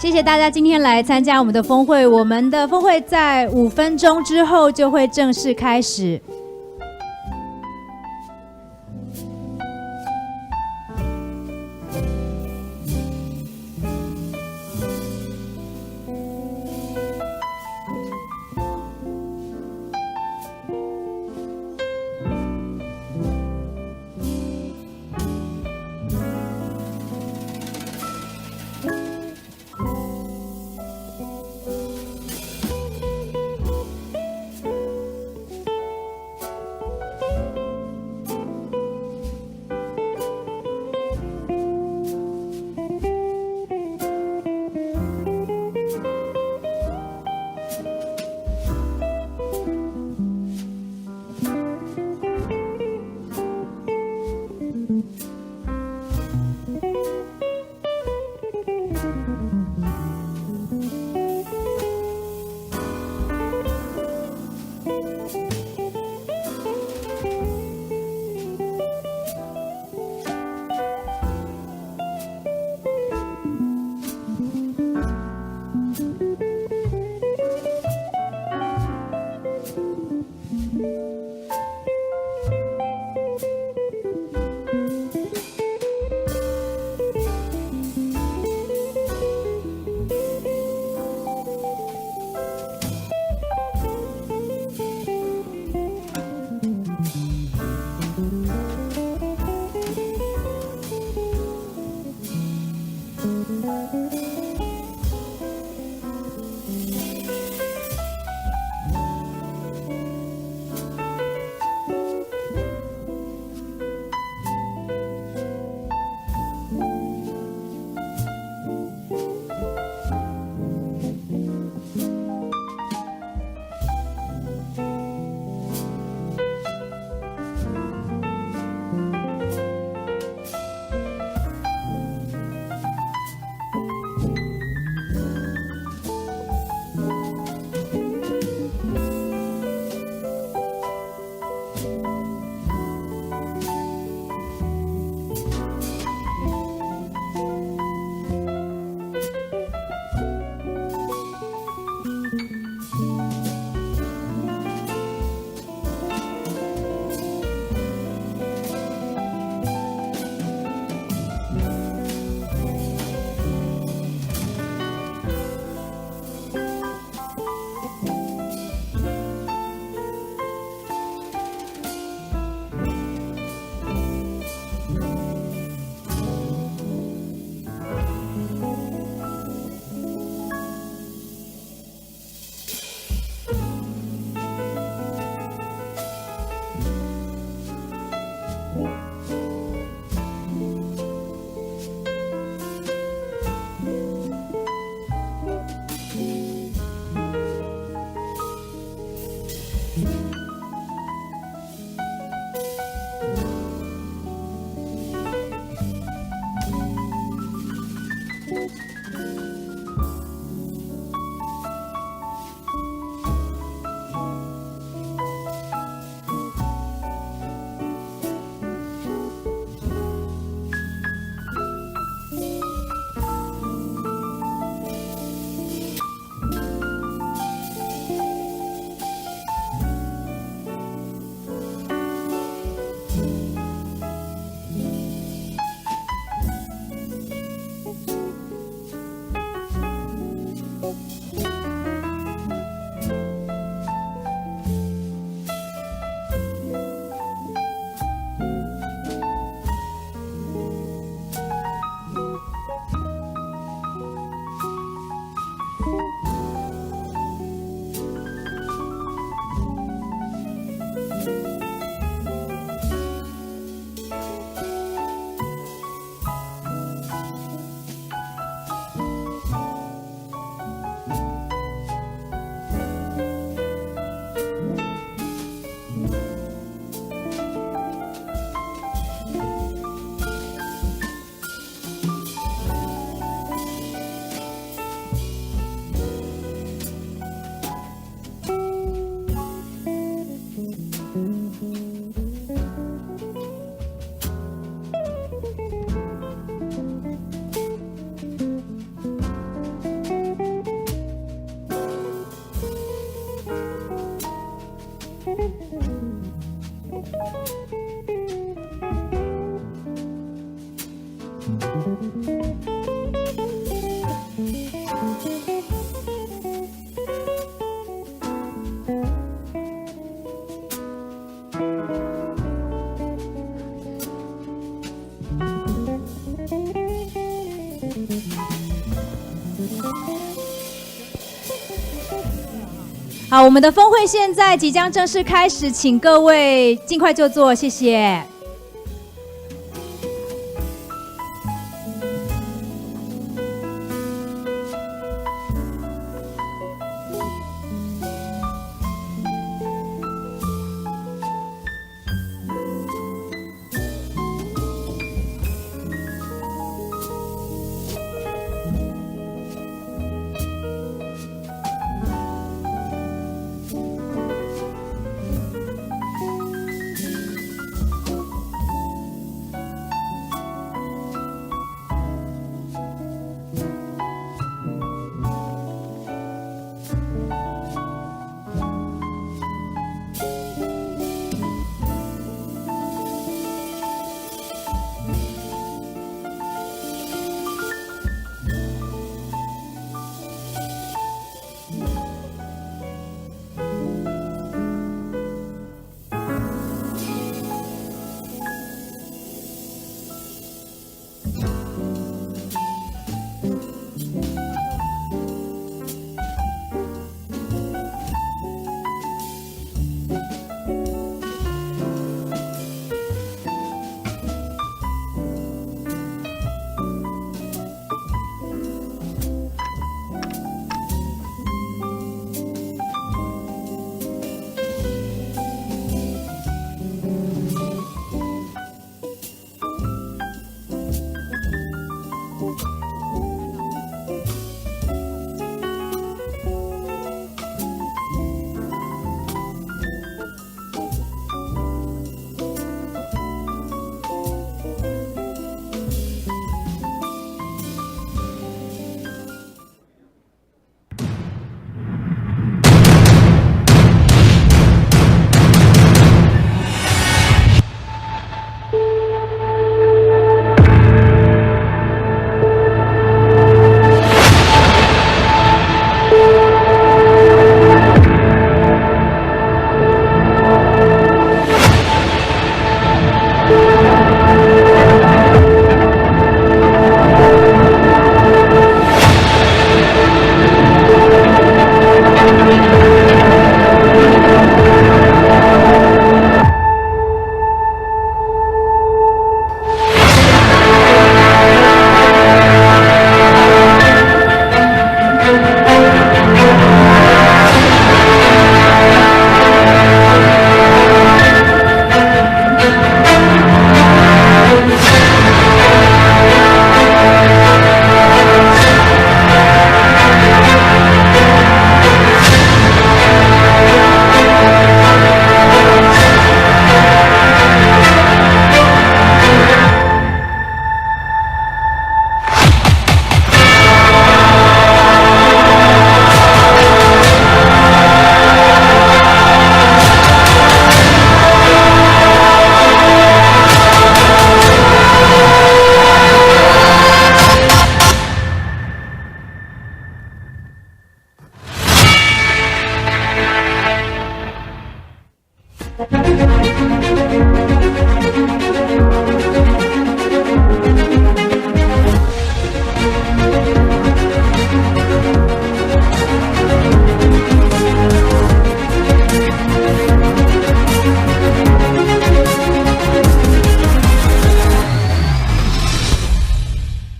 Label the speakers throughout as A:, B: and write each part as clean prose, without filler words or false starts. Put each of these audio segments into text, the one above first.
A: 谢谢大家今天来参加我们的峰会，我们的峰会在5分钟之后就会正式开始。好，我们的峰会现在即将正式开始，请各位尽快就座，谢谢。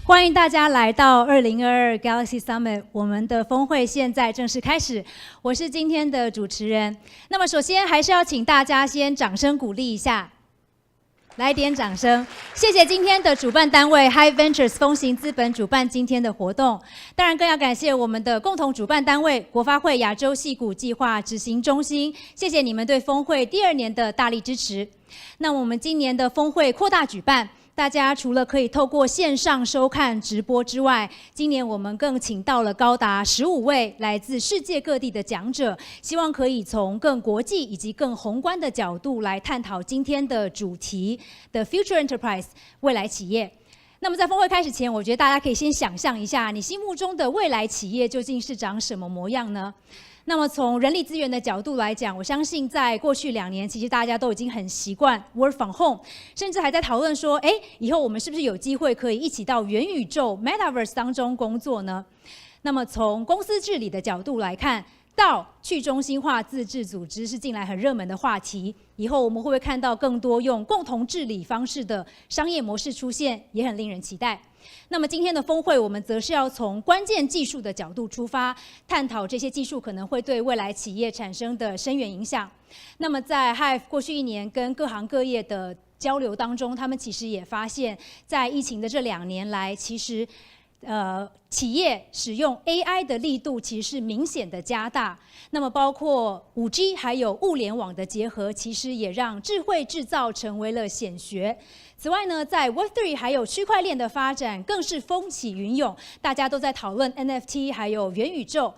A: 欢迎大家来到2022 Galaxy Summit， 我们的峰会现在正式开始。我是今天的主持人。那么首先还是要请大家先掌声鼓励一下，来点掌声。谢谢今天的主办单位 Hive Ventures 风行资本主办今天的活动，当然更要感谢我们的共同主办单位国发会亚洲矽谷计划执行中心，谢谢你们对峰会第2年的大力支持。那我们今年的峰会扩大举办。大家除了可以透过线上收看直播之外，今年我们更请到了高达15位来自世界各地的讲者，希望可以从更国际以及更宏观的角度来探讨今天的主题 The Future Enterprise 未来企业。那么在峰会开始前，我觉得大家可以先想象一下，你心目中的未来企业究竟是长什么模样呢？那么从人力资源的角度来讲，我相信在过去2年，其实大家都已经很习惯 work from home， 甚至还在讨论说，以后我们是不是有机会可以一起到元宇宙 Metaverse 当中工作呢？那么从公司治理的角度来看，到去中心化自治组织是近来很热门的话题，以后我们会不会看到更多用共同治理方式的商业模式出现，也很令人期待。那么今天的峰会，我们则是要从关键技术的角度出发，探讨这些技术可能会对未来企业产生的深远影响。那么在 Hive 过去1年跟各行各业的交流当中，他们其实也发现，在疫情的这2年来，其实企业使用 AI 的力度其实是明显的加大，那么包括5G 还有物联网的结合，其实也让智慧制造成为了显学。此外呢，在 Web3 还有区块链的发展更是风起云涌，大家都在讨论 NFT 还有元宇宙。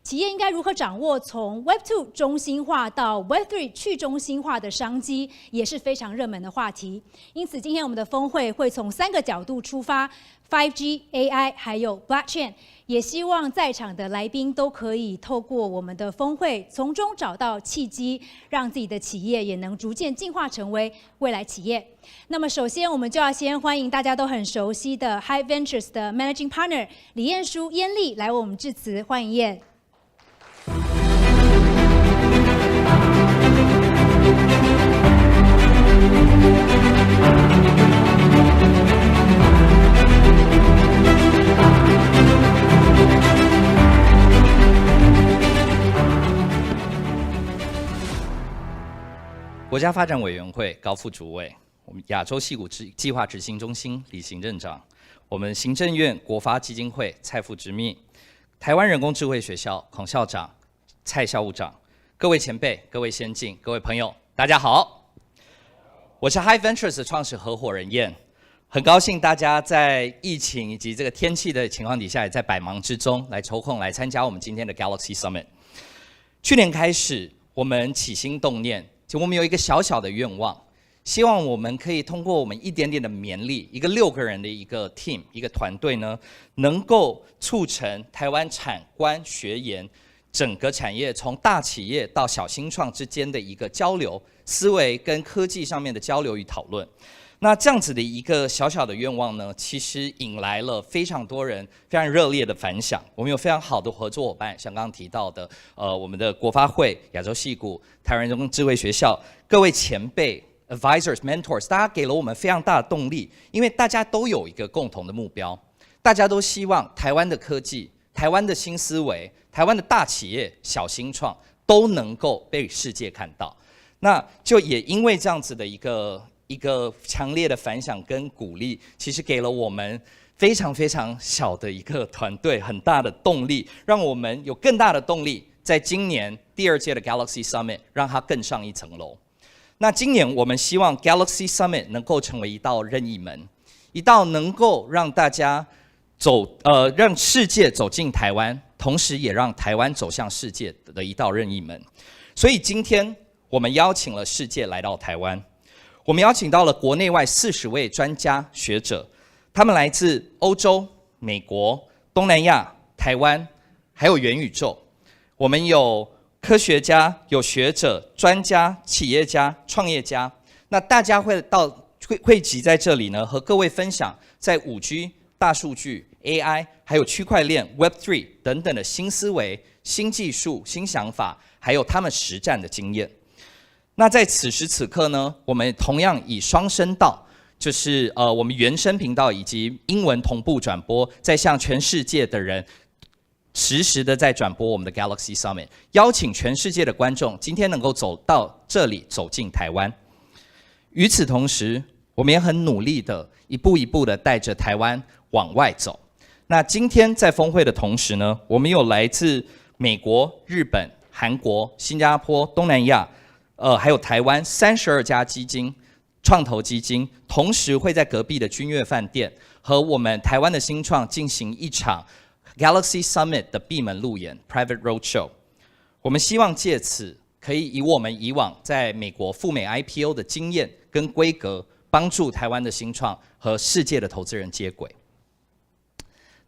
A: 企业应该如何掌握从 Web2 中心化到 Web3 去中心化的商机，也是非常热门的话题。因此，今天我们的峰会会从3个角度出发 ：5G、AI 还有 Blockchain。也希望在场的来宾都可以透过我们的峰会，从中找到契机，让自己的企业也能逐渐进化成为未来企业。那么，首先我们就要先欢迎大家都很熟悉的 Hive Ventures 的 Managing Partner 李燕淑、燕丽来为我们致辞，欢迎燕。
B: 国家发展委员会高副主委，我们亚洲矽谷计划执行中心李行政长，我们行政院国发基金会蔡副执秘，台湾人工智慧学校孔校长、蔡校务长，各位前辈、各位先进、各位朋友，大家好，我是 Hive Ventures 的创始合伙人燕，很高兴大家在疫情以及这个天气的情况底下，也在百忙之中来抽空来参加我们今天的 Galaxy Summit。去年开始，我们起心动念。我们有一个小小的愿望，希望我们可以通过我们一点点的勉力，一个6个人的一个 team， 一个团队呢，能够促成台湾产官学研整个产业从大企业到小新创之间的一个交流，思维跟科技上面的交流与讨论。那这样子的一个小小的愿望呢，其实引来了非常多人非常热烈的反响。我们有非常好的合作伙伴，像刚刚提到的，我们的国发会、亚洲矽谷、台湾人工智慧学校，各位前辈、advisors、mentors， 大家给了我们非常大的动力，因为大家都有一个共同的目标，大家都希望台湾的科技、台湾的新思维、台湾的大企业、小新创都能够被世界看到。那就也因为这样子的一个强烈的反响跟鼓励，其实给了我们非常非常小的一个团队很大的动力，让我们有更大的动力，在今年第2届的 Galaxy Summit 让它更上一层楼。那今年我们希望 Galaxy Summit 能够成为一道任意门，一道能够让大家让世界走进台湾，同时也让台湾走向世界的一道任意门。所以今天我们邀请了世界来到台湾。我们邀请到了国内外40位专家学者，他们来自欧洲、美国、东南亚、台湾，还有元宇宙。我们有科学家、有学者、专家、企业家、创业家。那大家汇集在这里呢，和各位分享在5G、大数据、AI， 还有区块链、Web3 等等的新思维、新技术、新想法，还有他们实战的经验。那在此时此刻呢，我们同样以双声道，就是我们原声频道以及英文同步转播，在向全世界的人实时的在转播我们的 Galaxy Summit， 邀请全世界的观众今天能够走到这里，走进台湾。与此同时，我们也很努力的一步一步的带着台湾往外走。那今天在峰会的同时呢，我们有来自美国、日本、韩国、新加坡、东南亚。还有台湾32家基金、创投基金，同时会在隔壁的君悦饭店和我们台湾的新创进行一场 Galaxy Summit 的闭门路演 Private Roadshow。我们希望借此可以以我们以往在美国赴美 IPO 的经验跟规格，帮助台湾的新创和世界的投资人接轨。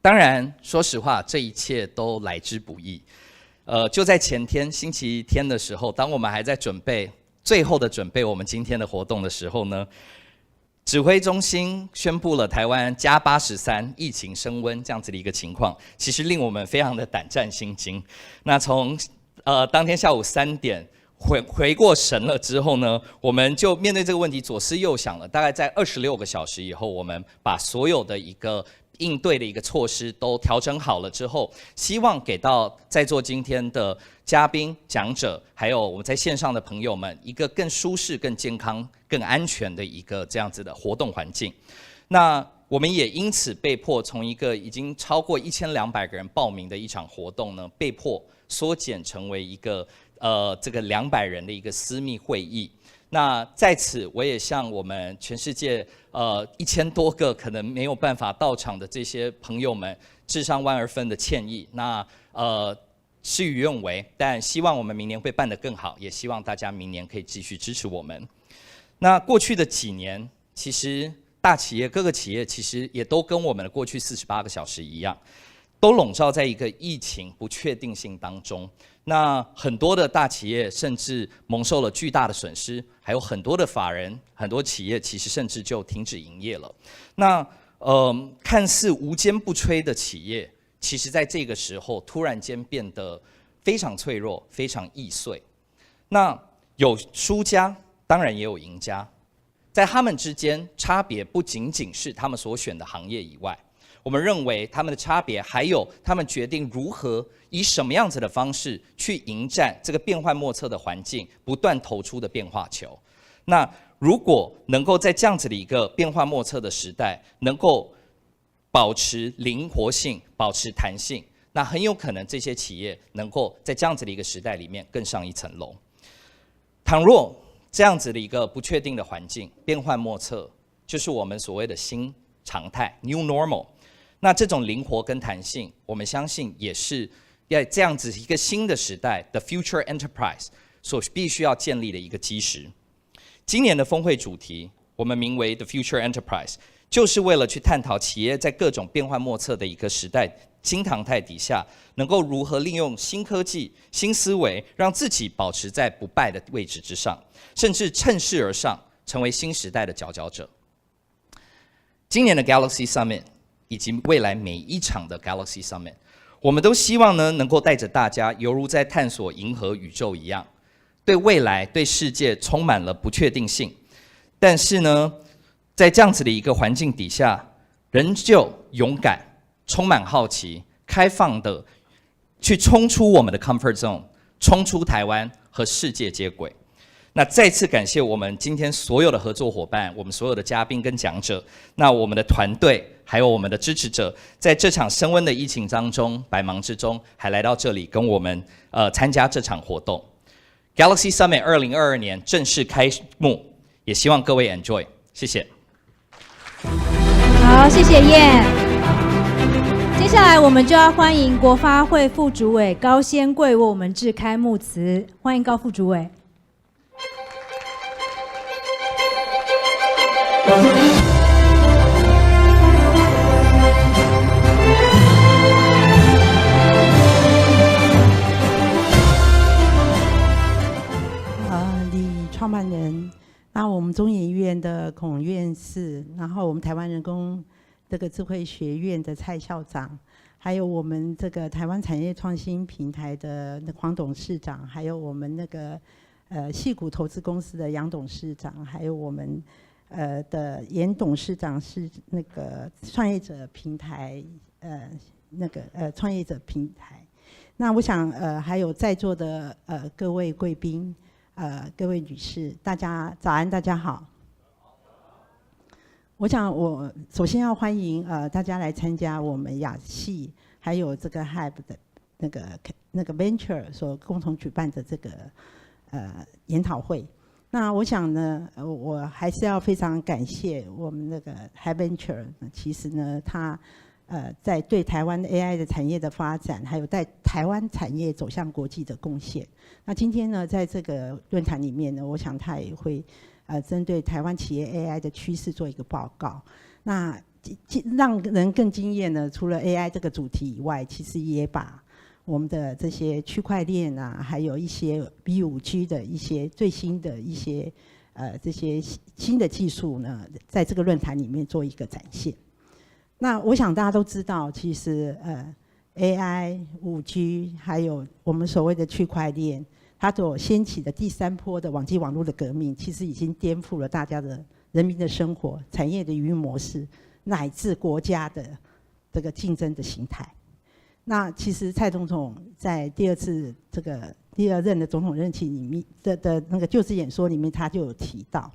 B: 当然，说实话，这一切都来之不易。就在前天星期天的时候，当我们还在最后的准备我们今天的活动的时候呢，指挥中心宣布了台湾+83疫情升温这样子的一个情况，其实令我们非常的胆战心惊。那从当天下午3点回过神了之后呢，我们就面对这个问题左思右想了。大概在26个小时以后，我们把所有的一个应对的一个措施都调整好了之后，希望给到在座今天的嘉宾、讲者，还有我们在线上的朋友们，一个更舒适、更健康、更安全的一个这样子的活动环境。那我们也因此被迫从一个已经超过1200个人报名的一场活动呢，被迫缩减成为一个这个200人的一个私密会议。那在此，我也向我们全世界1000多个可能没有办法到场的这些朋友们致上万二分的歉意。那事与愿违，但希望我们明年会办得更好，也希望大家明年可以继续支持我们。那过去的几年，其实大企业各个企业其实也都跟我们的过去48个小时一样，都笼罩在一个疫情不确定性当中。那很多的大企业甚至蒙受了巨大的损失，还有很多的法人、很多企业其实甚至就停止营业了。那看似无坚不摧的企业，其实在这个时候突然间变得非常脆弱、非常易碎。那有输家，当然也有赢家，在他们之间差别不仅仅是他们所选的行业以外。我们认为他们的差别还有他们决定如何以什么样子的方式去迎战这个变幻莫测的环境，不断投出的变化球。那如果能够在这样子的一个变幻莫测的时代，能够保持灵活性、保持弹性，那很有可能这些企业能够在这样子的一个时代里面更上一层楼。倘若这样子的一个不确定的环境、变幻莫测，就是我们所谓的新常态 （New Normal）。那这种灵活跟弹性，我们相信也是在这样子一个新的时代的 Future Enterprise 所必须要建立的一个基石。今年的峰会主题，我们名为 The Future Enterprise， 就是为了去探讨企业在各种变幻莫测的一个时代新常态底下，能够如何利用新科技、新思维，让自己保持在不败的位置之上，甚至趁势而上，成为新时代的佼佼者。今年的 Galaxy Summit以及未来每一场的 Galaxy Summit， 我们都希望呢，能够带着大家犹如在探索银河宇宙一样，对未来、对世界充满了不确定性。但是呢，在这样子的一个环境底下，仍旧勇敢、充满好奇、开放的去冲出我们的 comfort zone， 冲出台湾和世界接轨。那再次感谢我们今天所有的合作伙伴，我们所有的嘉宾跟讲者，那我们的团队，还有我们的支持者，在这场升温的疫情当中，百忙之中，还来到这里跟我们参加这场活动。Galaxy Summit 2022年正式开幕，也希望各位 enjoy， 谢谢。
A: 好，谢谢燕。接下来我们就要欢迎国发会副主委高仙贵为我们致开幕词，欢迎高副主委。
C: 李创办人，那我们中研院的孔院士，然后我们台湾人工这个智慧学院的蔡校长，还有我们这个台湾产业创新平台的黄董事长，还有我们那个矽谷投资公司的杨董事长，还有我们的严董事长是那个创业者平台创业者平台。那我想还有在座的各位贵宾，各位女士，大家早安，大家好。我想我首先要欢迎大家来参加我们亚系还有这个 Hive 的那个 Venture 所共同举办的这个研讨会。那我想呢，我还是要非常感谢我们那个 Hive Venture， 其实呢，它在对台湾 AI 的产业的发展，还有在台湾产业走向国际的贡献。那今天呢，在这个论坛里面呢，我想他也会针对台湾企业 AI 的趋势做一个报告。那让人更惊艳呢，除了 AI 这个主题以外，其实也把我们的这些区块链啊，还有一些 B5G 的一些最新的一些这些新的技术呢，在这个论坛里面做一个展现。那我想大家都知道，其实AI、5G 还有我们所谓的区块链，它所掀起的第3波的网际网络的革命，其实已经颠覆了大家的人民的生活、产业的营运模式，乃至国家的这个竞争的形态。那其实蔡总统在第2任的总统任期里面的那个就职演说里面，他就有提到，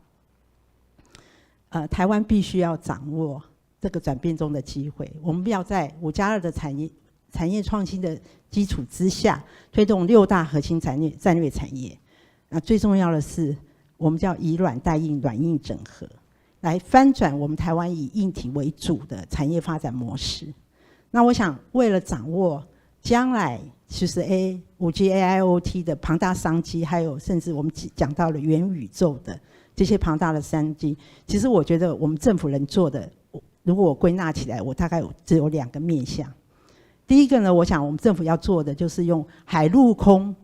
C: 台湾必须要掌握这个转变中的机会，我们要在5+2的产业创新的基础之下，推动6大核心战略产业。那最重要的是，我们叫以软代硬、软硬整合，来翻转我们台湾以硬体为主的产业发展模式。那我想，为了掌握将来其实 5G、AIoT 的庞大商机，还有甚至我们讲到了元宇宙的这些庞大的商机，其实我觉得我们政府能做的，如果我归纳起来，我大概只有2个面向。第一个呢，我想我们政府要做的就是用海陆空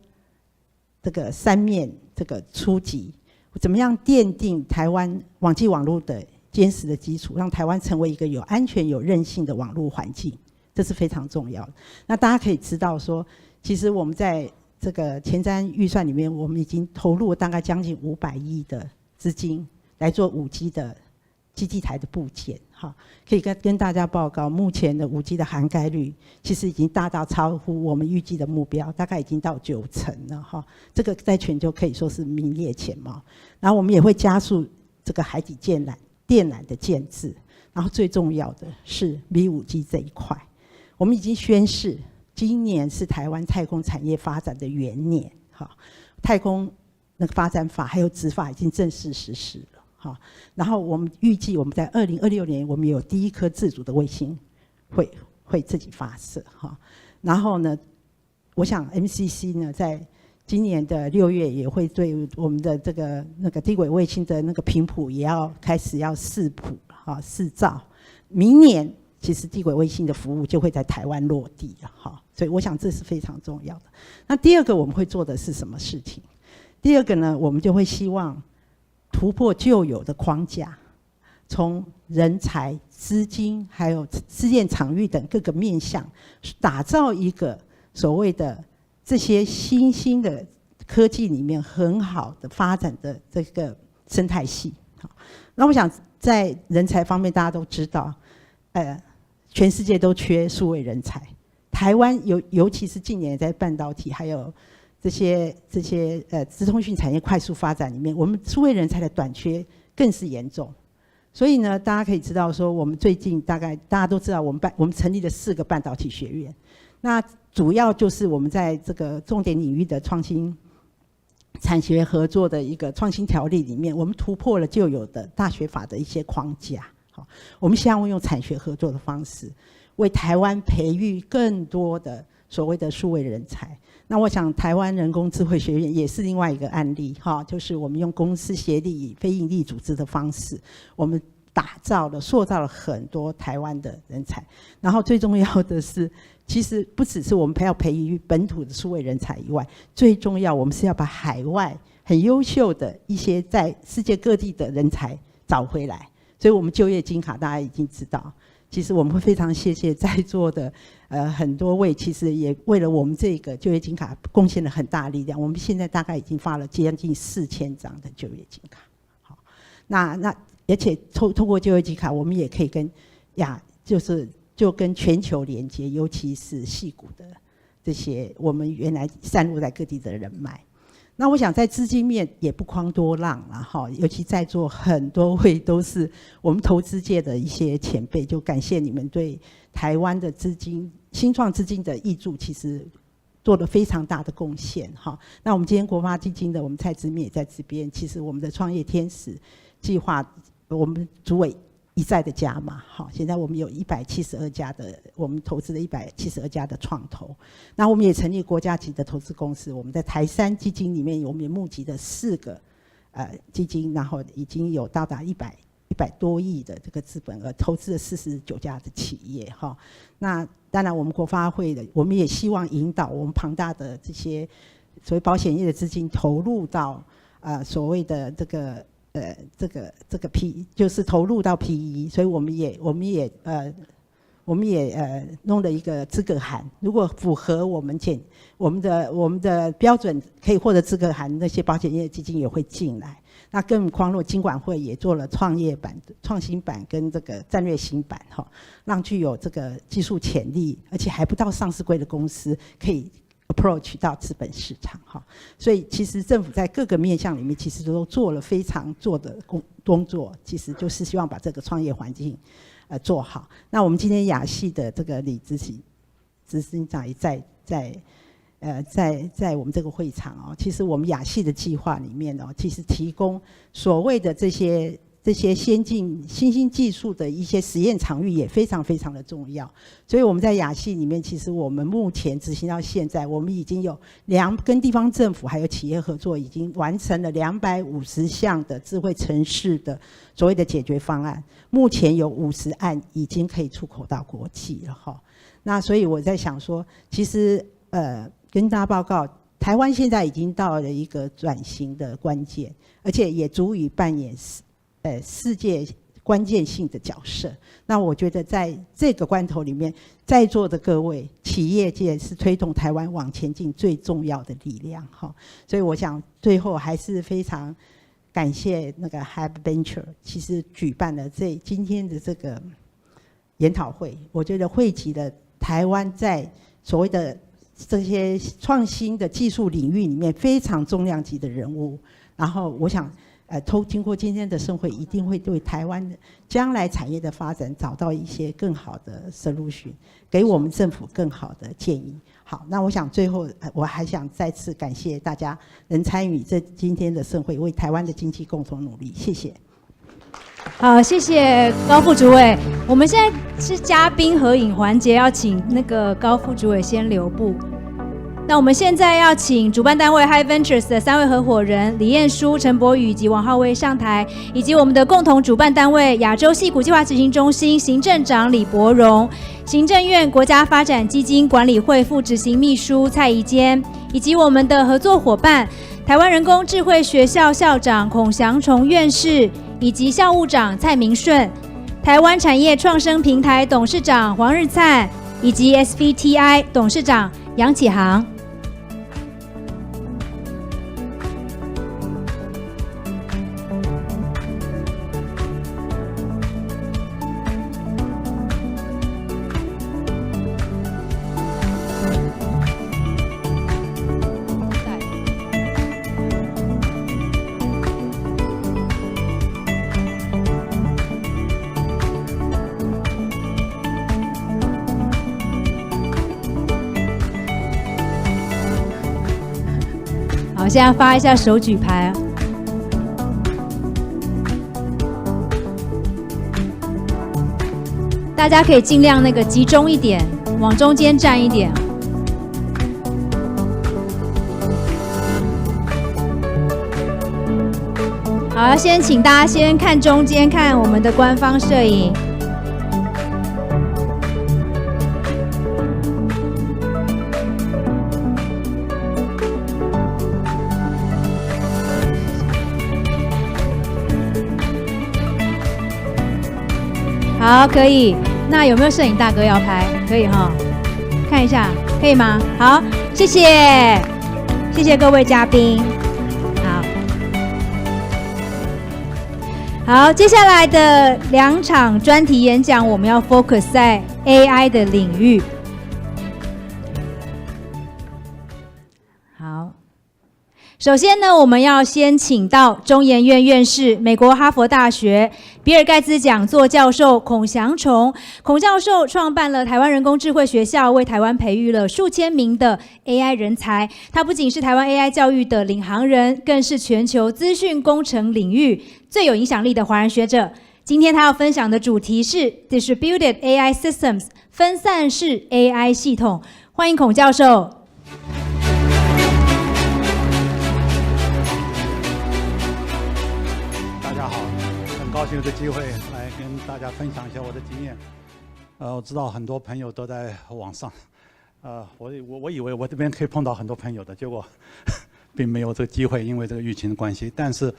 C: 这个3面这个出击，怎么样奠定台湾网际网络的坚实的基础，让台湾成为一个有安全、有韧性的网络环境，这是非常重要的。那大家可以知道说，其实我们在这个前瞻预算里面，我们已经投入大概将近500亿的资金来做5G 的基地台的部件。可以跟大家报告，目前的5G 的涵盖率其实已经大大超乎我们预计的目标，大概已经到90%了。这个在全球可以说是名列前茅。然后我们也会加速这个海底电缆的建制。然后最重要的是 B5G 这一块，我们已经宣示，今年是台湾太空产业发展的元年。太空那个发展法还有执法已经正式实施了。然后我们预计我们在2026年，我们有第1颗自主的卫星会自己发射。然后呢，我想 MCC 呢，在今年的6月也会对我们的这个那个低轨卫星的那个频谱也要开始要试谱试造。明年其实低轨卫星的服务就会在台湾落地了。所以我想这是非常重要的。那第2个我们会做的是什么事情？第2个呢，我们就会希望突破旧有的框架，从人才、资金还有试验场域等各个面向，打造一个所谓的这些新兴的科技里面很好的发展的这个生态系。那我想在人才方面，大家都知道，全世界都缺数位人才，台湾尤其是近年在半导体还有这些资通讯产业快速发展里面，我们数位人才的短缺更是严重。所以呢，大家可以知道说，我们最近大概大家都知道，我们成立了4个半导体学院。那主要就是我们在这个重点领域的创新产学合作的一个创新条例里面，我们突破了旧有的大学法的一些框架。我们希望用产学合作的方式，为台湾培育更多的所谓的数位人才。那我想台湾人工智慧学院也是另外一个案例，就是我们用公司协力以非营利组织的方式，我们塑造了很多台湾的人才。然后最重要的是，其实不只是我们要培育本土的数位人才以外，最重要我们是要把海外很优秀的一些在世界各地的人才找回来。所以我们就业金卡大家已经知道，其实我们会非常谢谢在座的很多位，其实也为了我们这个就业金卡贡献了很大力量。我们现在大概已经发了将近4000张的就业金卡。好，那而且透过就业金卡，我们也可以就跟全球连接，尤其是矽谷的这些我们原来散落在各地的人脉。那我想在资金面也不遑多让了尤其在座很多位都是我们投资界的一些前辈，就感谢你们对台湾的资金、新创资金的挹注，其实做了非常大的贡献那我们今天国发基金的我们蔡执秘也在这边，其实我们的创业天使计划，我们主委一再的加码现在我们有172家的，我们投资了172家的创投。那我们也成立国家级的投资公司，我们在台山基金里面，我们也募集了4个基金，然后已经有到达100多亿的这个资本额，投资了49家的企业哈。那当然，我们国发会的，我们也希望引导我们庞大的这些所谓保险业的资金投入到所谓的这个就是投入到 PE， 所以我们也弄了一个资格函，如果符合我们的标准，可以获得资格函，那些保险业基金也会进来。那更何况，若金管会也做了创新版跟这个战略型版哈，让具有这个技术潜力，而且还不到上市柜的公司可以 approach 到资本市场哈。所以其实政府在各个面向里面，其实都做了非常做的工作，其实就是希望把这个创业环境做好。那我们今天亚系的这个李执行长也在我们这个会场哦，其实我们亚系的计划里面哦，其实提供所谓的这些新兴技术的一些实验场域也非常非常的重要。所以我们在亚系里面，其实我们目前执行到现在，我们已经有跟地方政府还有企业合作，已经完成了250项的智慧城市的所谓的解决方案。目前有50案已经可以出口到国际了哈。那所以我在想说，其实跟大家报告，台湾现在已经到了一个转型的关键，而且也足以扮演世界关键性的角色。那我觉得在这个关头里面，在座的各位企业界是推动台湾往前进最重要的力量哈。所以我想最后还是非常感谢那个 Hive Venture， 其实举办了今天的这个研讨会，我觉得汇集了台湾在所谓的这些创新的技术领域里面非常重量级的人物。然后我想经过今天的盛会，一定会对台湾将来产业的发展找到一些更好的 solution， 给我们政府更好的建议。好，那我想最后我还想再次感谢大家能参与今天的盛会，为台湾的经济共同努力。谢谢。
A: 好，谢谢高副主委。我们现在是嘉宾合影环节，要请那个高副主委先留步。那我们现在要请主办单位 Hive Ventures 的3位合伙人李彦书、陈柏宇及王浩威上台，以及我们的共同主办单位亚洲矽谷计划执行中心行政长李伯荣、行政院国家发展基金管理会副执行秘书蔡宜坚，以及我们的合作伙伴台湾人工智慧学校校长孔祥崇院士，以及校务长蔡明顺，台湾产业创生平台董事长黄日灿，以及 ASVDA 董事长杨启航。好，现在发一下手举牌。大家可以尽量那个集中一点，往中间站一点。好，先请大家先看中间，看我们的官方摄影。好，可以。那有没有摄影大哥要拍？可以哈，看一下，可以吗？好，谢谢，谢谢各位嘉宾。好，接下来的2场专题演讲，我们要 focus 在 AI 的领域。好。首先呢，我们要先请到中研院院士、美国哈佛大学比尔盖茨讲座教授孔祥崇。孔教授创办了台湾人工智慧学校，为台湾培育了数千名的 AI 人才。他不仅是台湾 AI 教育的领航人，更是全球资讯工程领域最有影响力的华人学者。今天他要分享的主题是 Distributed AI Systems 分散式 AI 系统。欢迎孔教授。
D: 高兴有这机会来跟大家分享一下我的经验。我知道很多朋友都在网上，我以为我这边可以碰到很多朋友的，结果并没有这个机会，因为这个疫情的关系。但是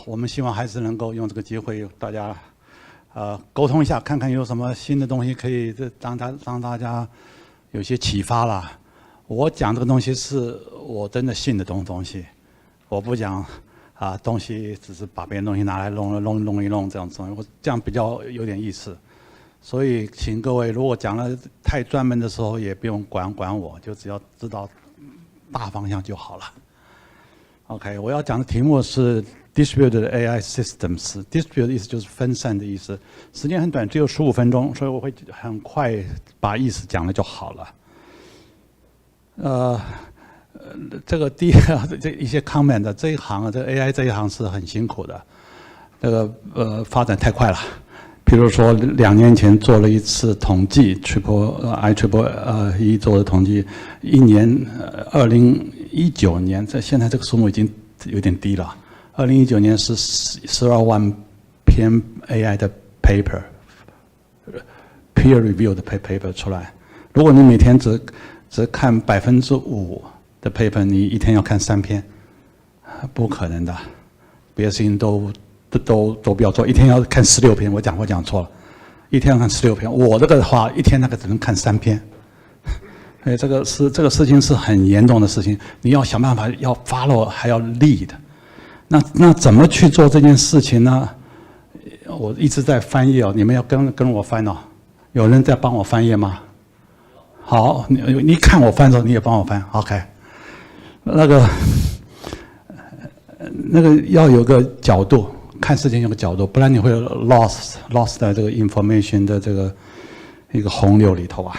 D: 我们希望还是能够用这个机会，大家沟通一下，看看有什么新的东西可以让大家有些启发啦。我讲这个东西是我真的信的东西，我不讲东西只是把别人东西拿来弄一弄这样子，我这样比较有点意思。所以请各位，如果讲了太专门的时候，也不用管我，就只要知道大方向就好了。OK， 我要讲的题目是 Distributed AI Systems。Distributed 意思就是分散的意思，时间很短，只有15分钟，所以我会很快把意思讲了就好了。这个第一个这一些 comment， 这一行这个 AI 这一行是很辛苦的，这个发展太快了。比如说2年前做了一次统计 IEEE 做的统计，一年2019年，现在这个数目已经有点低了。2019年是12万篇 AI 的 paper peer review 的 paper 出来。如果你每天只看5%的 paper， 你一天要看3篇，不可能的。别的事情都不要做，一天要看16篇。我讲错了，一天要看16篇。我这个的话，一天那个只能看3篇。所以这个事情是很严重的事情，你要想办法要 follow， 还要 lead。那怎么去做这件事情呢？我一直在翻译哦，你们要跟我翻哦。有人在帮我翻译吗？好，你看我翻的时候，你也幫我翻 ，OK。那个要有个角度，看事情有个角度，不然你会 lost 在这个 information 的这个一个洪流里头啊。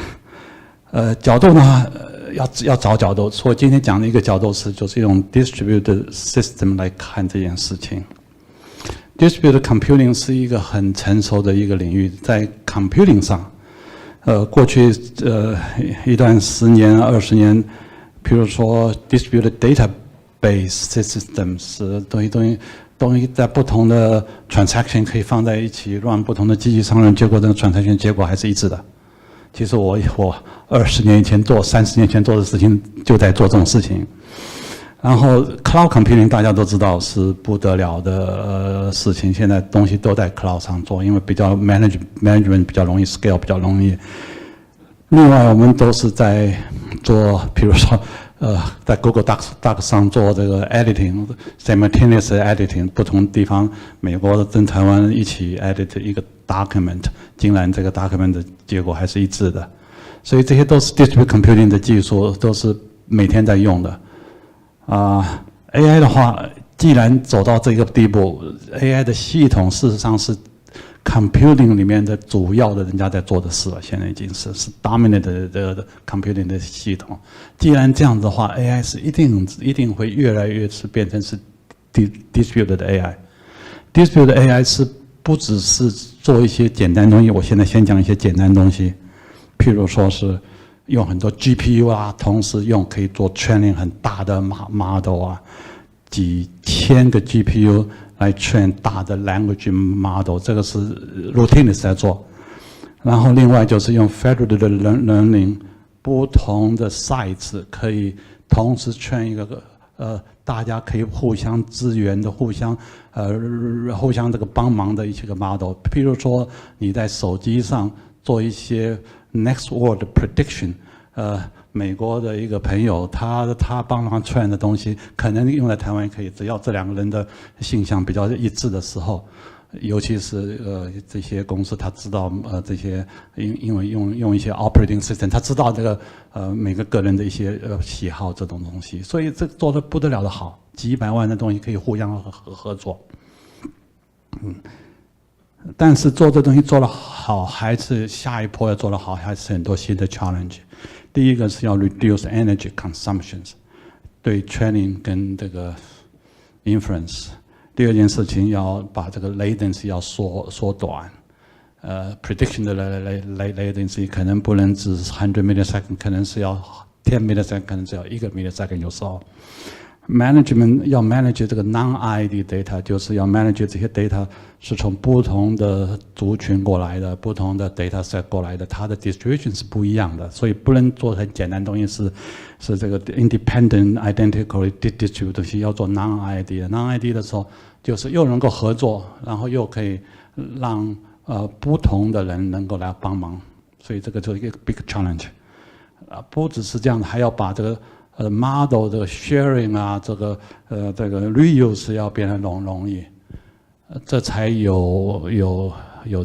D: 角度呢，要找角度。所以今天讲的一个角度就是用 distributed system 来看这件事情。distributed computing 是一个很成熟的一个领域，在 computing 上。过去一段10年、20年，譬如说 distributed database systems， 东西在不同的 transaction 可以放在一起，让不同的机器商人，结果这个 transaction 结果还是一致的。其实我20年前30年前做的事情就在做这种事情。然后 cloud computing 大家都知道是不得了的事情，现在东西都在 cloud 上做，因为比较 management 比较容易 scale 比较容易。另外我们都是在做，比如说在 Google Docs 上做这个 editing simultaneous editing， 不同地方美国跟台湾一起 edit 一个 document， 竟然这个 document 的结果还是一致的。所以这些都是 distributed computing 的技术，都是每天在用的。AI 的话，既然走到这个地步 ，AI 的系统事实上是 computing 里面的主要的人家在做的事了，现在已经是 dominant 的 computing 的系统。既然这样子的话 ，AI 是一定会越来越是变成是 distributed AI。distributed AI 是不只是做一些简单东西，我现在先讲一些简单东西，譬如说是。用很多 GPU 啊，同时用可以做 training 很大的 model 啊，几千个 GPU 来 train 大的 language model， 这个是 routine 在做。然后另外就是用 federated learning， 不同的 sites 可以同时 train 一个大家可以互相支援的、互相这个帮忙的一些个 model。譬如说你在手机上做一些Next word prediction， 美国的一个朋友，他帮忙 train 的东西，可能用在台湾也可以，只要这2个人的性向比较一致的时候，尤其是这些公司他知道这些因为用一些 operating system， 他知道这个每个人的一些喜好这种东西，所以这做得不得了的好，几百万的东西可以互相合作，但是做这东西做得好，还是下一波要做得好，还是很多新的 challenge。第一个是要 reduce energy consumptions， 对 training 跟这个 inference。第二件事情要把这个 latency 要缩短。prediction 的 latency 可能不能只是100 millisecond， 可能是要10 millisecond， 可能只要1个 millisecond 有时候。management 要 manage 这个 non-ID data， 就是要 manage 这些 data 是从不同的族群过来的，不同的 data set 过来的，它的 distribution 是不一样的，所以不能做很简单的东西是这个 independent identically distribute 东西，要做 non-ID。non-ID 的时候，就是又能够合作，然后又可以让不同的人能够来帮忙，所以这个就是一个 big challenge。不只是这样的，还要把这个model 这个 sharing 啊，这个 reuse 要变得容易，这才有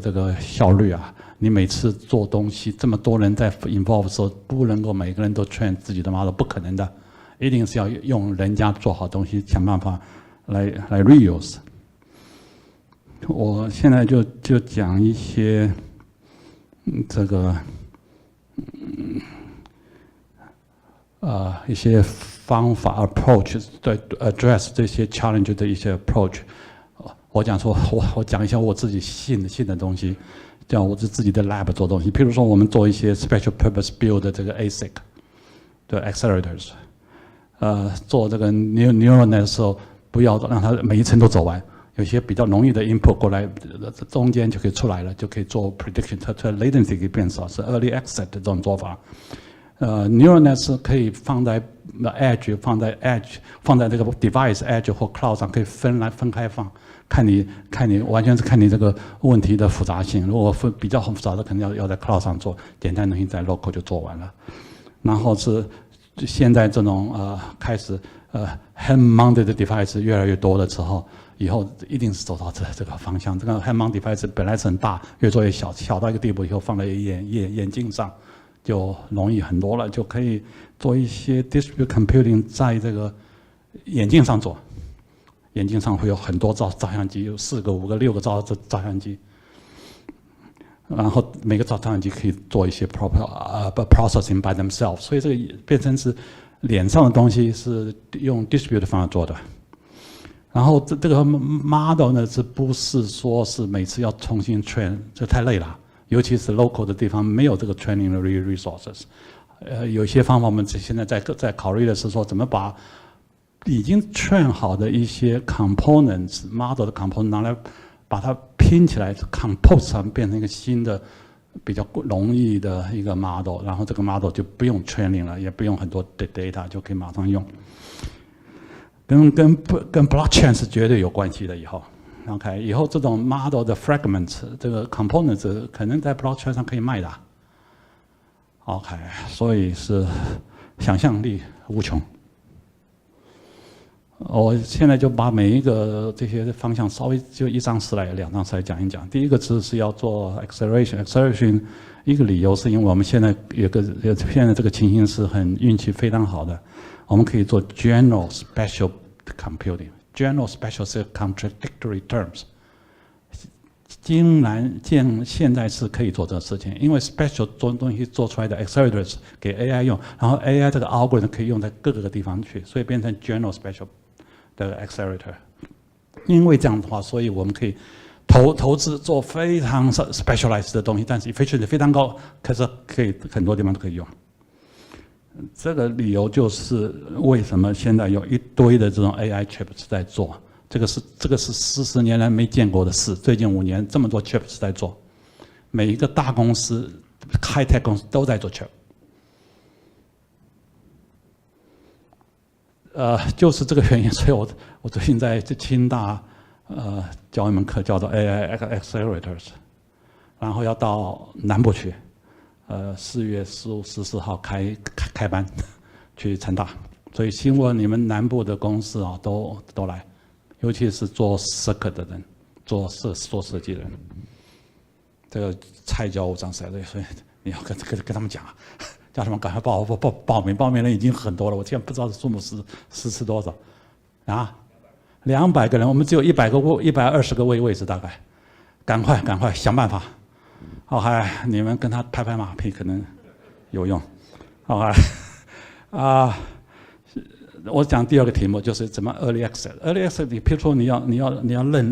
D: 这个效率啊！你每次做东西这么多人在 involve 的时候，不能够每个人都 train 自己的 model， 不可能的，一定是要用人家做好东西，想办法来 reuse。我现在就讲一些这个一些方法 approach 对 address 这些 challenge 的一些 approach。我讲说，我讲一下我自己信的东西，叫我自己的 lab 做东西。譬如说，我们做一些 special purpose build 的这个 ASIC 的 accelerators， 做这个 neural net 的时候，不要让它每一层都走完，有些比较容易的 input 过来，中间就可以出来了，就可以做 prediction， 它 latency 可以变少，是 early access 的这种做法。neural net 是可以放在 edge， 放在这个 device edge 或 cloud 上，可以分开放，看你完全是看你这个问题的复杂性。如果比较复杂的，可能要在 cloud 上做，简单的东西在 local 就做完了。然后是现在这种开始hand mounted 的 device 越来越多的时候，以后一定是走到这个方向。这个 hand mounted device 本来是很大，越做越小，小到一个地步以后放在眼镜上。就容易很多了，就可以做一些 distributed computing 在这个眼镜上做，眼镜上会有很多照相机，有4个、5个、6个照相机，然后每个照相机可以做一些 processing by themselves， 所以这个变成是脸上的东西是用 distributed 方法做的。然后这个 model 呢，是不是说是每次要重新 train， 这太累了。尤其是 local 的地方没有这个 training 的 resources， 有些方法我们现在在考虑的是说，怎么把已经 train 好的一些 components model 的 component 拿来把它拼起来 compose 上变成一个新的比较容易的一个 model， 然后这个 model 就不用 training 了，也不用很多 data 就可以马上用，跟 blockchain 是绝对有关系的以后。OK， 以后这种 model 的 fragments， 这个 components 可能在 blockchain 上可以卖的。OK， 所以是想象力无穷。我现在就把每一个这些方向稍微就1张slide、2张slide讲一讲。第一个是要做 acceleration， 一个理由是因为我们现在现在这个情形是很运气非常好的，我们可以做 general special computing。General special 是 contradictory terms， 竟然现在是可以做这个事情，因为 special 做东西做出来的 accelerators 给 AI 用，然后 AI 这个 algorithm 可以用在各个地方去，所以变成 general special 的 accelerator。因为这样的话，所以我们可以投资做非常 specialized 的东西，但是 efficiency 非常高，可是可以很多地方都可以用。这个理由就是为什么现在有一堆的这种 AI chips 在做，这个是40年来没见过的事。最近5年这么多 chips 在做，每一个大公司 high tech 公司都在做 chip。就是这个原因，所以我最近在清大教一门课叫做 AI accelerators， 然后要到南部去。4月15、14号开班，去成大，所以希望你们南部的公司啊都来，尤其是做 circuit 的人，做设计的人。这个菜教我长谁的，所以你要跟他们讲啊，叫他们赶快报名，报名人已经很多了，我现在不知道数目是多少啊，200个人，我们只有120个位置大概，赶快想办法。好嗨，你们跟他拍马屁可能有用。好嗨，我讲第2个题目就是怎么 early access。early access， 你譬如说你要认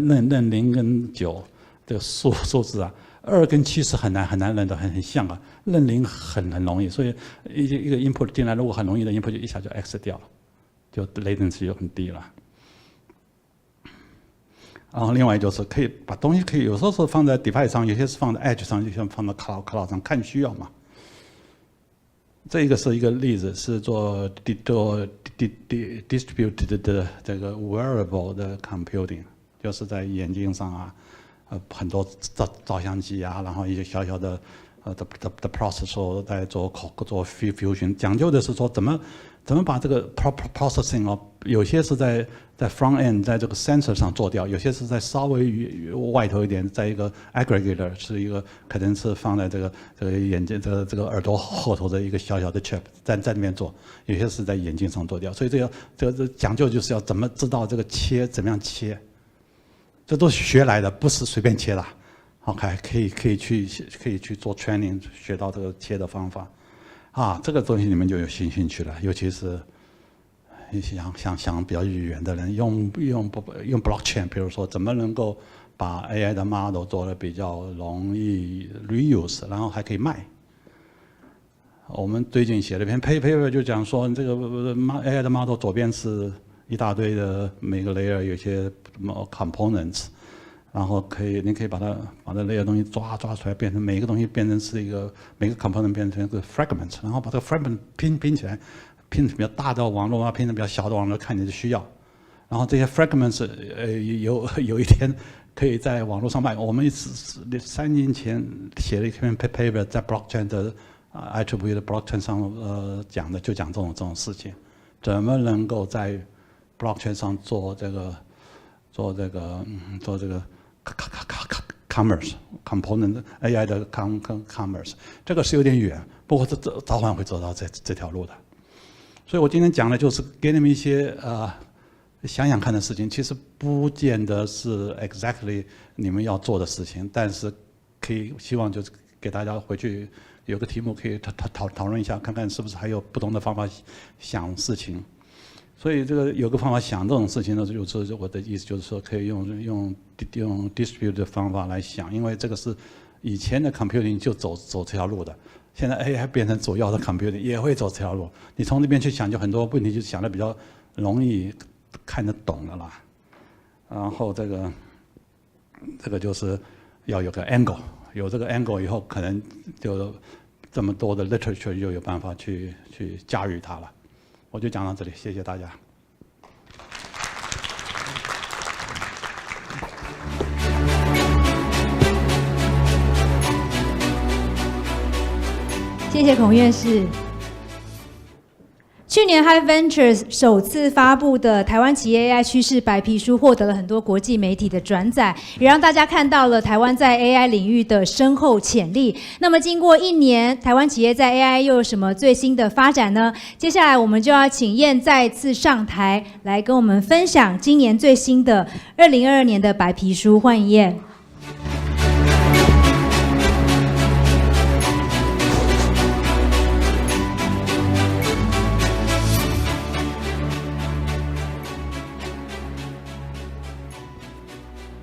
D: 0跟9这个数字啊，2跟7是很难认的，很像啊。认0很容易，所以一个 input 进来，如果很容易的 input 就一下就 access 掉了，就 latency 就很低了。然后另外就是可以把东西可以有时候是放在 device 上，有些是放在 edge 上，有些放在 cloud 上，看需要嘛。这个是一个例子，是做 distributed 的这个 wearable 的 computing， 就是在眼镜上啊，很多照相机啊，然后一些小小的的 processor 在做 fusion， 讲究的是说怎么把这个 processing 哦，有些是在 front end 在这个 sensor 上做掉，有些是在稍微外头一点，在一个 aggregator 是一个可能是放在这个眼睛这个耳朵后头的一个小小的 chip 在那边做，有些是在眼睛上做掉，所以这个讲究就是要怎么知道这个怎么样切，这都是学来的，不是随便切的。OK， 可以去做 training， 学到这个切的方法。啊，这个东西你们就有兴趣了，尤其是想比较远的人，用 blockchain， 比如说怎么能够把 AI 的 model 做得比较容易 reuse， 然后还可以卖。我们最近写了一篇 paper， 就讲说这个 AI 的 model 左边是一大堆的每个 layer 有些 components。然后你可以把那类的东西抓出来，变成每一个东西变成是一个每个 component 变成一个 fragment， 然后把这个 fragment 拼起来，拼比较大的网络啊，拼成比较小的网络，看你的需要。然后这些 fragments 有一天可以在网络上卖。我们3年前写了一篇 paper 在 blockchain 的attribute 的 blockchain 上讲这种事情，怎么能够在 blockchain 上做这个 commerce component AI 的 commerce， 这个是有点远，不过这早晚会走到这条路的。所以我今天讲的就是给你们一些想想看的事情，其实不见得是 exactly 你们要做的事情，但是可以希望就是给大家回去有个题目可以讨论一下，看看是不是还有不同的方法想事情。所以这个有个方法想这种事情呢，就是我的意思就是说，可以用 distribute 的方法来想，因为这个是以前的 computing 就走这条路的，现在 AI 变成主要的 computing 也会走这条路。你从那边去想，就很多问题就想得比较容易看得懂的啦。然后这个就是要有个 angle， 有这个 angle 以后，可能就这么多的 literature 就有办法去驾驭它了。我就讲到这里，谢谢大家。
A: 谢谢孔院士。去年 Hive Ventures 首次发布的台湾企业 AI 趋势白皮书获得了很多国际媒体的转载，也让大家看到了台湾在 AI 领域的深厚潜力。那么经过1年，台湾企业在 AI 又有什么最新的发展呢？接下来我们就要请燕再次上台来跟我们分享今年最新的2022年的白皮书，欢迎燕。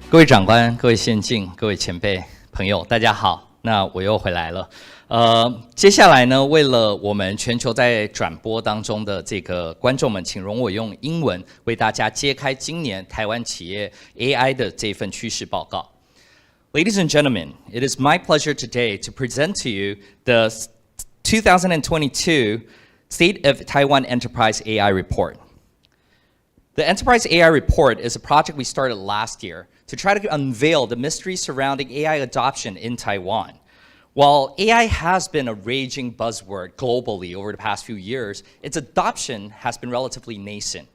B: 各位长官、各位先进、各位前辈、朋友，大家好。那我又回来了。接下来呢，为了我们全球在转播当中的这个观众们，请容我用英文为大家揭开今年台湾企业 AI 的这份趋势报告。Ladies and gentlemen, it is my pleasure today to present to you the 2022 State of Taiwan Enterprise AI Report. The Enterprise AI Report is a project we started last year to try to unveil the mystery surrounding AI adoption in Taiwan. While AI has been a raging buzzword globally over the past few years, its adoption has been relatively nascent.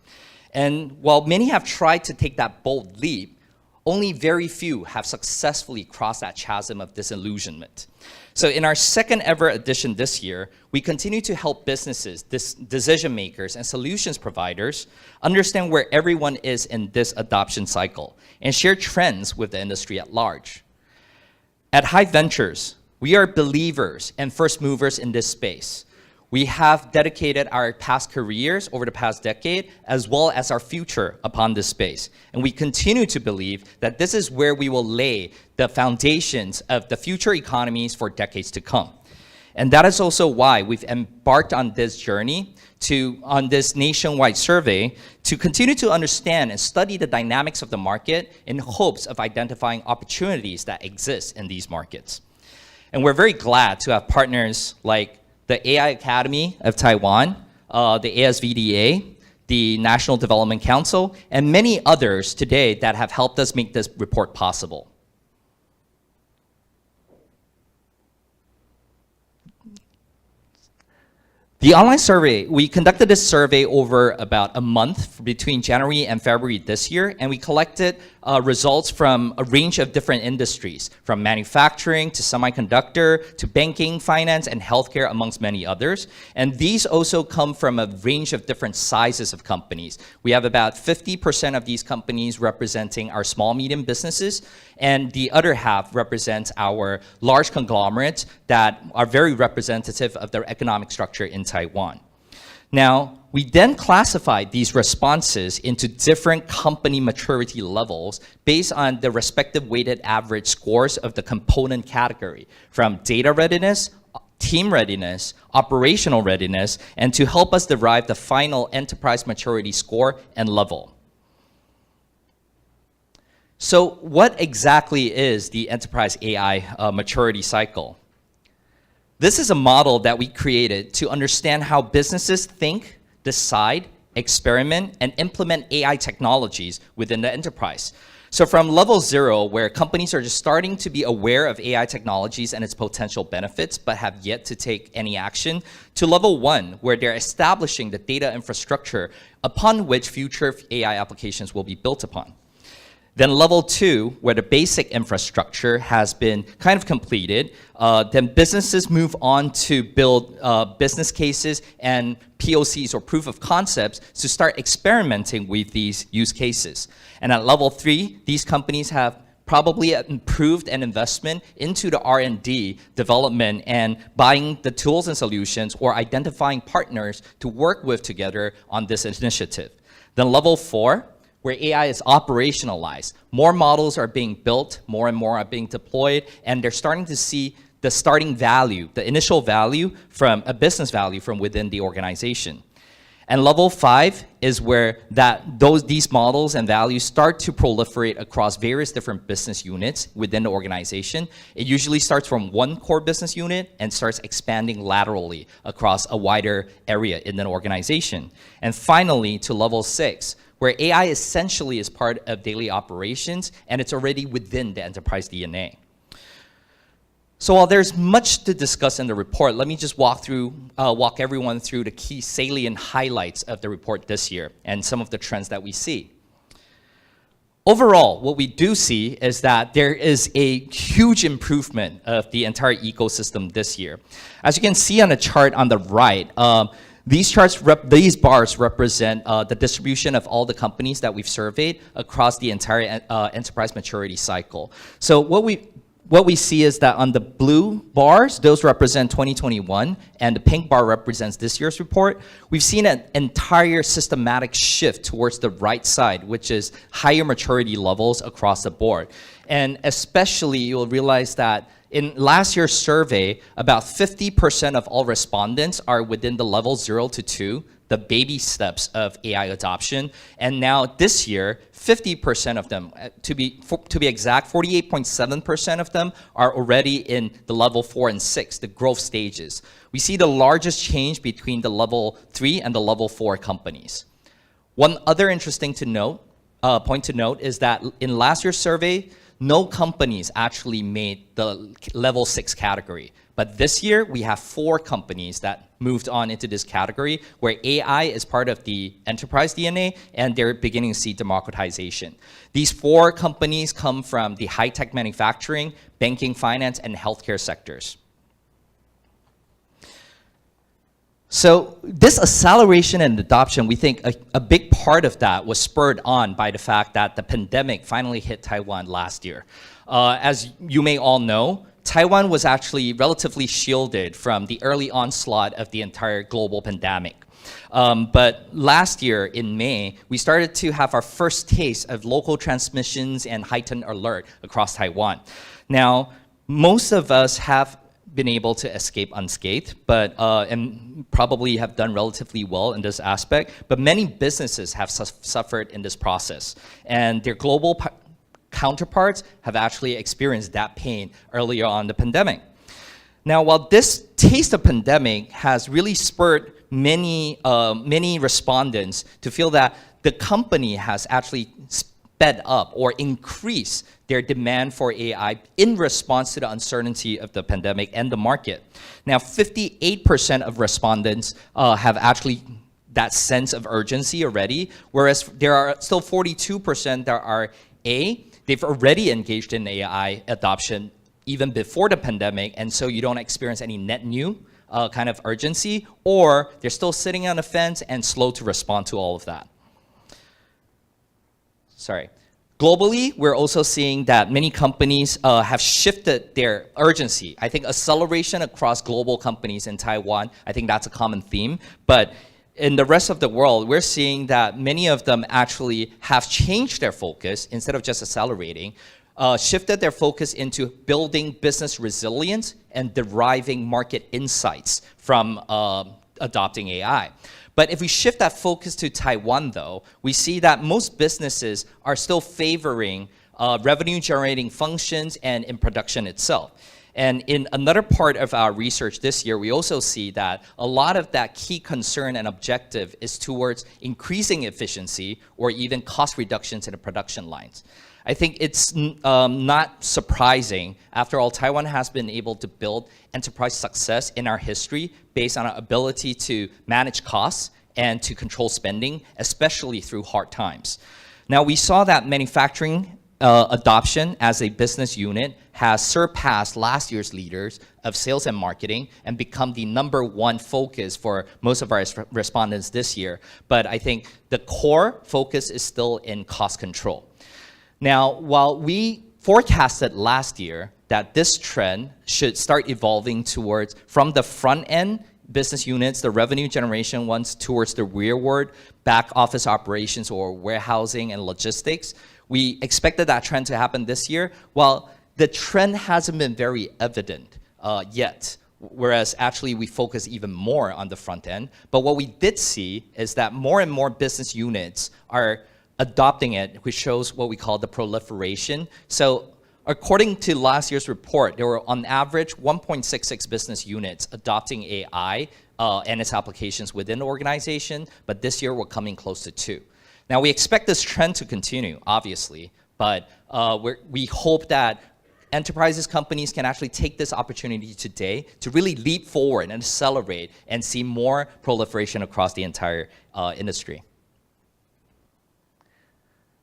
B: And while many have tried to take that bold leap, only very few have successfully crossed that chasm of disillusionment. So in our second ever edition this year, we continue to help businesses, decision makers, and solutions providers understand where everyone is in this adoption cycle and share trends with the industry at large. At Hive Ventures, we are believers and first movers in this space. We have dedicated our past careers over the past decade, as well as our future upon this space. And we continue to believe that this is where we will lay the foundations of the future economies for decades to come. And that is also why we've embarked on this journey on this nationwide survey to continue to understand and study the dynamics of the market in hopes of identifying opportunities that exist in these markets. And we're very glad to have partners like the AI Academy of Taiwan, the ASVDA, the National Development Council, and many others today that have helped us make this report possible. The online survey, we conducted this survey over about a month between January and February this year, and we collected results from a range of different industries, from manufacturing to semiconductor to banking, finance, and healthcare, amongst many others. And these also come from a range of different sizes of companies. We have about 50% of these companies representing our small, medium businesses, and the other half represents our large conglomerates that are very representative of their economic structure in Taiwan. Now, we then classified these responses into different company maturity levels based on the respective weighted average scores of the component category, from data readiness, team readiness, operational readiness, and to help us derive the final enterprise maturity score and level. So what exactly is the enterprise AI maturity cycle? This is a model that we created to understand how businesses think, decide, experiment, and implement AI technologies within the enterprise. So from level 0, where companies are just starting to be aware of AI technologies and its potential benefits, but have yet to take any action, to level 1, where they're establishing the data infrastructure upon which future AI applications will be built upon. Then level 2, where the basic infrastructure has been kind of completed, then businesses move on to build business cases and POCs, or proof of concepts, to start experimenting with these use cases. And at level 3, these companies have probably improved an investment into the R&D development and buying the tools and solutions, or identifying partners to work with together on this initiative. Then level 4, where AI is operationalized. More models are being built, more and more are being deployed, and they're starting to see the starting value, the initial value from a business value from within the organization. And level 5 is where these models and values start to proliferate across various different business units within the organization. It usually starts from one core business unit and starts expanding laterally across a wider area in an organization. And finally, to level 6, where AI essentially is part of daily operations and it's already within the enterprise DNA. So while there's much to discuss in the report, let me just walk everyone through the key salient highlights of the report this year and some of the trends that we see. Overall, what we do see is that there is a huge improvement of the entire ecosystem this year. As you can see on the chart on the right, these bars represent the distribution of all the companies that we've surveyed across the entire enterprise maturity cycle. So what we see is that on the blue bars, those represent 2021, and the pink bar represents this year's report. We've seen an entire systematic shift towards the right side, which is higher maturity levels across the board. And especially, you'll realize that in last year's survey, about 50% of all respondents are within the level 0 to 2, the baby steps of AI adoption. And now this year, 50% of them, to be exact, 48.7% of them are already in the level 4 and 6, the growth stages. We see the largest change between the level 3 and the level 4 companies. One other interesting point to note is that in last year's survey, no companies actually made the level 6 category. But this year, we have 4 companies that moved on into this category where AI is part of the enterprise DNA and they're beginning to see democratization. These 4 companies come from the high-tech manufacturing, banking, finance, and healthcare sectors. So this acceleration and adoption, we think a big part of that was spurred on by the fact that the pandemic finally hit Taiwan last year. As you may all know, Taiwan was actually relatively shielded from the early onslaught of the entire global pandemic. But last year in May, we started to have our first taste of local transmissions and heightened alert across Taiwan. Now, most of us have been able to escape unscathed, but and probably have done relatively well in this aspect. But many businesses have suffered in this process, and their global counterparts have actually experienced that pain earlier on in the pandemic. Now, while this taste of pandemic has really spurred many respondents to feel that the company has actually sped up or increased their demand for AI in response to the uncertainty of the pandemic and the market. Now, 58% of respondents have actually that sense of urgency already, whereas there are still 42% that are they've already engaged in AI adoption even before the pandemic, and so you don't experience any net new kind of urgency, or they're still sitting on the fence and slow to respond to all of that. Globally, we're also seeing that many companies have shifted their urgency. I think acceleration across global companies in Taiwan, I think that's a common theme, but in the rest of the world, we're seeing that many of them actually have changed their focus instead of just accelerating, shifted their focus into building business resilience and deriving market insights from adopting AI. But if we shift that focus to Taiwan, though, we see that most businesses are still favoring revenue-generating functions and in production itself. And in another part of our research this year, we also see that a lot of that key concern and objective is towards increasing efficiency or even cost reductions in the production lines. I think it's not surprising. After all, Taiwan has been able to build enterprise success in our history based on our ability to manage costs and to control spending, especially through hard times. Now, we saw that manufacturing adoption as a business unit has surpassed last year's leaders of sales and marketing and become the #1 focus for most of our respondents this year. But I think the core focus is still in cost control. Now, while we forecasted last year that this trend should start evolving towards from the front end business units, the revenue generation ones, towards the rearward back office operations or warehousing and logistics, we expected that trend to happen this year. While the trend hasn't been very evident yet, whereas actually we focus even more on the front end. But what we did see is that more and more business units are adopting it, which shows what we call the proliferation. So according to last year's report, there were on average 1.66 business units adopting AI and its applications within the organization, but this year we're coming close to 2. Now, we expect this trend to continue, obviously, but we hope that enterprises, companies can actually take this opportunity today to really leap forward and accelerate and see more proliferation across the entire industry.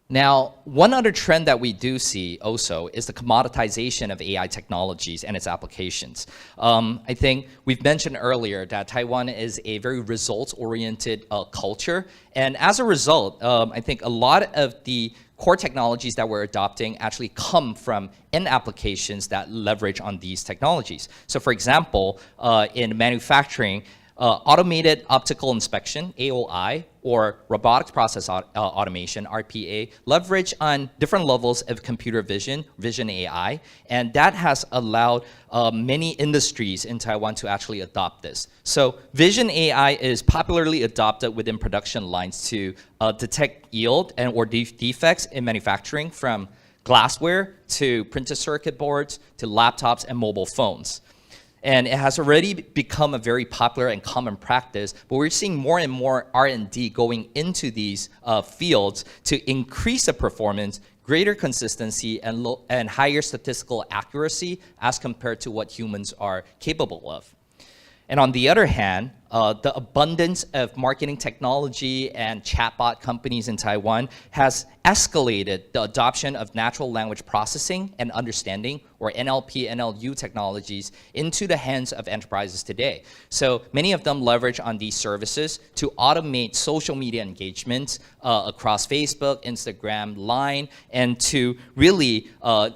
B: Now, one other trend that we do see also is the commoditization of AI technologies and its applications. I think we've mentioned earlier that Taiwan is a very results-oriented culture, and as a result, I think a lot of the core technologies that we're adopting actually come from end applications that leverage on these technologies. So for example, in manufacturing, automated optical inspection, AOI, or robotic process automation, RPA, leverage on different levels of computer vision, vision AI, and that has allowed many industries in Taiwan to actually adopt this. So vision AI is popularly adopted within production lines to detect yield and or defects in manufacturing, from glassware to printed circuit boards to laptops and mobile phones. And it has already become a very popular and common practice, but we're seeing more and more R&D going into these fields to increase the performance, greater consistency, and higher statistical accuracy as compared to what humans are capable of. And on the other hand, the abundance of marketing technology and chatbot companies in Taiwan has escalated the adoption of natural language processing and understanding, or NLP, NLU technologies, into the hands of enterprises today. So many of them leverage on these services to automate social media engagements across Facebook, Instagram, Line, and to really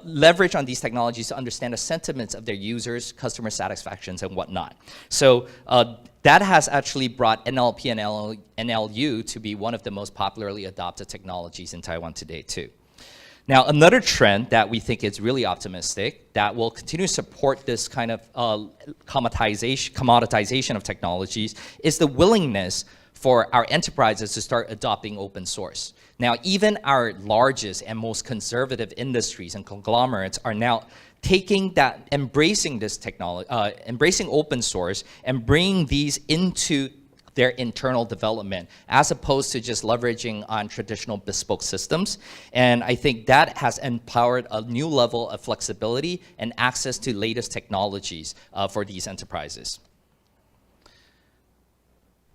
B: leverage on these technologies to understand the sentiments of their users, customer satisfactions, and whatnot. So that has actually brought NLP and NLU to be one of the most popularly adopted technologies in Taiwan today, too. Now, another trend that we think is really optimistic that will continue to support this kind of commoditization of technologies is the willingness for our enterprises to start adopting open source. Now, even our largest and most conservative industries and conglomerates are now taking that, embracing this technology, embracing open source and bringing these into their internal development, as opposed to just leveraging on traditional bespoke systems. And I think that has empowered a new level of flexibility and access to latest technologies for these enterprises.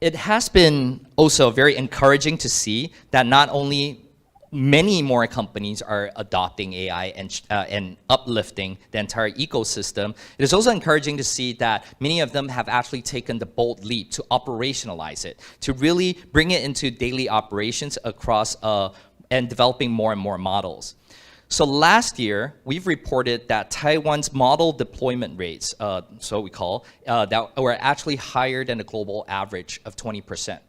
B: It has been also very encouraging to see that not only many more companies are adopting AI and uplifting the entire ecosystem. It is also encouraging to see that many of them have actually taken the bold leap to operationalize it, to really bring it into daily operations across and developing more and more models. So last year, we've reported that Taiwan's model deployment rates, so we call, that were actually higher than the global average of 20%.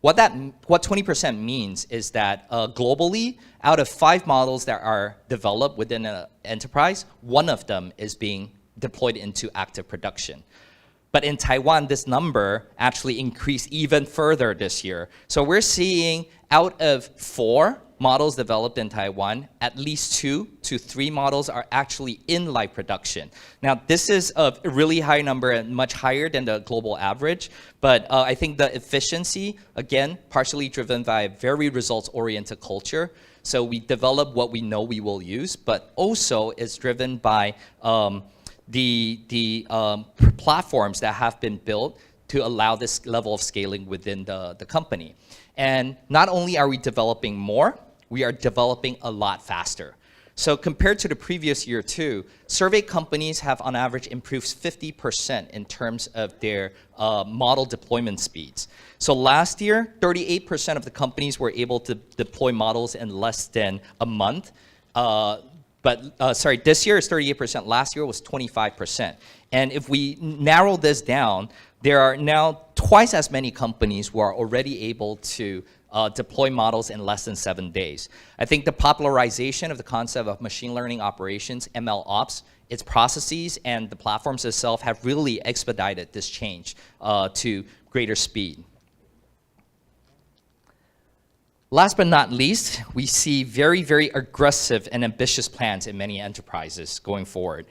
B: What 20% means is that globally, out of 5 models that are developed within an enterprise, 1 of them is being deployed into active production. But in Taiwan, this number actually increased even further this year. So we're seeing out of 4 models developed in Taiwan, at least 2 to 3 models are actually in live production. Now, this is a really high number and much higher than the global average, but I think the efficiency, again, partially driven by a very results-oriented culture. So we develop what we know we will use, but also is driven by the platforms that have been built to allow this level of scaling within the company. And not only are we developing more, we are developing a lot faster. So compared to the previous year too, survey companies have on average improved 50% in terms of their model deployment speeds. So last year, 38% of the companies were able to deploy models in less than a month. This year is 38%, last year was 25%. And if we narrow this down, there are now twice as many companies who are already able to deploy models in less than 7 days. I think the popularization of the concept of machine learning operations, ML ops, its processes and the platforms itself have really expedited this change to greater speed. Last but not least, we see very, very aggressive and ambitious plans in many enterprises going forward.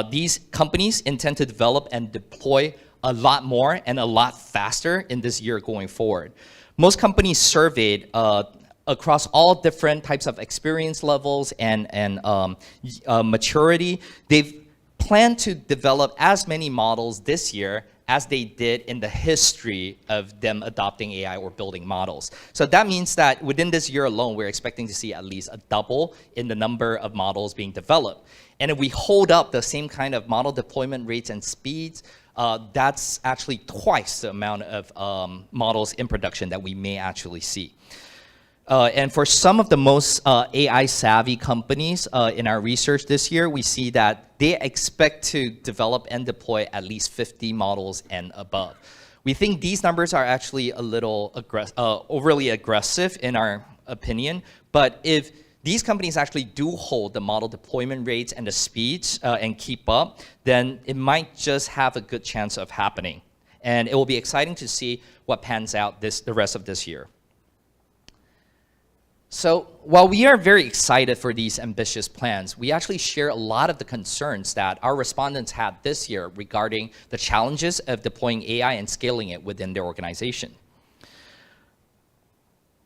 B: These companies intend to develop and deploy a lot more and a lot faster in this year going forward. Most companies surveyed across all different types of experience levels and maturity, they've planned to develop as many models this year as they did in the history of them adopting AI or building models. So that means that within this year alone, we're expecting to see at least a double in the number of models being developed. And if we hold up the same kind of model deployment rates and speeds, that's actually twice the amount of models in production that we may actually see. And for some of the most AI-savvy companies in our research this year, we see that they expect to develop and deploy at least 50 models and above. We think these numbers are actually a little overly aggressive in our opinion, but if these companies actually do hold the model deployment rates and the speeds and keep up, then it might just have a good chance of happening. And it will be exciting to see what pans out the rest of this year. So while we are very excited for these ambitious plans, we actually share a lot of the concerns that our respondents had this year regarding the challenges of deploying AI and scaling it within their organization.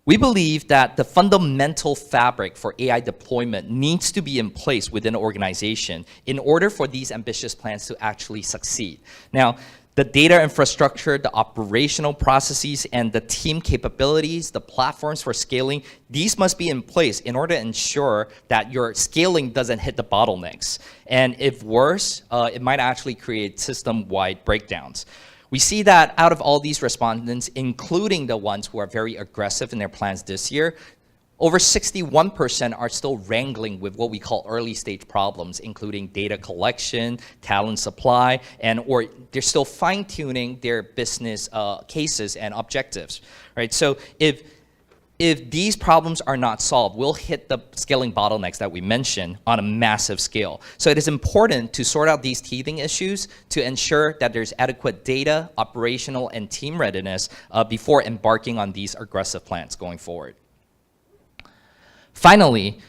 B: We believe that the fundamental fabric for AI deployment needs to be in place within an organization in order for these ambitious plans to actually succeed. Now, the data infrastructure, the operational processes, and the team capabilities, the platforms for scaling, these must be in place in order to ensure that your scaling doesn't hit the bottlenecks. And if worse, it might actually create system-wide breakdowns. We see that out of all these respondents, including the ones who are very aggressive in their plans this year, over 61% are still wrangling with what we call early stage problems, including data collection, talent supply, or they're still fine-tuning their business cases and objectives, right? So if if these problems are not solved, we'll hit the scaling bottlenecks that we mentioned on a massive scale. So it is important to sort out these teething issues to ensure that there's adequate data, operational, and team readiness before embarking on these aggressive plans going forward. Finally,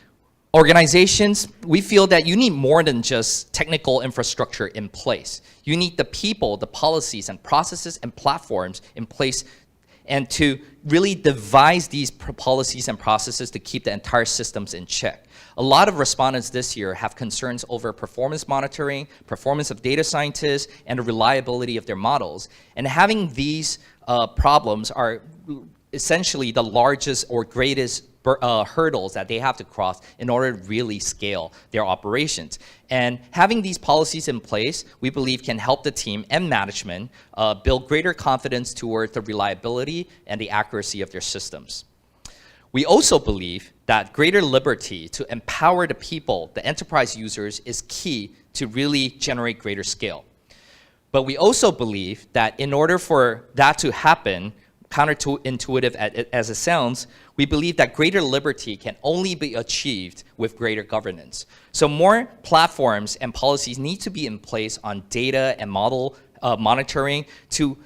B: organizations, we feel that you need more than just technical infrastructure in place. You need the people, the policies, and processes and platforms in place, and to really devise these policies and processes to keep the entire systems in check. A lot of respondents this year have concerns over performance monitoring, performance of data scientists, and the reliability of their models. And having these problems are essentially the largest or greatest hurdles that they have to cross in order to really scale their operations. And having these policies in place, we believe can help the team and management build greater confidence towards the reliability and the accuracy of their systems. We also believe that greater liberty to empower the people, the enterprise users, is key to really generate greater scale. But we also believe that in order for that to happen, counterintuitive as it sounds, we believe that greater liberty can only be achieved with greater governance. So more platforms and policies need to be in place on data and model monitoring to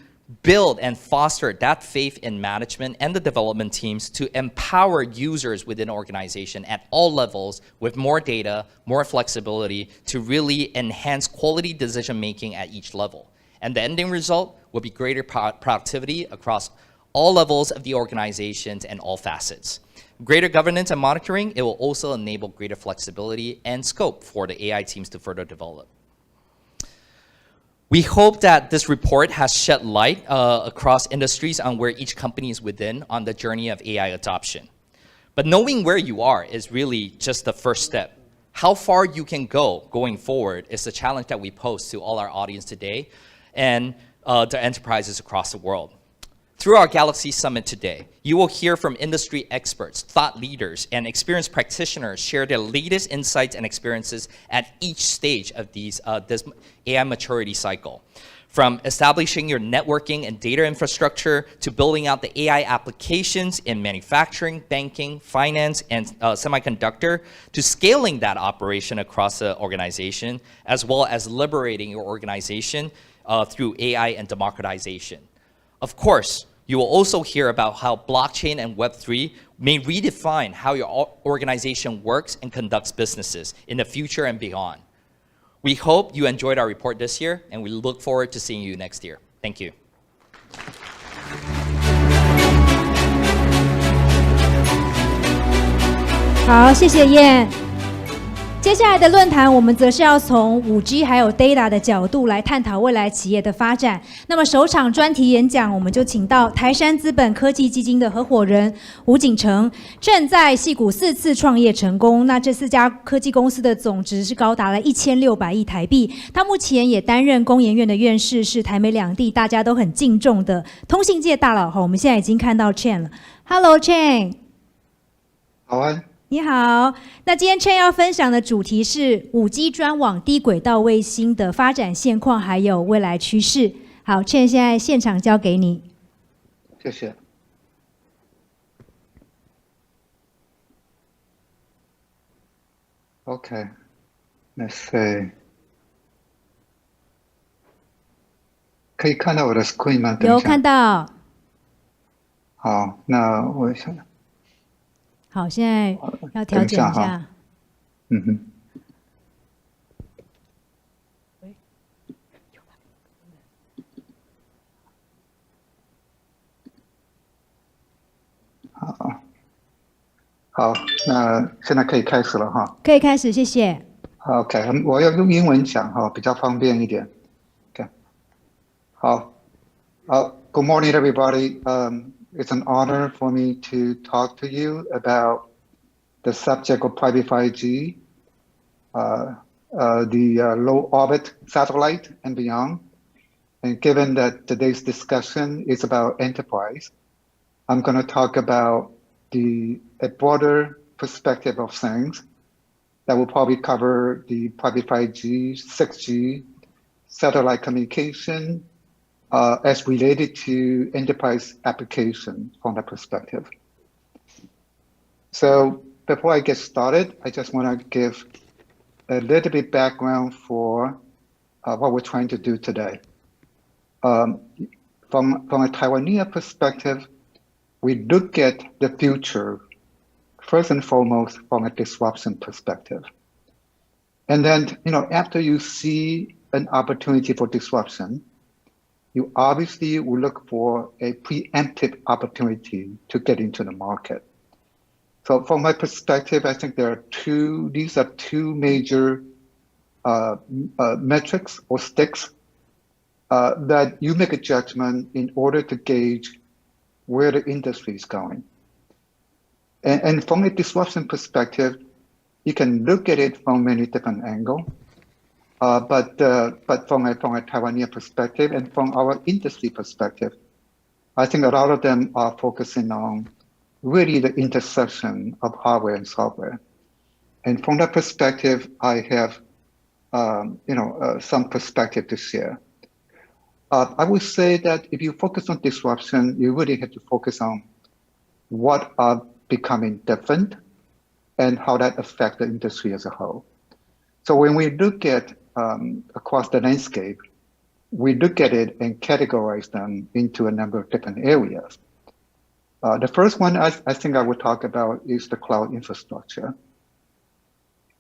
B: build and foster that faith in management and the development teams to empower users within an organization at all levels with more data, more flexibility to really enhance quality decision making at each level. And the ending result will be greater productivity across all levels of the organizations and all facets. Greater governance and monitoring, it will also enable greater flexibility and scope for the AI teams to further develop. We hope that this report has shed light across industries on where each company is within on the journey of AI adoption. But knowing where you are is really just the first step. How far you can go going forward is the challenge that we pose to all our audience today and the enterprises across the world. Through our Galaxy Summit today, you will hear from industry experts, thought leaders, and experienced practitioners share their latest insights and experiences at each stage of this AI maturity cycle. From establishing your networking and data infrastructure to building out the AI applications in manufacturing, banking, finance, and semiconductor, to scaling that operation across the organization, as well as liberating your organization through AI and democratization. Of course, you will also hear about how blockchain and Web3 may redefine how your organization works and conducts businesses in the future and beyond. We hope you enjoyed our report this year, and we look forward to seeing you next year. Thank you.
A: 好，谢谢燕。接下来的论坛，我们则是要从5G 还有 data 的角度来探讨未来企业的发展。那么首场专题演讲，我们就请到台山资本科技基金的合伙人吴景成，正在矽谷4次创业成功。那这4家科技公司的总值是高达了1600亿台币。他目前也担任工研院的院士，是台美两地大家都很敬重的通信界大佬。我们现在已经看到 Chen 了 ，Hello Chen。
E: 好啊。
A: 你好，那今天 Chen 要分享的主题是5G 专网低轨道卫星的发展现况，还有未来趋势。好 ，Chen 现在现场交给你。
E: 谢谢。Okay, let's see. 可以看到我的 screen 吗？
A: 有看到。
E: 好，那我想。
A: 好，现在要调整一下。
E: 嗯哼。好，那现在可以开始了哈。
A: 可以开始，谢谢。
E: OK， 我要用英文讲哈，比较方便一点。OK， 好，Good morning, everybody. It's an honor for me to talk to you about the subject of private 5G, the low orbit satellite and beyond. And given that today's discussion is about enterprise, I'm going to talk about a broader perspective of things that will probably cover the private 5G, 6G, satellite communication, as related to enterprise application from that perspective. So before I get started, I just want to give a little bit background for what we're trying to do today. From a Taiwanese perspective, we look at the future first and foremost from a disruption perspective. And then, after you see an opportunity for disruption, you obviously will look for a preemptive opportunity to get into the market. So from my perspective, I think these are two major metrics or sticks that you make a judgment in order to gauge where the industry is going. And from a disruption perspective, you can look at it from many different angles. But from a Taiwanese perspective and from our industry perspective, I think a lot of them are focusing on really the intersection of hardware and software. And from that perspective, I have some perspective to share. I would say that if you focus on disruption, you really have to focus on what are becoming different and how that affects the industry as a whole. So when we look at across the landscape, we look at it and categorize them into a number of different areas. The first one I think I would talk about is the cloud infrastructure.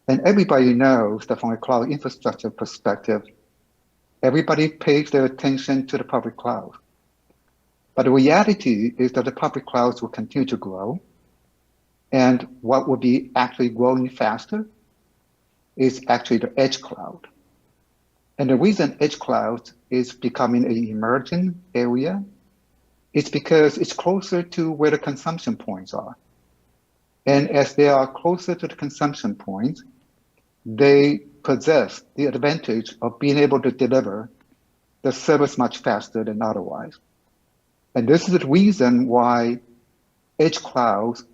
E: And everybody knows that from a cloud infrastructure perspective, everybody pays their attention to the public cloud. But the reality is that the public clouds will continue to grow. And what will be actually growing faster is actually the edge cloud. And the reason edge cloud is becoming an emerging area is because it's closer to where the consumption points are. And as they are closer to the consumption points, they possess the advantage of being able to deliver the service much faster than otherwise. And this is the reason why edge clouds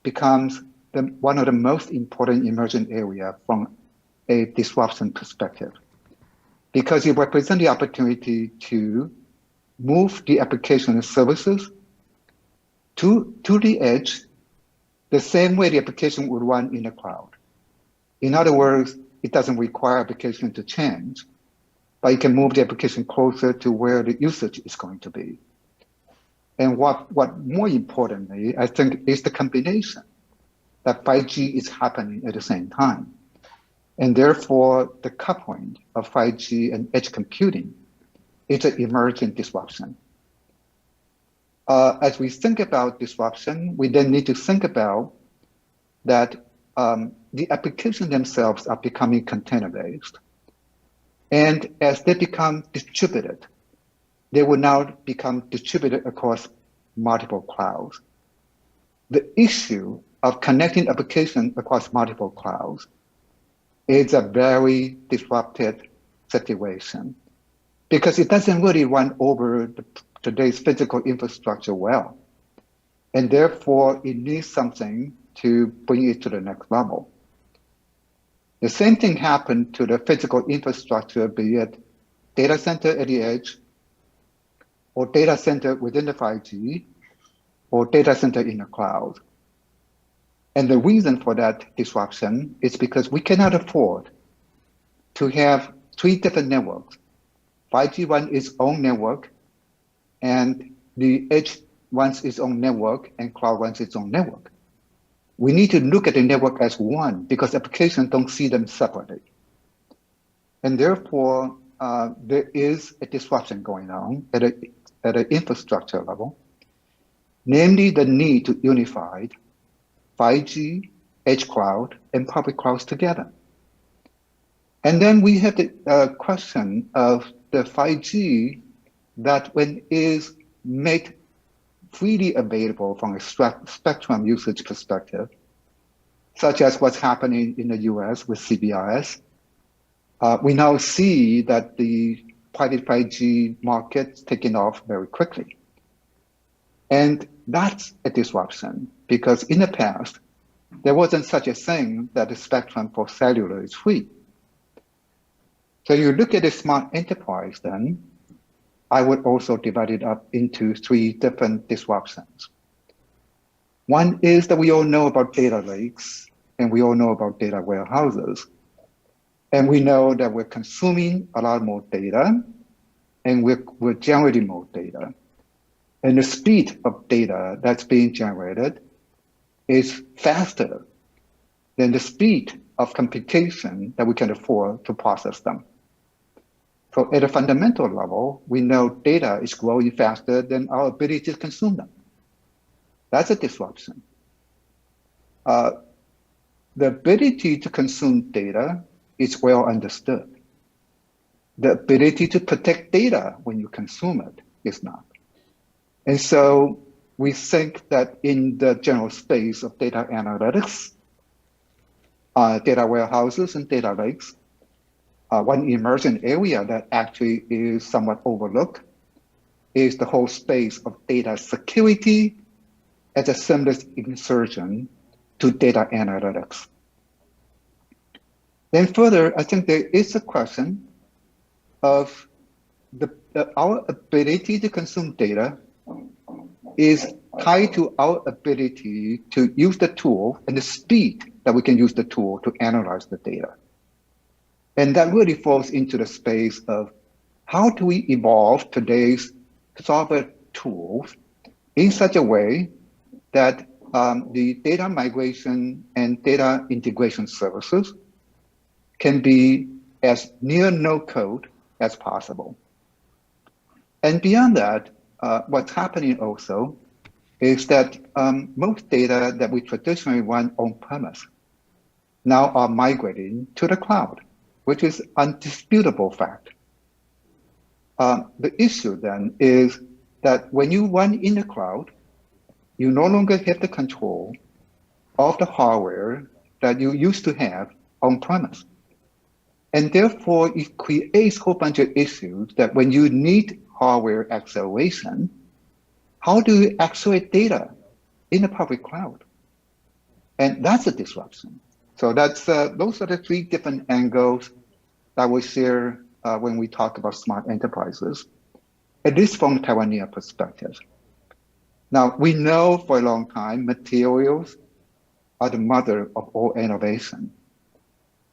E: becomes one of the most important emerging area from a disruption perspective, because it represents the opportunity to move the application and services to the edge the same way the application would run in the cloud. In other words, it doesn't require application to change, but you can move the application closer to where the usage is going to be. And what more importantly, I think, is the combination that 5G is happening at the same time. And therefore, the coupling of 5G and edge computing is an emerging disruption. As we think about disruption, we then need to think about that the applications themselves are becoming container-based. And as they become distributed, they will now become distributed across multiple clouds. The issue of connecting applications across multiple clouds is a very disrupted situation because it doesn't really run over today's physical infrastructure well. And therefore, it needs something to bring it to the next level. The same thing happened to the physical infrastructure, be it data center at the edge, or data center within the 5G, or data center in the cloud. And the reason for that disruption is because we cannot afford to have 3 different networks. 5G runs its own network, and the edge runs its own network, and cloud runs its own network. We need to look at the network as one because applications don't see them separately. And therefore, there is a disruption going on at an infrastructure level, namely the need to unify 5G, edge cloud, and public clouds together. And then we have the question of the 5G that when is made freely available from a spectrum usage perspective, such as what's happening in the US with CBRS, we now see that the private 5G market's taking off very quickly. And that's a disruption because in the past, there wasn't such a thing that the spectrum for cellular is free. So you look at a smart enterprise then, I would also divide it up into 3 different disruptions. One is that we all know about data lakes and we all know about data warehouses. And we know that we're consuming a lot more data and we're generating more data. And the speed of data that's being generated is faster than the speed of computation that we can afford to process them. So at a fundamental level, we know data is growing faster than our ability to consume them. That's a disruption. The ability to consume data is well understood. The ability to protect data when you consume it is not. And so we think that in the general space of data analytics, data warehouses and data lakes, one emerging area that actually is somewhat overlooked is the whole space of data security as a seamless insertion to data analytics. Then further, I think there is a question of our ability to consume data is tied to our ability to use the tool and the speed that we can use the tool to analyze the data. And that really falls into the space of how do we evolve today's software tools in such a way that the data migration and data integration services can be as near no code as possible. And beyond that, what's happening also is that most data that we traditionally run on-premise now are migrating to the cloud, which is undisputable fact. The issue then is that when you run in the cloud, you no longer have the control of the hardware that you used to have on-premise. And therefore, it creates a whole bunch of issues that when you need hardware acceleration, how do you accelerate data in the public cloud? And that's a disruption. So that's those are the three different angles that we share when we talk about smart enterprises, at least from Taiwanese perspective. Now, we know for a long time materials are the mother of all innovation.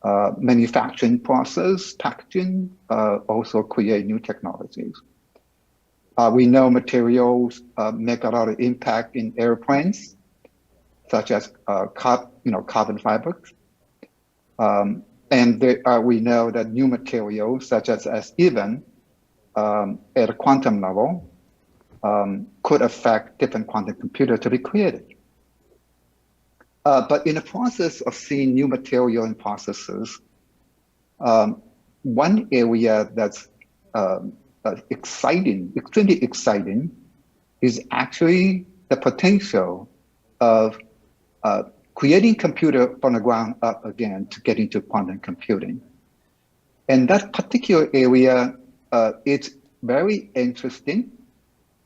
E: Manufacturing process, packaging also create new technologies. We know materials make a lot of impact in airplanes, such as carbon fibers. And we know that new materials, such as even at a quantum level, could affect different quantum computers to be created. But in the process of seeing new material and processes, one area that's exciting, extremely exciting, is actually the potential of creating computer from the ground up again to get into quantum computing. And that particular area is very interesting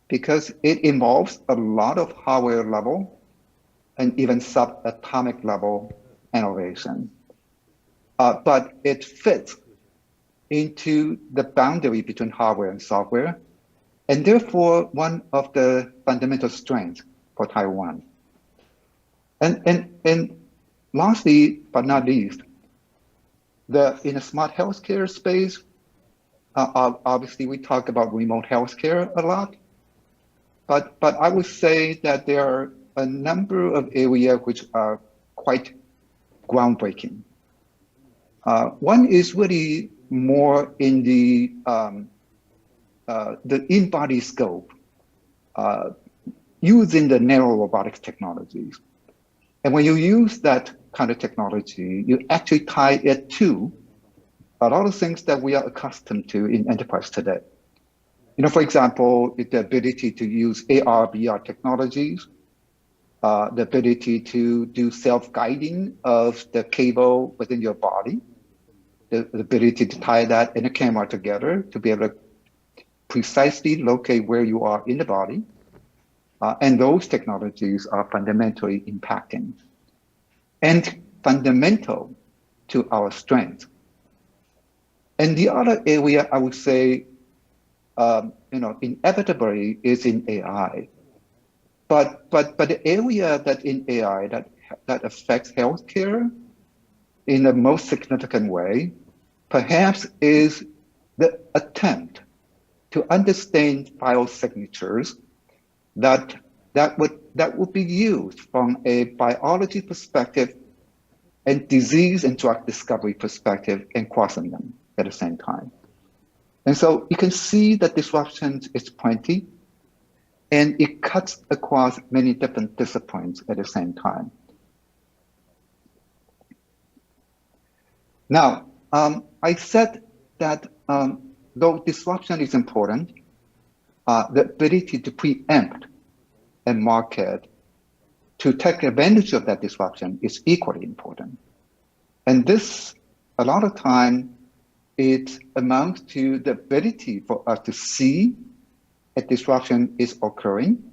E: because it involves a lot of hardware level and even subatomic level innovation. But it fits into the boundary between hardware and software, and therefore one of the fundamental strengths for Taiwan. And lastly, but not least, in the smart healthcare space, obviously we talk about remote healthcare a lot, but I would say that there are a number of areas which are quite groundbreaking. One is really more in the in-body scope, using the narrow robotics technologies. And when you use that kind of technology, you actually tie it to a lot of things that we are accustomed to in enterprise today. For example, the ability to use AR, VR technologies, the ability to do self-guiding of the cable within your body, the ability to tie that and a camera together to be able to precisely locate where you are in the body. And those technologies are fundamentally impacting and fundamental to our strength. And the other area I would say, inevitably is in AI. But the area that in AI that affects healthcare in the most significant way, perhaps is the attempt to understand file signatures that would be used from a biology perspective and disease and drug discovery perspective and crossing them at the same time. And so you can see that disruption is plenty, and it cuts across many different disciplines at the same time. Now, I said that though disruption is important, the ability to preempt a market to take advantage of that disruption is equally important. And this, a lot of time, it amounts to the ability for us to see a disruption is occurring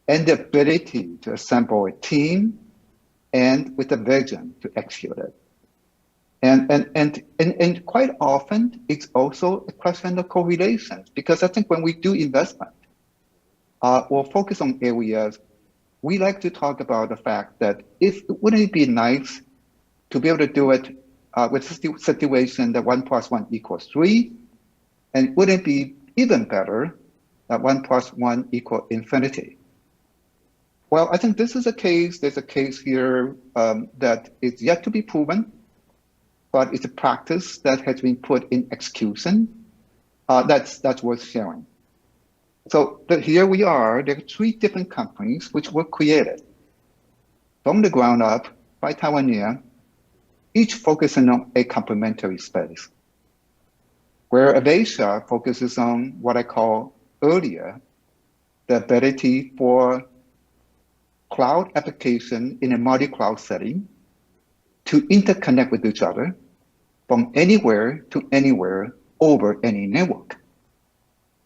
E: and the ability to assemble a team and with a vision to execute it. And quite often, it's also a question of correlations, because I think when we do investment, or focus on areas, we like to talk about the fact that wouldn't it be nice to be able to do it with a situation that 1 + 1 = 3, and wouldn't it be even better that 1 + 1 = infinity? Well, I think this is a case. There's a case here that is yet to be proven, but it's a practice that has been put in execution. That's worth sharing. So here we are. There are 3 different companies which were created from the ground up by Taiwanese, each focusing on a complementary space, where Avasia focuses on what I call earlier, the ability for cloud application in a multi-cloud setting to interconnect with each other from anywhere to anywhere over any network,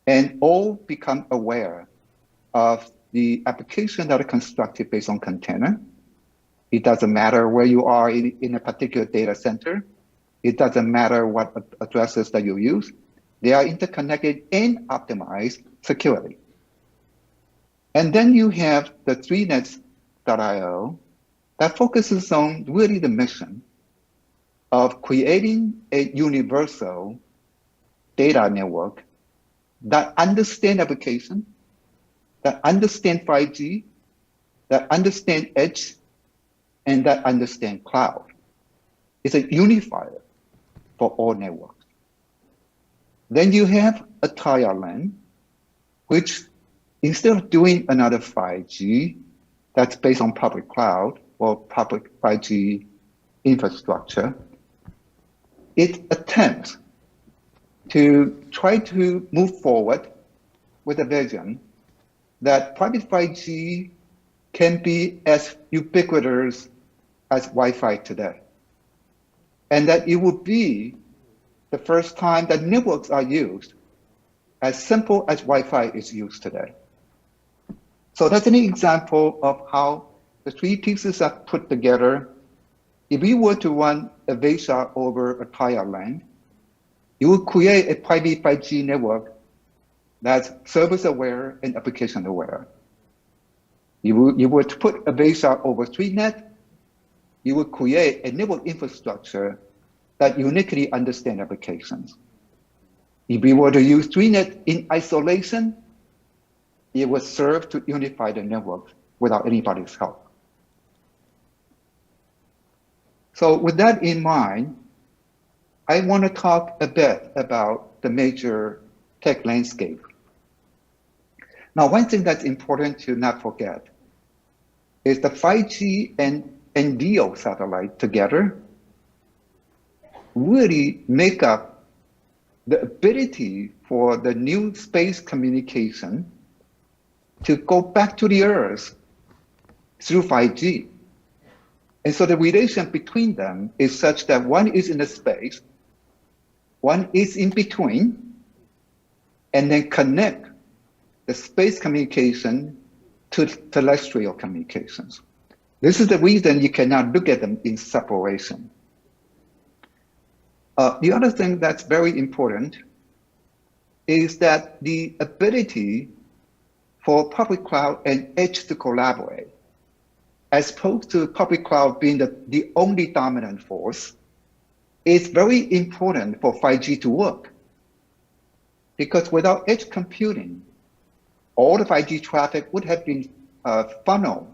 E: and all become aware of the application that are constructed based on container. It doesn't matter where you are in a particular data center. It doesn't matter what addresses that you use. They are interconnected and optimized securely. And then you have the 3nets.io that focuses on really the mission of creating a universal data network that understand application, that understand 5G, that understand edge, and that understand cloud. It's a unifier for all networks. Then you have a Thailand, which instead of doing another 5G that's based on public cloud or public 5G infrastructure, it attempts to try to move forward with a vision that private 5G can be as ubiquitous as Wi-Fi today. And that it will be the first time that networks are used as simple as Wi-Fi is used today. So that's an example of how the 3 pieces are put together. If we were to run Avasia over a Thailand, you would create a private 5G network that's service aware and application aware. You would put Avasia over 3net, you would create a network infrastructure that uniquely understands applications. If we were to use 3net in isolation, it would serve to unify the network without anybody's help. So with that in mind, I want to talk a bit about the major tech landscape. Now, one thing that's important to not forget is the 5G and NDO satellite together really make up the ability for the new space communication to go back to the Earth through 5G. And so the relation between them is such that one is in the space, one is in between, and then connect the space communication to terrestrial communications. This is the reason you cannot look at them in separation. The other thing that's very important is that the ability for public cloud and edge to collaborate, as opposed to public cloud being the only dominant force, is very important for 5G to work. Because without edge computing, all the 5G traffic would have been funneled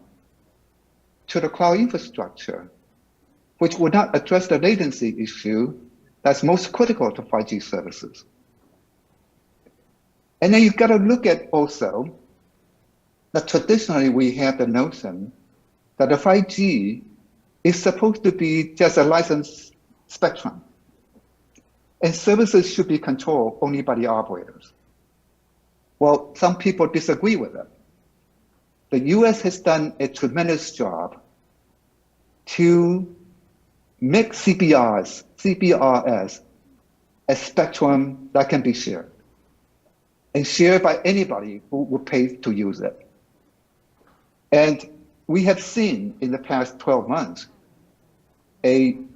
E: to the cloud infrastructure, which would not address the latency issue that's most critical to 5G services. And then you've got to look at also that traditionally we have the notion that the 5G is supposed to be just a licensed spectrum, and services should be controlled only by the operators. Well, some people disagree with that. The US has done a tremendous job to make CBRS a spectrum that can be shared and shared by anybody who will pay to use it. And we have seen in the past 12 months an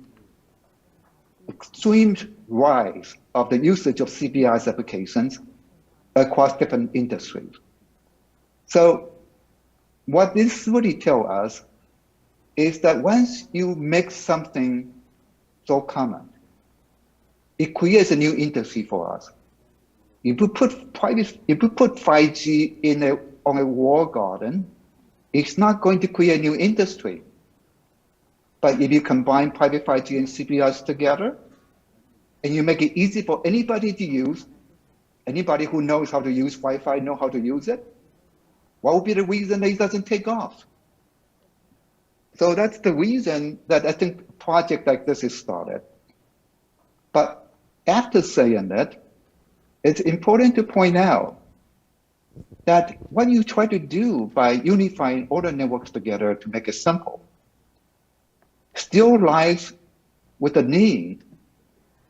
E: extreme rise of the usage of CBRS applications across different industries. So what this really tells us is that once you make something so common, it creates a new industry for us. If you put 5G on a walled garden, it's not going to create a new industry. But if you combine private 5G and CBRS together, and you make it easy for anybody to use, anybody who knows how to use Wi-Fi know how to use it, what would be the reason that it doesn't take off? So that's the reason that I think a project like this is started. But after saying that, it's important to point out that what you try to do by unifying all the networks together to make it simple still lies with the need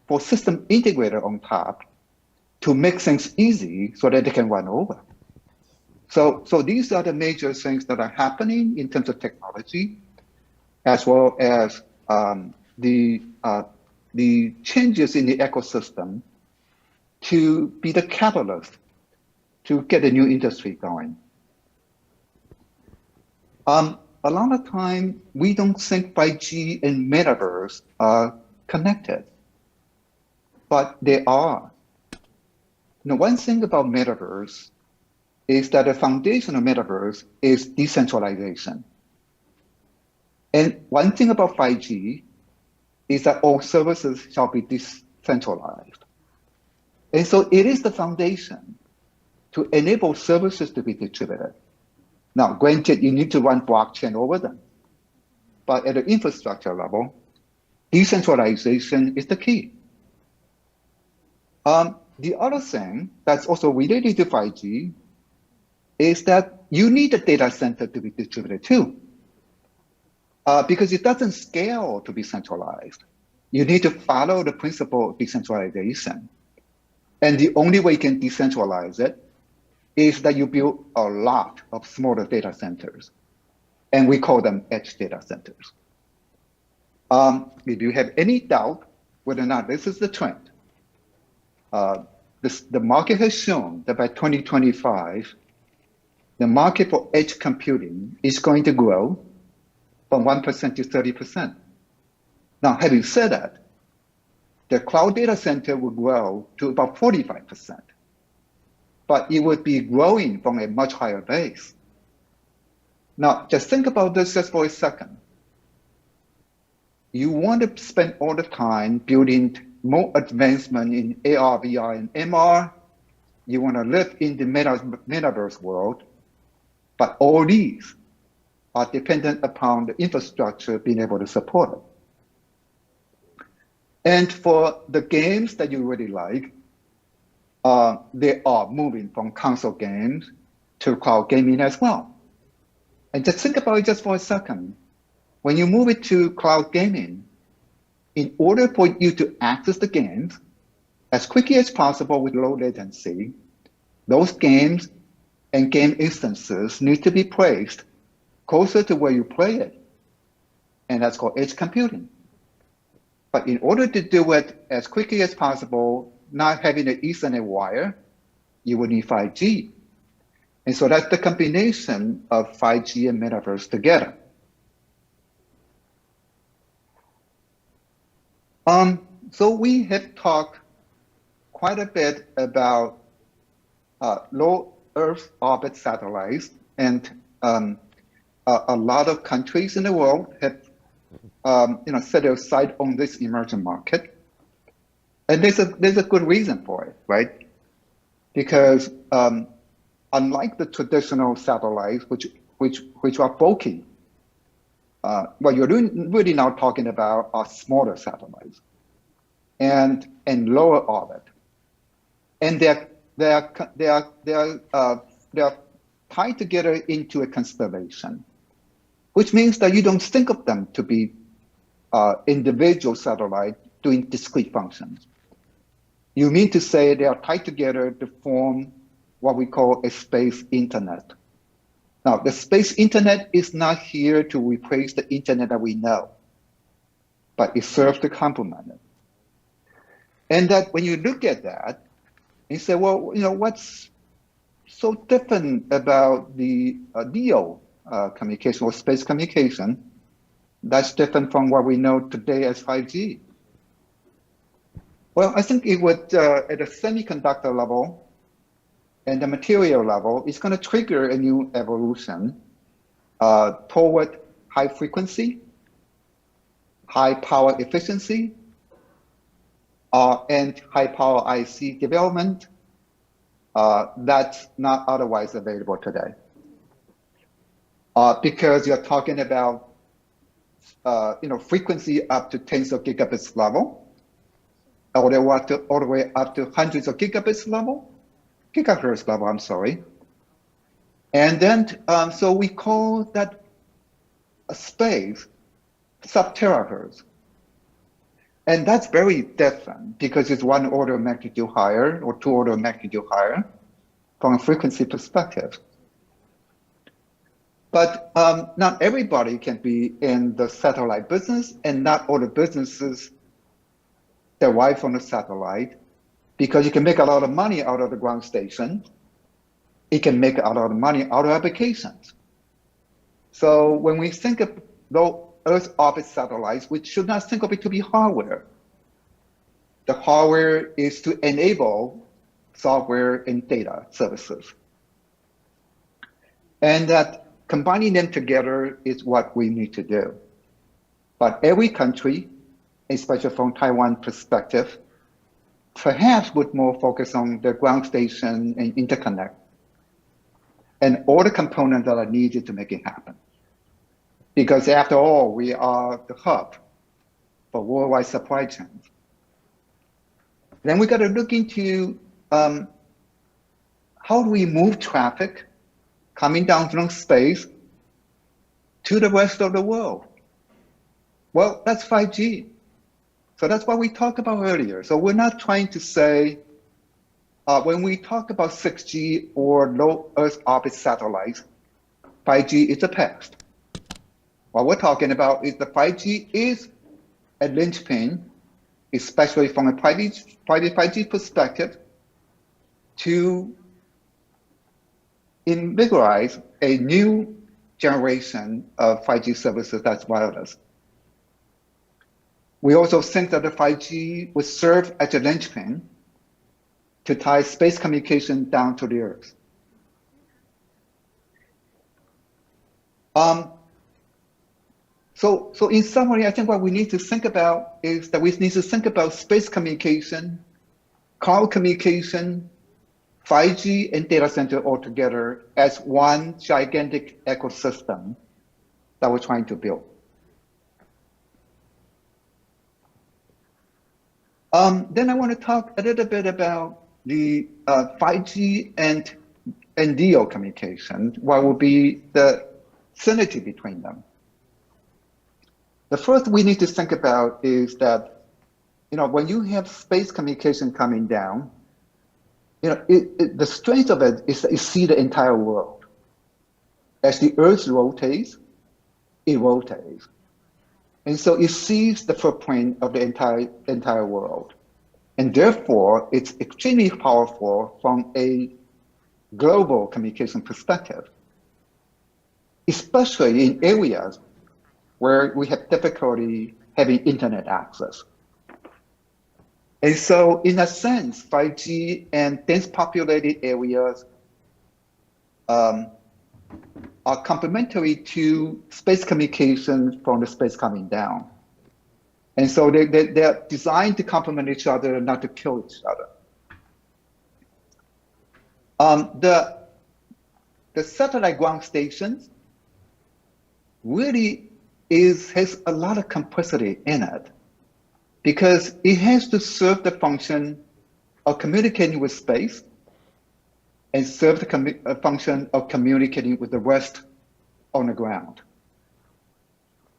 E: for system integrator on top to make things easy so that they can run over. So these are the major things that are happening in terms of technology, as well as the changes in the ecosystem to be the catalyst to get a new industry going. A lot of time, we don't think 5G and metaverse are connected, but they are. Now, one thing about metaverse is that the foundation of metaverse is decentralization. And one thing about 5G is that all services shall be decentralized. And so it is the foundation to enable services to be distributed. Now, granted, you need to run blockchain over them. But at the infrastructure level, decentralization is the key. The other thing that's also related to 5G is that you need a data center to be distributed too. Because it doesn't scale to be centralized. You need to follow the principle of decentralization. And the only way you can decentralize it is that you build a lot of smaller data centers. And we call them edge data centers. If you have any doubt whether or not this is the trend, the market has shown that by 2025, the market for edge computing is going to grow from 1% to 30%. Now, having said that, the cloud data center will grow to about 45%, but it would be growing from a much higher base. Now, just think about this just for a second. You want to spend all the time building more advancement in AR, VR, and MR. You want to live in the metaverse world, but all these are dependent upon the infrastructure being able to support it. And for the games that you really like, they are moving from console games to cloud gaming as well. And just think about it just for a second. When you move it to cloud gaming, in order for you to access the games as quickly as possible with low latency, those games and game instances need to be placed closer to where you play it. And that's called edge computing. But in order to do it as quickly as possible, not having an Ethernet wire, you would need 5G. And so that's the combination of 5G and metaverse together. So we have talked quite a bit about low Earth orbit satellites, and a lot of countries in the world have set their sight on this emerging market. And there's a good reason for it, right? Because unlike the traditional satellites, which are bulky, what you're really now talking about are smaller satellites and lower orbit, and they're tied together into a constellation, which means that you don't think of them to be individual satellites doing discrete functions. You mean to say they are tied together to form what we call a space internet. Now, the space internet is not here to replace the internet that we know, but it serves to complement it. And that when you look at that, you say, well, what's so different about the LEO communication or space communication that's different from what we know today as 5G? Well, I think it would, at a semiconductor level and the material level, it's going to trigger a new evolution toward high frequency, high power efficiency, and high power IC development that's not otherwise available today. Because you're talking about frequency up to tens of gigabits level, all the way up to hundreds of gigahertz level, I'm sorry. And then, so we call that a space sub-terahertz. And that's very different because it's 1 order of magnitude higher or 2 order of magnitude higher from a frequency perspective. But not everybody can be in the satellite business, and not all the businesses derive from the satellite, because you can make a lot of money out of the ground station. It can make a lot of money out of applications. So when we think of low Earth orbit satellites, we should not think of it to be hardware. The hardware is to enable software and data services. And that combining them together is what we need to do. But every country, especially from Taiwan perspective, perhaps would more focus on the ground station and interconnect and all the components that are needed to make it happen. Because after all, we are the hub for worldwide supply chains. Then we got to look into how do we move traffic coming down from space to the rest of the world? Well, that's 5G. So that's what we talked about earlier. So we're not trying to say, when we talk about 6G or low Earth orbit satellites, 5G is the past. What we're talking about is the 5G is a linchpin, especially from a private 5G perspective, to invigorate a new generation of 5G services that's wireless. We also think that the 5G would serve as a linchpin to tie space communication down to the Earth. So in summary, I think what we need to think about is that we need to think about space communication, cloud communication, 5G and data center all together as one gigantic ecosystem that we're trying to build. Then I want to talk a little bit about the 5G and LEO communication, what will be the synergy between them. The first we need to think about is that, when you have space communication coming down, the strength of it is that you see the entire world. As the Earth rotates, it rotates. And so it sees the footprint of the entire world. And therefore, it's extremely powerful from a global communication perspective, especially in areas where we have difficulty having internet access. And so in a sense, 5G and dense populated areas are complementary to space communication from the space coming down. And so they're designed to complement each other, not to kill each other. The satellite ground stations really has a lot of complexity in it, because it has to serve the function of communicating with space and serve the function of communicating with the rest on the ground.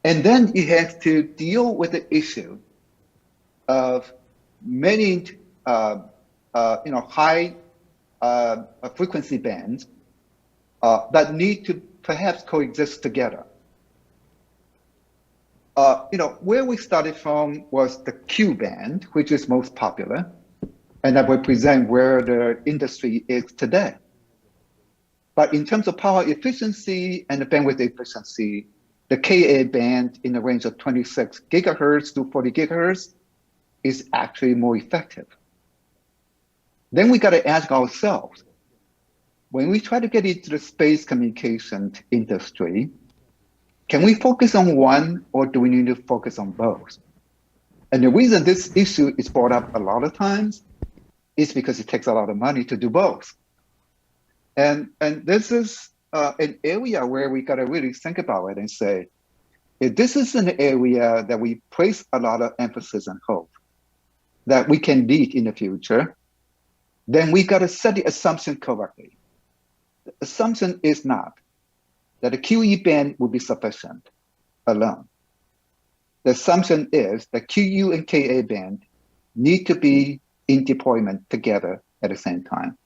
E: And then it has to deal with the issue of many high frequency bands that need to perhaps coexist together. Where we started from was the Q band, which is most popular, and that represents where the industry is today. But in terms of power efficiency and the bandwidth efficiency, the Ka band in the range of 26 gigahertz to 40 gigahertz is actually more effective. Then we got to ask ourselves, when we try to get into the space communication industry, can we focus on one, or do we need to focus on both? And the reason this issue is brought up a lot of times is because it takes a lot of money to do both. And this is an area where we got to really think about it and say, if this is an area that we place a lot of emphasis and hope that we can lead in the future, then we got to set the assumption correctly. The assumption is not that the QE band will be sufficient alone. The assumption is that QU and Ka band need to be in deployment together at the same time.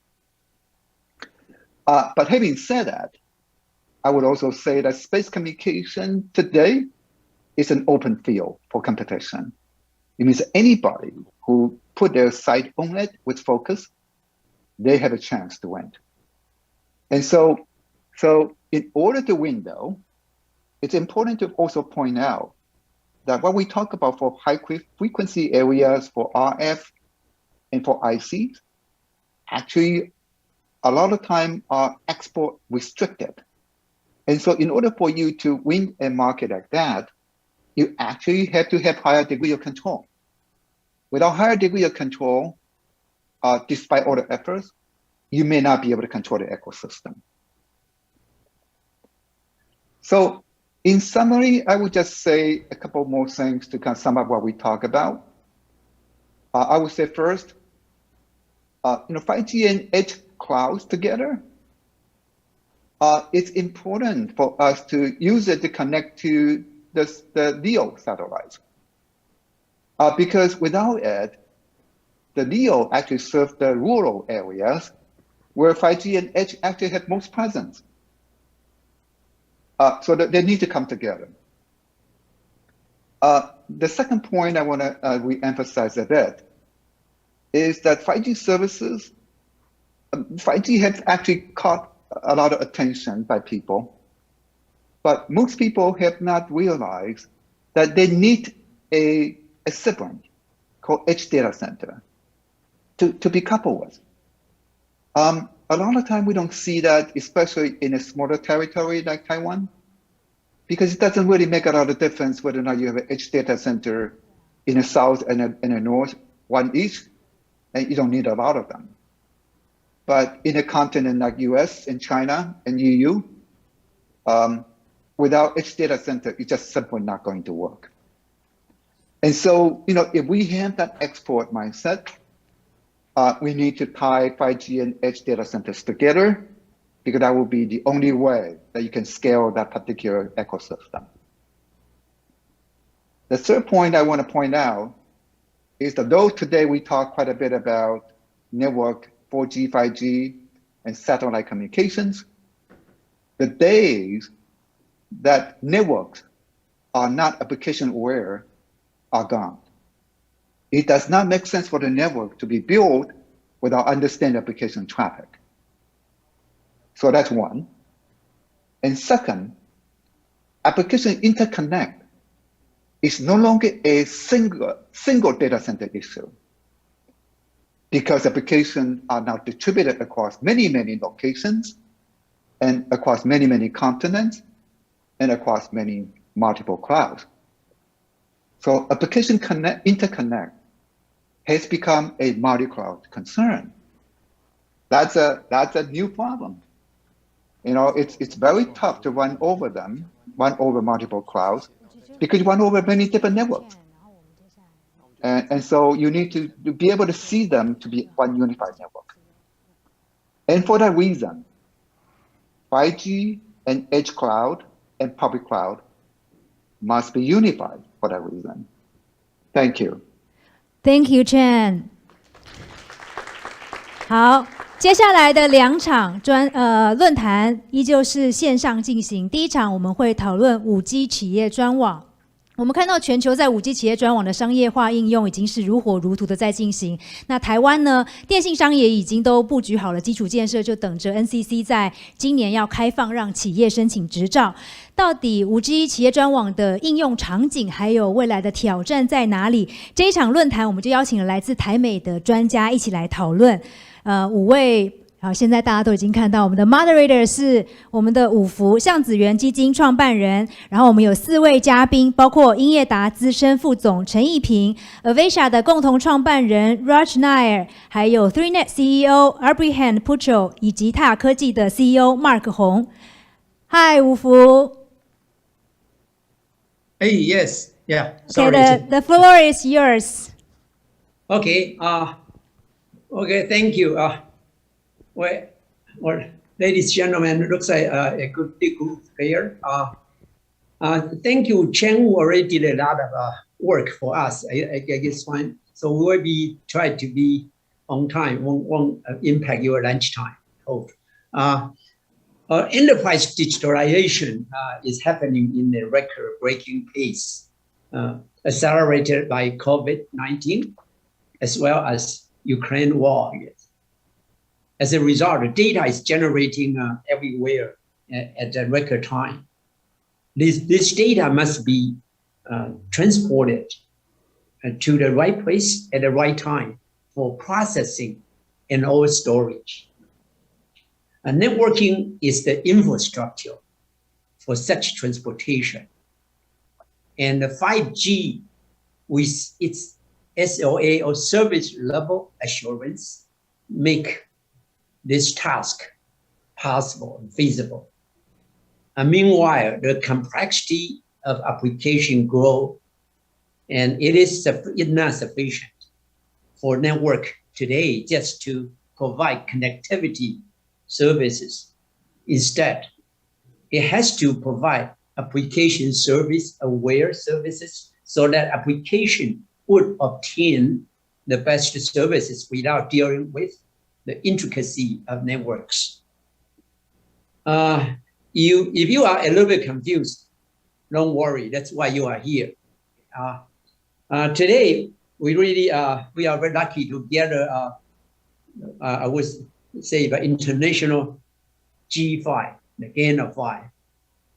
E: But having said that, I would also say that space communication today is an open field for competition. It means anybody who put their sight on it with focus, they have a chance to win. And so in order to win, though, it's important to also point out that what we talk about for high frequency areas for RF and for ICs, actually a lot of time are export restricted. And so in order for you to win a market like that, you actually have to have higher degree of control. Without higher degree of control, despite all the efforts, you may not be able to control the ecosystem. So in summary, I would just say a couple more things to kind of sum up what we talk about. I would say first, 5G and edge clouds together, it's important for us to use it to connect to the LEO satellites. Because without it, the LEO actually serves the rural areas where 5G and edge actually have most presence. So that they need to come together. The second point I want to re-emphasize a bit is that 5G services, 5G has actually caught a lot of attention by people, but most people have not realized that they need a sibling called edge data center to be coupled with. A lot of time we don't see that, especially in a smaller territory like Taiwan, because it doesn't really make a lot of difference whether or not you have an edge data center in the south and the north, one each, and you don't need a lot of them. But in a continent like US and China and EU, without edge data center, it's just simply not going to work. And so, if we have that export mindset, we need to tie 5G and edge data centers together, because that will be the only way that you can scale that particular ecosystem. The third point I want to point out is that though today we talk quite a bit about network 4G, 5G, and satellite communications, the days that networks are not application aware are gone. It does not make sense for the network to be built without understanding application traffic. So that's one. And second, application interconnect is no longer a single data center issue, because applications are now distributed across many, many locations and across many, many continents and across many multiple clouds. So application interconnect has become a multi-cloud concern. That's a new problem. You know, it's very tough to run over multiple clouds, because you run over many different networks. And so you need to be able to see them to be one unified network. And for that reason, 5G and edge cloud and public cloud must be unified for that reason. Thank you.
A: Thank you, Chen. 好，接下来的2场论坛依旧是线上进行。第一场我们会讨论5G 企业专网。我们看到全球在5G 企业专网的商业化应用已经是如火如荼的在进行。那台湾呢，电信商也已经都布局好了基础建设，就等着 NCC 在今年要开放让企业申请执照。到底5G 企业专网的应用场景还有未来的挑战在哪里？这一场论坛我们就邀请了来自台美的专家一起来讨论。5位。好，现在大家都已经看到我们的 moderator 是我们的5福向子源基金创办人，然后我们有4位嘉宾，包括英业达资深副总陈义平 ，Avesha 的共同创办人 Raj Nair， 还有 3Net CEO Abraham Pucho 以及泰雅科技的 CEO Mark 洪。Hi， 5福。
F: Hey, yes, yeah.
A: Sorry.
F: Okay,
A: the floor is yours.
F: Okay, okay, thank you. Well, ladies and gentlemen, it looks like a good group here. Thank you, Chen, who already did a lot of work for us. I guess fine. So we will be try to be on time. Won't impact your lunchtime. Hope. Enterprise digitalization is happening in a record-breaking pace, accelerated by COVID-19, as well as Ukraine war. As a result, the data is generating everywhere at a record time. This data must be transported to the right place at the right time for processing and all storage. Networking is the infrastructure for such transportation. And the 5G, with its SLA or service level assurance, make this task possible and feasible. And meanwhile, the complexity of application grow, and it is not sufficient for network today just to provide connectivity services. Instead, it has to provide application service aware services so that application would obtain the best services without dealing with the intricacy of networks. If you are a little bit confused, don't worry. That's why you are here. Today, we are very lucky to gather. I would say the international G5, the gain of 5,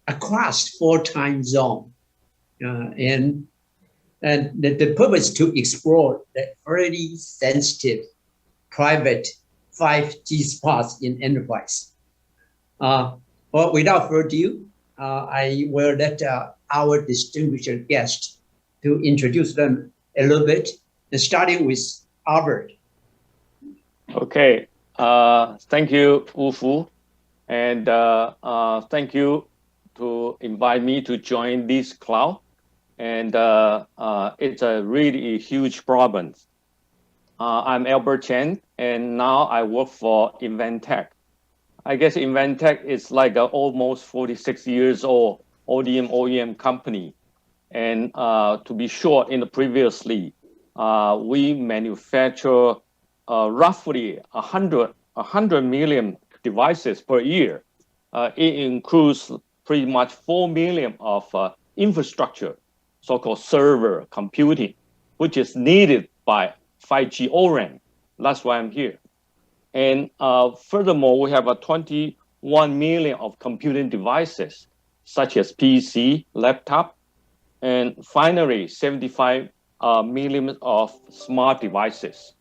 F: across 4 time zones, and the purpose to explore the very sensitive, private 5G spots in enterprise. Well, without further ado, I will let our distinguished guests to introduce them a little bit, and starting with Albert.
G: Okay, thank you, Wu Fu, and thank you to invite me to join this cloud. And it's a really huge problem. I'm Albert Chen, and now I work for Inventec. I guess Inventec is like an almost 46 years old ODM company. And to be short, previously, we manufacture roughly 100 million devices per year. It includes pretty much 4 million of infrastructure, so-called server computing, which is needed by 5G O-RAN. That's why I'm here. And furthermore, we have 24 1 million of computing devices, such as PC, laptop, and finally 75 million of smart devices.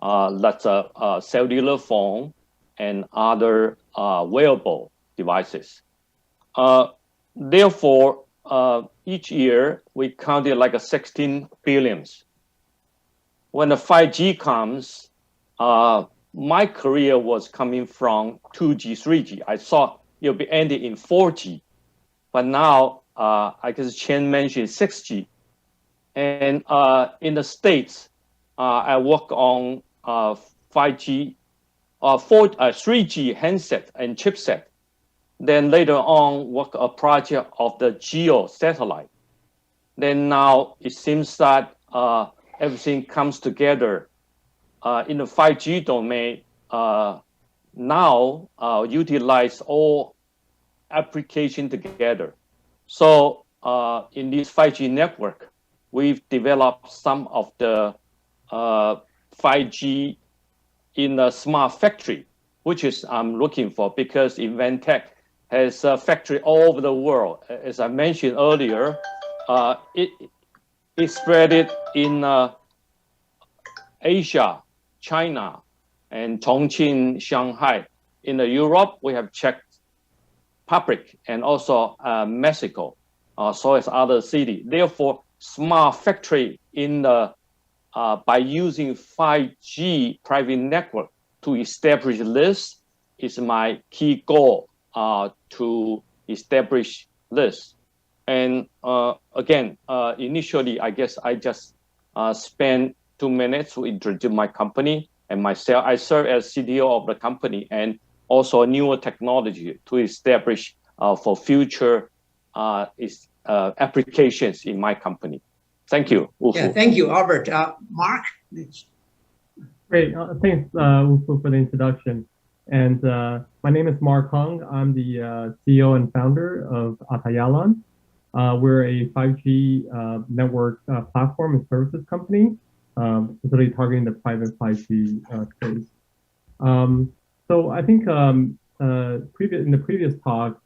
G: That's a cellular phone and other wearable devices. Therefore, each year we counted like a 16 billions. When the 5G comes, my career was coming from 2G, 3G. I thought it'll be ending in 4G, but now I guess Chen mentioned 6G. And in the States, I work on 5G, 3G handset and chipset. Then later on, work a project of the GEO satellite. Then now it seems that everything comes together in the 5G domain. Now utilize all application together. So in this 5G network, we've developed some of the 5G in a smart factory, which is I'm looking for, because Inventec has a factory all over the world. As I mentioned earlier, it spread it in Asia, China, and Chongqing, Shanghai. In Europe, we have Czech Republic and also Mexico, so as other cities. Therefore, smart factory in the by using 5G private network to establish this is my key goal, to establish this. And again, initially, I guess I just spent 2 minutes to introduce my company and myself. I serve as CTO of the company and also newer technology to establish for future applications in my company. Thank you, Wu-Fu.
F: Yeah, thank you, Albert. Mark?
H: Great, thanks, Wu-Fu, for the introduction. And my name is Mark Hung. I'm the CEO and founder of Atayalan. We're a 5G network platform and services company, specifically targeting the private 5G space. So I think in the previous talk,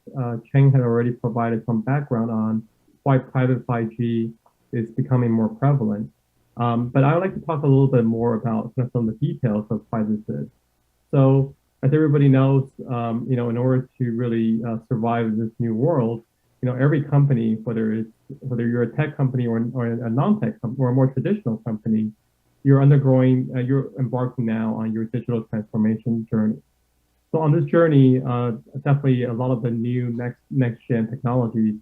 H: Cheng had already provided some background on why private 5G is becoming more prevalent. But I would like to talk a little bit more about some of the details of why this is. So as everybody knows, in order to really survive in this new world, every company, whether you're a tech company or a non-tech company or a more traditional company, you're embarking now on your digital transformation journey. So on this journey, definitely a lot of the new next gen technologies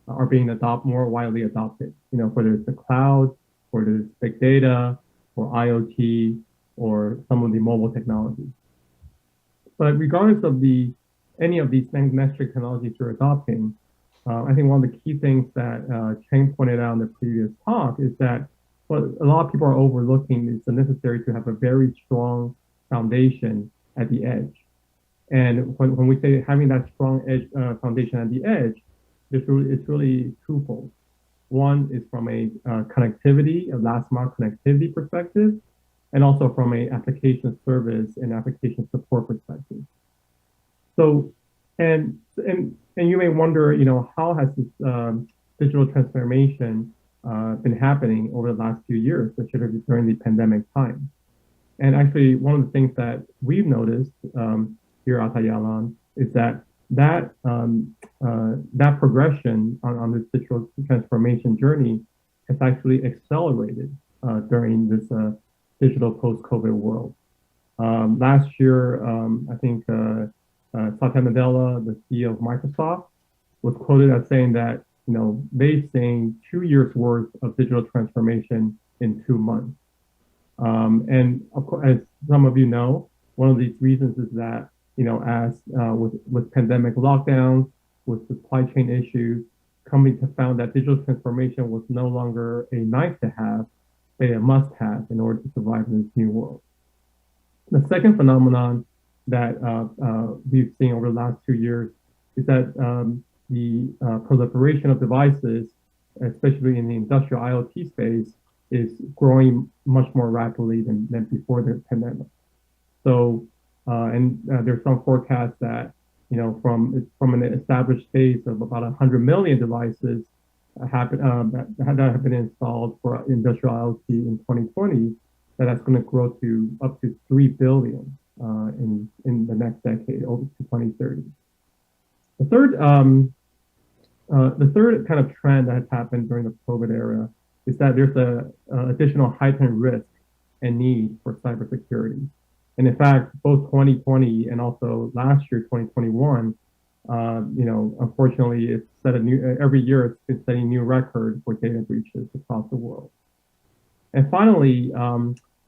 H: are being more widely adopted. Whether it's the cloud, whether it's big data, or IoT, or some of the mobile technologies. But regardless of any of these next gen technologies you're adopting, I think one of the key things that Cheng pointed out in the previous talk is that what a lot of people are overlooking is the necessary to have a very strong foundation at the edge. And when we say having that strong foundation at the edge, it's really twofold. One is from a connectivity, a last mile connectivity perspective, and also from a application service and application support perspective. So, and you may wonder, how has this digital transformation been happening over the last few years, especially during the pandemic time? And actually, one of the things that we've noticed here at Atayalan is that progression on this digital transformation journey has actually accelerated during this digital post-COVID world. Last year, I think Satya Nadella, the CEO of Microsoft, was quoted as saying that they've seen 2 years worth of digital transformation in 2 months. And of course, as some of you know, one of these reasons is that as with pandemic lockdowns, with supply chain issues, companies have found that digital transformation was no longer a nice to have, but a must have in order to survive in this new world. The second phenomenon that we've seen over the last 2 years is that the proliferation of devices, especially in the industrial IoT space, is growing much more rapidly than before the pandemic. So, and there's some forecasts that from an established base of about 100 million devices that have been installed for industrial IoT in 2020, that's going to grow to up to 3 billion in the next decade, over to 2030. The third kind of trend that has happened during the COVID era is that there's a additional heightened risk and need for cybersecurity. And in fact, both 2020 and also last year, 2021, unfortunately, it's set every year it's been setting new records for data breaches across the world. And finally,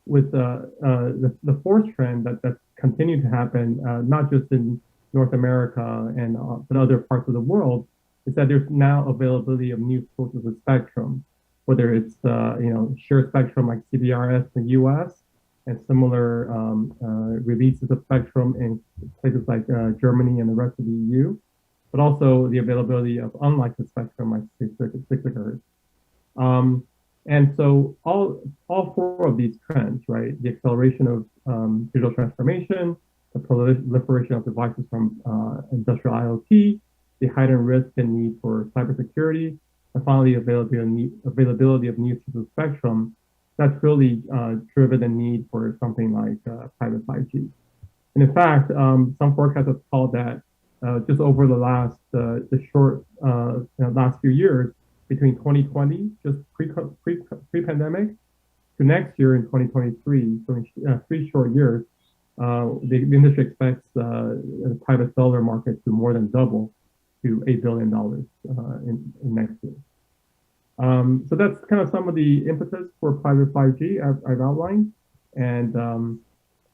H: with the fourth trend that's continued to happen, not just in North America and but other parts of the world, is that there's now availability of new sources of spectrum, whether it's shared spectrum like CBRS in the US and similar releases of spectrum in places like Germany and the rest of the EU, but also the availability of unlicensed spectrum like 6 gigahertz. And so all four of these trends, right, the acceleration of digital transformation, the proliferation of devices from industrial IoT, the heightened risk and need for cybersecurity, and finally availability of new sources of spectrum, that's really driven the need for something like private 5G. And in fact, some forecasters call that just over the last last few years, between 2020, just pre-pandemic, to next year in 2023, so in 3 short years, the industry expects the private cellular market to more than double to $8 billion in next year. So that's kind of some of the impetus for private 5G I've outlined, and a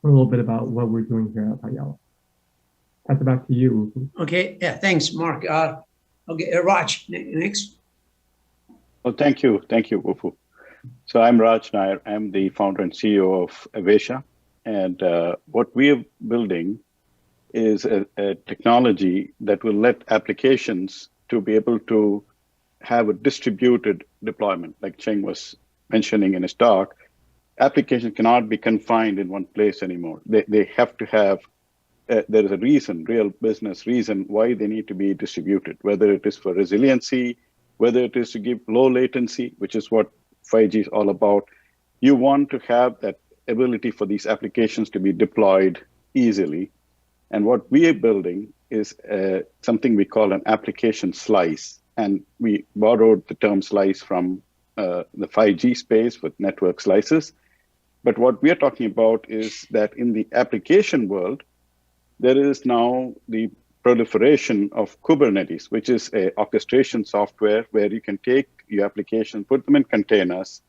H: little bit about what we're doing here at Ayala. Pass it back to you, Ufu.
F: Okay, yeah, thanks, Mark. Okay, Raj, next.
I: Well, thank you, Ufu. So I'm Raj Nair. I'm the founder and CEO of Avesha, and what we're building is a technology that will let applications to be able to have a distributed deployment, like Cheng was mentioning in his talk. Applications cannot be confined in one place anymore. They have to have, there is a reason, real business reason why they need to be distributed, whether it is for resiliency, whether it is to give low latency, which is what 5G is all about. You want to have that ability for these applications to be deployed easily. And what we are building is something we call an application slice. And we borrowed the term slice from the 5G space with network slices. But what we are talking about is that in the application world, there is now the proliferation of Kubernetes, which is an orchestration software where you can take your application, put them in containers,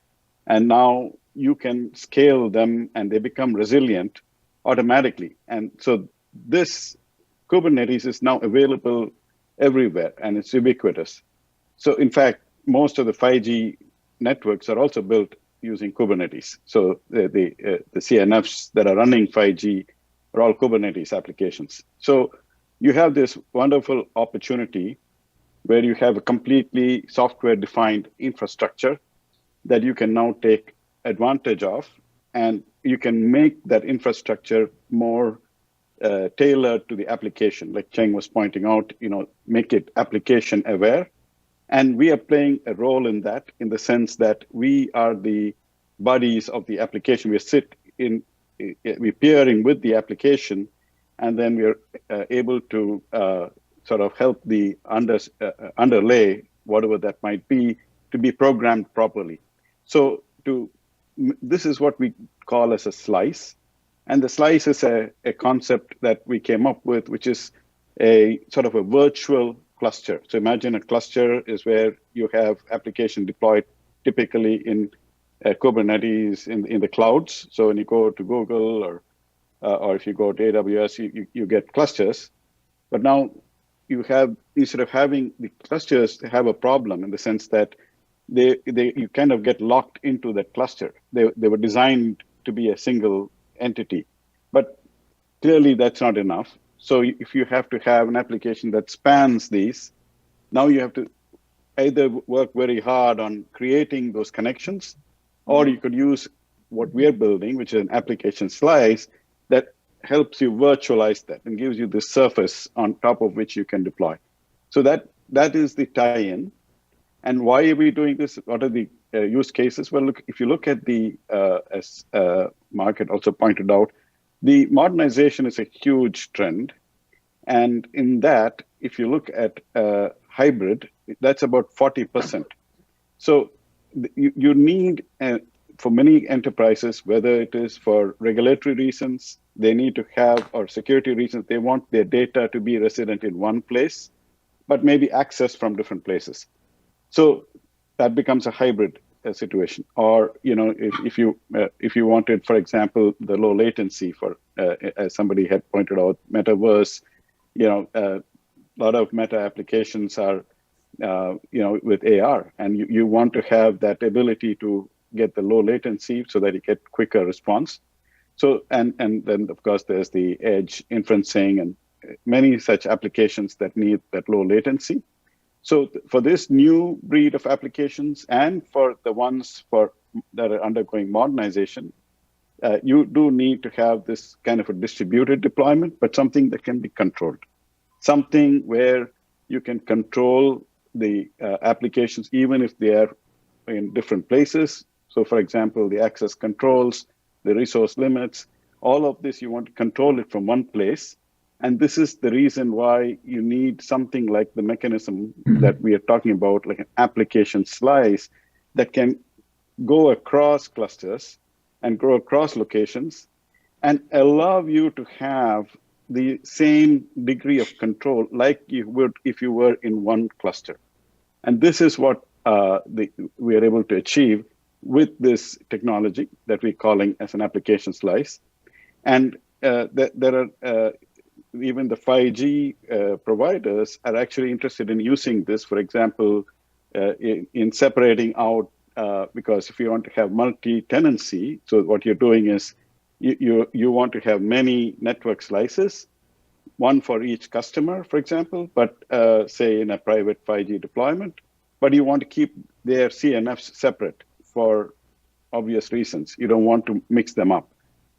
I: and now you can scale them and they become resilient automatically. And so this Kubernetes is now available everywhere and it's ubiquitous. So in fact, most of the 5G networks are also built using Kubernetes. So the CNFs that are running 5G are all Kubernetes applications. So you have this wonderful opportunity where you have a completely software-defined infrastructure that you can now take advantage of, and you can make that infrastructure more tailored to the application. Like Cheng was pointing out, make it application aware. And we are playing a role in that, in the sense that we are the buddies of the application. We're peering with the application, and then we're able to sort of help the underlay, whatever that might be, to be programmed properly. So this is what we call as a slice. And the slice is a concept that we came up with, which is a sort of a virtual cluster. So imagine a cluster is where you have application deployed typically in Kubernetes in the clouds. So when you go to Google or if you go to AWS, you get clusters. But now you have, instead of having the clusters, they have a problem in the sense that you kind of get locked into that cluster. They were designed to be a single entity, but clearly that's not enough. So if you have to have an application that spans these, now you have to either work very hard on creating those connections, or you could use what we are building, which is an application slice that helps you virtualize that and gives you the surface on top of which you can deploy. So that is the tie-in. And why are we doing this? What are the use cases? Well, look, if you look at the, as Mark also pointed out, the modernization is a huge trend. And in that, if you look at hybrid, that's about 40%. So you need, for many enterprises, whether it is for regulatory reasons, they need to have, or security reasons, they want their data to be resident in one place, but maybe accessed from different places. So that becomes a hybrid situation. Or, you know, if you wanted, for example, the low latency for, as somebody had pointed out, metaverse, you know, a lot of meta applications are, you know, with AR, and you want to have that ability to get the low latency so that you get quicker response. So, and then of course there's the edge inferencing and many such applications that need that low latency. So for this new breed of applications and for the ones that are undergoing modernization, you do need to have this kind of a distributed deployment, but something that can be controlled. Something where you can control the applications even if they are in different places. So for example, the access controls, the resource limits, all of this, you want to control it from one place. And this is the reason why you need something like the mechanism that we are talking about, like an application slice that can go across clusters and go across locations and allow you to have the same degree of control like you would if you were in one cluster. And this is what we are able to achieve with this technology that we're calling as an application slice. And there are even the 5G providers are actually interested in using this, for example, in separating out, because if you want to have multi-tenancy, so what you're doing is you want to have many network slices, one for each customer, for example, but say in a private 5G deployment, but you want to keep their CNFs separate for obvious reasons. You don't want to mix them up.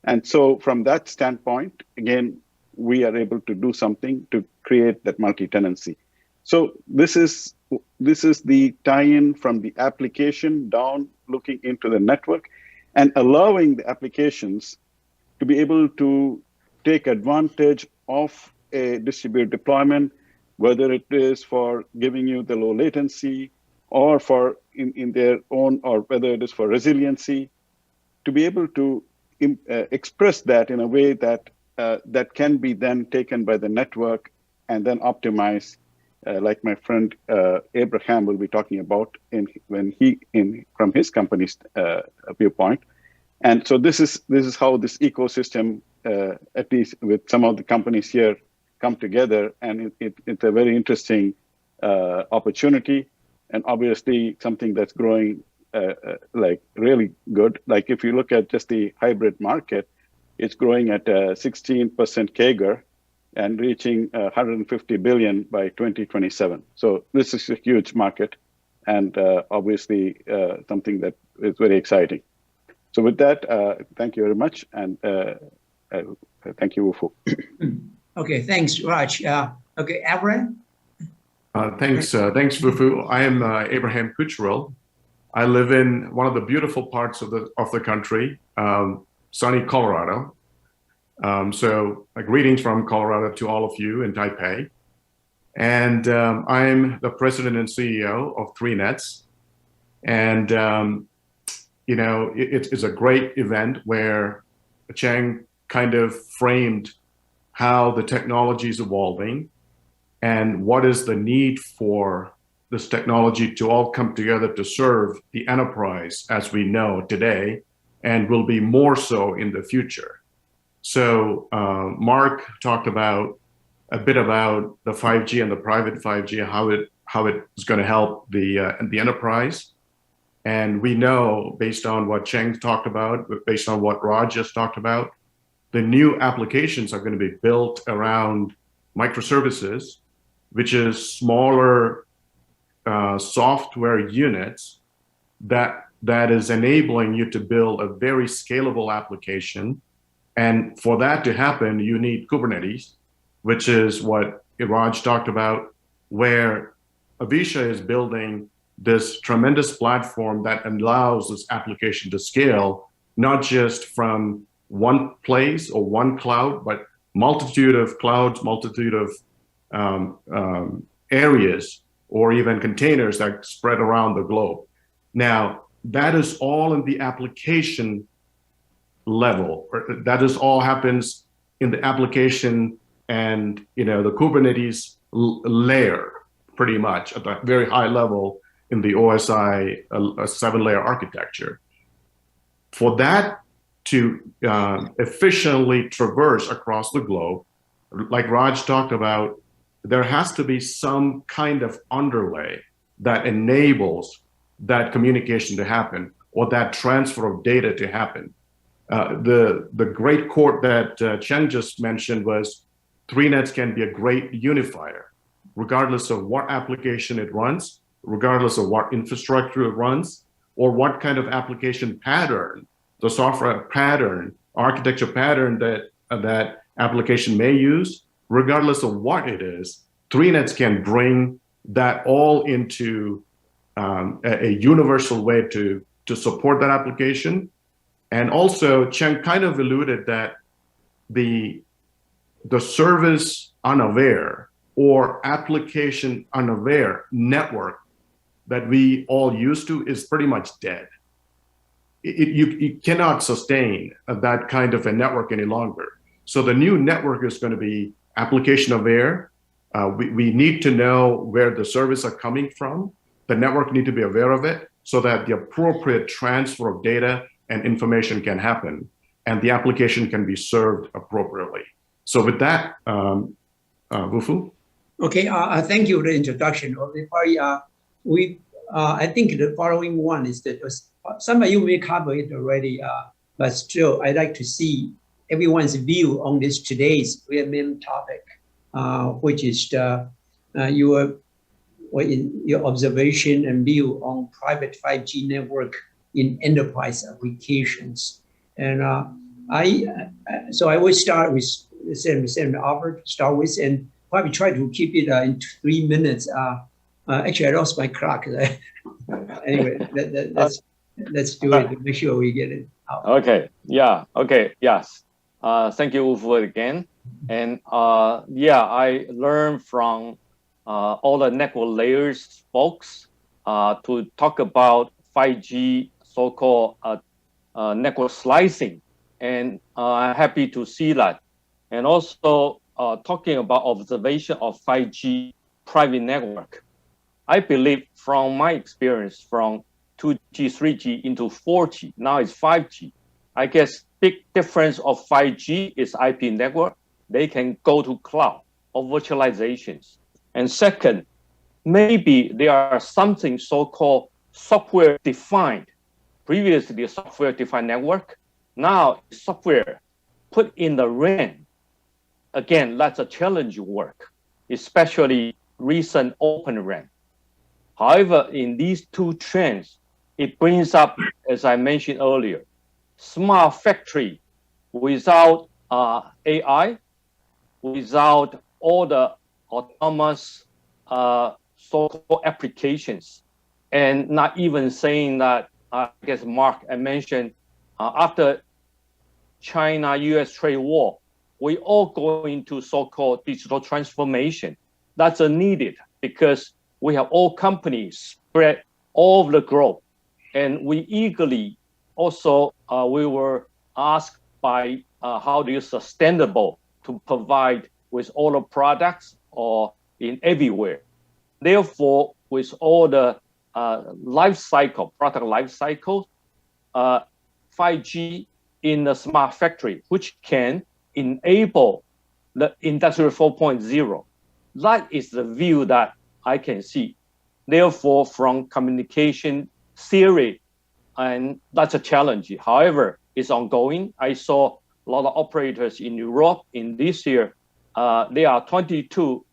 I: And so from that standpoint, again, we are able to do something to create that multi-tenancy. So this is the tie-in from the application down, looking into the network and allowing the applications to be able to take advantage of a distributed deployment, whether it is for giving you the low latency or for in their own, or whether it is for resiliency, to be able to express that in a way that that can be then taken by the network and then optimized, like my friend Abraham will be talking about from his company's viewpoint. And so this is how this ecosystem, at least with some of the companies here, come together, and it's a very interesting opportunity, and obviously something that's growing like really good. Like if you look at just the hybrid market, it's growing at a 16% CAGR and reaching 150 billion by 2027. So this is a huge market, and obviously something that is very exciting. So with that, thank you very much, and thank you, Wu-Fu.
F: Okay, thanks, Raj. Okay, Abraham?
J: Thanks, Wu-Fu. I am Abraham Kucherel. I live in one of the beautiful parts of the country, sunny Colorado. So greetings from Colorado to all of you in Taipei. And I'm the president and CEO of 3Nets. And, you know, it's a great event where Cheng kind of framed how the technology is evolving and what is the need for this technology to all come together to serve the enterprise as we know today, and will be more so in the future. So Mark talked about a bit about the 5G and the private 5G, how it is going to help the enterprise. And we know, based on what Cheng talked about, based on what Raj just talked about, the new applications are going to be built around microservices, which is smaller software units that is enabling you to build a very scalable application And for that to happen, you need Kubernetes, which is what Raj talked about, where Avisha is building this tremendous platform that allows this application to scale, not just from one place or one cloud, but multitude of clouds, multitude of areas, or even containers that spread around the globe. Now, that is all in the application level. That is all happens in the application and the Kubernetes layer, pretty much at the very high level in the OSI 7-layer architecture. For that to efficiently traverse across the globe, like Raj talked about, there has to be some kind of underlay that enables that communication to happen or that transfer of data to happen. The great quote that Chen just mentioned was, 3nets can be a great unifier, regardless of what application it runs, regardless of what infrastructure it runs, or what kind of application pattern, the software pattern, architecture pattern that application may use, regardless of what it is. 3nets can bring that all into a universal way to support that application. And also, Chen kind of alluded that the service unaware or application unaware network that we all used to is pretty much dead. You cannot sustain that kind of a network any longer. So the new network is going to be application aware. We need to know where the services are coming from. The network need to be aware of it so that the appropriate transfer of data and information can happen and the application can be served appropriately. So with that, Wufu?
F: Okay, thank you for the introduction. I think the following one is that some of you may cover it already, but still I'd like to see everyone's view on this today's main topic, which is your observation and view on private 5G network in enterprise applications. And so I will start with the same offer to start with, and probably try to keep it in 3 minutes. Actually, I lost my clock. Anyway, let's do it to make sure we get it out.
G: Okay. Yeah. Okay. Yes. Thank you, Ufu, again. And I learned from all the network layers folks to talk about 5G so-called network slicing, and I'm happy to see that. And also talking about observation of 5G private network. I believe from my experience from 2G, 3G into 4G, now it's 5G. I guess big difference of 5G is IP network. They can go to cloud or virtualizations. And second, maybe there are something so-called software defined. Previously, software defined network. Now software put in the RAN. Again, that's a challenge work, especially recent Open RAN. However, in these two trends, it brings up, as I mentioned earlier, smart factory without AI, without all the autonomous so-called applications, and not even saying that, I guess Mark mentioned, after China-US trade war, we all go into so-called digital transformation. That's needed because we have all companies spread all over the globe. And we eagerly also, we were asked by how do you sustainable to provide with all the products or in everywhere. Therefore, with all the life cycle, product life cycle, 5G in the smart factory, which can enable the Industry 4.0. That is the view that I can see. Therefore, from communication theory, and that's a challenge. However, it's ongoing. I saw a lot of operators in Europe in this year. There are 22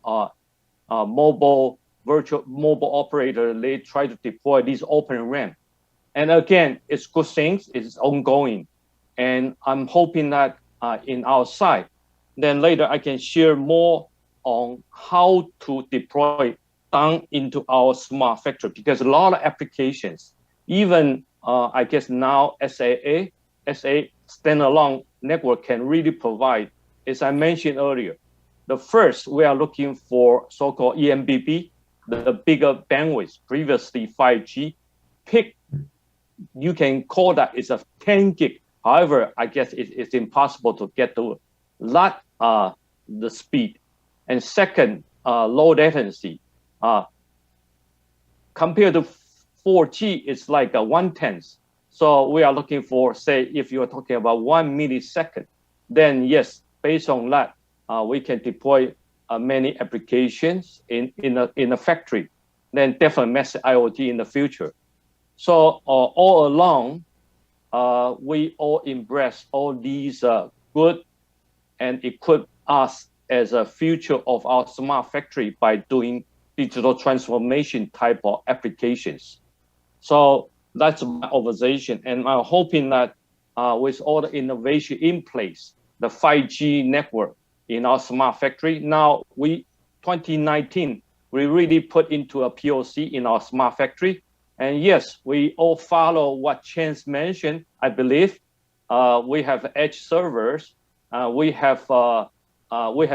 G: mobile operators. They try to deploy these Open RAN. And again, it's good things. It's ongoing. And I'm hoping that in our site. Then later I can share more on how to deploy down into our smart factory, because a lot of applications, even I guess now SA standalone network can really provide, as I mentioned earlier. The first, we are looking for so-called eMBB, the bigger bandwidth, previously 5G. You can call that it's a 10 gig. However, I guess it's impossible to get to that the speed. And second, low latency. Compared to 4G, it's like a 1/10. So we are looking for, say, if you are talking about 1 millisecond, then yes, based on that, we can deploy many applications in a factory. Then definitely massive IoT in the future. So all along, we all embrace all these good and equip us as a future of our smart factory by doing digital transformation type of applications. So that's my observation, and I'm hoping that with all the innovation in place, the 5G network in our smart factory, now 2019, we really put into a POC in our smart factory. And yes, we all follow what Chance mentioned, I believe. We have edge servers. We have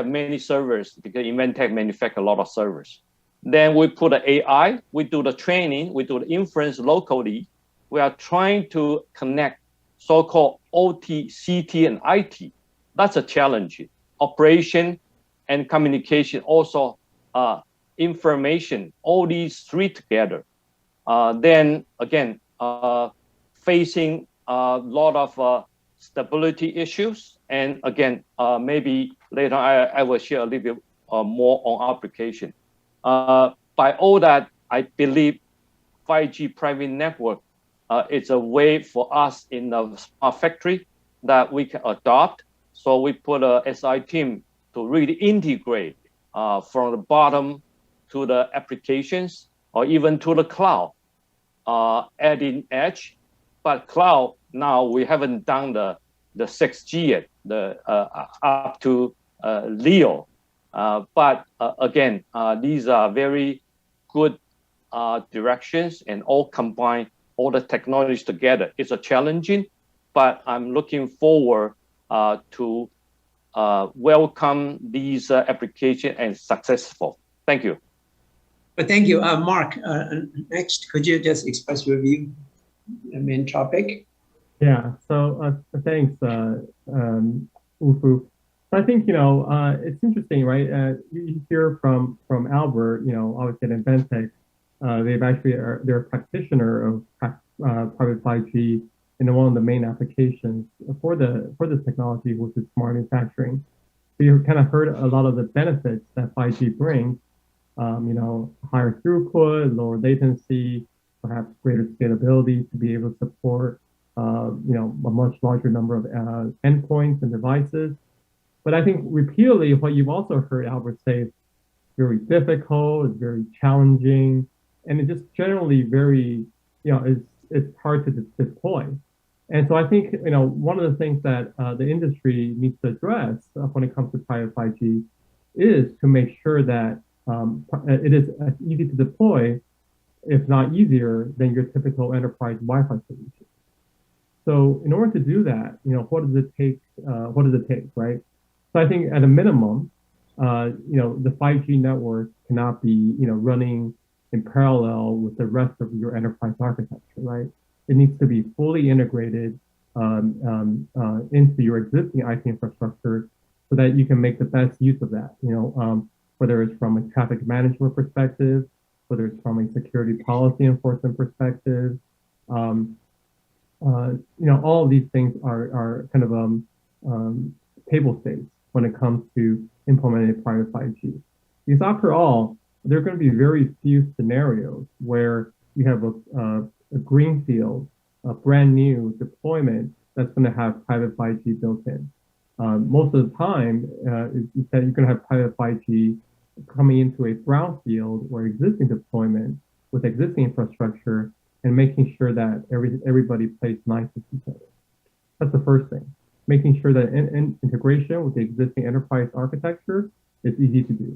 G: many servers because Inventec manufactures a lot of servers. Then we put the AI, we do the training, we do the inference locally. We are trying to connect so-called OT, CT, and IT. That's a challenge. Operation and communication, also information, all these three together. Then again, facing a lot of stability issues. And again, maybe later I will share a little bit more on application. By all that, I believe 5G private network is a way for us in the smart factory that we can adopt. So we put a SI team to really integrate from the bottom to the applications or even to the cloud, adding edge. But cloud, now we haven't done the 6G yet, up to LEO. But again, these are very good directions, and all combine all the technologies together. It's a challenging, but I'm looking forward to welcome these applications and successful. Thank you.
F: But thank you, Mark. Next, could you just express your view, the main topic?
H: Yeah. So thanks, Wu-Fu. I think, it's interesting, right? You hear from Albert, obviously at Inventec, they're a practitioner of private 5G in one of the main applications for this technology, which is smart manufacturing. So you kind of heard a lot of the benefits that 5G brings, higher throughput, lower latency, perhaps greater scalability to be able to support, a much larger number of endpoints and devices. But I think repeatedly, what you've also heard Albert say is very difficult, it's very challenging, and it's just generally very, it's hard to deploy. And so I think, one of the things that the industry needs to address when it comes to private 5G is to make sure that it is as easy to deploy, if not easier, than your typical enterprise Wi-Fi solution. So in order to do that, what does it take? Right? So I think at a minimum, the 5G network cannot be, running in parallel with the rest of your enterprise architecture, right? It needs to be fully integrated into your existing IT infrastructure so that you can make the best use of that, whether it's from a traffic management perspective, whether it's from a security policy enforcement perspective. All of these things are kind of table stakes when it comes to implementing private 5G. Because after all, there are going to be very few scenarios where you have a greenfield, a brand new deployment that's going to have private 5G built in. Most of the time, is that you're going to have private 5G coming into a brownfield or existing deployment with existing infrastructure and making sure that everybody plays nice with each other. That's the first thing. making sure that integration with the existing enterprise architecture is easy to do.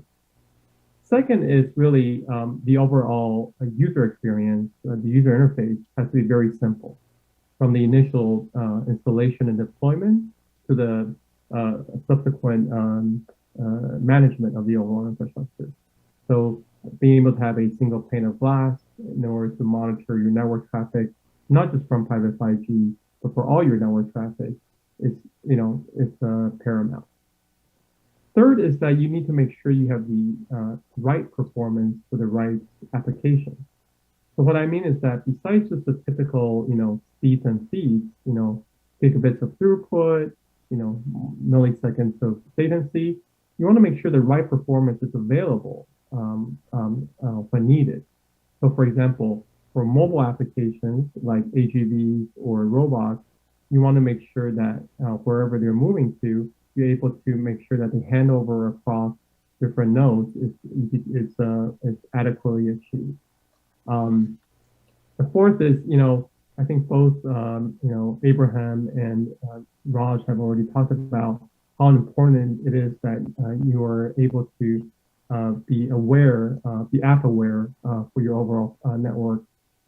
H: Second is really the overall user experience. The user interface has to be very simple, from the initial installation and deployment to the subsequent management of the overall infrastructure. So being able to have a single pane of glass in order to monitor your network traffic, not just from private 5G, but for all your network traffic, is paramount. Third is that you need to make sure you have the right performance for the right application. So what I mean is that besides just the typical, speeds and feeds, gigabits of throughput, milliseconds of latency, you want to make sure the right performance is available when needed. So for example, for mobile applications like AGVs or robots, you want to make sure that wherever they're moving to, you're able to make sure that the handover across different nodes is adequately achieved. The fourth is, I think both, Abraham and Raj have already talked about how important it is that you are able to be aware, be app aware for your overall network.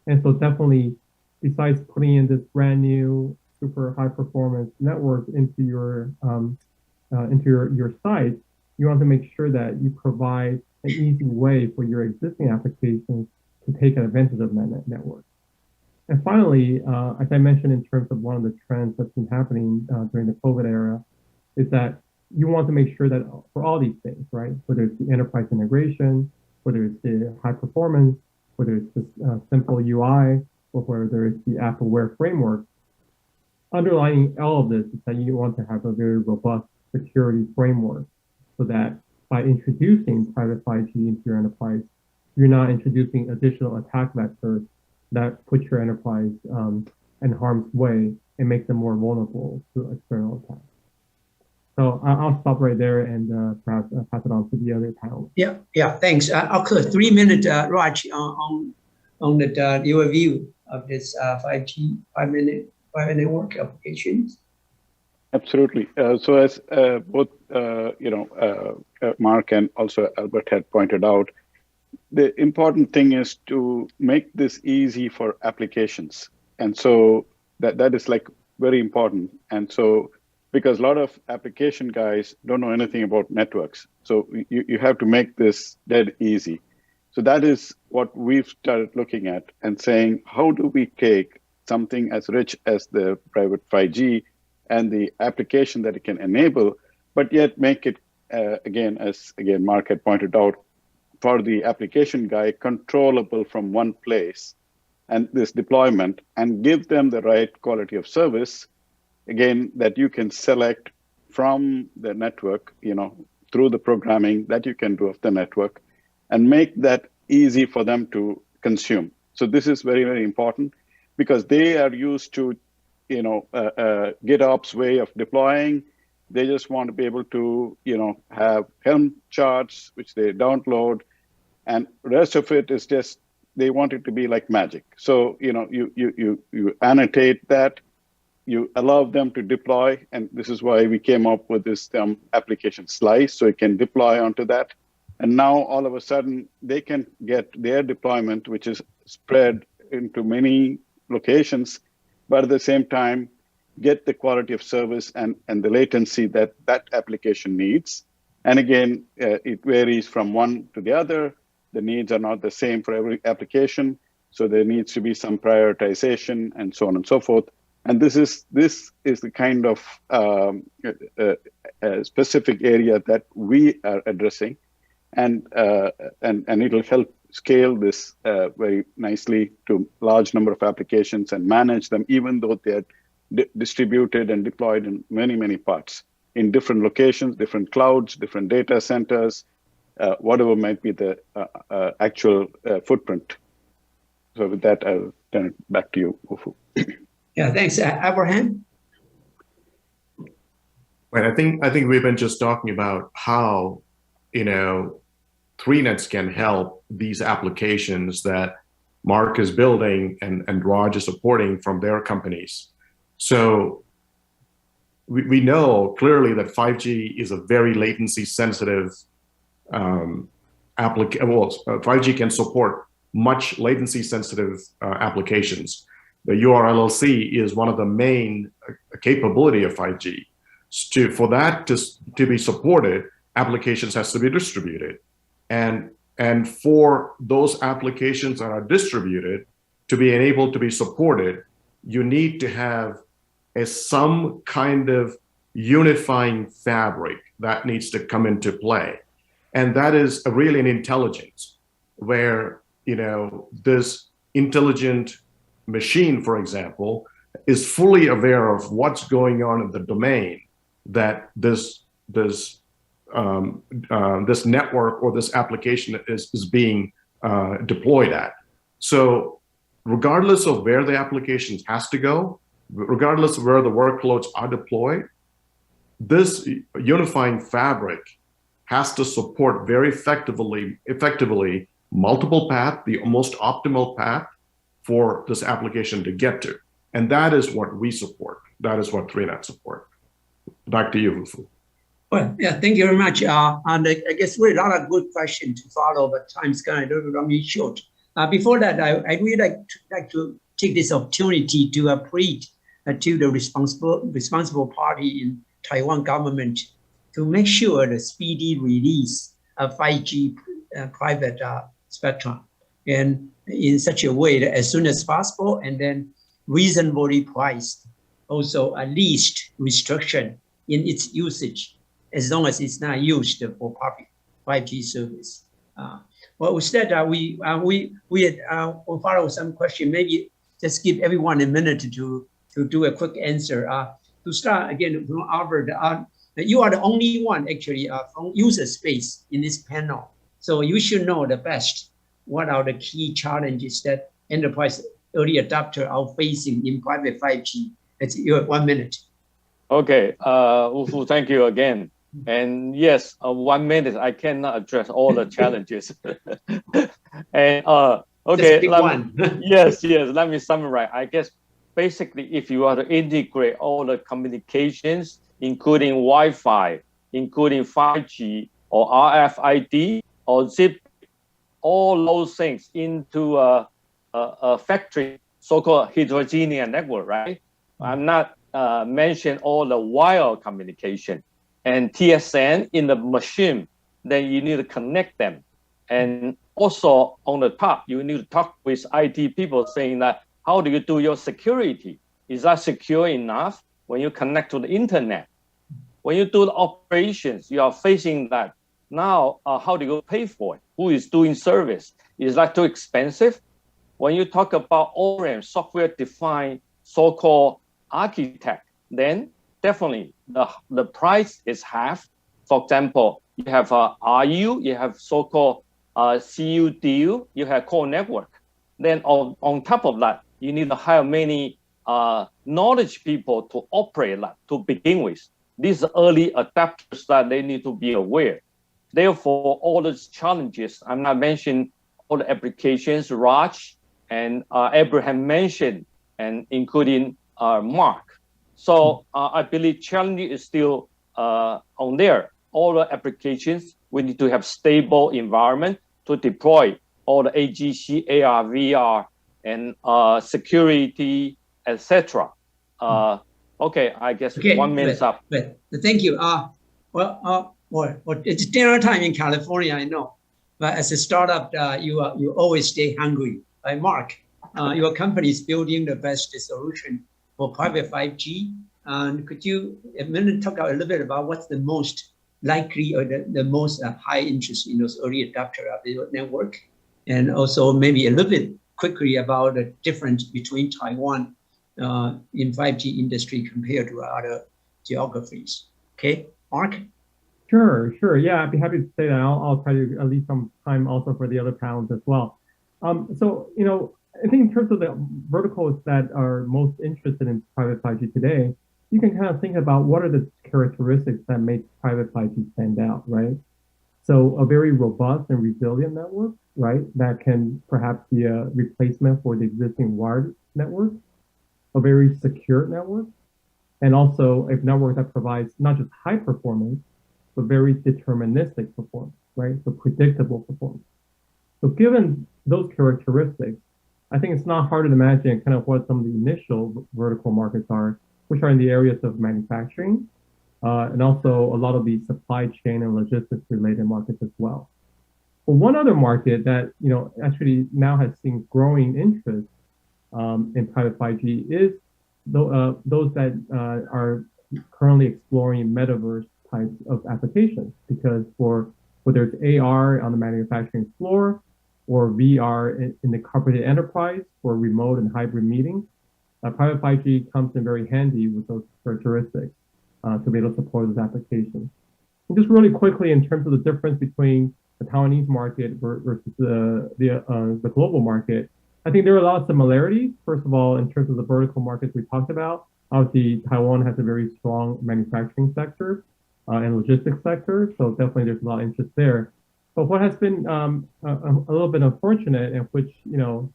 H: And so definitely, besides putting in this brand new super high performance network into your site, you want to make sure that you provide an easy way for your existing applications to take advantage of that network. And finally, as I mentioned in terms of one of the trends that's been happening during the COVID era, is that you want to make sure that for all these things, right, whether it's the enterprise integration, whether it's the high performance, whether it's the simple UI, or whether it's the app-aware framework, underlying all of this is that you want to have a very robust security framework so that by introducing private 5G into your enterprise, you're not introducing additional attack vectors that put your enterprise in harm's way and make them more vulnerable to external attacks. So I'll stop right there and perhaps pass it on to the other panel.
F: Yeah, thanks. I'll 3 minutes, Raj, on your view of this 5G, private network applications.
I: Absolutely. So as both Mark and also Albert had pointed out, the important thing is to make this easy for applications, and so that is like very important. And so because a lot of application guys don't know anything about networks, so you have to make this dead easy. So that is what we've started looking at and saying, how do we take something as rich as the private 5G and the application that it can enable, but yet make it, again, Mark had pointed out, for the application guy, controllable from one place, and this deployment, and give them the right quality of service, again, that you can select from the network, through the programming that you can do of the network, and make that easy for them to consume. So this is very, very important, because they are used to, GitOps way of deploying. They just want to be able to, have Helm charts, which they download, and rest of it is just, they want it to be like magic. So, you annotate that, you allow them to deploy, and this is why we came up with this application slice, so it can deploy onto that. And now all of a sudden they can get their deployment, which is spread into many locations, but at the same time, get the quality of service and the latency that application needs. And again, it varies from one to the other. The needs are not the same for every application. So there needs to be some prioritization and so on and so forth. And this is the kind of specific area that we are addressing. And it'll help scale this very nicely to large number of applications and manage them, even though they're distributed and deployed in many, many parts, in different locations, different clouds, different data centers, whatever might be the actual footprint. So with that, I'll turn it back to you, Ufu.
F: Yeah, thanks. Abraham?
J: Right, I think we've been just talking about how, 3nets can help these applications that Mark is building and Raj is supporting from their companies. So we know clearly that 5G is a very latency sensitive application. Well, 5G can support much latency sensitive applications. The URLLC is one of the main capability of 5G. For that to be supported, applications has to be distributed. And for those applications that are distributed to be able to be supported, you need to have some kind of unifying fabric that needs to come into play. And that is really an intelligence where, this intelligent machine, for example, is fully aware of what's going on in the domain that this network or this application is being deployed at. So regardless of where the application has to go, regardless of where the workloads are deployed, this unifying fabric has to support very effectively multiple paths, the most optimal path for this application to get to. And that is what we support. That is what 3NET support. Back to you, Wu-Fu.
F: Well, yeah, thank you very much. And I guess we're a lot of good questions to follow, but time's kind of running short. Before that, I'd really like to take this opportunity to plead to the responsible party in Taiwan government to make sure the speedy release of 5G private spectrum, and in such a way that as soon as possible, and then reasonably priced, also at least restriction in its usage, as long as it's not used for public 5G service. Well, with that, we'll follow some question. Maybe just give everyone a minute to do a quick answer. To start again from Albert, you are the only one actually from user space in this panel. So you should know the best. What are the key challenges that enterprise early adopter are facing in private 5G? It's your 1 minute.
G: Okay, Wu-Fu, thank you again. And yes, 1 minute, I cannot address all the challenges. And okay, yes, let me summarize. I guess basically, if you are to integrate all the communications, including Wi-Fi, including 5G or RFID or zip, all those things into a factory, so-called heterogeneous network, right? I'm not mention all the wire communication and TSN in the machine, then you need to connect them. And also on the top, you need to talk with IT people saying that, how do you do your security? Is that secure enough when you connect to the internet? When you do the operations, you are facing that. Now, how do you pay for it? Who is doing service? Is that too expensive? When you talk about ORM, software-defined so-called architect, then definitely the price is half. For example, you have RU, you have so-called CUDU, you have core network. Then on top of that, you need to hire many knowledge people to operate that to begin with. These early adapters that they need to be aware. Therefore, all those challenges, I'm not mentioning all the applications Raj and Abraham mentioned, and including Mark. So I believe challenge is still on there. All the applications, we need to have stable environment to deploy all the AGC, AR, VR, and security, etc. Okay, I guess 1 minute's up.
F: Thank you. Well, it's dinner time in California, I know. But as a startup, you always stay hungry. Right, Mark, your company is building the best solution for private 5G. And could you talk a little bit about what's the most likely or the most high interest in those early adopter of the network? And also maybe a little bit quickly about the difference between Taiwan in 5G industry compared to other geographies. Okay, Mark?
H: Sure. Yeah, I'd be happy to say that. I'll try to leave some time also for the other panels as well. So, I think in terms of the verticals that are most interested in private 5G today, you can kind of think about what are the characteristics that make private 5G stand out, right? So a very robust and resilient network, right? That can perhaps be a replacement for the existing wired network, a very secure network, and also a network that provides not just high performance, but very deterministic performance, right? So predictable performance. So given those characteristics, I think it's not hard to imagine kind of what some of the initial vertical markets are, which are in the areas of manufacturing, and also a lot of the supply chain and logistics related markets as well. But one other market that actually now has seen growing interest in private 5G is those that are currently exploring metaverse types of applications, because for whether it's AR on the manufacturing floor or VR in the corporate enterprise for remote and hybrid meetings, private 5G comes in very handy with those characteristics to be able to support those applications. And just really quickly, in terms of the difference between the Taiwanese market versus the global market, I think there are a lot of similarities. First of all, in terms of the vertical markets we talked about, obviously Taiwan has a very strong manufacturing sector and logistics sector, so definitely there's a lot of interest there. But what has been a little bit unfortunate, and which,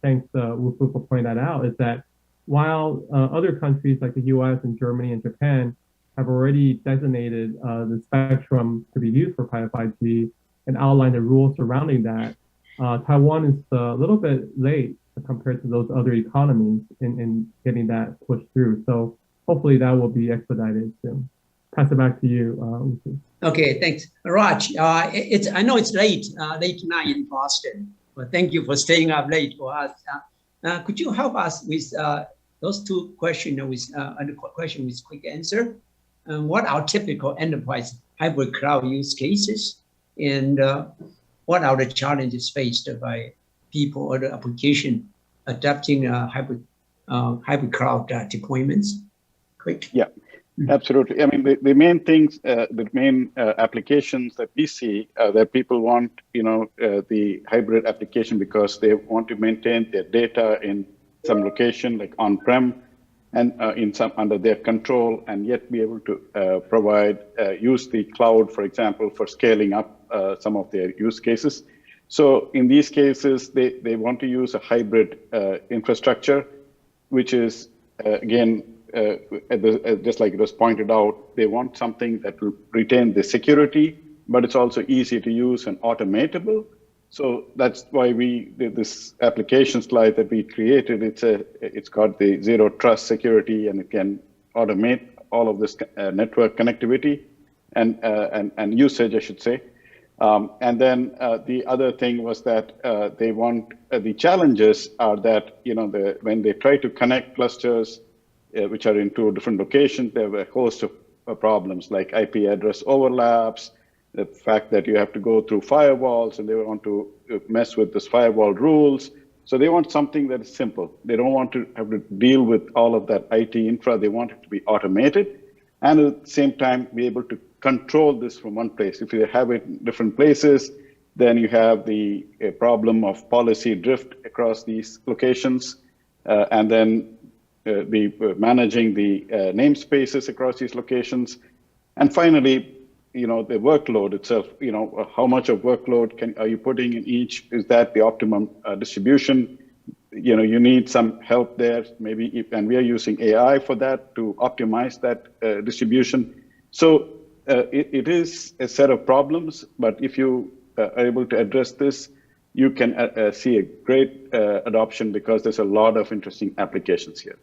H: thanks Wu-Fu for pointing that out, is that while other countries like the US and Germany and Japan have already designated the spectrum to be used for private 5G and outlined the rules surrounding that, Taiwan is a little bit late compared to those other economies in getting that pushed through. So hopefully that will be expedited soon. Pass it back to you, Wu-Fu.
F: Okay, thanks. Raj, I know it's late night in Boston, but thank you for staying up late for us. Could you help us with those two questions with quick answer? What are typical enterprise hybrid cloud use cases? And what are the challenges faced by people or the application adapting hybrid cloud deployments? Quick.
I: Yeah. Absolutely. I mean, the main things, the main applications that we see that people want, the hybrid application because they want to maintain their data in some location, like on-prem, and in some under their control, and yet be able to use the cloud, for example, for scaling up some of their use cases. So in these cases, they want to use a hybrid infrastructure, which is again. Just like it was pointed out, they want something that will retain the security, but it's also easy to use and automatable. So that's why we did this application slide that we created. It's got the zero trust security, and it can automate all of this network connectivity and usage, I should say. And then the other thing was that they want the challenges are that when they try to connect clusters which are in two different locations, there were a host of problems like IP address overlaps, the fact that you have to go through firewalls, and they want to mess with this firewall rules. So they want something that is simple. They don't want to have to deal with all of that IT infra. They want it to be automated, and at the same time be able to control this from one place. If you have it in different places, then you have the problem of policy drift across these locations, and then managing the namespaces across these locations. And finally, the workload itself, how much of workload are you putting in each? Is that the optimum distribution? You need some help there, maybe, and we are using AI for that to optimize that distribution. So it is a set of problems, but if you are able to address this, you can see a great adoption because there's a lot of interesting applications here.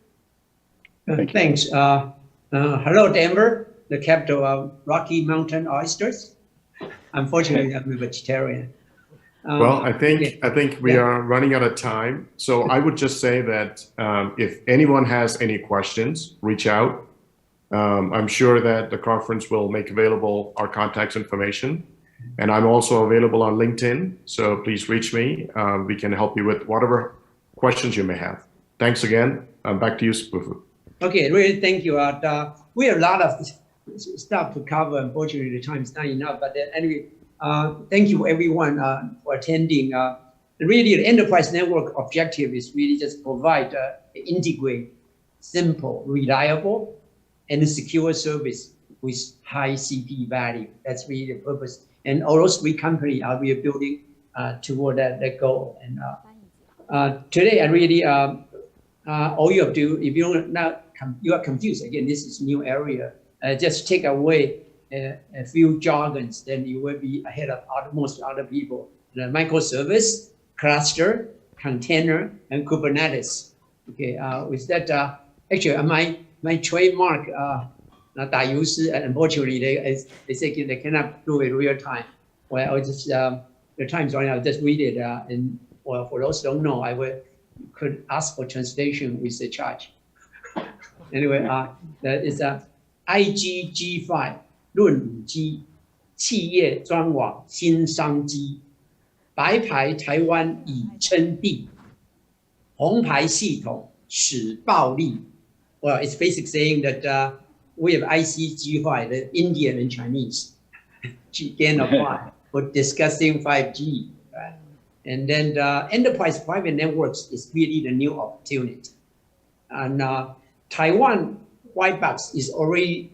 F: Thanks. Hello, Denver, the capital of Rocky Mountain oysters. Unfortunately, I'm a vegetarian.
J: Well, I think we are running out of time. So I would just say that if anyone has any questions, reach out. I'm sure that the conference will make available our contact information. And I'm also available on LinkedIn. So please reach me. We can help you with whatever questions you may have. Thanks again. Back to you, Wu-Fu.
F: Okay, really, thank you. We have a lot of stuff to cover. Unfortunately, the time is not enough. But anyway, thank you everyone for attending. Really, the enterprise network objective is really just provide, integrate, simple, reliable, and secure service with high CP value. That's really the purpose. And all those three companies are really building toward that goal. And today, I really all you have to do, if you don't now you are confused again, this is new area. Just take away a few jargons, then you will be ahead of most other people. The microservice, cluster, container, and Kubernetes. Okay, with that, actually, my trademark, unfortunately, they say they cannot do it real time. Well, I just the time's running out. Just read it, and well, for those who don't know, could ask for translation with the charge. Anyway, that is IGG5 论5G 企业专网新商机，白牌台湾已称帝，红牌系统使暴利。Well, it's basically saying that we have ICG5, the Indian and Chinese, gain of 5 for discussing 5G. Right? And then enterprise private networks is really the new opportunity. And Taiwan white box is already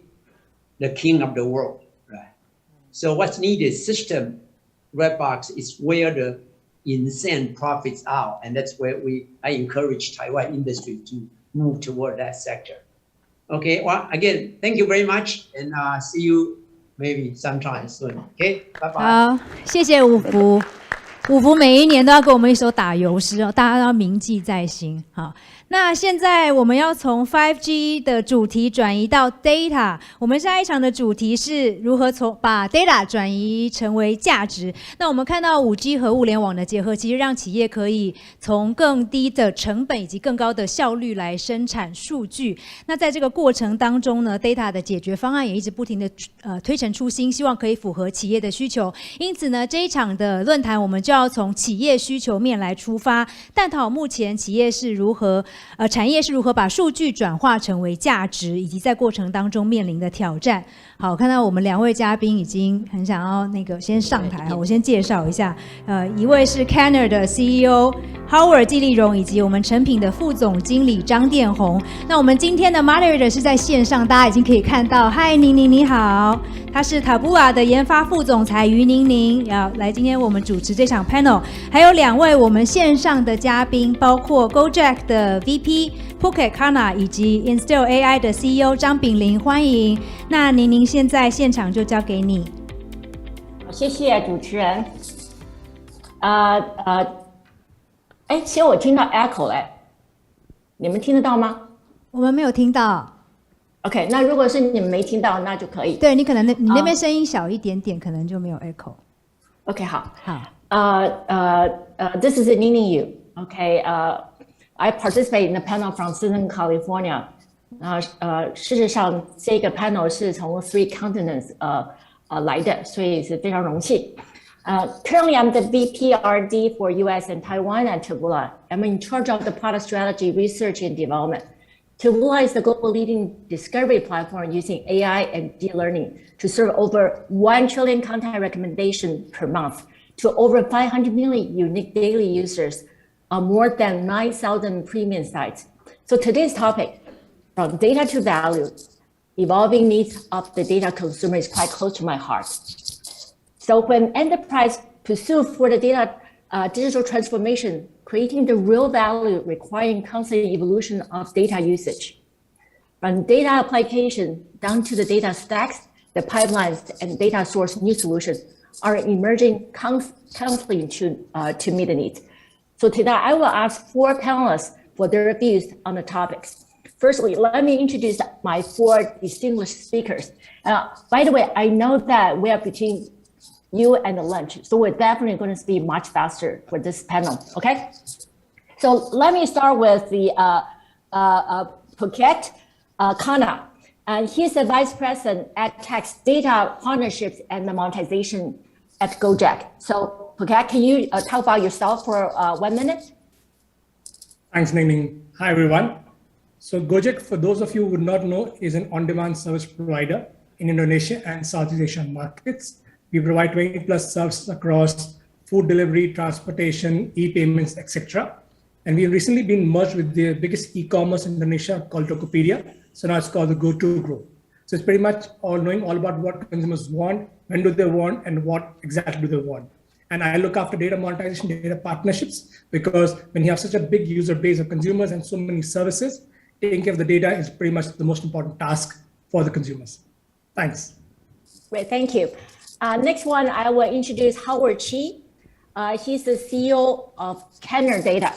F: the king of the world. Right? So what's needed, system red box is where the insane profits are. And that's where I encourage Taiwan industry to move toward that sector. Okay, well, again, thank you very much, and see you maybe sometime soon. Okay, bye bye.
A: 好，谢谢五福。五福每一年都要给我们一首打油诗哦，大家都要铭记在心。好，那现在我们要从 5G 的主题转移到 data。我们下一场的主题是如何把 data 转移成为价值。那我们看到 5G 和物联网的结合，其实让企业可以从更低的成本以及更高的效率来生产数据。那在这个过程当中呢 ，data 的解决方案也一直不停的推陈出新，希望可以符合企业的需求。因此呢，这一场的论坛我们就要从企业需求面来出发，探讨目前企业是如何产业是如何把数据转化成为价值，以及在过程当中面临的挑战。好，看到我们2位嘉宾已经很想要先上台，我先介绍一下，一位是 Kenner 的 CEO Howard 季立荣，以及我们成品的副总经理张殿宏。那我们今天的 moderator 是在线上，大家已经可以看到，嗨，宁宁你好，他是 Taboola 的研发副总裁于宁宁，要来今天我们主持这场 panel， 还有2位我们线上的嘉宾，包括 Gojek 的 VP。Phuket Kana 以及 Instill AI 的 CEO 张炳麟，欢迎。那宁宁现在现场就交给你。
K: 谢谢主持人。其实我听到 echo 你们听得到吗？
A: 我们没有听到。
K: OK， 那如果是你们没听到，那就可以。
A: 对，你可能你那边声音小一点点，可能就没有 echo。OK，
K: 好。
A: 好。
K: This is Ning Yu. OK，I participate in the panel from Southern California. 事实上这个 panel 是从 3 continents 来的，所以是非常荣幸。Currently, I'm the VP R&D for US and Taiwan at Taboola. I'm in charge of the product strategy, research, and development. Taboola is the global leading discovery platform using AI and deep learning to serve over 1 trillion content recommendations per month to over 500 million unique daily users on more than 9,000 premium sites. So today's topic, from data to value, evolving needs of the data consumer is quite close to my heart. So when enterprise pursue for the data digital transformation, creating the real value requiring constant evolution of data usage. From data application down to the data stacks, the pipelines and data source new solutions are emerging constantly to meet the needs. So today I will ask 4 panelists for their views on the topics. Firstly, let me introduce my 4 distinguished speakers. By the way, I know that we are between you and the lunch, so we're definitely going to speak much faster for this panel, okay? So let me start with the Phuket Kana. And he's the Vice President at Tax Data Partnerships and the Monetization at Gojek. So Phuket, can you talk about yourself for 1 minute?
L: Thanks, Ning. Hi, everyone. So Gojek, for those of you who would not know, is an on-demand service provider in Indonesia and Southeast Asian markets. We provide 20+ services across food delivery, transportation, e-payments, etc. And we've recently been merged with the biggest e-commerce in Indonesia called Tokopedia. So now it's called the GoTo Group. So it's pretty much knowing all about what consumers want, when do they want, and what exactly do they want. And I look after data monetization, data partnerships, because when you have such a big user base of consumers and so many services, taking care of the data is pretty much the most important task for the consumers. Thanks.
K: Great, thank you. Next one, I will introduce Howard Chi. He's the CEO of Kenner Data.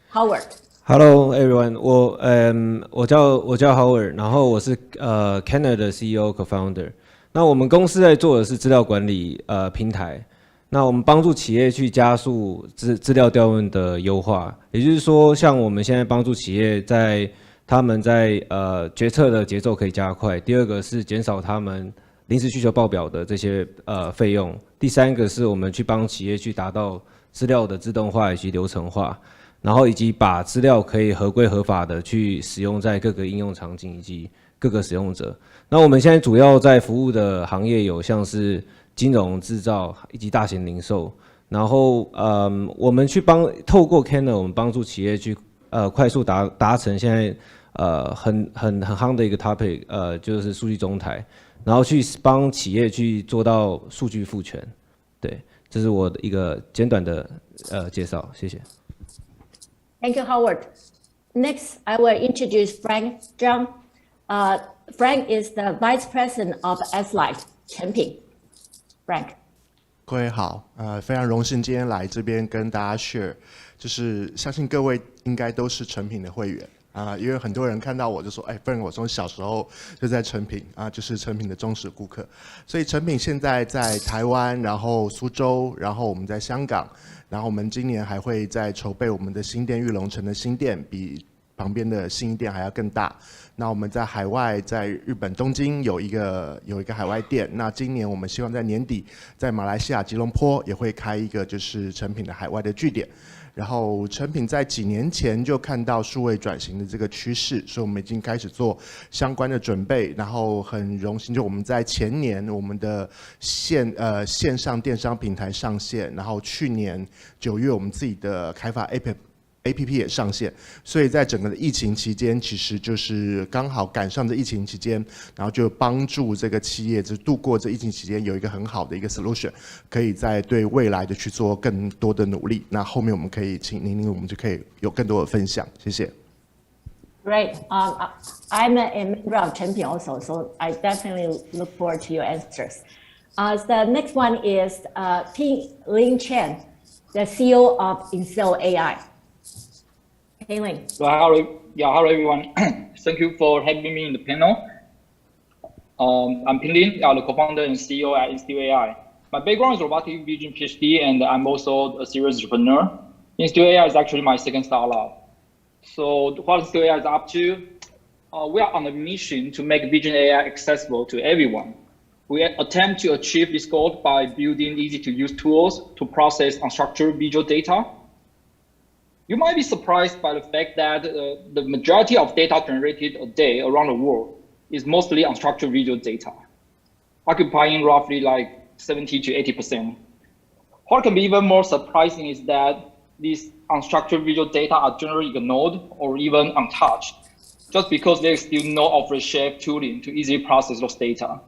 K: Howard.
M: Hello everyone，我叫 Howard， 然后我是Kenner 的 CEO co-founder。那我们公司在做的是资料管理平台，那我们帮助企业去加速资料调用的优化，也就是说，像我们现在帮助企业他们在决策的节奏可以加快。第二个是减少他们临时需求报表的这些费用。第三个是我们去帮企业去达到资料的自动化以及流程化。然后以及把资料可以合规合法的去使用在各个应用场景以及各个使用者。那我们现在主要在服务的行业有像是金融、制造以及大型零售。然后我们去透过 Keynote 我们帮助企业去快速达成现在很夯的一个 topic 就是数据中台，然后去帮企业去做到数据赋权。对，这是我的一个简短的介绍，谢谢。
K: Thank you, Howard. Next, I will introduce Frank Zhang. Frank is the Vice President of ASVDA 成品。Frank.
N: 各位好，非常荣幸今天来这边跟大家 share， 就是相信各位应该都是成品的会员因为很多人看到我就说，Frank 我从小时候就在成品就是成品的忠实顾客，所以成品现在在台湾，然后苏州，然后我们在香港。然后我们今年还会在筹备我们的新店玉龙城的新店，比旁边的新店还要更大。那我们在海外，在日本东京有一个海外店。那今年我们希望在年底，在马来西亚吉隆坡也会开一个就是成品的海外的据点。然后成品在几年前就看到数位转型的这个趋势，所以我们已经开始做相关的准备。然后很荣幸，就我们在前年我们的线上电商平台上线，然后去年9月我们自己的开发 APP 也上线，所以在整个的疫情期间，其实就是刚好赶上这疫情期间，然后就帮助这个企业就度过这疫情期间，有一个很好的一个 solution， 可以在对未来的去做更多的努力。那后面我们可以请宁，我们就可以有更多的分享，谢谢。
K: Great. I'm a member of 成品 also, so I definitely look forward to your answers. The next one is Lin Chen, the CEO of Inseal AI. Hey, Lin.
O: Hello everyone. Thank you for having me in the panel. I'm Ping Lin, the co-founder and CEO at Inseal AI. My background is robotic vision PhD, and I'm also a serious entrepreneur. Inseal AI is actually my second startup. So what Inseal AI is up to? We are on a mission to make vision AI accessible to everyone. We attempt to achieve this goal by building easy-to-use tools to process unstructured visual data. You might be surprised by the fact that the majority of data generated a day around the world is mostly unstructured visual data, occupying roughly like 70 to 80%. What can be even more surprising is that these unstructured visual data are generally ignored or even untouched, just because there's still no off-the-shelf tooling to easily process those data.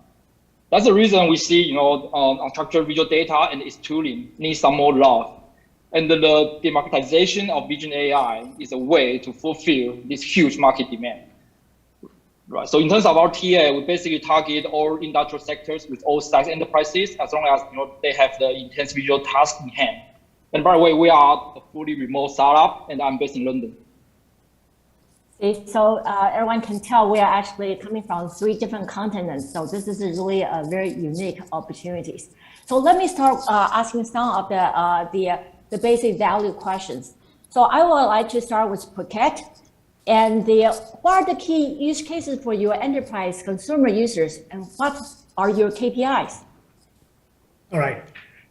O: That's the reason we see, unstructured visual data and its tooling needs some more love. And the democratization of vision AI is a way to fulfill this huge market demand. Right. So in terms of our TA, we basically target all industrial sectors with all size enterprises, as long as they have the intense visual task in hand. And by the way, we are a fully remote startup, and I'm based in London.
K: See, so everyone can tell we are actually coming from 3 different continents. So this is really a very unique opportunities. So let me start asking some of the basic value questions. So I would like to start with Phuket. And what are the key use cases for your enterprise consumer users, and what are your KPIs?
L: All right.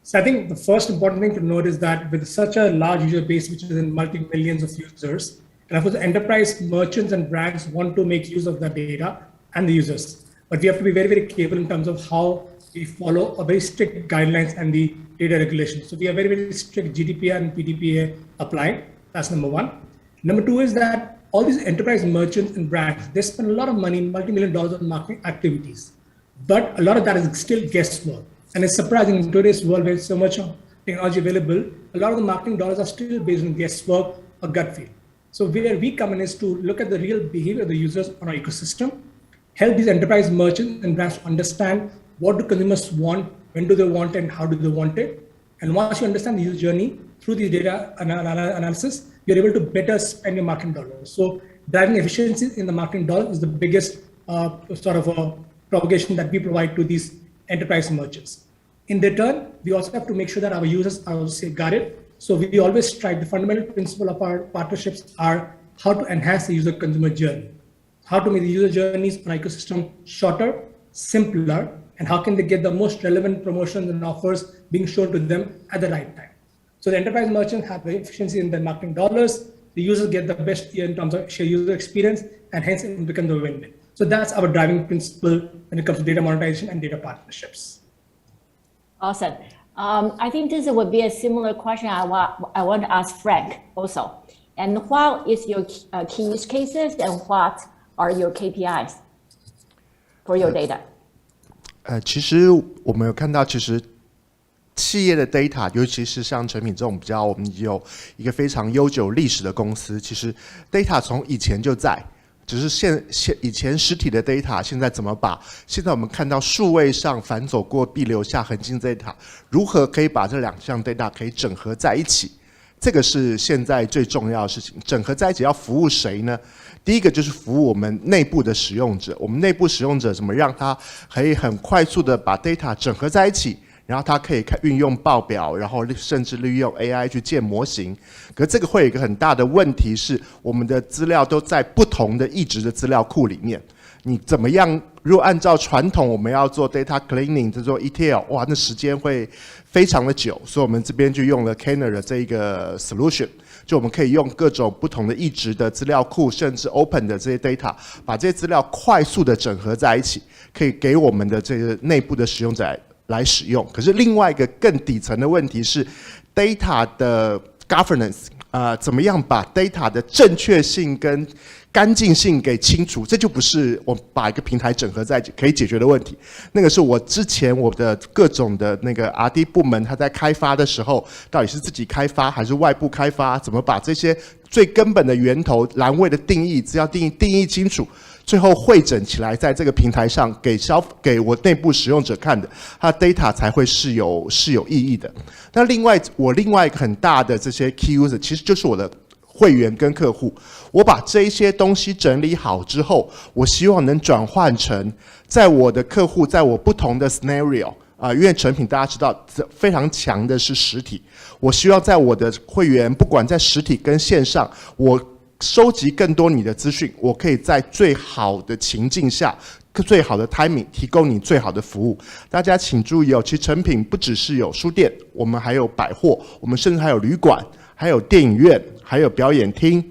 L: So I think the first important thing to note is that with such a large user base, which is in multi-millions of users, and of course, enterprise merchants and brands want to make use of the data and the users. But we have to be very, very careful in terms of how we follow a very strict guidelines and the data regulations. So we have very, very strict GDPR and PDPA applied. That's number one. Number two is that all these enterprise merchants and brands, they spend a lot of money, multi-million dollars on marketing activities. But a lot of that is still guesswork. And it's surprising in today's world where so much of technology available, a lot of the marketing dollars are still based on guesswork or gut feel. So where we come in is to look at the real behavior of the users on our ecosystem, help these enterprise merchants and brands understand what do consumers want, when do they want it, and how do they want it. And once you understand the user journey through the data analysis, you're able to better spend your marketing dollars. So driving efficiency in the marketing dollar is the biggest sort of a propagation that we provide to these enterprise merchants. In return, we also have to make sure that our users are safeguarded. So we always strive, the fundamental principle of our partnerships are how to enhance the user consumer journey, how to make the user journeys on our ecosystem shorter, simpler, and how can they get the most relevant promotions and offers being shown to them at the right time. So the enterprise merchants have the efficiency in their marketing dollars, the users get the best in terms of share user experience, and hence it becomes a win-win. So that's our driving principle when it comes to data monetization and data partnerships.
K: Awesome. I think this would be a similar question I want to ask Frank also. And what is your key use cases and what are your KPIs for your data?
N: 其实我们有看到，其实企业的 data， 尤其是像成品这种比较我们有一个非常悠久历史的公司，其实 data 从以前就在。只是以前实体的 data 现在怎么把现在我们看到数位上反走过必留下痕迹 data 如何可以把这两项 data 可以整合在一起，这个是现在最重要的事情。整合在一起要服务谁呢？第一个就是服务我们内部的使用者，我们内部使用者怎么让他可以很快速的把 data 整合在一起，然后它可以运用报表，然后甚至利用 AI 去建模型。可是这个会有一个很大的问题是，我们的资料都在不同的异质的资料库里面。你怎么样？如果按照传统，我们要做 data cleaning， 做 ETL， 哇，那时间会非常的久。所以我们这边就用了 Keynote 的这一个 solution， 就我们可以用各种不同的异质的资料库，甚至 open 的这些 data， 把这些资料快速的整合在一起，可以给我们的这个内部的使用者来使用。可是另外一个更底层的问题是 data 的 governance， 怎么样把 data 的正确性跟干净性给清楚，这就不是我把一个平台整合在一起可以解决的问题。那个是我之前我的各种的那个 R&D 部门，他在开发的时候，到底是自己开发还是外部开发？怎么把这些最根本的源头栏位的定义，只要定义清楚，最后汇整起来，在这个平台上给我内部使用者看的，它的 data 才会是有意义的。那另外一个很大的这些 key user， 其实就是我的会员跟客户，我把这一些东西整理好之后，我希望能转换成在我的客户，在我不同的 scenario 因为成品大家知道非常强的是实体，我希望在我的会员，不管在实体跟线上，我收集更多你的资讯，我可以在最好的情境下，最好的 timing 提供你最好的服务。大家请注意其实成品不只是有书店，我们还有百货，我们甚至还有旅馆，还有电影院，还有表演厅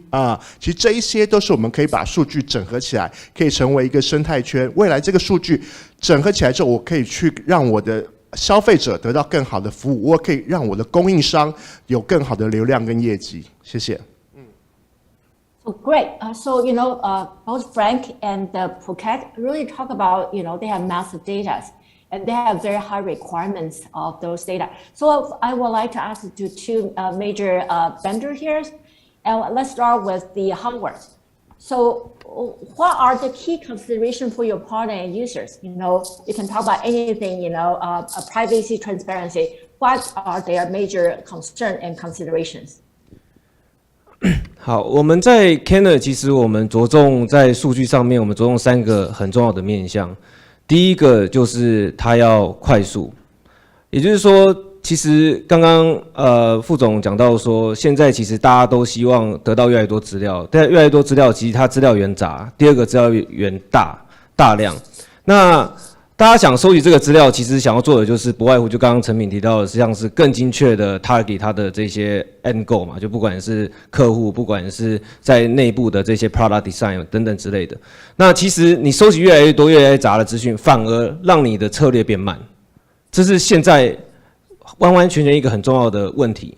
N: 其实这一些都是我们可以把数据整合起来，可以成为一个生态圈。未来这个数据整合起来之后，我可以去让我的消费者得到更好的服务，我可以让我的供应商有更好的流量跟业绩。谢谢。
K: So great. So both Frank and Phuket really talk about they have massive data and they have very high requirements of those data. So I would like to ask to two major vendors here, and let's start with the hardware. So what are the key considerations for your partner and users? You can talk about anything. Privacy, transparency. What are their major concerns and considerations?
M: 好，我们在 Keynote 其实我们着重在数据上面，我们着重3个很重要的面向。第一个就是它要快速，也就是说，其实刚刚副总讲到说，现在其实大家都希望得到越来越多资料，但越来越多资料，其实它资料源杂，第二个资料源大量。那大家想收集这个资料，其实想要做的就是不外乎就刚刚陈敏提到的，实际上是更精确的 target 它的这些 end goal 嘛，就不管是客户，不管是在内部的这些 product design 等等之类的。那其实你收集越来越多、越来越杂的资讯，反而让你的策略变慢，这是现在完完全全一个很重要的问题。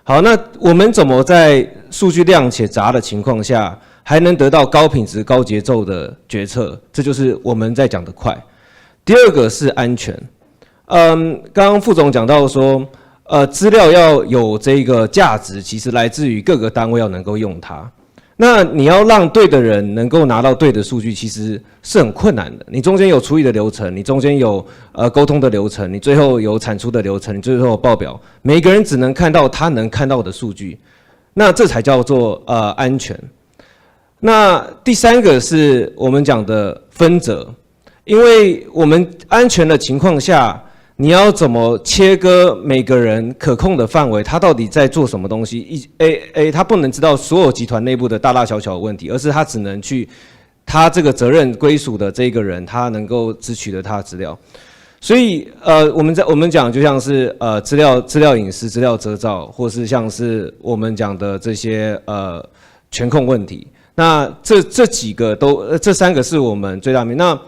M: 好，那我们怎么在数据量且杂的情况下，还能得到高品质、高节奏的决策？这就是我们在讲的快。第二个是安全，刚刚副总讲到说，资料要有这个价值，其实来自于各个单位要能够用它。那你要让对的人能够拿到对的数据，其实是很困难的。你中间有处理的流程，你中间有沟通的流程，你最后有产出的流程，你最后有报表，每一个人只能看到他能看到的数据，那这才叫做安全。那第三个是我们讲的分责，因为我们安全的情况下，你要怎么切割每个人可控的范围？他到底在做什么东西他不能知道所有集团内部的大大小小的问题，而是他只能去他这个责任归属的这个人，他能够只取得他的资料。所以我们讲就像是资料隐私、资料遮罩，或是像是我们讲的这些权控问题。那这几个这三个是我们最大面。那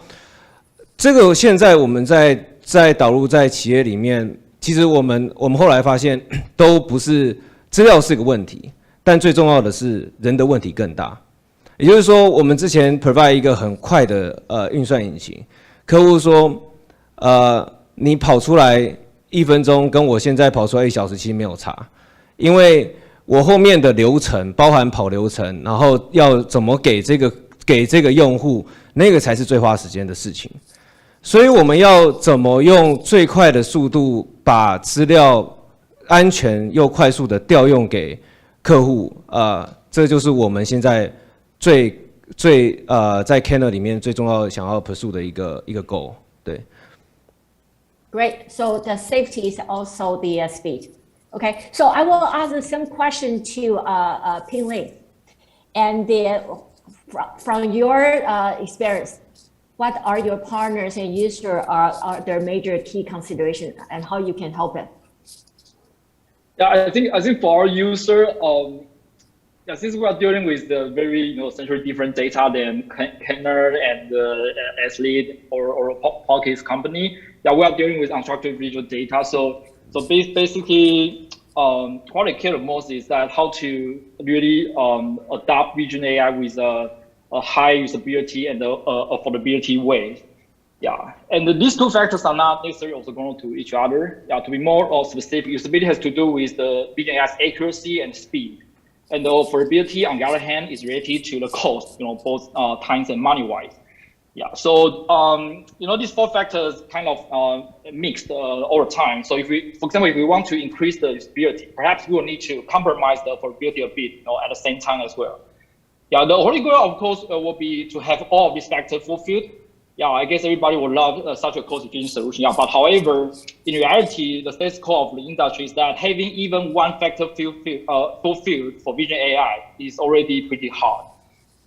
M: 这个现在我们在导入在企业里面，其实我们后来发现都不是资料是个问题，但最重要的是人的问题更大。也就是说，我们之前 provide 一个很快的运算引擎，客户说你跑出来1分钟，跟我现在跑出来1小时其实没有差，因为我后面的流程包含跑流程，然后要怎么给这个用户，那个才是最花时间的事情。所以我们要怎么用最快的速度把资料安全又快速的调用给客户，这就是我们现在在 Keynote 里面最重要想要 pursue 的一个 goal。对。
K: Great. So the safety is also the speed. Okay. So I will ask some question to Ping Lin, and from your experience, what are your partners and users are their major key considerations, and how you can help them?
O: Yeah, I think for our user, since we are dealing with the very essentially different data than Keynote and ASVDA or Pocket's company, we are dealing with unstructured visual data. So basically, what I care the most is that how to really adopt vision AI with a high usability and affordability way. Yeah, and these two factors are not necessarily also going to each other. Yeah, to be more specific, usability has to do with the vision AI's accuracy and speed. And the affordability, on the other hand, is related to the cost, both times and money-wise. Yeah, so these four factors kind of mixed over time. So for example, if we want to increase the usability, perhaps we will need to compromise the affordability a bit, at the same time as well. Yeah, the holy grail, of course, will be to have all of these factors fulfilled. Yeah, I guess everybody would love such a cost-efficient solution. Yeah, but however, in reality, the status quo of the industry is that having even one factor fulfilled for vision AI is already pretty hard.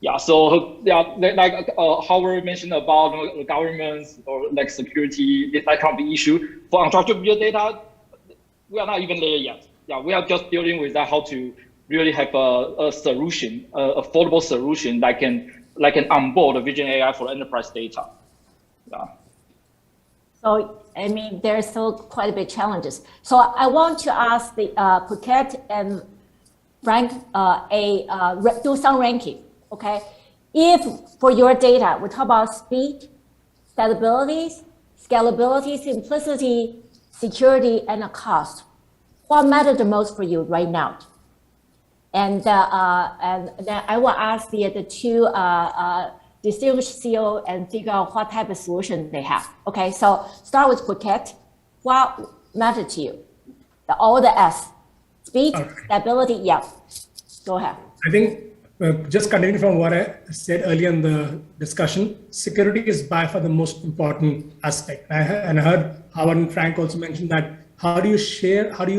O: Yeah, so like Howard mentioned about the governments or like security, that kind of issue. For unstructured visual data, we are not even there yet. Yeah, we are just dealing with that, how to really have a solution, affordable solution that can onboard the vision AI for enterprise data. Yeah.
K: So, I mean, there's still quite a bit challenges. So I want to ask the Phuket and Frank do some ranking, okay? If for your data, we talk about speed, scalability, simplicity, security, and cost, what matters the most for you right now? And then I will ask the two distinguished CEO and figure out what type of solution they have. Okay, so start with Phuket. What matters to you? All the S. Speed, stability, yeah. Go ahead.
L: I think just continuing from what I said earlier in the discussion, security is by far the most important aspect. And I heard Howard and Frank also mention that how do you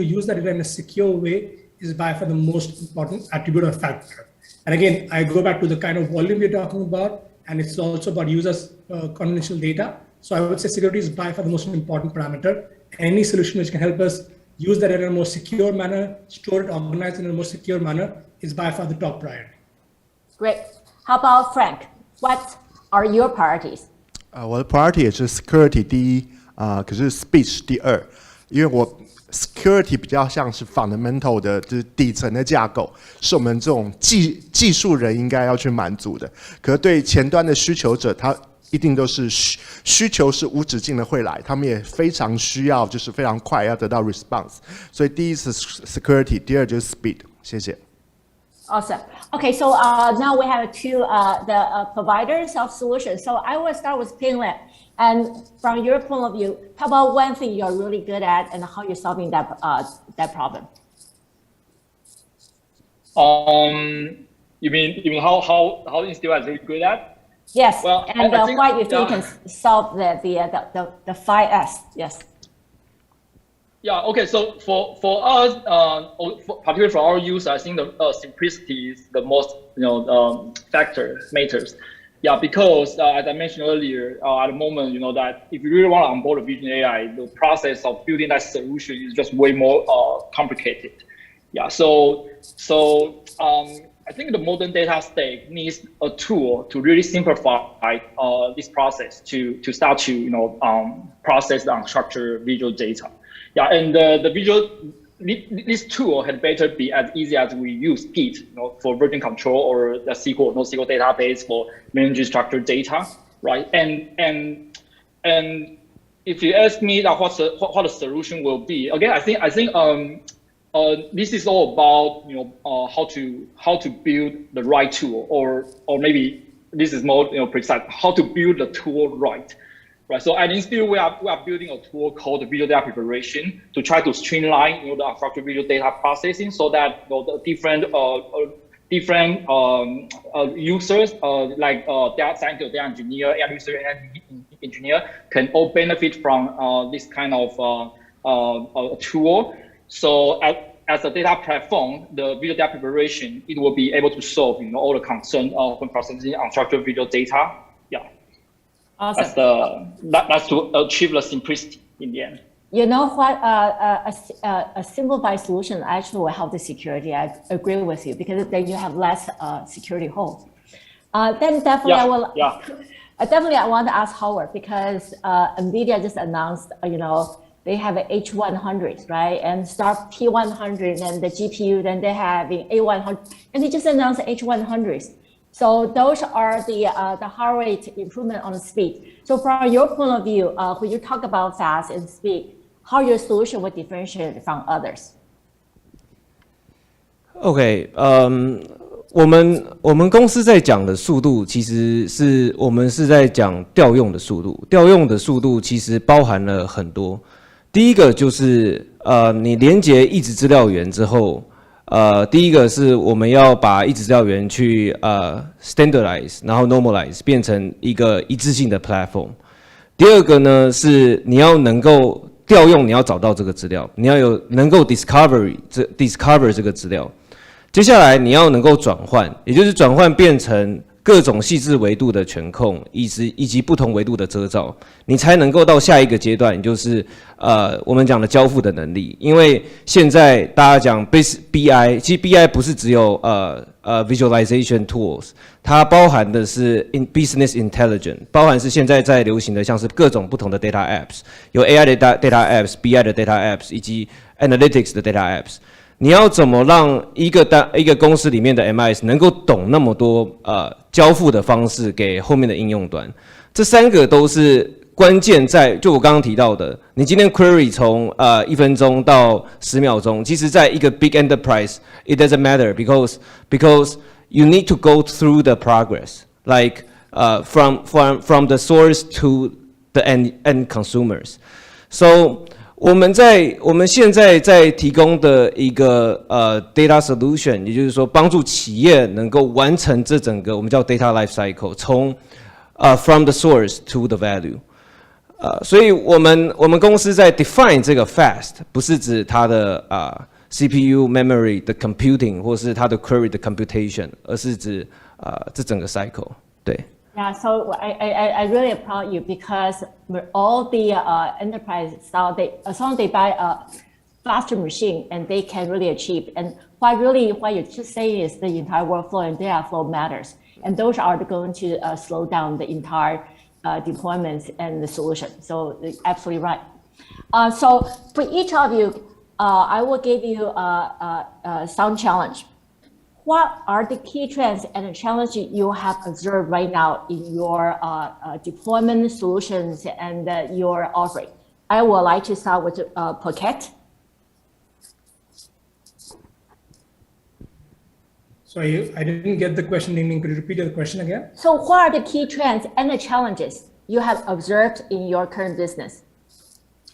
L: use that data in a secure way is by far the most important attribute or factor. And again, I go back to the kind of volume we're talking about, and it's also about users' confidential data. So I would say security is by far the most important parameter. Any solution which can help us use that in a more secure manner, store it, organize it in a more secure manner is by far the top priority.
K: Great. How about Frank? What are your priorities?
N: 我的 priority 也是 security 第一，可是 speech 第二，因为我 security 比较像是 fundamental 的，就是底层的架构，是我们这种技术人应该要去满足的。可是对前端的需求者，他一定都是需求是无止境的会来，他们也非常需要，就是非常快要得到 response。所以第一是 security， 第二就是 speed。谢谢。
K: Awesome. Okay, so now we have the providers of solutions. So I will start with Pinland. And from your point of view, how about one thing you're really good at and how you're solving that problem?
O: You mean how Institute is really good at?
K: Yes.
O: Well,
K: and why you think you can solve the 5S? Yes.
O: Yeah. Okay. So for us, particularly for our users, I think the simplicity is the most factor matters. Yeah, because as I mentioned earlier, at the moment, that if you really want to onboard a vision AI, the process of building that solution is just way more complicated. Yeah. So I think the modern data stack needs a tool to really simplify this process to start to process the unstructured visual data. Yeah, and this tool had better be as easy as we use Git, for version control, or the SQL, NoSQL database for managing structured data, right? And if you ask me that what the solution will be, again, I think this is all about how to build the right tool, or maybe this is more precise, how to build the tool right. Right, so at Institute, we are building a tool called visual data preparation to try to streamline the unstructured visual data processing, so that the different users like data scientist, data engineer, AI researcher, and engineer can all benefit from this kind of tool. So as a data platform, the visual data preparation, it will be able to solve all the concern when processing unstructured visual data. Yeah. Awesome. That's to achieve the simplicity in the end.
K: You know what? A simplified solution actually will help the security. I agree with you, because then you have less security hole. Then definitely I want to ask Howard, because NVIDIA just announced, they have an H100, right? And start P100 and the GPU, then they have an A100, and they just announced H100s. So those are the heart rate improvement on the speed. So from your point of view, when you talk about fast and speed, how your solution will differentiate from others?
M: OK， 我们公司在讲的速度，其实是我们是在讲调用的速度。调用的速度其实包含了很多。第一个就是你连接一质资料源之后。第一个是我们要把一质资料源去standardize， 然后 normalize 变成一个一致性的 platform。第二个呢是你要能够调用，你要找到这个资料，你要有能够 discover 这个资料。接下来你要能够转换，也就是转换变成各种细致维度的权控，以及不同维度的遮罩，你才能够到下一个阶段，也就是我们讲的交付的能力。因为现在大家讲 BI， 其实 BI 不是只有visualization tools， 它包含的是 business intelligence， 包含是现在在流行的像是各种不同的 data apps， 有 AI 的 data apps、BI 的 data apps 以及 analytics 的 data apps。你要怎么让一个公司里面的 MIS 能够懂那么多交付的方式给后面的应用端？这三个都是关键在，就我刚刚提到的，你今天 query 从1分钟到10秒钟，其实在一个 big enterprise it doesn't matter because you need to go through the progress like from the source to the end consumers. So我们现在在提供的一个data solution， 也就是说帮助企业能够完成这整个我们叫 data life cycle， 从from the source to the value。所以我们公司在 define 这个 fast， 不是指它的CPU memory 的 computing 或是它的 query 的 computation， 而是指这整个 cycle。对。
K: Yeah, so I really applaud you, because all the enterprises, as long as they buy a faster machine, and they can really achieve. And what you're just saying is the entire workflow and data flow matters, and those are going to slow down the entire deployments and the solution. So absolutely right. So for each of you, I will give you some challenge. what are the key trends and challenges you have observed right now in your deployment solutions and your offering? I would like to start with Phuket.
L: Sorry, I didn't get the question, Ning. Could you repeat the question again?
K: So what are the key trends and the challenges you have observed in your current business?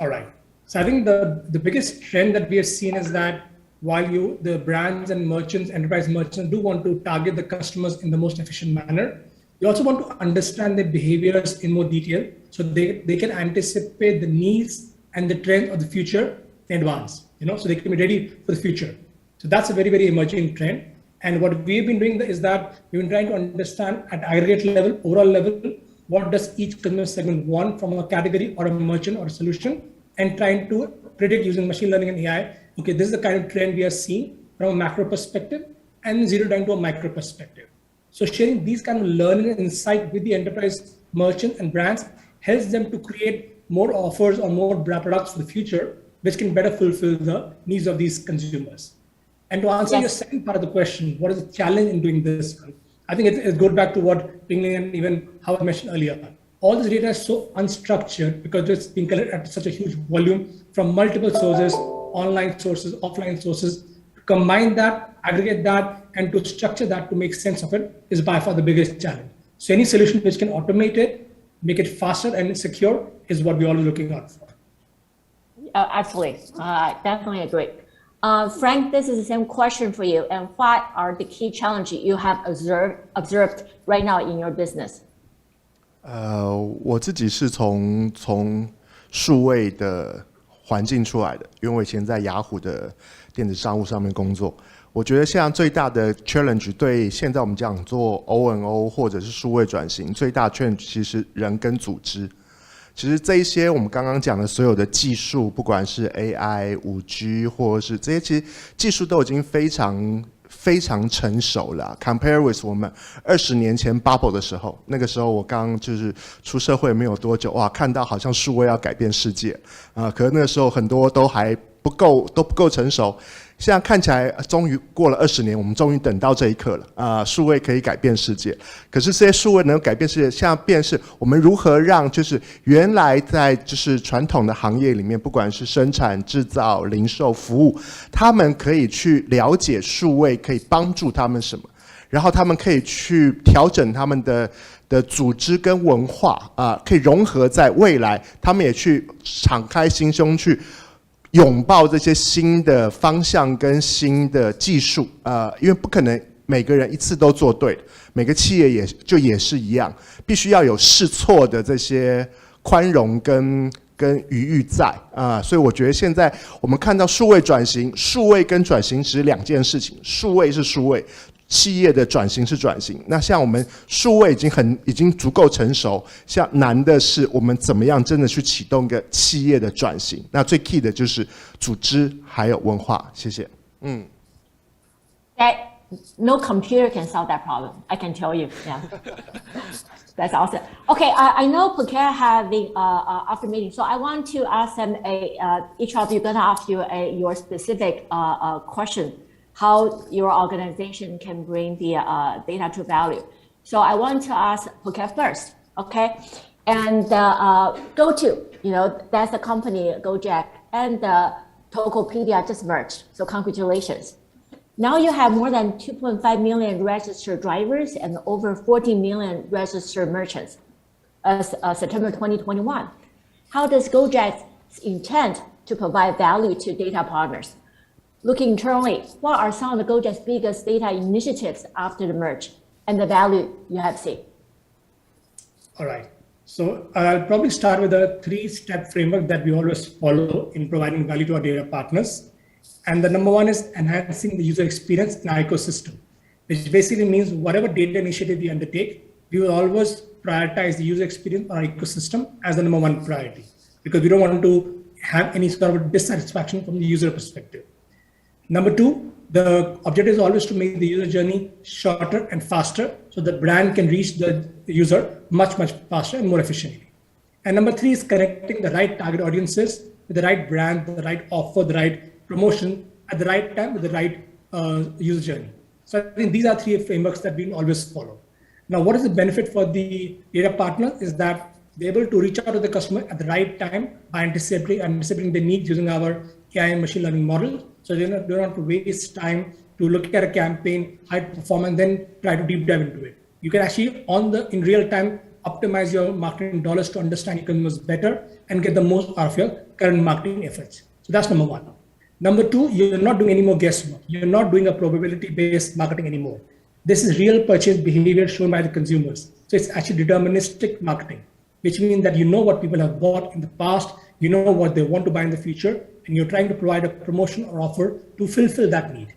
L: All right. So I think the biggest trend that we have seen is that while the brands and merchants, enterprise merchants do want to target the customers in the most efficient manner, you also want to understand their behaviors in more detail so they can anticipate the needs and the trends of the future in advance, so they can be ready for the future. So that's a very, very emerging trend. And what we've been doing is that we've been trying to understand at aggregate level, overall level, what does each consumer segment want from a category or a merchant or a solution, and trying to predict using machine learning and AI. Okay, this is the kind of trend we are seeing from a macro perspective and zero down to a micro perspective. So sharing these kind of learning and insight with the enterprise merchants and brands helps them to create more offers or more products for the future, which can better fulfill the needs of these consumers. And to answer your second part of the question, what is the challenge in doing this? I think it goes back to what Pingling and even Howard mentioned earlier. All this data is so unstructured because it's being collected at such a huge volume from multiple sources, online sources, offline sources. To combine that, aggregate that, and to structure that to make sense of it is by far the biggest challenge. So any solution which can automate it, make it faster and secure is what we're always looking out for.
K: Absolutely, definitely agree. Frank, this is the same question for you. And what are the key challenges you have observed right now in your business?
N: 我自己是从数位的环境出来的，因为我以前在雅虎的电子商务上面工作。我觉得现在最大的 challenge 对现在我们讲做 O&O 或者是数位转型，最大的 challenge 其实人跟组织。其实这一些我们刚刚讲的所有的技术，不管是 AI、5G 或者是这些，其实技术都已经非常成熟了。Compare with 我们20年前 bubble 的时候，那个时候我刚就是出社会没有多久，哇，看到好像数位要改变世界可是那个时候很多都还不够成熟。现在看起来终于过了20年，我们终于等到这一刻了数位可以改变世界。可是这些数位能够改变世界，现在变是我们如何让就是原来在就是传统的行业里面，不管是生产、制造、零售、服务，他们可以去了解数位可以帮助他们什么，然后他们可以去调整他们的组织跟文化可以融合在未来，他们也去敞开心胸去拥抱这些新的方向跟新的技术因为不可能每个人一次都做对，每个企业也是一样，必须要有试错的这些宽容跟余裕在所以我觉得现在我们看到数位转型，数位跟转型是两件事情，数位是数位，企业的转型是转型。那像我们数位已经足够成熟，像难的是我们怎么样真的去启动一个企业的转型。那最 key 的就是组织还有文化。谢谢。
K: No computer can solve that problem. I can tell you. Yeah, that's awesome. Okay, I know Phuket having after meeting, so I want to ask them each of you gonna ask you your specific question. How your organization can bring the data to value. So I want to ask Phuket first, okay? And GoTo, that's the company Gojek and Tokopedia just merged. So congratulations. Now you have more than 2.5 million registered drivers and over 40 million registered merchants as September 2021. How does Gojek's intend to provide value to data partners? Looking internally, what are some of the Gojek's biggest data initiatives after the merge and the value you have seen?
L: All right. So I'll probably start with a 3-step framework that we always follow in providing value to our data partners. And the number one is enhancing the user experience in our ecosystem, which basically means whatever data initiative we undertake, we will always prioritize the user experience on our ecosystem as the number one priority, because we don't want to have any sort of dissatisfaction from the user perspective. Number two, the objective is always to make the user journey shorter and faster so the brand can reach the user much faster and more efficiently. And number three is connecting the right target audiences with the right brand, the right offer, the right promotion at the right time with the right user journey. So I think these are three frameworks that we always follow. Now, what is the benefit for the data partner is that they're able to reach out to the customer at the right time by anticipating the needs using our AI and machine learning model. So they don't have to waste time to look at a campaign, how it perform, and then try to deep dive into it. You can actually, in real time, optimize your marketing dollars to understand your consumers better and get the most out of your current marketing efforts. So that's number one. Number two, you're not doing any more guesswork. You're not doing a probability-based marketing anymore. This is real purchase behavior shown by the consumers. So it's actually deterministic marketing, which means that you know what people have bought in the past, you know what they want to buy in the future, and you're trying to provide a promotion or offer to fulfill that need.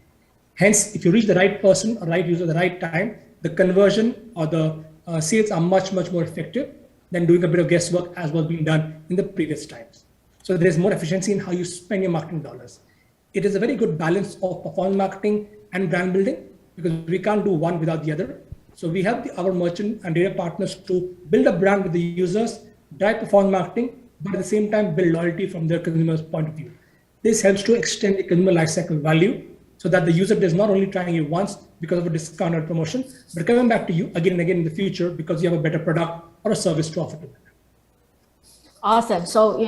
L: Hence, if you reach the right person or right user at the right time, the conversion or the sales are much, much more effective than doing a bit of guesswork as was being done in the previous times. So there's more efficiency in how you spend your marketing dollars. It is a very good balance of performance marketing and brand building because we can't do one without the other. So we help our merchant and data partners to build a brand with the users, drive performance marketing, but at the same time build loyalty from their consumer's point of view. This helps to extend the consumer lifecycle value so that the user is not only trying you once because of a discount or promotion, but coming back to you again and again in the future because you have a better product or a service to offer to them.
K: Awesome. So,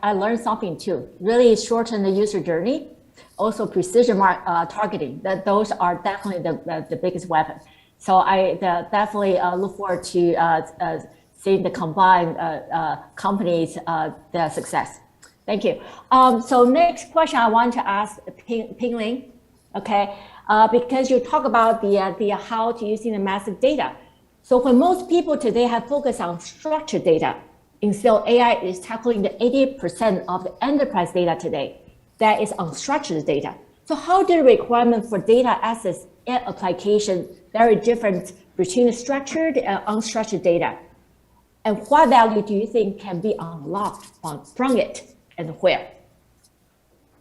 K: I learned something too. Really shorten the user journey. Also precision targeting. Those are definitely the biggest weapon. So I definitely look forward to seeing the combined companies, their success. Thank you. So next question I want to ask Ping Ling. Okay, because you talk about the how to using the massive data. So when most people today have focused on structured data, instead AI is tackling the 80% of the enterprise data today that is unstructured data. So how do the requirement for data access and application very different between the structured and unstructured data? And what value do you think can be unlocked from it and where?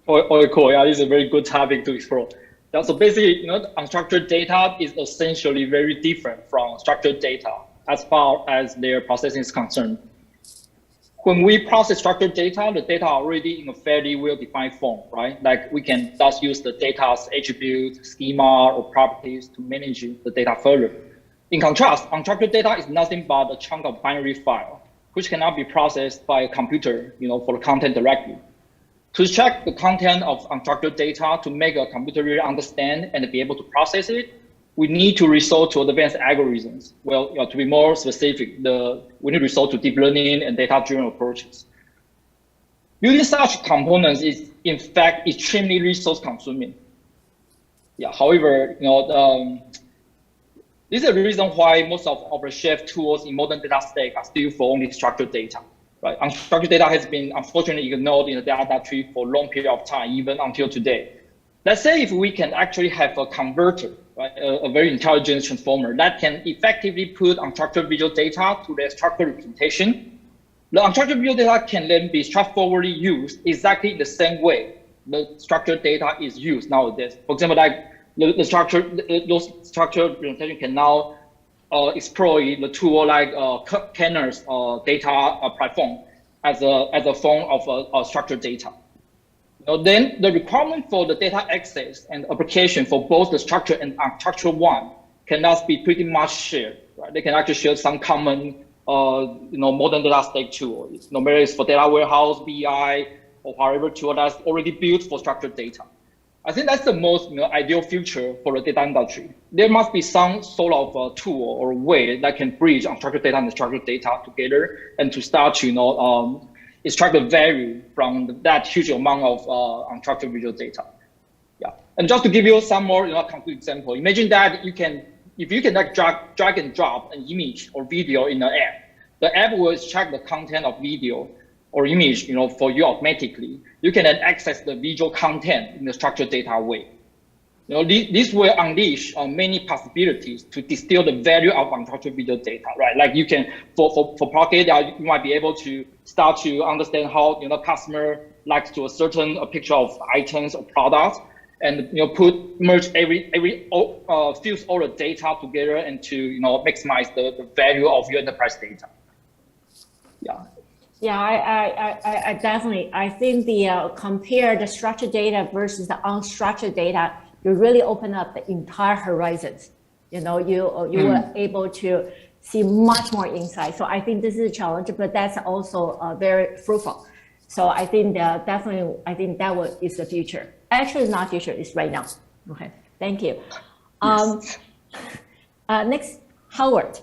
O: Oh, cool. Yeah, this is a very good topic to explore. Yeah, so basically, unstructured data is essentially very different from structured data as far as their processing is concerned. When we process structured data, the data are already in a fairly well-defined form, right? Like we can thus use the data's attributes, schema, or properties to manage the data further. In contrast, unstructured data is nothing but a chunk of binary file, which cannot be processed by a computer, for the content directly. To check the content of unstructured data to make a computer really understand and be able to process it, we need to resort to advanced algorithms. Well, to be more specific, we need to resort to deep learning and data-driven approaches. Using such components is, in fact, extremely resource-consuming. Yeah. However, this is the reason why most of off-the-shelf tools in modern data stack are still for only structured data. Right? Unstructured data has been unfortunately ignored in the data tree for a long period of time, even until today. Let's say if we can actually have a converter, right, a very intelligent transformer that can effectively put unstructured visual data to their structured representation, the unstructured visual data can then be straightforwardly used exactly the same way the structured data is used nowadays. For example, like those structured representation can now exploit the tool like Kenner's data platform as a form of structured data. Then the requirement for the data access and application for both the structured and unstructured one can thus be pretty much shared. Right? They can actually share some common, modern data stack tools. No matter it's for data warehouse, BI, or however tool that's already built for structured data. I think that's the most ideal future for the data industry. There must be some sort of tool or way that can bridge unstructured data and structured data together and to start to extract the value from that huge amount of unstructured visual data. Yeah, and just to give you some more concrete example, imagine that if you can like drag and drop an image or video in an app, the app will extract the content of video or image, for you automatically. You can then access the visual content in the structured data way. This will unleash many possibilities to distill the value of unstructured visual data, right? Like you can, for Pocket, you might be able to start to understand how customer likes to a certain picture of items or products, and merge fuse all the data together and to maximize the value of your enterprise data. Yeah.
K: Yeah, I definitely, I think compare the structured data versus the unstructured data you really open up the entire horizons. You know, you were able to see much more insight. So I think this is a challenge, but that's also very fruitful. So I think that definitely, I think that is the future. Actually, it's not future, it's right now. Okay, thank you. Next, Howard.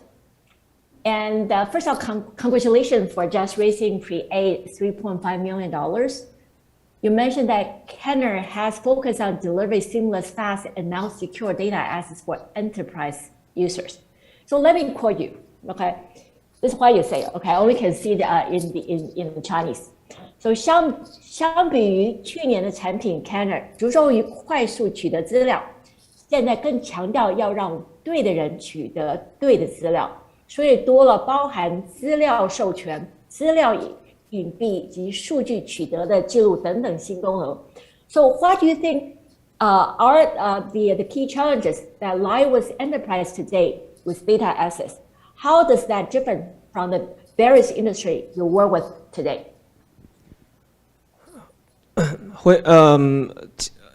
K: And first of all, congratulations for just raising pre-A $3.5 million. You mentioned that Kenner has focused on delivering seamless, fast, and now secure data access for enterprise users. So let me quote you, okay? This is why you say, okay, I only can see it in the Chinese. So 相比于去年的产品 Kenner 着重于快速取得资料，现在更强调要让对的人取得对的资料，所以多了包含资料授权、资料隐蔽及数据取得的记录等等新功能。So what do you think are the key challenges that lie with enterprise today with data access? How does that differ from the various industry you work with today?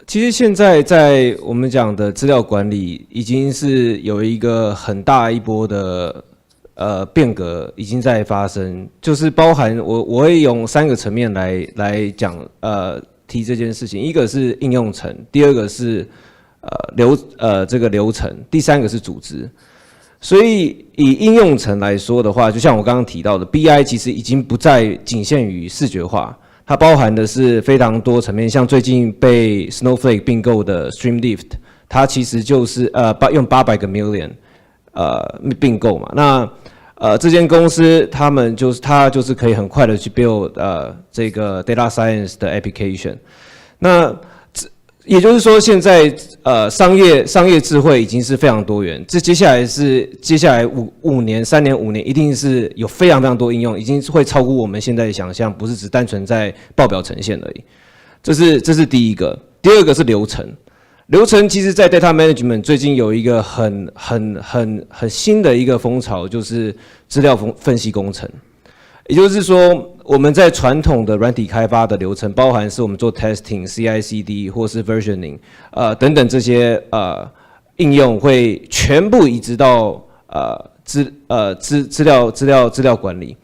M: 其实现在在我们讲的资料管理，已经是有一个很大一波的变革已经在发生，就是包含我会用3个层面来讲提这件事情，一个是应用层，第二个是这个流程，第3个是组织。所以以应用层来说的话，就像我刚刚提到的 ，BI 其实已经不再仅限于视觉化。它包含的是非常多层面，像最近被 Snowflake 并购的 Streamlift， 它其实就是用800个 million 并购嘛。那这间公司它就是可以很快的去 build 这个 data science 的 application。那也就是说，现在商业智慧已经是非常多元。这接下来5年、3年、5年，一定是有非常非常多应用，已经会超乎我们现在的想象，不是只单纯在报表呈现而已。这是第一个。第二个是流程。流程其实在 data management 最近有一个很新的一个风潮，就是资料分析工程。也就是说，我们在传统的软体开发的流程，包含是我们做 testing、CI/CD 或是 versioning， 等等这些应用会全部移植到资料管理，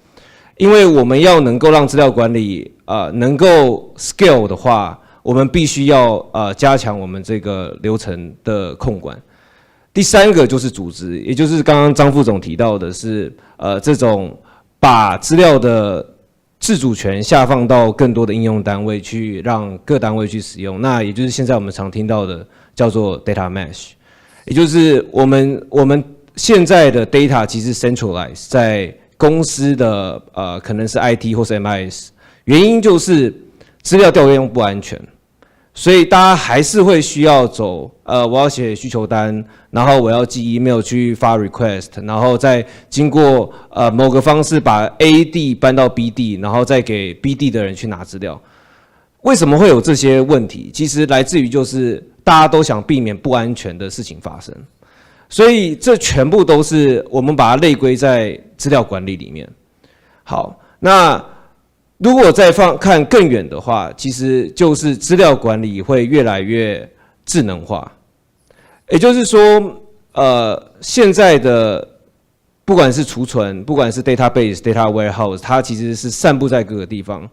M: 因为我们要能够让资料管理能够 scale 的话，我们必须要加强我们这个流程的控管。第3个就是组织，也就是刚刚张副总提到的是这种把资料的自主权下放到更多的应用单位去，让各单位去使用。那也就是现在我们常听到的叫做 data mesh， 也就是我们现在的 data 其实 centralize 在公司的可能是 IT 或是 MIS， 原因就是资料调用不安全。所以大家还是会需要走，我要写需求单，然后我要寄 email 去发 request， 然后再经过某个方式把 A 地搬到 B 地，然后再给 B 地的人去拿资料。为什么会有这些问题？其实来自于就是大家都想避免不安全的事情发生，所以这全部都是我们把它类归在资料管理里面。好，那如果再看更远的话，其实就是资料管理会越来越智能化。也就是说，现在的不管是储存，不管是 database、data warehouse， 它其实是散布在各个地方，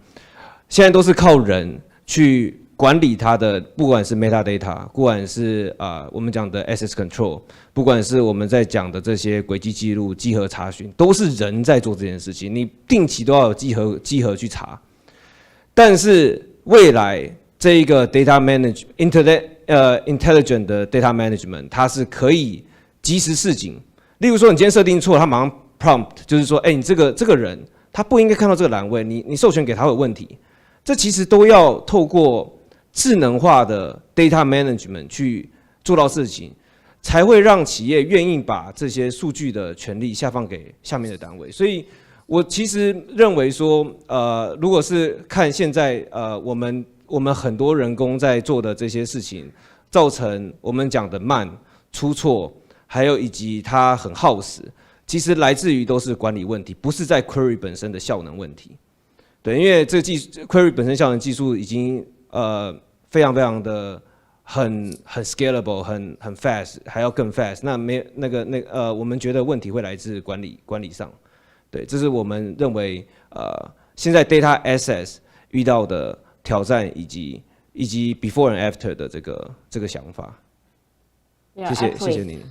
M: 现在都是靠人去管理它的，不管是 metadata， 不管是我们讲的 access control， 不管是我们在讲的这些轨迹记录、稽核查询，都是人在做这件事情。你定期都要有稽核去查，但是未来这一个 data intelligent 的 data management， 它是可以及时示警。例如说，你今天设定错，它马上 prompt， 就是说，你这个人他不应该看到这个栏位，你授权给他有问题。这其实都要透过智能化的 data management 去做到事情，才会让企业愿意把这些数据的权利下放给下面的单位。所以我其实认为说，如果是看现在我们很多人工在做的这些事情，造成我们讲的慢、出错，还有以及它很耗时，其实来自于都是管理问题，不是在 query 本身的效能问题。对，因为这query 本身效能技术已经非常非常的很 scalable， 很 fast， 还要更 fast。那没我们觉得问题会来自管理上，对，这是我们认为现在 data access 遇到的挑战以及 before and after 的这个想法。谢谢您。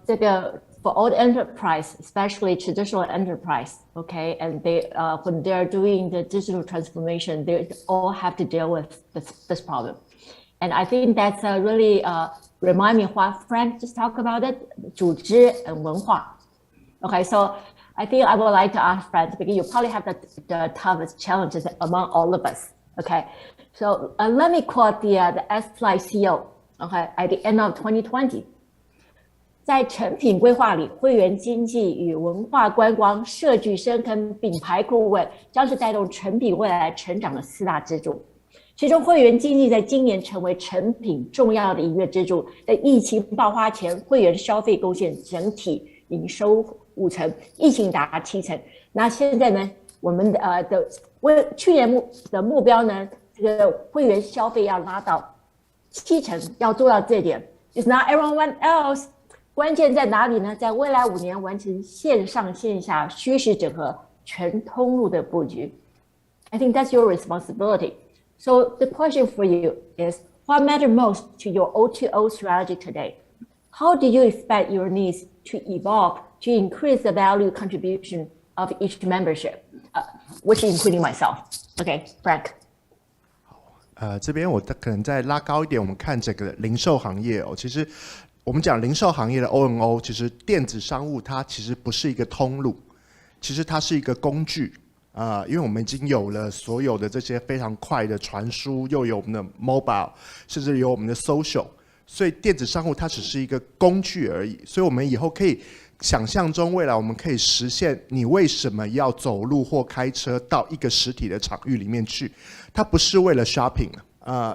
K: 这个 for all the enterprise, especially traditional enterprise, okay, and they when they are doing the digital transformation, they all have to deal with this problem. And I think that's really remind me what Frank just talked about it, 组织 and 文化. Okay, so I think I would like to ask Frank, because you probably have the toughest challenges among all of us. Okay, so let me quote the S-Fly CEO. Okay, at the end of 2020. 在成品规划里，会员经济与文化观光、社区深耕、品牌顾问将是带动成品未来成长的4大支柱。其中，会员经济在今年成为成品重要的营运支柱。在疫情爆发前，会员消费贡献整体营收5成，疫情达7成。那现在呢，我们去年的目标呢，这个会员消费要拉到7成，要做到这点。It's not everyone else. 关键在哪里呢？在未来5年完成线上线下虚实整合全通路的布局。I think that's your responsibility. So the question for you is, what matters most to your O2O strategy today? How do you expect your needs to evolve to increase the value contribution of each membership, which including myself? Okay, Frank.
N: 这边我可能再拉高一点，我们看整个零售行业哦，其实我们讲零售行业的 O&O， 其实电子商务它其实不是一个通路，其实它是一个工具因为我们已经有了所有的这些非常快的传输，又有我们的 mobile， 甚至有我们的 social， 所以电子商务它只是一个工具而已。所以我们以后可以想象中，未来我们可以实现你为什么要走路或开车到一个实体的场域里面去？它不是为了 shopping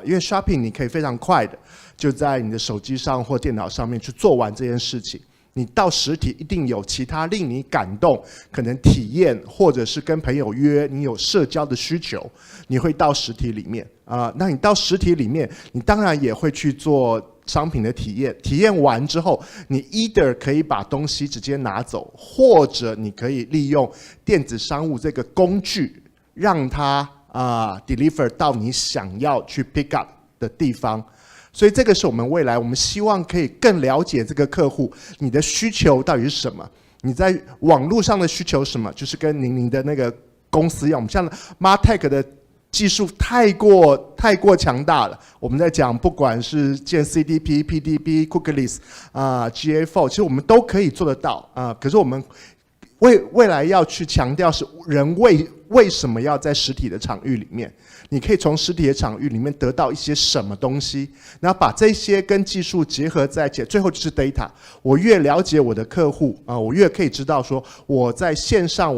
N: 因为 shopping 你可以非常快的就在你的手机上或电脑上面去做完这件事情。你到实体一定有其他令你感动，可能体验或者是跟朋友约，你有社交的需求，你会到实体里面那你到实体里面，你当然也会去做商品的体验。体验完之后，你 either 可以把东西直接拿走，或者你可以利用电子商务这个工具，让它deliver 到你想要去 pick up 的地方。所以这个是我们未来我们希望可以更了解这个客户，你的需求到底是什么？你在网络上的需求是什么？就是跟您的那个公司一样，我们像 Martech 的技术太过强大了。我们在讲不管是建 CDP、PDP、Cookieless GA4， 其实我们都可以做得到可是我们未来要去强调是人为什么要在实体的场域里面？你可以从实体的场域里面得到一些什么东西，然后把这些跟技术结合在一起，最后就是 data。我越了解我的客户我越可以知道说我在线上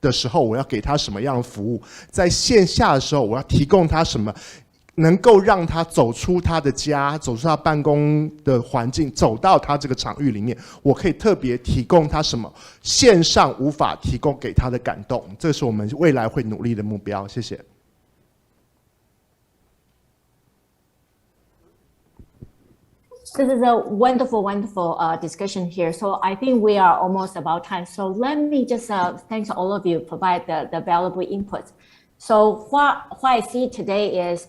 N: 的时候我要给他什么样的服务，在线下的时候我要提供他什么，能够让他走出他的家，走出他办公的环境，走到他这个场域里面，我可以特别提供他什么线上无法提供给他的感动，这是我们未来会努力的目标。谢谢。
K: This is a wonderful discussion here. So I think we are almost about time. So let me just thank all of you provide the valuable input. So what I see today is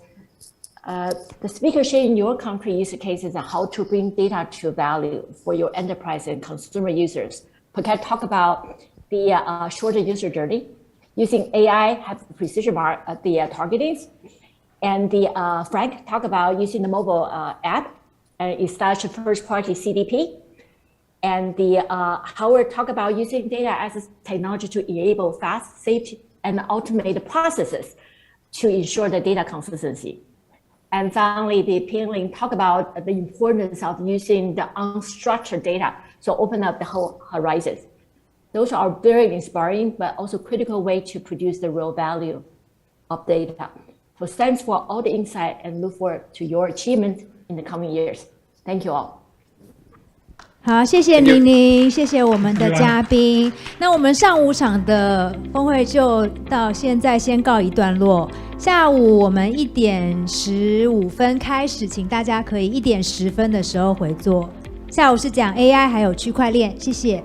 K: the speaker sharing your concrete use cases and how to bring data to value for your enterprise and consumer users. Paket talk about the shorter user journey using AI, have precision the targetings, and the Frank talk about using the mobile app. Establish a first-party CDP, and the Howard talk about using data as a technology to enable fast, safe, and automated processes to ensure the data consistency. And finally, the Pinling talk about the importance of using the unstructured data to open up the whole horizons. Those are very inspiring, but also critical way to produce the real value of data. So thanks for all the insight and look forward to your achievements in the coming years. Thank you all.
A: 好，谢谢宁宁，谢谢我们的嘉宾。那我们上午场的峰会就到现在先告一段落。下午我们1点15分开始，请大家可以1点10分的时候回座。下午是讲 AI 还有区块链，谢谢。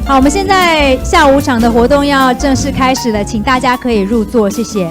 A: 好，我们现在下午场的活动要正式开始了，请大家可以入座，谢谢。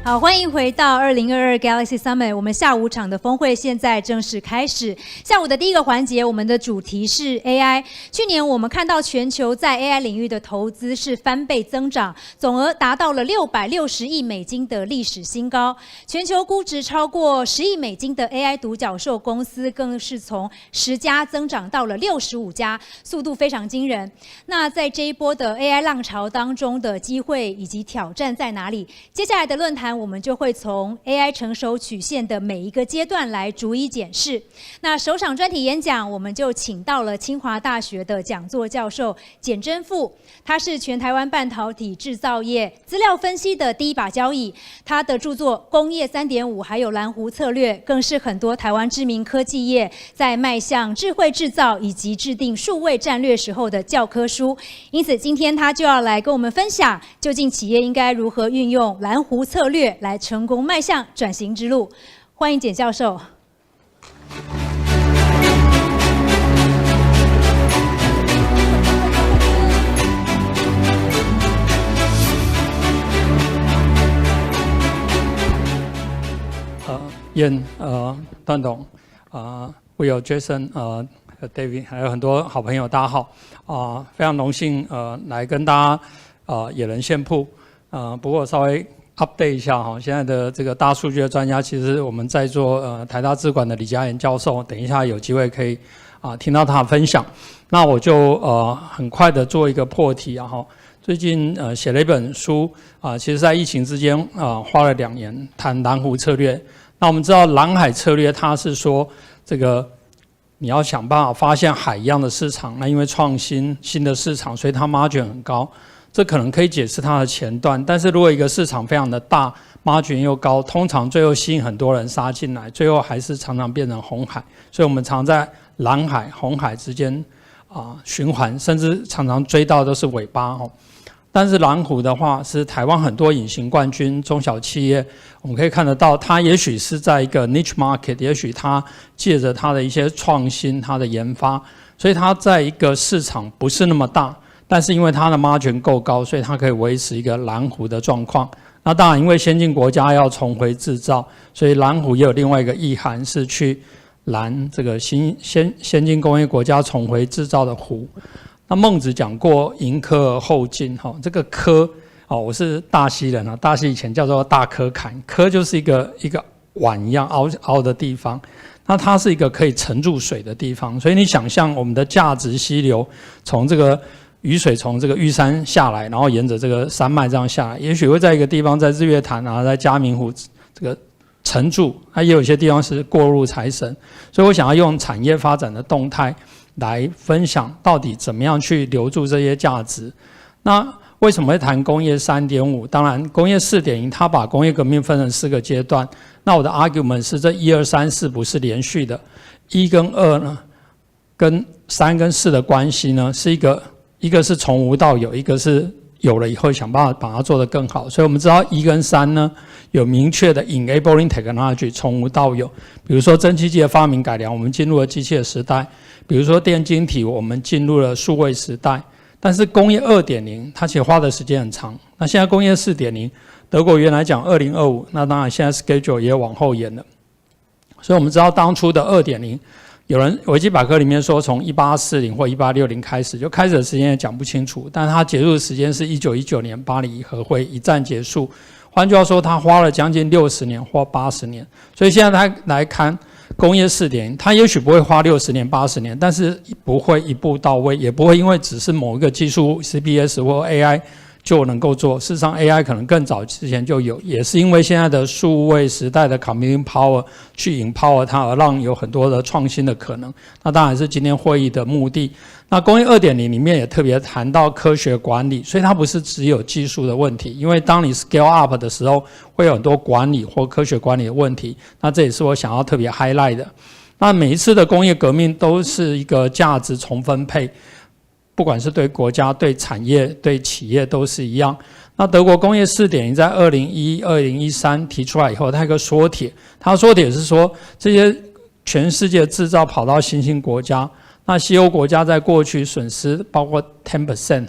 A: 好，欢迎回到2022 Galaxy Summit。我们下午场的峰会现在正式开始。下午的第一个环节，我们的主题是 AI。去年我们看到全球在 AI 领域的投资是翻倍增长，总额达到了660亿美金的历史新高。全球估值超过10亿美金的 AI 独角兽公司，更是从10家增长到了65家，速度非常惊人。那在这一波的 AI 浪潮当中的机会以及挑战在哪里？接下来的论坛，我们就会从 AI 成熟曲线的每一个阶段来逐一检视。那首场专题演讲，我们就请到了清华大学的讲座教授简真富，他是全台湾半导体制造业资料分析的第一把交椅。他的著作《工业 3.5》还有《蓝湖策略》，更是很多台湾知名科技业在迈向智慧制造以及制定数位战略时候的教科书。因此，今天他就要来跟我们分享，究竟企业应该如何运用蓝湖策略来成功迈向转型之路。欢迎简教授。
P: 燕段董Will Jason David 还有很多好朋友，大家好非常荣幸来跟大家野人献曝不过稍微 update 一下哈，现在的这个大数据的专家，其实我们在座台大资管的李嘉言教授，等一下有机会可以听到他的分享。那我就很快的做一个破题哈。最近写了一本书其实在疫情之间花了2年谈蓝湖策略。那我们知道蓝海策略，它是说这个你要想办法发现海一样的市场，那因为创新新的市场，所以它 margin 很高。这可能可以解释它的前段，但是如果一个市场非常的大 ，margin 又高，通常最后吸引很多人杀进来，最后还是常常变成红海。所以我们常在蓝海、红海之间循环，甚至常常追到都是尾巴哦。但是蓝湖的话，是台湾很多隐形冠军中小企业，我们可以看得到，它也许是在一个 niche market， 也许它借着它的一些创新、它的研发，所以它在一个市场不是那么大。但是因为它的 margin 够高，所以它可以维持一个蓝湖的状况。那当然，因为先进国家要重回制造，所以蓝湖也有另外一个意涵，是去蓝这个先进工业国家重回制造的湖。那孟子讲过迎科而后进，这个科我是大溪人大溪以前叫做大科坎，科就是一个碗一样凹的地方。那它是一个可以沉住水的地方，所以你想象我们的价值溪流从这个雨水从这个玉山下来，然后沿着这个山脉这样下来，也许会在一个地方在日月潭在嘉明湖这个沉住，也有一些地方是过路财神。所以我想要用产业发展的动态来分享到底怎么样去留住这些价值。那为什么会谈工业 3.5？ 当然工业 4.0 它把工业革命分成4个阶段。那我的 argument 是这1、2、3、4不是连续的，1跟2呢跟3跟4的关系呢是一个是从无到有，一个是有了以后想办法把它做得更好。所以我们知道1跟3呢有明确的 enabling technology 从无到有，比如说蒸汽机的发明改良，我们进入了机器的时代；比如说电晶体，我们进入了数位时代。但是工业 2.0 它其实花的时间很长。那现在工业 4.0， 德国原来讲2025，那当然现在 schedule 也往后延了。所以我们知道当初的 2.0， 有人维基百科里面说从1840或1860开始，就开始的时间也讲不清楚，但是它结束的时间是1919年巴黎和会一战结束。换句话说，它花了将近60年或80年。所以现在它来看工业 4.0， 它也许不会花60年、80年，但是不会一步到位，也不会因为只是某一个技术 CPS 或 AI 就能够做。事实上 AI 可能更早之前就有，也是因为现在的数位时代的 computing power 去 empower 它，而让有很多的创新的可能。那当然是今天会议的目的。那工业 2.0 里面也特别谈到科学管理，所以它不是只有技术的问题，因为当你 scale up 的时候，会有很多管理或科学管理的问题。那这也是我想要特别 highlight 的。那每一次的工业革命都是一个价值重分配，不管是对国家、对产业、对企业都是一样。那德国工业 4.0 在2011、2013提出来以后，它有个缩帖，它缩帖是说这些全世界制造跑到新兴国家，那西欧国家在过去损失包括 10%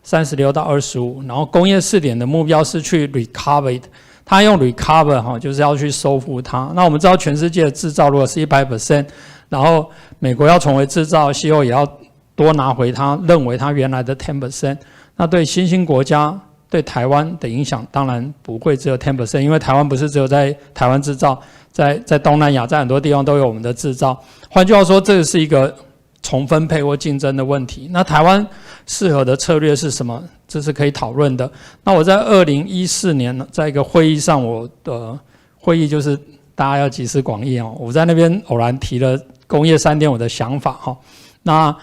P: 36到25%，然后工业4.0的目标是去 recover， 它用 recover 就是要去收复它。那我们知道全世界的制造如果是 100%， 然后美国要重回制造，西欧也要多拿回它认为它原来的 10%， 那对新兴国家对台湾的影响当然不会只有 10%， 因为台湾不是只有在台湾制造，在东南亚在很多地方都有我们的制造。换句话说，这是一个重分配或竞争的问题。那台湾适合的策略是什么？这是可以讨论的。那我在2014年在一个会议上，我的会议就是大家要集思广益哦，我在那边偶然提了工业 3.5 的想法哈。那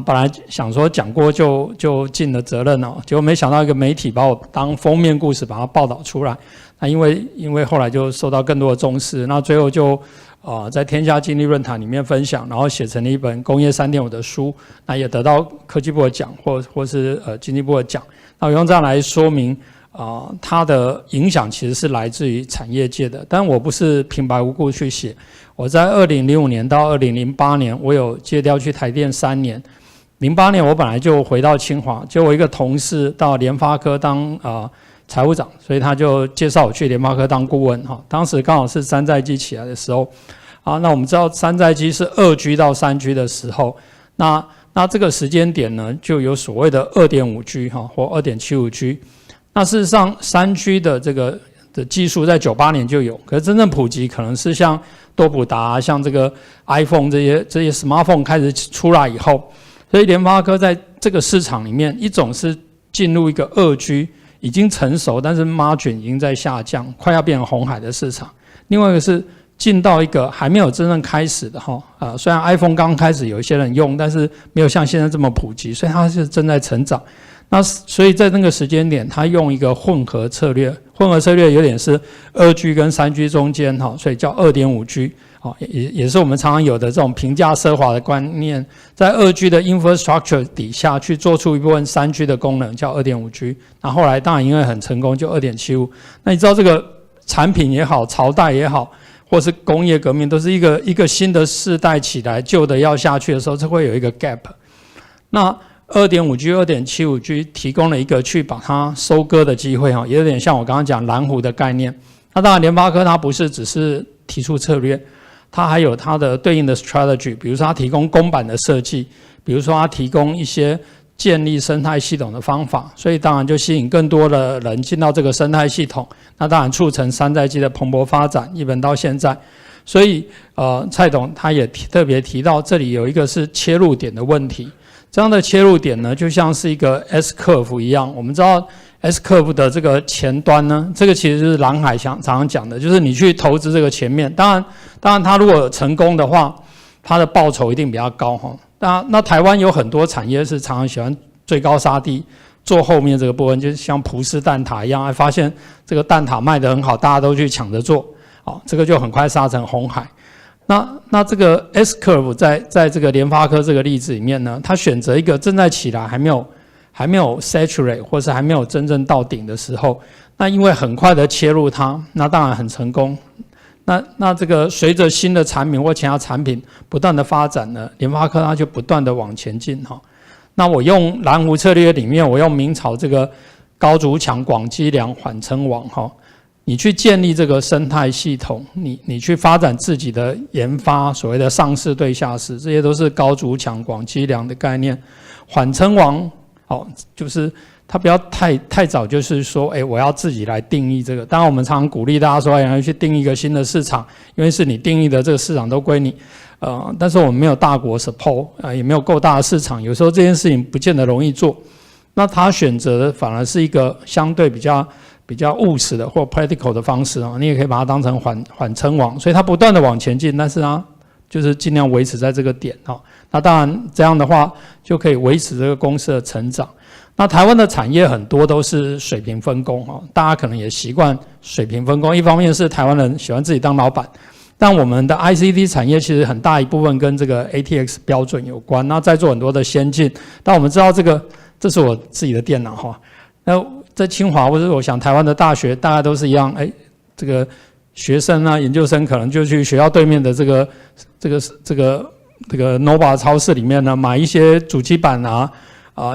P: 本来想说讲过就尽了责任哦，结果没想到一个媒体把我当封面故事把它报道出来。那因为后来就受到更多的重视，那最后就在天下经济论坛里面分享，然后写成了一本工业 3.5 的书，那也得到科技部的奖或是经济部的奖。那我用这样来说明它的影响其实是来自于产业界的，但我不是平白无故去写。我在2005年到2008年，我有借调去台电3年。08年我本来就回到清华，结果我一个同事到联发科当财务长，所以他就介绍我去联发科当顾问哈。当时刚好是山寨机起来的时候，那我们知道山寨机是2G 到3G 的时候，那这个时间点呢，就有所谓的 2.5G 哈或 2.75G。那事实上 3G 的这个的技术在98年就有，可是真正普及可能是像多普达、像这个 iPhone 这些 smartphone 开始出来以后，所以联发科在这个市场里面，一种是进入一个2G 已经成熟，但是 margin 已经在下降，快要变成红海的市场；另外一个是进到一个还没有真正开始的虽然 iPhone 刚开始有一些人用，但是没有像现在这么普及，所以它是正在成长。那所以在那个时间点，他用一个混合策略，混合策略有点是2G 跟3G 中间所以叫 2.5G 也是我们常常有的这种平价奢华的观念，在2G 的 infrastructure 底下去做出一部分3G 的功能，叫 2.5G。那后来当然因为很成功，就 2.75。那你知道这个产品也好，朝代也好，或是工业革命，都是一个新的世代起来，旧的要下去的时候，这会有一个 gap。那2.5G、2.75G 提供了一个去把它收割的机会也有点像我刚刚讲蓝湖的概念。那当然联发科它不是只是提出策略，它还有它的对应的 strategy， 比如说它提供公版的设计，比如说它提供一些建立生态系统的方法，所以当然就吸引更多的人进到这个生态系统，那当然促成山寨机的蓬勃发展，一直到现在。所以蔡董他也特别提到，这里有一个是切入点的问题。这样的切入点呢，就像是一个 S curve 一样。我们知道 S curve 的这个前端呢，这个其实就是蓝海常常讲的，就是你去投资这个前面。当然，它如果成功的话，它的报酬一定比较高哈。那台湾有很多产业是常常喜欢追高杀低，做后面这个部分，就像葡式蛋挞一样，还发现这个蛋挞卖得很好，大家都去抢着做，这个就很快杀成红海。那这个 S curve 在这个联发科这个例子里面呢，它选择一个正在起来还没有 saturate 或是还没有真正到顶的时候，那因为很快的切入它，那当然很成功。那这个随着新的产品或其他产品不断的发展呢，联发科它就不断的往前进那我用蓝湖策略里面，我用明朝这个高筑墙、广积粮、缓称王你去建立这个生态系统，你去发展自己的研发，所谓的上市对下市，这些都是高筑墙、广积粮的概念。缓称王就是他不要太早，就是说我要自己来定义这个。当然我们常常鼓励大家说要去定义一个新的市场，因为是你定义的这个市场都归你。但是我们没有大国 support 也没有够大的市场，有时候这件事情不见得容易做。那他选择的反而是一个相对比较务实的或 practical 的方式啊，你也可以把它当成缓称王，所以它不断的往前进，但是它就是尽量维持在这个点哈。那当然这样的话就可以维持这个公司的成长。那台湾的产业很多都是水平分工哈，大家可能也习惯水平分工，一方面是台湾人喜欢自己当老板，但我们的 ICT 产业其实很大一部分跟这个 ATX 标准有关，那在做很多的先进。但我们知道这是我自己的电脑哈，那在清华或者我想台湾的大学大家都是一样，这个学生啊研究生可能就去学校对面的这个 Nova 超市里面呢买一些主机板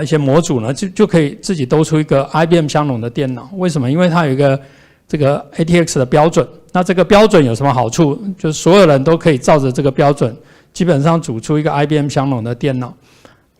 P: 一些模组呢就可以自己兜出一个 IBM 相容的电脑。为什么？因为它有一个这个 ATX 的标准。那这个标准有什么好处？就是所有人都可以照着这个标准，基本上组出一个 IBM 相容的电脑。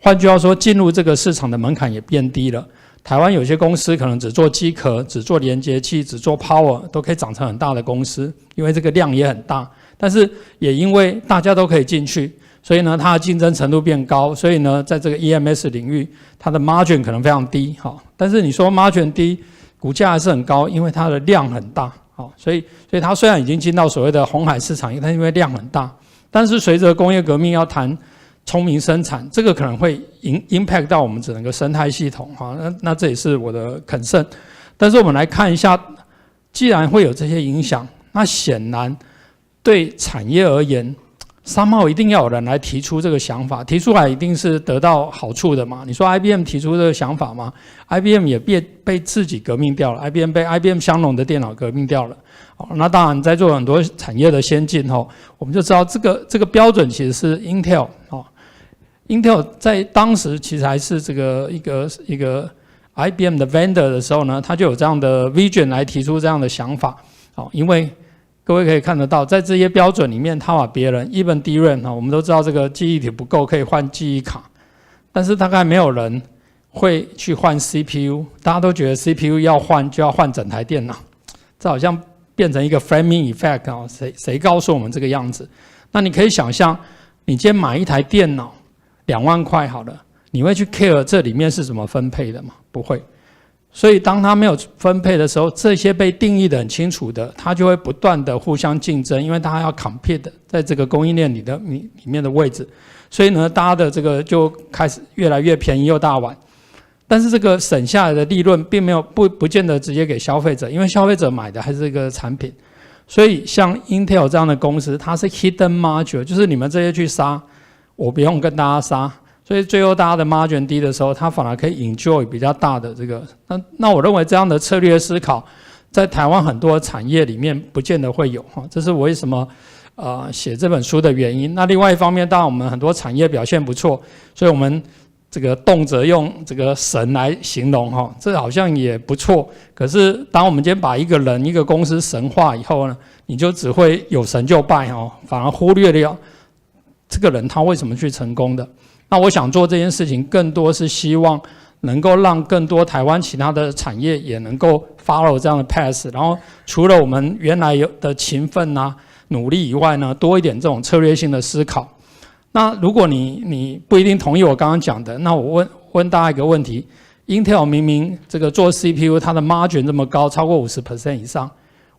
P: 换句话说，进入这个市场的门槛也变低了。台湾有些公司可能只做机壳、只做连接器、只做 Power， 都可以长成很大的公司，因为这个量也很大。但是也因为大家都可以进去，所以呢，它的竞争程度变高。所以呢，在这个 EMS 领域，它的 margin 可能非常低，但是你说 margin 低，股价还是很高，因为它的量很大，所以它虽然已经进到所谓的红海市场，但因为量很大，但是随着工业革命要谈聪明生产，这个可能会impact 到我们整个生态系统，那这也是我的 concern。但是我们来看一下，既然会有这些影响，那显然对产业而言，somehow一定要有人来提出这个想法，提出来一定是得到好处的嘛。你说 IBM 提出这个想法吗？ IBM 也被自己革命掉了， IBM 被 IBM 相容的电脑革命掉了。那当然在做很多产业的先进，我们就知道这个标准其实是 Intel。Intel 在当时其实还是这个一个 IBM 的 vendor 的时候呢，他就有这样的 vision 来提出这样的想法。因为各位可以看得到，在这些标准里面，他把别人 even DRAM 我们都知道这个记忆体不够可以换记忆卡，但是大概没有人会去换 CPU， 大家都觉得 CPU 要换就要换整台电脑，这好像变成一个 framing effect 谁告诉我们这个样子？那你可以想象，你今天买一台电脑2万块好了，你会去 care 这里面是怎么分配的吗？不会。所以当它没有分配的时候，这些被定义的很清楚的，它就会不断的互相竞争，因为它要 compete 在这个供应链里面的位置，所以呢，大家的这个就开始越来越便宜又大碗。但是这个省下来的利润并没有不见得直接给消费者，因为消费者买的还是这个产品。所以像 Intel 这样的公司，它是 hidden margin， 就是你们这些去杀，我不用跟大家杀。所以最后大家的 margin 低的时候，它反而可以 enjoy 比较大的这个。那我认为这样的策略思考，在台湾很多产业里面不见得会有，这是我为什么写这本书的原因。那另外一方面，当然我们很多产业表现不错，所以我们这个动辄用这个神来形容，这好像也不错。可是当我们今天把一个人一个公司神化以后呢，你就只会有神就拜，反而忽略了这个人他为什么去成功的。那我想做这件事情，更多是希望能够让更多台湾其他的产业也能够 follow 这样的 path， 然后除了我们原来有的勤奋努力以外呢，多一点这种策略性的思考。那如果你不一定同意我刚刚讲的，那我问大家一个问题 ：Intel 明明这个做 CPU 它的 margin 这么高，超过50% 以上，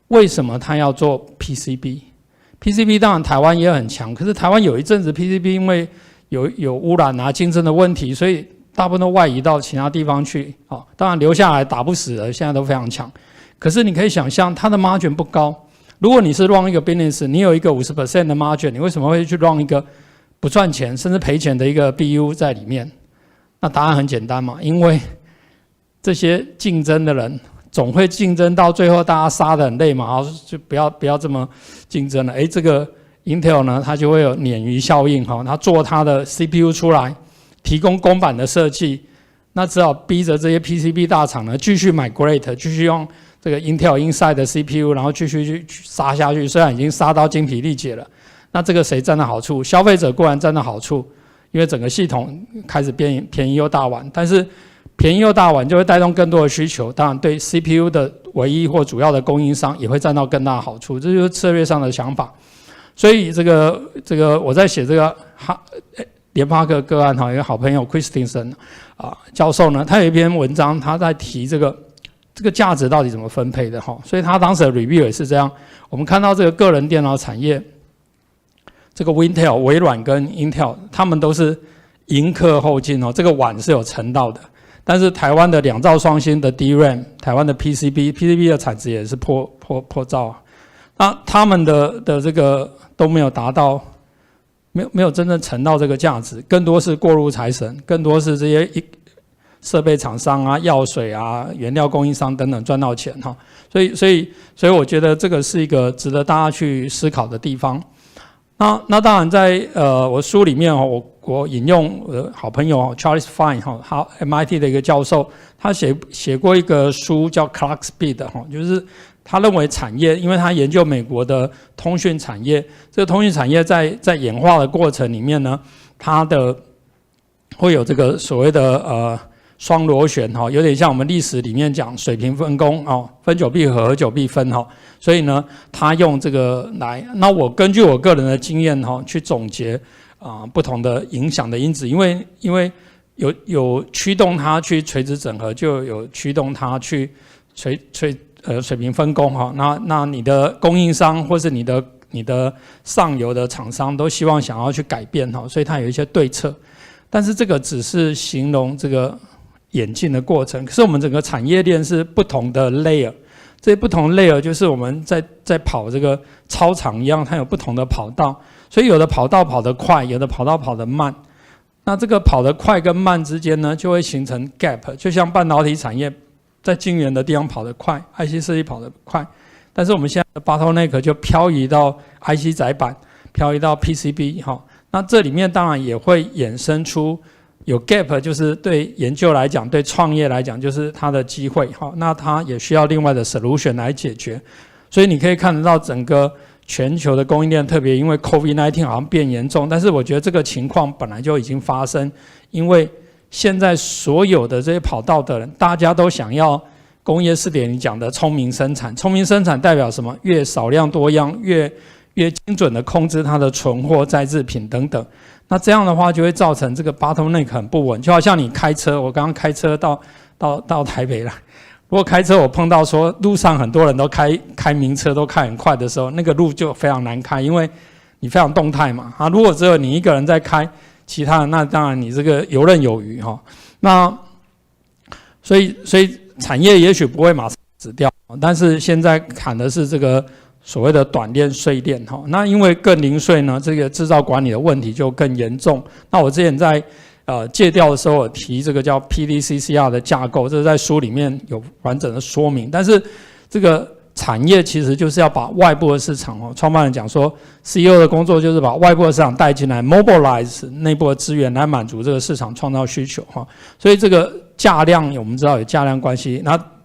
P: 为什么它要做 PCB？PCB 当然台湾也很强，可是台湾有一阵子 PCB 因为有污染竞争的问题，所以大部分都外移到其他地方去。当然留下来打不死的，现在都非常强。可是你可以想象，它的 margin 不高。如果你是 run 一个 business， 你有一个50% 的 margin， 你为什么会去 run 一个不赚钱甚至赔钱的一个 BU 在里面？那答案很简单嘛，因为这些竞争的人总会竞争到最后，大家杀得很累嘛，就不要这么竞争了。这个Intel 呢，它就会有鲶鱼效应，它做它的 CPU 出来，提供公版的设计，那只好逼着这些 PCB 大厂呢继续migrate， 继续用这个 Intel Inside 的 CPU， 然后继续去杀下去，虽然已经杀到精疲力竭了。那这个谁占到好处？消费者固然占到好处，因为整个系统开始变便宜又大碗，但是便宜又大碗就会带动更多的需求，当然对 CPU 的唯一或主要的供应商也会占到更大的好处，这就是策略上的想法。所以这个我在写这个联发科个案哈，一个好朋友 Christensen 教授呢，他有一篇文章，他在提这个价值到底怎么分配的哈，所以他当时的 review 也是这样。我们看到这个个人电脑产业，这个 Intel 微软跟 Intel 他们都是迎客后进哦，这个碗是有盛到的。但是台湾的2兆双星的 DRAM， 台湾的 PCB 的产值也是破兆啊。那他们的这个都没有达到，没有真正乘到这个价值，更多是过路财神，更多是这些设备厂商啊、药水啊、原料供应商等等赚到钱哈。所以我觉得这个是一个值得大家去思考的地方。那当然在我书里面哦，我引用我的好朋友 Charles Fine 哈，MIT 的一个教授，他写过一个书叫 Clock Speed 哈，就是他认为产业，因为他研究美国的通讯产业，这个通讯产业在演化的过程里面呢，它的会有这个所谓的双螺旋哈，有点像我们历史里面讲水平分工哦，分久必合，合久必分哈。所以呢，他用这个来，那我根据我个人的经验哈，去总结不同的影响的因子，因为有驱动它去垂直整合，就有驱动它去水平分工哈。那你的供应商或是你的上游的厂商都希望想要去改变哈，所以它有一些对策。但是这个只是形容这个演进的过程，可是我们整个产业链是不同的 layer， 这些不同 layer 就是我们在跑这个操场一样，它有不同的跑道，所以有的跑道跑得快，有的跑道跑得慢。那这个跑得快跟慢之间呢，就会形成 gap， 就像半导体产业在晶圆的地方跑得快 ，IC 设计跑得快，但是我们现在的 bottleneck 就漂移到 IC 载板，漂移到 PCB 哈。那这里面当然也会衍生出有 gap， 就是对研究来讲，对创业来讲，就是它的机会哈。那它也需要另外的 solution 来解决。所以你可以看得到整个全球的供应链，特别因为 COVID-19 好像变严重，但是我觉得这个情况本来就已经发生，因为现在所有的这些跑道的人，大家都想要工业4.0讲的聪明生产。聪明生产代表什么？越少量多样，越精准的控制它的存货、再制品等等。那这样的话就会造成这个 bottleneck 很不稳，就好像你开车，我刚刚开车到台北来，如果开车我碰到说路上很多人都开名车都开很快的时候，那个路就非常难开，因为你非常动态嘛。如果只有你一个人在开，其他人那当然你这个游刃有余哈。那所以产业也许不会马上死掉，但是现在砍的是这个所谓的短链碎链哈。那因为更零碎呢，这个制造管理的问题就更严重。那我之前在借调的时候，我提这个叫 PDCCR 的架构，这是在书里面有完整的说明。但是这个产业其实就是要把外部的市场创办人讲说 CEO 的工作就是把外部的市场带进来 ，mobilize 内部的资源来满足这个市场创造需求哈。所以这个价量我们知道有价量关系。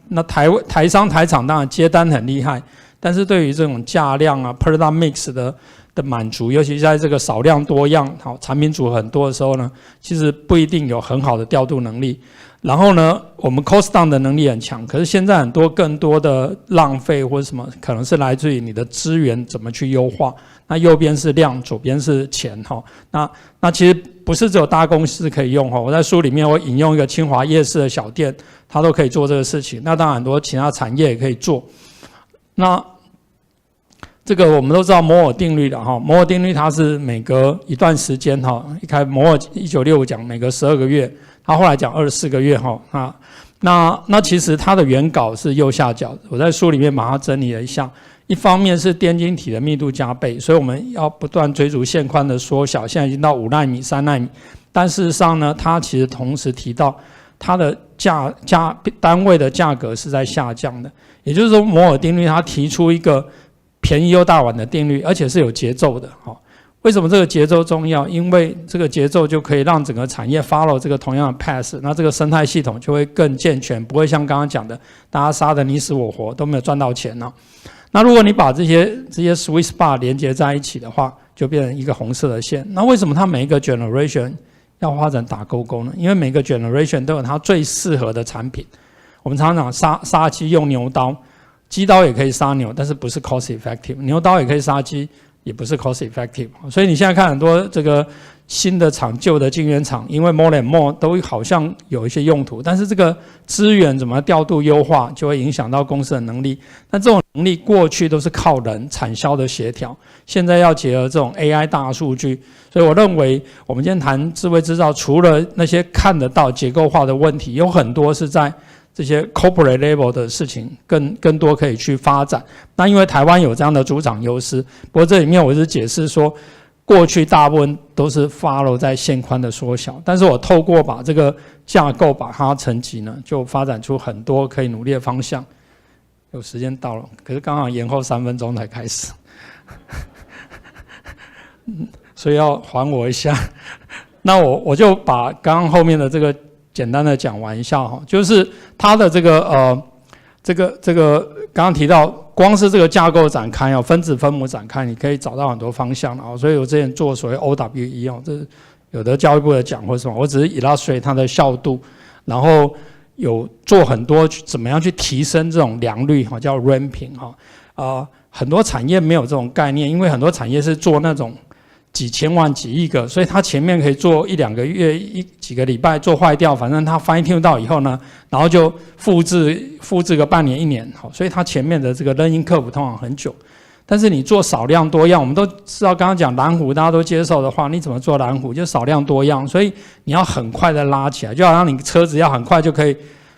P: 那台商台厂当然接单很厉害，但是对于这种价量啊 product mix 的满足，尤其在这个少量多样好产品组合很多的时候呢，其实不一定有很好的调度能力。然后呢，我们 cost down 的能力很强，可是现在更多的浪费或者什么，可能是来自于你的资源怎么去优化。那右边是量，左边是钱哈。那其实不是只有大公司可以用哈。我在书里面我引用一个清华夜市的小店，它都可以做这个事情。那当然很多其他产业也可以做。那这个我们都知道摩尔定律的哈，摩尔定律它是每隔一段时间哈，摩尔1965讲每隔12个月，他后来讲24个月哈。那其实它的原稿是右下角，我在书里面把它整理了一下。一方面是电晶体的密度加倍，所以我们要不断追逐线宽的缩小，现在已经到5奈米、3奈米。但事实上呢，它其实同时提到它的单位的价格是在下降的，也就是说摩尔定律它提出一个便宜又大碗的定律，而且是有节奏的。为什么这个节奏重要？因为这个节奏就可以让整个产业 follow 这个同样的 path， 那这个生态系统就会更健全，不会像刚刚讲的，大家杀得你死我活都没有赚到钱呢。那如果你把这些 sweet spot 连接在一起的话，就变成一个红色的线。那为什么它每一个 generation 要画成打勾勾呢？因为每个 generation 都有它最适合的产品。我们常常讲杀鸡用牛刀，鸡刀也可以杀牛，但是不是 cost effective； 牛刀也可以杀鸡，也不是 cost effective。所以你现在看很多这个新的厂、旧的晶圆厂，因为 more and more 都好像有一些用途，但是这个资源怎么调度优化，就会影响到公司的能力。那这种能力过去都是靠人产销的协调，现在要结合这种 AI 大数据，所以我认为我们今天谈智慧制造，除了那些看得到结构化的问题，有很多是在这些 corporate level 的事情更多可以去发展。那因为台湾有这样的主场优势，不过这里面我是解释说，过去大部分都是 follow 在线宽的缩小，但是我透过把这个架构把它层级呢，就发展出很多可以努力的方向。有时间到了，可是刚好延后3分钟才开始，所以要还我一下。那我就把刚刚后面的这个简单的讲完一下哈，就是它的这个刚刚提到，光是这个架构展开分子分母展开，你可以找到很多方向啊。所以我之前做所谓 OWE 哦，这是有的教育部的讲或什么，我只是 illustrate 它的效度，然后有做很多怎么样去提升这种良率哈，叫 ramping 哈很多产业没有这种概念，因为很多产业是做那种几千万、几亿个，所以它前面可以做1-2个月、几个礼拜做坏掉，反正它 fine tune 到以后呢，然后就复制个半年、1年，好，所以它前面的这个 learning curve 通常很久。但是你做少量多样，我们都知道，刚刚讲蓝湖大家都接受的话，你怎么做蓝湖？就少量多样，所以你要很快的拉起来，就好像你车子要很快就可以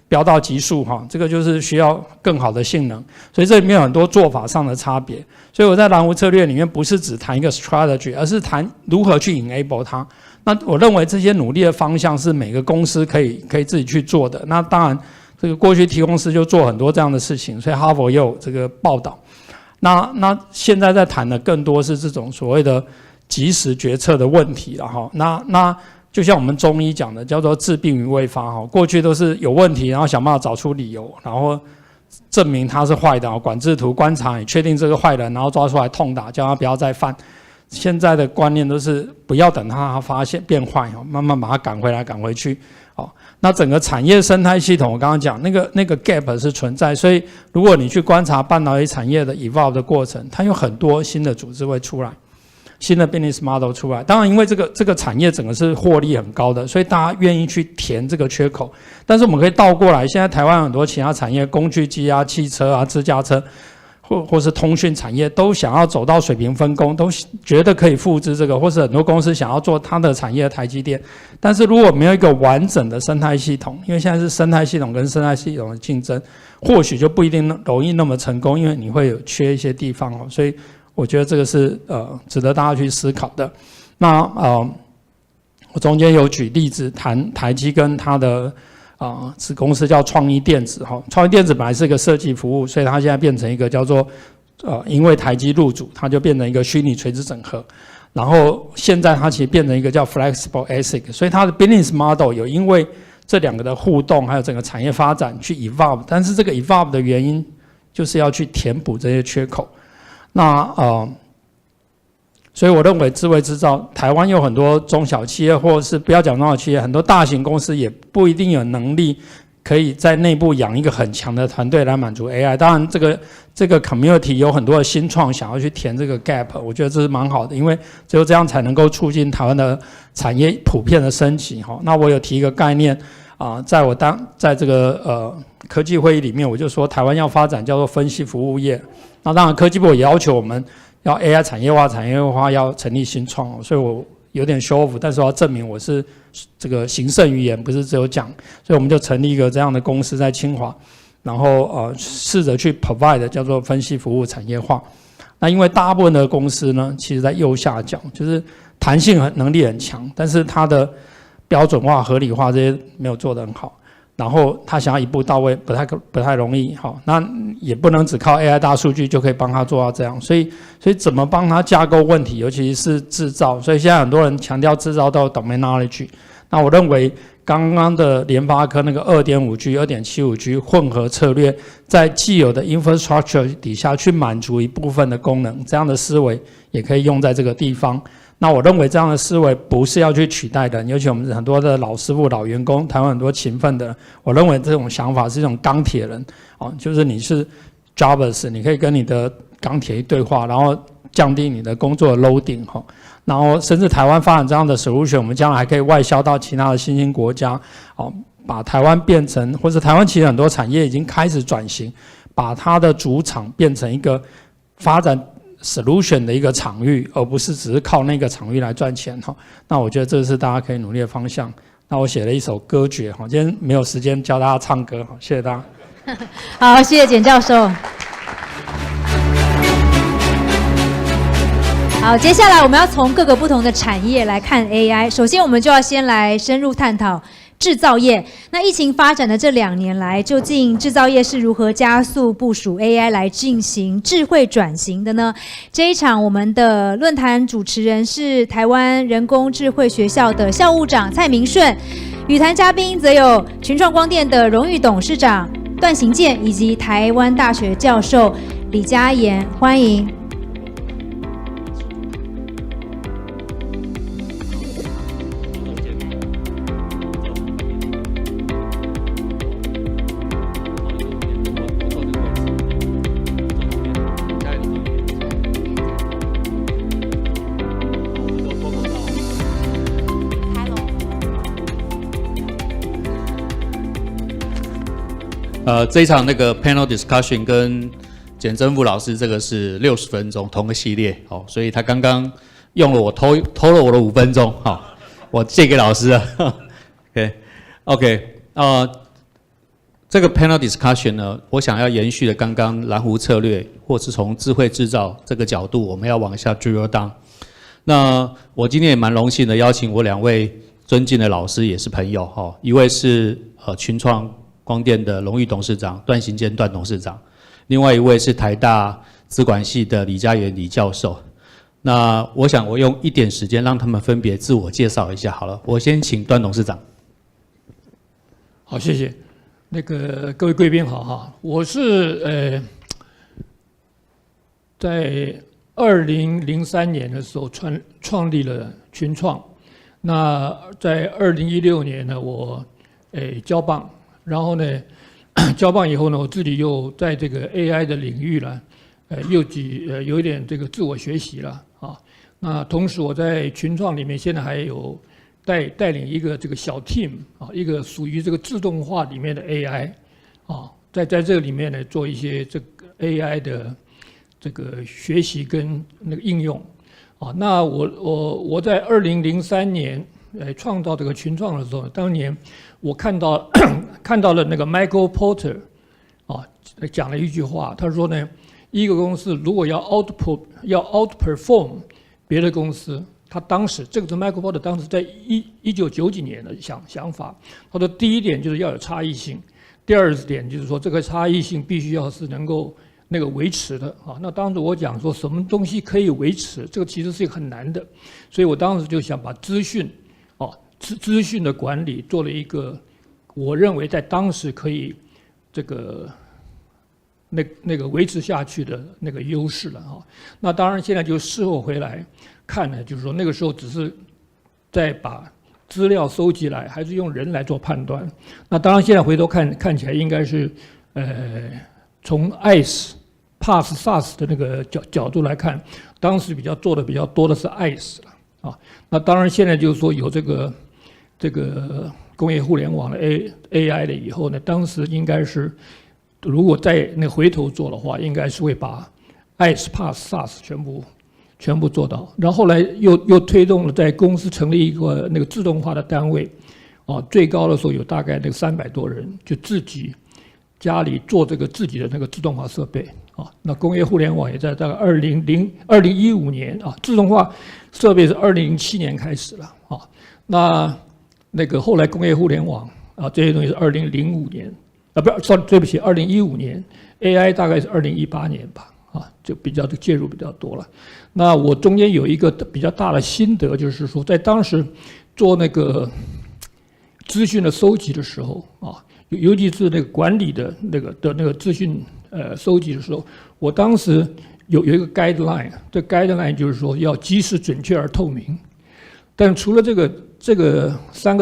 P: 飙到极速哈，这个就是需要更好的性能，所以这里面有很多做法上的差别。所以我在蓝湖策略里面不是只谈一个 strategy， 而是谈如何去 enable 它。那我认为这些努力的方向是每个公司可以自己去做的。那当然，这个过去提公司就做很多这样的事情，所以哈佛也有这个报道。那现在在谈的更多是这种所谓的即时决策的问题了哈。那就像我们中医讲的，叫做治病于未发哈。过去都是有问题，然后想办法找出理由，然后证明他是坏的，管制图观察，你确定这个坏人，然后抓出来痛打，叫他不要再犯。现在的观念都是不要等他发现变坏，慢慢把他赶回来赶回去。那整个产业生态系统，我刚刚讲那个 gap 是存在，所以如果你去观察半导体产业的 evolve 的过程，它有很多新的组织会出来。新的 business model 出来，当然因为这个产业整个是获利很高的，所以大家愿意去填这个缺口。但是我们可以倒过来，现在台湾很多其他产业，工具机啊、汽车啊、自驾车，或是通讯产业，都想要走到水平分工，都觉得可以复制这个，或是很多公司想要做它的产业的台积电。但是如果没有一个完整的生态系统，因为现在是生态系统跟生态系统的竞争，或许就不一定容易那么成功，因为你会有缺一些地方哦，所以。我觉得这个是值得大家去思考的。那我中间有举例子谈台积跟它的子公司叫创意电子哈，创意电子本来是一个设计服务，所以它现在变成一个叫做因为台积入主，它就变成一个虚拟垂直整合。然后现在它其实变成一个叫 flexible ASIC， 所以它的 business model 有因为这两个的互动，还有整个产业发展去 evolve， 但是这个 evolve 的原因就是要去填补这些缺口。所以我认为智慧制造，台湾有很多中小企业，或是不要讲中小企业，很多大型公司也不一定有能力可以在内部养一个很强的团队来满足 AI。当然，这个 community 有很多的新创想要去填这个 gap， 我觉得这是蛮好的，因为只有这样才能够促进台湾的产业普遍的升级。那我有提一个概念在这个科技会议里面，我就说台湾要发展叫做分析服务业。那当然，科技部也要求我们要 AI 产业化，要成立新创，所以我有点 show off， 但是我要证明我是这个行胜于言，不是只有讲，所以我们就成立一个这样的公司在清华，然后试着去 provide 叫做分析服务产业化。那因为大部分的公司呢，其实在右下角，就是弹性能力很强，但是它的标准化、合理化这些没有做得很好。然后他想要一步到位，不太容易，好，那也不能只靠 AI 大数据就可以帮他做到这样，所以怎么帮他架构问题，尤其是制造，所以现在很多人强调制造到 domain knowledge。那我认为刚刚的联发科那个 2.5G、2.75G 混合策略，在既有的 infrastructure 底下去满足一部分的功能，这样的思维也可以用在这个地方。那我认为这样的思维不是要去取代人，尤其我们很多的老师傅、老员工，台湾很多勤奋的人，我认为这种想法是一种钢铁人，就是你是 jobbers， 你可以跟你的钢铁对话，然后降低你的工作的 loading 哈。然后甚至台湾发展这样的 solution， 我们将来还可以外销到其他的新兴国家，哦，把台湾变成，或者台湾其实很多产业已经开始转型，把它的主场变成一个发展 solution 的一个场域，而不是只是靠那个场域来赚钱哈。那我觉得这是大家可以努力的方向。那我写了一首歌诀哈，今天没有时间教大家唱歌哈，谢谢大家。
A: 好，谢谢简教授。好，接下来我们要从各个不同的产业来看 AI。首先，我们就要先来深入探讨制造业。那疫情发展的这2年来，究竟制造业是如何加速部署 AI 来进行智慧转型的呢？这一场我们的论坛主持人是台湾人工智慧学校的校务长蔡明顺，语坛嘉宾则有群创光电的荣誉董事长段行健以及台湾大学教授李嘉言，欢迎。
Q: 这一场那个 panel discussion 跟简真富老师这个是60分钟同个系列，好，所以他刚刚用了我偷了我的5分钟，好，我借给老师了。OK， 这个 panel discussion 呢，我想要延续的刚刚蓝湖策略，或是从智慧制造这个角度，我们要往下 drill down。那我今天也蛮荣幸的邀请我2位尊敬的老师，也是朋友哈，一位是群创光电的荣誉董事长段行健段董事长，另外一位是台大资管系的李嘉言李教授。那我想我用1点时间让他们分别自我介绍一下好了。我先请段董事长。
R: 好，谢谢。那个各位贵宾好哈，我是在2003年的时候创立了群创。那在2016年呢，我交棒。然后呢，交棒以后呢，我自己又在这个 AI 的领域呢，有一点这个自我学习了啊。那同时我在群创里面现在还有带领一个这个小 team 啊，一个属于这个自动化里面的 AI 啊，在这个里面呢做一些这个 AI 的这个学习跟那个应用啊。那我在2003年创造这个群创的时候，当年我看到了那个 Michael Porter 啊讲了一句话，他说呢，一个公司如果要 outperform 别的公司，他当时这个是 Michael Porter 当时在1990几年的想法。他说第一点就是要有差异性，第二点就是说这个差异性必须要是能够那个维持的啊。那当时我讲说什么东西可以维持，这个其实是很难的，所以我当时就想把资讯的管理做了一个，我认为在当时可以这个那个维持下去的那个优势了哈。那当然现在就事后回来看呢，就是说那个时候只是在把资料收集来，还是用人来做判断。那当然现在回头看起来应该是从 ICE、PaaS、SaaS 的那个角度来看，当时做的比较多的是 ICE 了啊。那当然现在就是说有这个工业互联网的 AI 了以后呢，当时应该是如果再那回头做的话，应该是会把 ICE、PaaS、SaaS 全部做到。然后后来又推动了在公司成立一个那个自动化的单位，啊，最高的时候有大概那个300多人，就自己家里做这个自己的那个自动化设备啊。那工业互联网也在大概2015年啊，自动化设备是2007年开始了啊。那个后来工业互联网啊这些东西是2005年啊，对不起，2015年 AI 大概是2018年吧啊，就比较介入比较多了。那我中间有一个比较大的心得，就是说在当时做那个资讯的收集的时候啊，尤其是那个管理的那个资讯收集的时候，我当时有一个 guideline， 这 guideline 就是说要及时、准确而透明。但除了这个三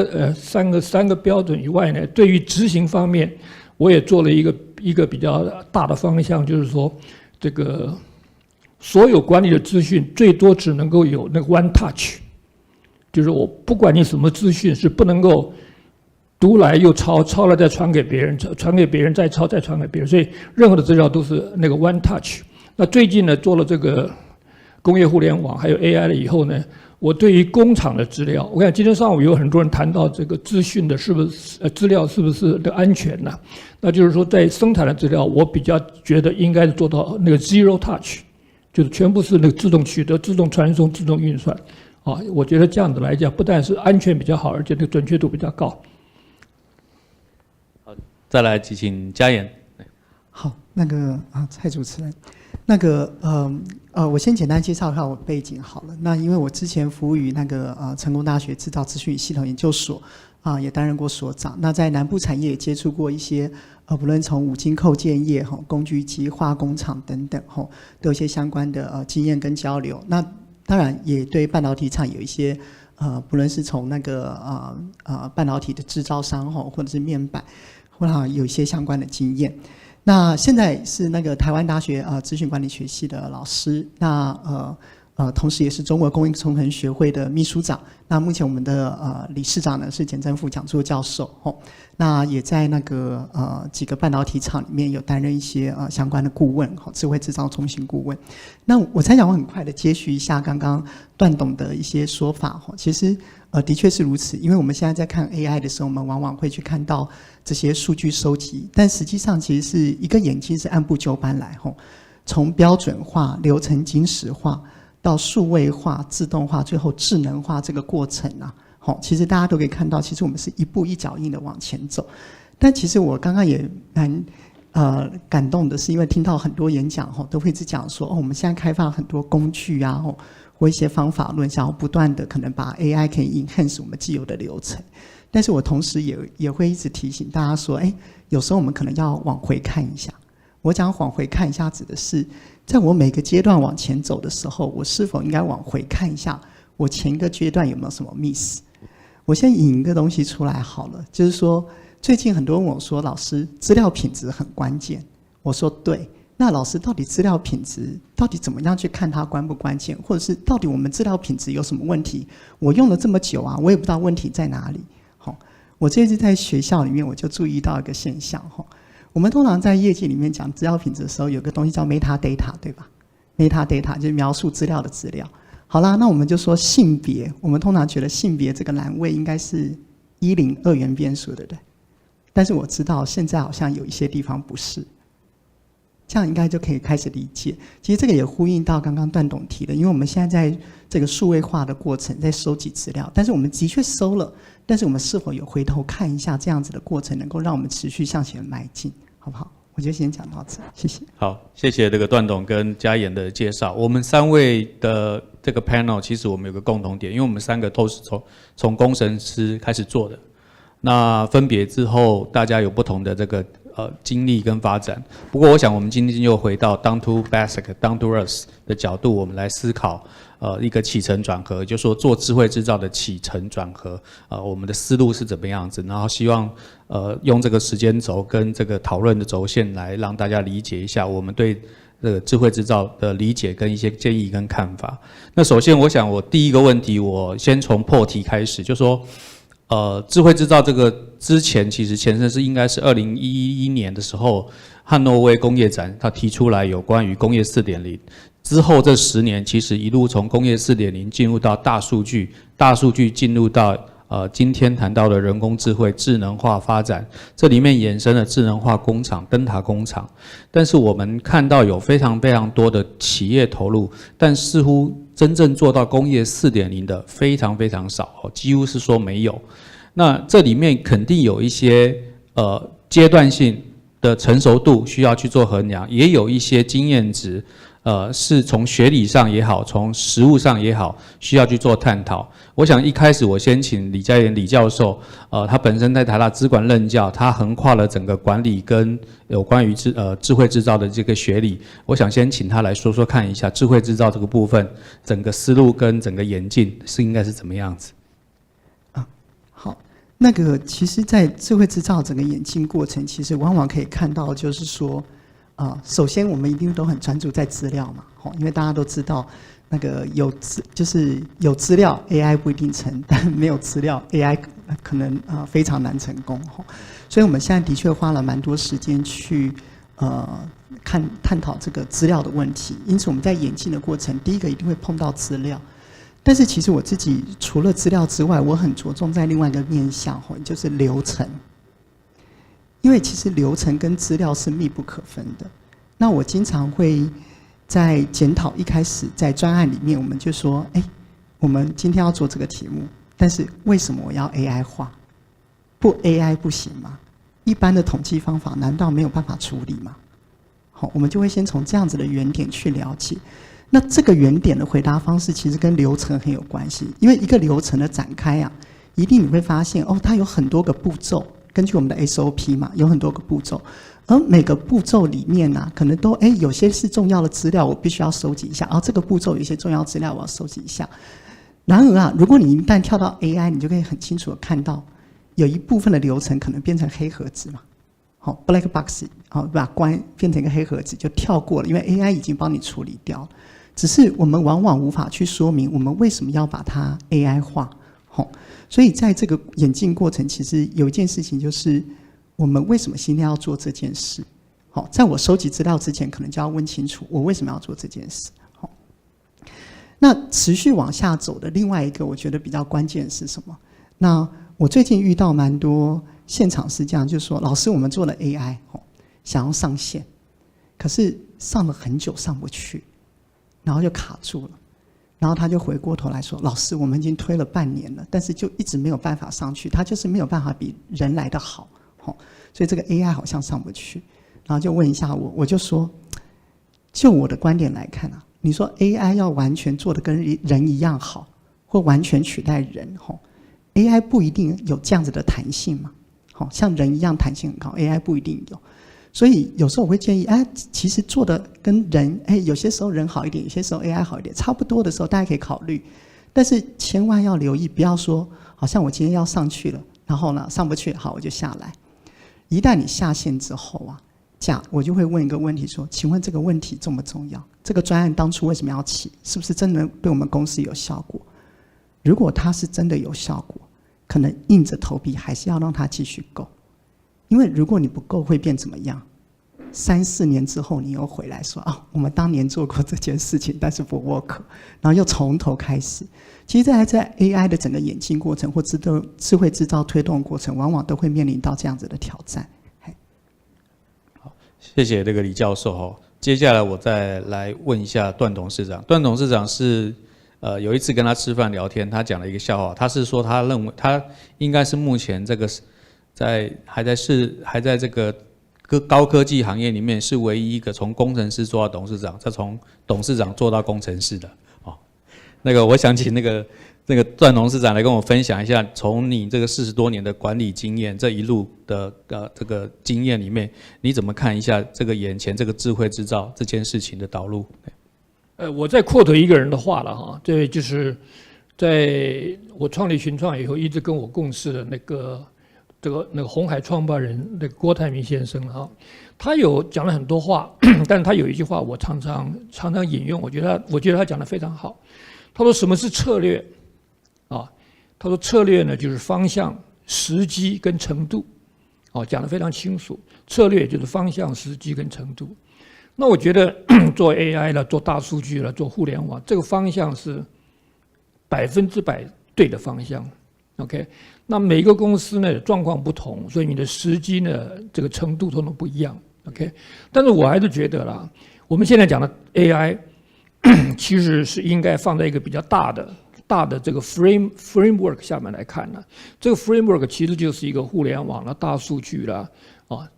R: 个标准以外呢，对于执行方面，我也做了一个一个比较大的方向，就是说这个所有管理的资讯最多只能够有那个 one touch， 就是我不管你什么资讯是不能够读来又抄，抄了再传给别人，传给别人再抄再传给别人，所以任何的资料都是那个 one touch。那最近呢做了这个工业互联网还有 AI 了以后呢，我对于工厂的资料，我看今天上午有很多人谈到这个资讯的是不是资料是不是的安全呢？那就是说在生产的资料，我比较觉得应该做到那个 zero touch， 就是全部是那个自动取得、自动传送、自动运算。啊，我觉得这样子来讲，不但是安全比较好，而且那个准确度比较高。
Q: 好，再来请嘉言。
S: 好，那个蔡主持人，那个我先简单介绍一下我背景好了。那因为我之前服务于那个成功大学制造资讯与系统研究所也担任过所长。那在南部产业也接触过一些不论从五金扣件业工具机、化工厂等等都有一些相关的经验跟交流。那当然也对半导体厂有一些不论是从那个半导体的制造商或者是面板，或者有一些相关的经验。那现在是那个台湾大学资讯管理学系的老师，那同时也是中国工业工程学会的秘书长。那目前我们的理事长呢是简政富讲座教授那也在那个几个半导体厂里面有担任一些相关的顾问智慧制造中心顾问。那我猜想我很快的接续一下刚刚段董的一些说法其实的确是如此，因为我们现在在看 AI 的时候，我们往往会去看到这些数据收集，但实际上其实是一个演进是按部就班来从标准化、流程精实化到数位化、自动化，最后智能化这个过程其实大家都可以看到，其实我们是一步一脚印的往前走。但其实我刚刚也蛮感动的是，因为听到很多演讲都会一直讲说我们现在开发很多工具或一些方法论，想要不断的可能把 AI 可以 enhance 我们既有的流程。但是我同时也会一直提醒大家说，有时候我们可能要往回看一下。我讲往回看一下，指的是在我每个阶段往前走的时候，我是否应该往回看一下，我前一个阶段有没有什么 miss？ 我先引一个东西出来好了，就是说最近很多人问我说，老师，资料品质很关键。我说对。那老师，到底资料品质到底怎么样去看它关不关键，或者是到底我们资料品质有什么问题？我用了这么久我也不知道问题在哪里。我这次在学校里面我就注意到一个现象我们通常在业界里面讲资料品质的时候，有个东西叫 metadata， 对吧？ metadata 就是描述资料的资料。好啦，那我们就说性别，我们通常觉得性别这个栏位应该是102元变数，对不对？但是我知道现在好像有一些地方不是。这样应该就可以开始理解。其实这个也呼应到刚刚段董提的，因为我们现在在这个数位化的过程，在收集资料，但是我们的确收了，但是我们是否有回头看一下这样子的过程，能够让我们持续向前迈进，好不好？我就先讲到这，谢谢。
Q: 好，谢谢这个段董跟嘉言的介绍。我们3位的这个 panel， 其实我们有个共同点，因为我们3个都是从工程师开始做的。那分别之后，大家有不同的这个经历跟发展。不过，我想我们今天又回到 down to basic、down to earth 的角度，我们来思考一个起承转合，就是说做智慧制造的起承转合，我们的思路是怎么样子？然后希望用这个时间轴跟这个讨论的轴线来让大家理解一下我们对这个智慧制造的理解跟一些建议跟看法。那首先，我想我第一个问题，我先从破题开始，就说。智慧制造这个之前其实前身是应该是2011年的时候，汉诺威工业展他提出来有关于工业4.0，之后这10年其实一路从工业4.0进入到大数据，大数据进入到今天谈到的人工智慧、智能化发展，这里面衍生了智能化工厂、灯塔工厂。但是我们看到有非常非常多的企业投入，但似乎真正做到工业4.0的非常非常少，几乎是说没有。那这里面肯定有一些阶段性的成熟度需要去做衡量，也有一些经验值，是从学理上也好，从实务上也好，需要去做探讨。我想一开始我先请李嘉言李教授，他本身在台大资管任教，他横跨了整个管理跟有关于智慧制造的这个学理，我想先请他来说说看一下智慧制造这个部分，整个思路跟整个演进是应该是怎么样子。
S: 好，那个其实，在智慧制造整个演进过程，其实往往可以看到，就是说，首先我们一定都很专注在资料嘛，因为大家都知道，那个就是有资料 AI 不一定成，但没有资料 AI 可能非常难成功，所以我们现在的确花了蛮多时间去探讨这个资料的问题。因此我们在演进的过程，第一个一定会碰到资料。但是其实我自己除了资料之外，我很着重在另外一个面向，就是流程。因为其实流程跟资料是密不可分的。那我经常会在检讨一开始在专案里面，我们就说，我们今天要做这个题目，但是为什么我要 AI 化？不 AI 不行吗？一般的统计方法难道没有办法处理吗？好，我们就会先从这样子的原点去了解。那这个原点的回答方式其实跟流程很有关系，因为一个流程的展开啊，一定你会发现它有很多个步骤，根据我们的 SOP 嘛，有很多个步骤，而每个步骤里面呢，可能都有些是重要的资料，我必须要收集一下，这个步骤有一些重要资料我要收集一下。然而啊，如果你一旦跳到 AI， 你就可以很清楚的看到，有一部分的流程可能变成黑盒子嘛。好 ，black box， 把关变成一个黑盒子就跳过了，因为 AI 已经帮你处理掉了。只是我们往往无法去说明我们为什么要把它 AI 化。所以在这个演进过程，其实有一件事情就是我们为什么今天要做这件事。在我收集资料之前，可能就要问清楚我为什么要做这件事。那持续往下走的另外一个我觉得比较关键是什么？那我最近遇到蛮多现场是这样，就是说老师我们做了 AI， 想要上线，可是上了很久上不去，然后就卡住了，然后他就回过头来说，老师我们已经推了半年了，但是就一直没有办法上去，他就是没有办法比人来得好，所以这个 AI 好像上不去。然后就问一下我就说，就我的观点来看啊，你说 AI 要完全做得跟人一样好，或完全取代人，AI 不一定有这样子的弹性嘛，像人一样弹性很高 ，AI 不一定有。所以有时候我会建议，其实做的跟人，有些时候人好一点，有些时候 AI 好一点，差不多的时候大家可以考虑，但是千万要留意，不要说好像我今天要上去了，然后呢上不去，好我就下来。一旦你下线之后啊，我就会问一个问题说，请问这个问题重不重要？这个专案当初为什么要起？是不是真的对我们公司有效果？如果它是真的有效果，可能硬着头皮还是要让它继续够。因为如果你不够，会变怎么样？3、4年之后，你又回来说我们当年做过这件事情，但是不 work， 然后又从头开始。其实在 AI 的整个演进过程或智慧制造推动过程，往往都会面临到这样子的挑战。
Q: 好，谢谢这个李教授。接下来我再来问一下段董事长。段董事长是有一次跟他吃饭聊天，他讲了一个笑话，他是说他认为他应该是目前这个还在这个高科技行业里面是唯一一个从工程师做到董事长，再从董事长做到工程师的。那个我想请那个段董事长来跟我分享一下，从你这个40多年的管理经验，这一路的这个经验里面，你怎么看一下这个眼前这个智慧制造这件事情的导入？
R: 我在quote一个人的话了哈，这就是在我创立群创以后，一直跟我共事的那个鸿海创办人那个郭台铭先生哈，他有讲了很多话，但是他有一句话我常常引用，我觉得他讲得非常好。他说什么是策略啊？他说策略呢就是方向、时机跟程度，讲得非常清楚。策略就是方向、时机跟程度。那我觉得做 AI 了、做大数据了、做互联网，这个方向是100%对的方向。OK， 那每个公司呢状况不同，所以你的时机呢这个程度都不一样。OK， 但是我还是觉得啦，我们现在讲的 AI 其实是应该放在一个比较大的这个 framework 下面来看呢。这个 framework 其实就是一个互联网啦、大数据啦，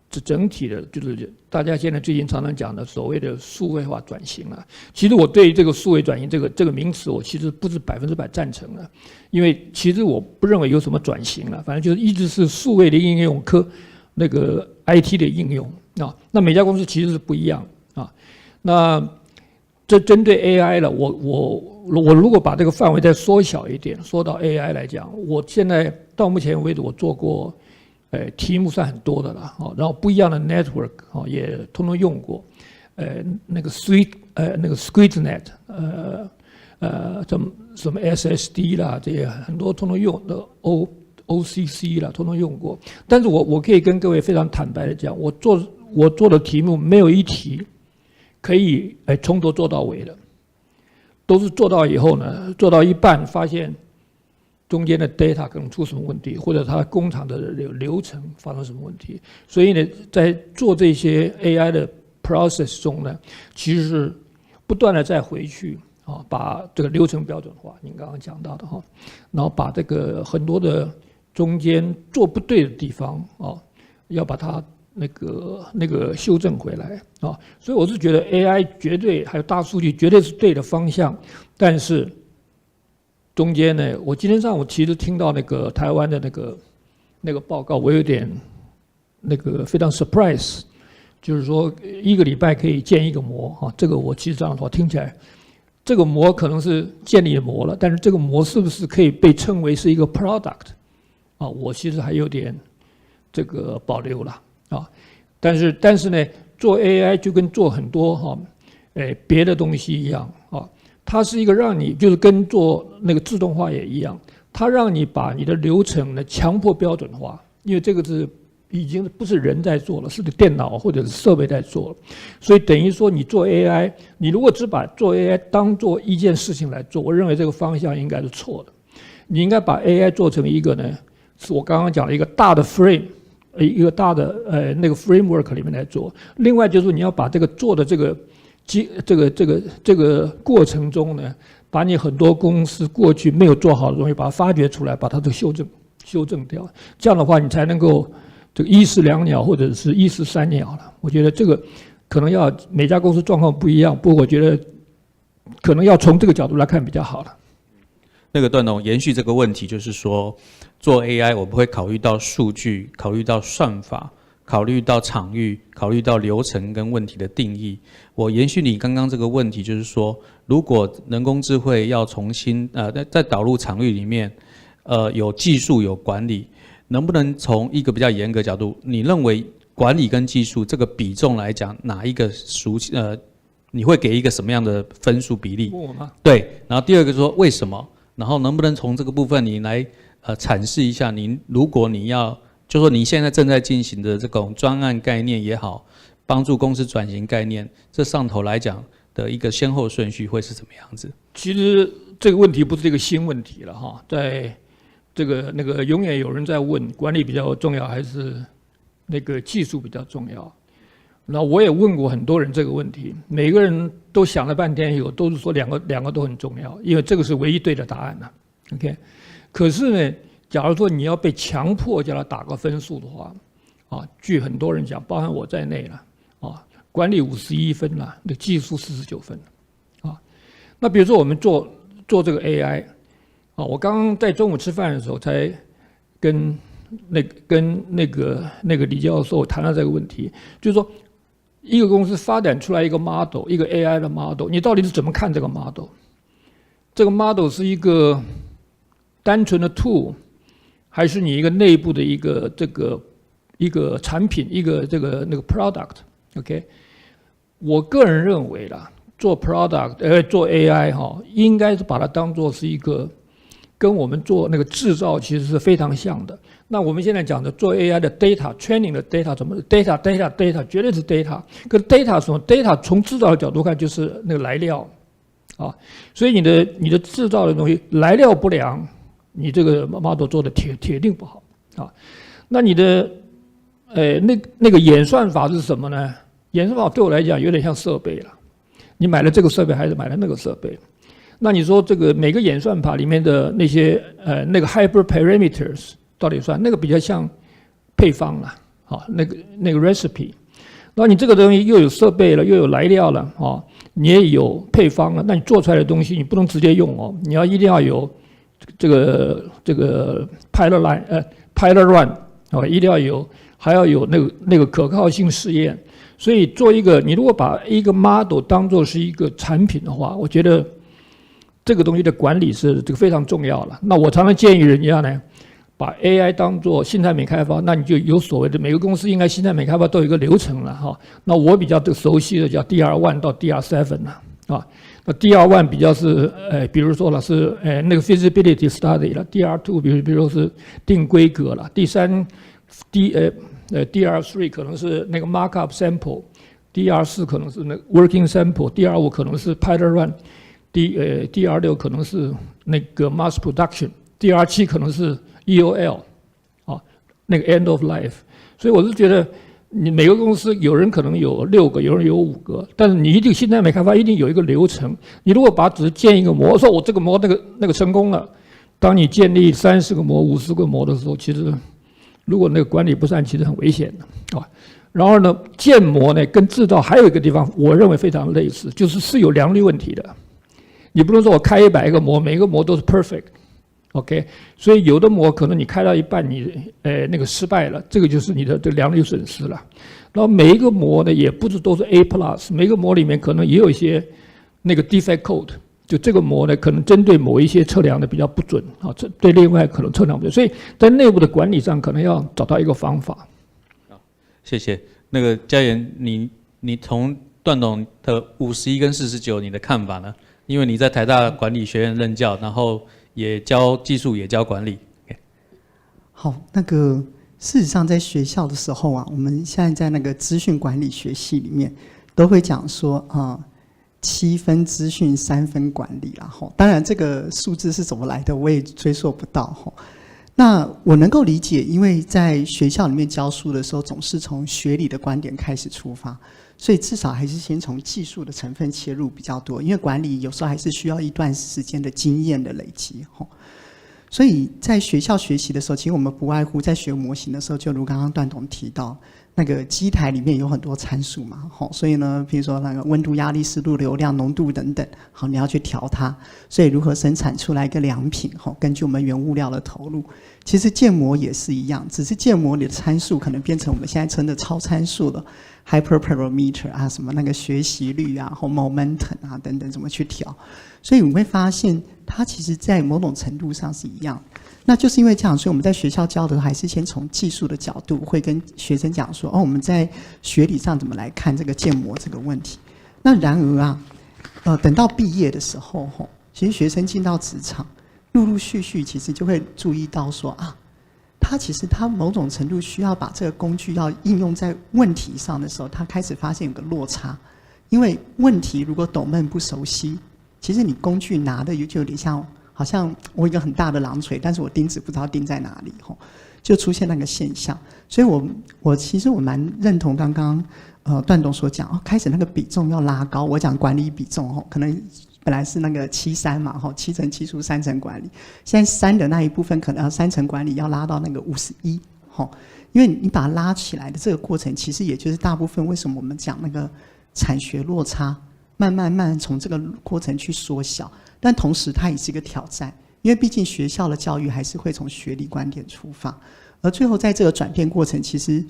R: 这整体的就是大家现在最近常常讲的所谓的数位化转型啊。其实我对这个数位转型这个名词，我其实不是100%赞成的，因为其实我不认为有什么转型了，反正就是一直是数位的应用那个 IT 的应用啊。那每家公司其实是不一样啊。那这针对 AI 了，我如果把这个范围再缩小一点，说到 AI 来讲，我现在到目前为止我做过，题目算很多的了，然后不一样的 network 也通通用过，那个 SquidNet， 什么 SSD 啦，这些很多通通用的 OCC 啦，通通用过。但是我可以跟各位非常坦白的讲，我做的题目没有一题可以从头做到尾的，都是做到以后呢，做到一半发现中间的 data 可能出什么问题，或者它工厂的流程发生什么问题。所以呢，在做这些 AI 的 process 中呢，其实是不断的再回去把这个流程标准化，您刚刚讲到的然后把这个很多的中间做不对的地方要把它那个修正回来所以我是觉得 AI 绝对还有大数据绝对是对的方向，但是中间呢，我今天上午其实听到那个台湾的那个报告，我有点非常 surprise， 就是说1个礼拜可以建一个模这个我其实这样的话听起来，这个模可能是建立的模了，但是这个模是不是可以被称为是一个 product 我其实还有点这个保留了但是呢，做 AI 就跟做很多别的东西一样它是一个让你就是跟做那个自动化也一样，它让你把你的流程呢强迫标准化，因为这个是已经不是人在做了，是电脑或者是设备在做了，所以等于说你做 AI， 你如果只把做 AI 当做一件事情来做，我认为这个方向应该是错的。你应该把 AI 做成一个呢，是我刚刚讲的一个大的 frame， 一个大的那个 framework 里面来做。另外就是你要把这个做的这个过程中呢，把你很多公司过去没有做好的东西，把它发掘出来，把它修正掉。这样的话，你才能够这个一石两鸟，或者是一石三鸟了。我觉得这个可能要每家公司状况不一样，不过我觉得可能要从这个角度来看比较好了。
Q: 那个段总延续这个问题，就是说做 AI 我们会考虑到数据，考虑到算法，考虑到场域，考虑到流程跟问题的定义。我延续你刚刚这个问题，就是说，如果人工智慧要重新在导入场域里面，有技术有管理，能不能从一个比较严格的角度，你认为管理跟技术这个比重来讲，哪一个你会给一个什么样的分数比例？
R: 问我吗？
Q: 对。然后第二个说为什么？然后能不能从这个部分你来阐释一下，如果你要就说你现在正在进行的这种专案概念也好，帮助公司转型概念，这上头来讲的一个先后顺序会是怎么样子？
R: 其实这个问题不是一个新问题了在这个永远有人在问，管理比较重要还是那个技术比较重要？那我也问过很多人这个问题，每个人都想了半天以后，都是说两个都很重要，因为这个是唯一对的答案了。OK， 可是呢，假如说你要被强迫叫他打个分数的话，据很多人讲，包含我在内了，管理51分了，那技术49分那比如说我们做这个 AI，我刚刚在中午吃饭的时候才跟那个李教授谈了这个问题，就是说一个公司发展出来一个 model， 一个 AI 的 model， 你到底是怎么看这个 model？ 这个 model 是一个单纯的 tool， 还是你一个内部的一个产品，一个那个 product？OK， 我个人认为啦，做 product， 做 AI 应该是把它当作是一个跟我们做那个制造其实是非常像的。那我们现在讲的做 AI 的 data training 的 data 怎么 data 绝对是 data， 可是 data 什么 data 从制造的角度看就是那个来料所以你的制造的东西来料不良，你这个 model 做的铁定不好那你的那个演算法是什么呢？演算法对我来讲有点像设备了，你买了这个设备还是买了那个设备？那你说这个每个演算法里面的那些那个 hyperparameters 到底算那个比较像配方了那个 recipe， 那你这个东西又有设备了，又有来料了你也有配方了，那你做出来的东西你不能直接用你一定要有这个 pilot run 一定要有，还要有那个可靠性试验。所以做一个你如果把一个 model 当作是一个产品的话，我觉得这个东西的管理是这个非常重要了。那我常常建议人家呢，把 AI 当做新产品开发，那你就有所谓的每个公司应该新产品开发都有一个流程了哈。那我比较熟悉的叫 DR1 到 DR7 了啊。那 DR1 比较是比如说了是那个 feasibility study 了 ，DR2 比如说是定规格了，第3 DR3 可能是那个 markup sample，DR4 可能是那个 working sample，DR5 可能是 pilot run，DR6 可能是那个 mass production，DR7 可能是 EOL， 啊，那个 end of life。所以我是觉得。你每个公司有人可能有6个，有人有5个，但是你一定新产品开发一定有一个流程。你如果只是建一个模，说我这个模那个成功了，当你建立30个模、50个模的时候，其实如果那个管理不善，其实很危险的啊。然后呢，建模呢跟制造还有一个地方，我认为非常类似，就是有良率问题的。你不能说我开100个模，每个模都是 perfect。OK， 所以有的模可能你开到一半你那个失败了，这个就是你的良率损失了。然后每一个模呢也不是都是 A+， 每个模里面可能也有一些那个 defect code， 就这个模呢可能针对某一些测量的比较不准啊，对另外可能测量不准，所以在内部的管理上可能要找到一个方法。
Q: 谢谢。那个嘉言，你从段董的51跟49，你的看法呢？因为你在台大管理学院任教，然后也教技术，也教管理。
S: 好，那个事实上在学校的时候啊，我们现在在那个资讯管理学系里面都会讲说7分资讯3分管理啦。当然这个数字是怎么来的，我也追溯不到。那我能够理解，因为在学校里面教书的时候，总是从学理的观点开始出发，所以至少还是先从技术的成分切入比较多，因为管理有时候还是需要一段时间的经验的累积。所以在学校学习的时候，其实我们不外乎在学模型的时候，就如刚刚段董提到，那个机台里面有很多参数嘛，所以呢，比如说那个温度、压力、湿度、流量、浓度等等，好，你要去调它。所以如何生产出来一个良品，根据我们原物料的投入，其实建模也是一样，只是建模里的参数可能变成我们现在称的超参数了 ，hyperparameter 啊，什么那个学习率啊，或 momentum 啊等等，怎么去调？所以我们会发现，它其实在某种程度上是一样。那就是因为这样，所以我们在学校教的还是先从技术的角度，会跟学生讲说，我们在学理上怎么来看这个建模这个问题。那然而啊，等到毕业的时候，其实学生进到职场，陆陆续续其实就会注意到说他某种程度需要把这个工具要应用在问题上的时候，他开始发现有个落差。因为问题如果懂闷不熟悉，其实你工具拿的就有点像，好像我一个很大的榔锤，但是我钉子不知道钉在哪里，就出现那个现象。所以我其实我蛮认同刚刚段董所讲，开始那个比重要拉高。我讲管理比重可能本来是那个7:3嘛，7成技术3成管理，现在3的那一部分可能要3成管理要拉到那个51，因为你把它拉起来的这个过程，其实也就是大部分为什么我们讲那个产学落差。慢慢从这个过程去缩小，但同时它也是一个挑战，因为毕竟学校的教育还是会从学理观点出发，而最后在这个转变过程，其实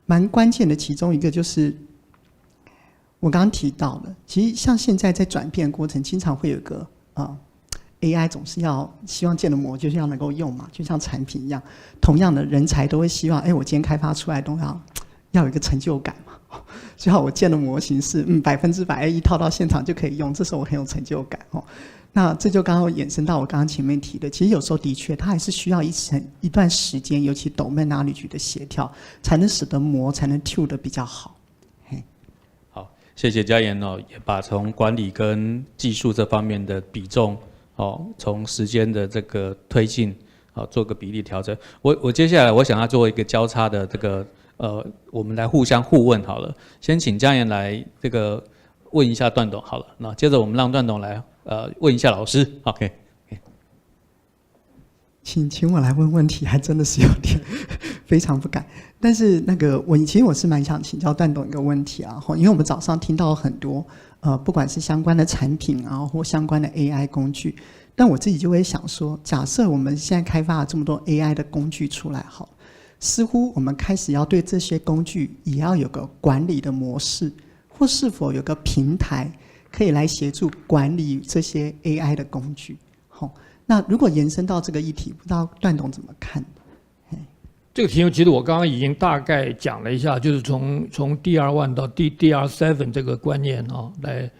S: 蛮关键的其中一个就是我刚刚提到的，其实像现在在转变过程，经常会有个AI 总是要希望建的模就是要能够用嘛，就像产品一样，同样的人才都会希望，我今天开发出来都要有一个成就感嘛。最好我建的模型是100%一套到现场就可以用，这时候我很有成就感。那这就刚刚衍生到我刚刚前面提的，其实有时候的确它还是需要一段时间，尤其斗闷哪里局的协调，才能使得模才能 tune 得比较好。
Q: 好，谢谢嘉言也把从管理跟技术这方面的比重从时间的这个推进做个比例调整。我接下来我想要做一个交叉的这个。我们来互相互问好了，先请嘉言来这个问一下段董好了，那接着我们让段董来问一下老师 ，OK？
S: 请我来问问题，还真的是有点非常不敢。但是那个其实我是蛮想请教段董一个问题啊，因为我们早上听到很多不管是相关的产品啊，或相关的 AI 工具，但我自己就会想说，假设我们现在开发了这么多 AI 的工具出来，好。似乎我们开始要对这些工具也要有个管理的模式，或是否有个平台可以来协助管理这些 AI 的工具。好，那如果延伸到这个议题，不知道段董怎么看？
R: 这个题目其实我刚刚已经大概讲了一下，就是从 DR1 到 DR7 这个观念啊来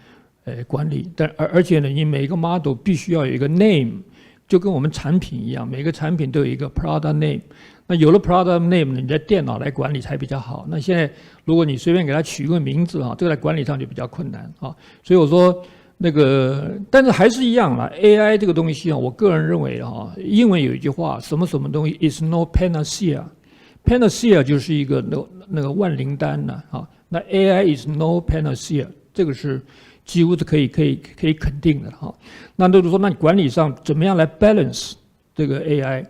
R: 管理，而且呢，你每一个 model 必须要有一个 name， 就跟我们产品一样，每个产品都有一个 product name。那有了 product name， 你在电脑来管理才比较好。那现在如果你随便给它取一个名字啊，这个在管理上就比较困难啊。所以我说那个，但是还是一样啦 ，AI 这个东西啊，我个人认为啊，英文有一句话，什么什么东西 is no panacea。panacea 就是一个那个万灵丹呢啊。那 AI is no panacea， 这个是几乎是可以肯定的哈。那就是说，那你管理上怎么样来 balance 这个 AI？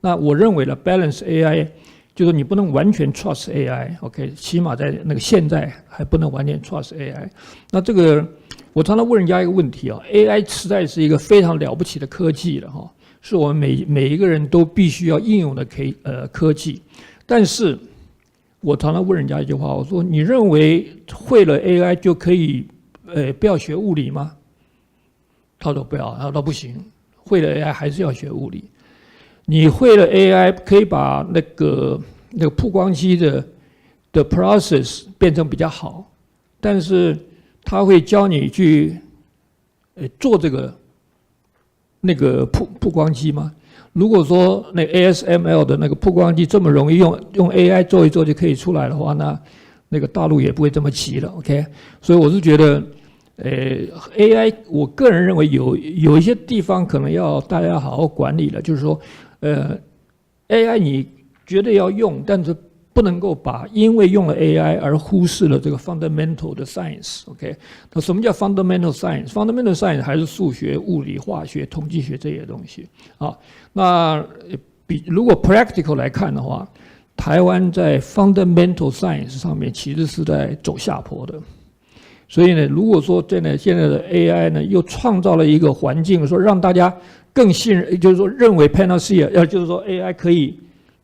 R: 那我认为呢 ，balance AI 就是你不能完全 trust AI，OK， 起码在那个现在还不能完全 trust AI。那这个我常常问人家一个问题啊 ，AI 实在是一个非常了不起的科技了哈，是我们每一个人都必须要应用的科技。但是我常常问人家一句话，我说你认为会了 AI 就可以不要学物理吗？他说不要，他说不行，会了 AI 还是要学物理。你会了 AI 可以把那个曝光机的 process 变成比较好，但是他会教你去做那个曝光机吗？如果说那 ASML 的那个曝光机这么容易用 AI 做一做就可以出来的话，那个大陆也不会这么急了 ，OK？ 所以我是觉得，AI 我个人认为有一些地方可能要大家要好好管理了，就是说。AI 你绝对要用，但是不能够因为用了 AI 而忽视了这个 fundamental 的 science。OK， 那什么叫 fundamental science？fundamental science 还是数学、物理、化学、统计学这些东西啊。那如果 practical 来看的话，台湾在 fundamental science 上面其实是在走下坡的。所以呢，如果说现在的 AI 呢又创造了一个环境，说让大家更信任，就是说认为 panacea， 就是说 AI 可以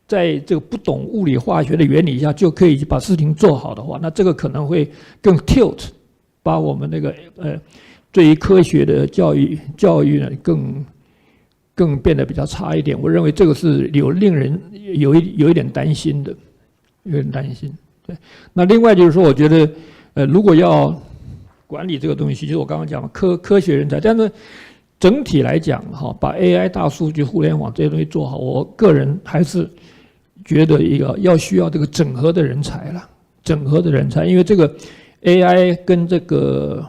R: 在这个不懂物理化学的原理下就可以把事情做好的话，那这个可能会更 tilt， 把我们那个对于科学的教育呢更变得比较差一点。我认为这个是令人有一点担心的，有点担心。对，那另外就是说，我觉得如果要管理这个东西，就是我刚刚讲的科学人才，但是整体来讲，哈，把 AI、大数据、互联网这些东西做好，我个人还是觉得需要这个整合的人才了，整合的人才，因为这个 AI 跟这个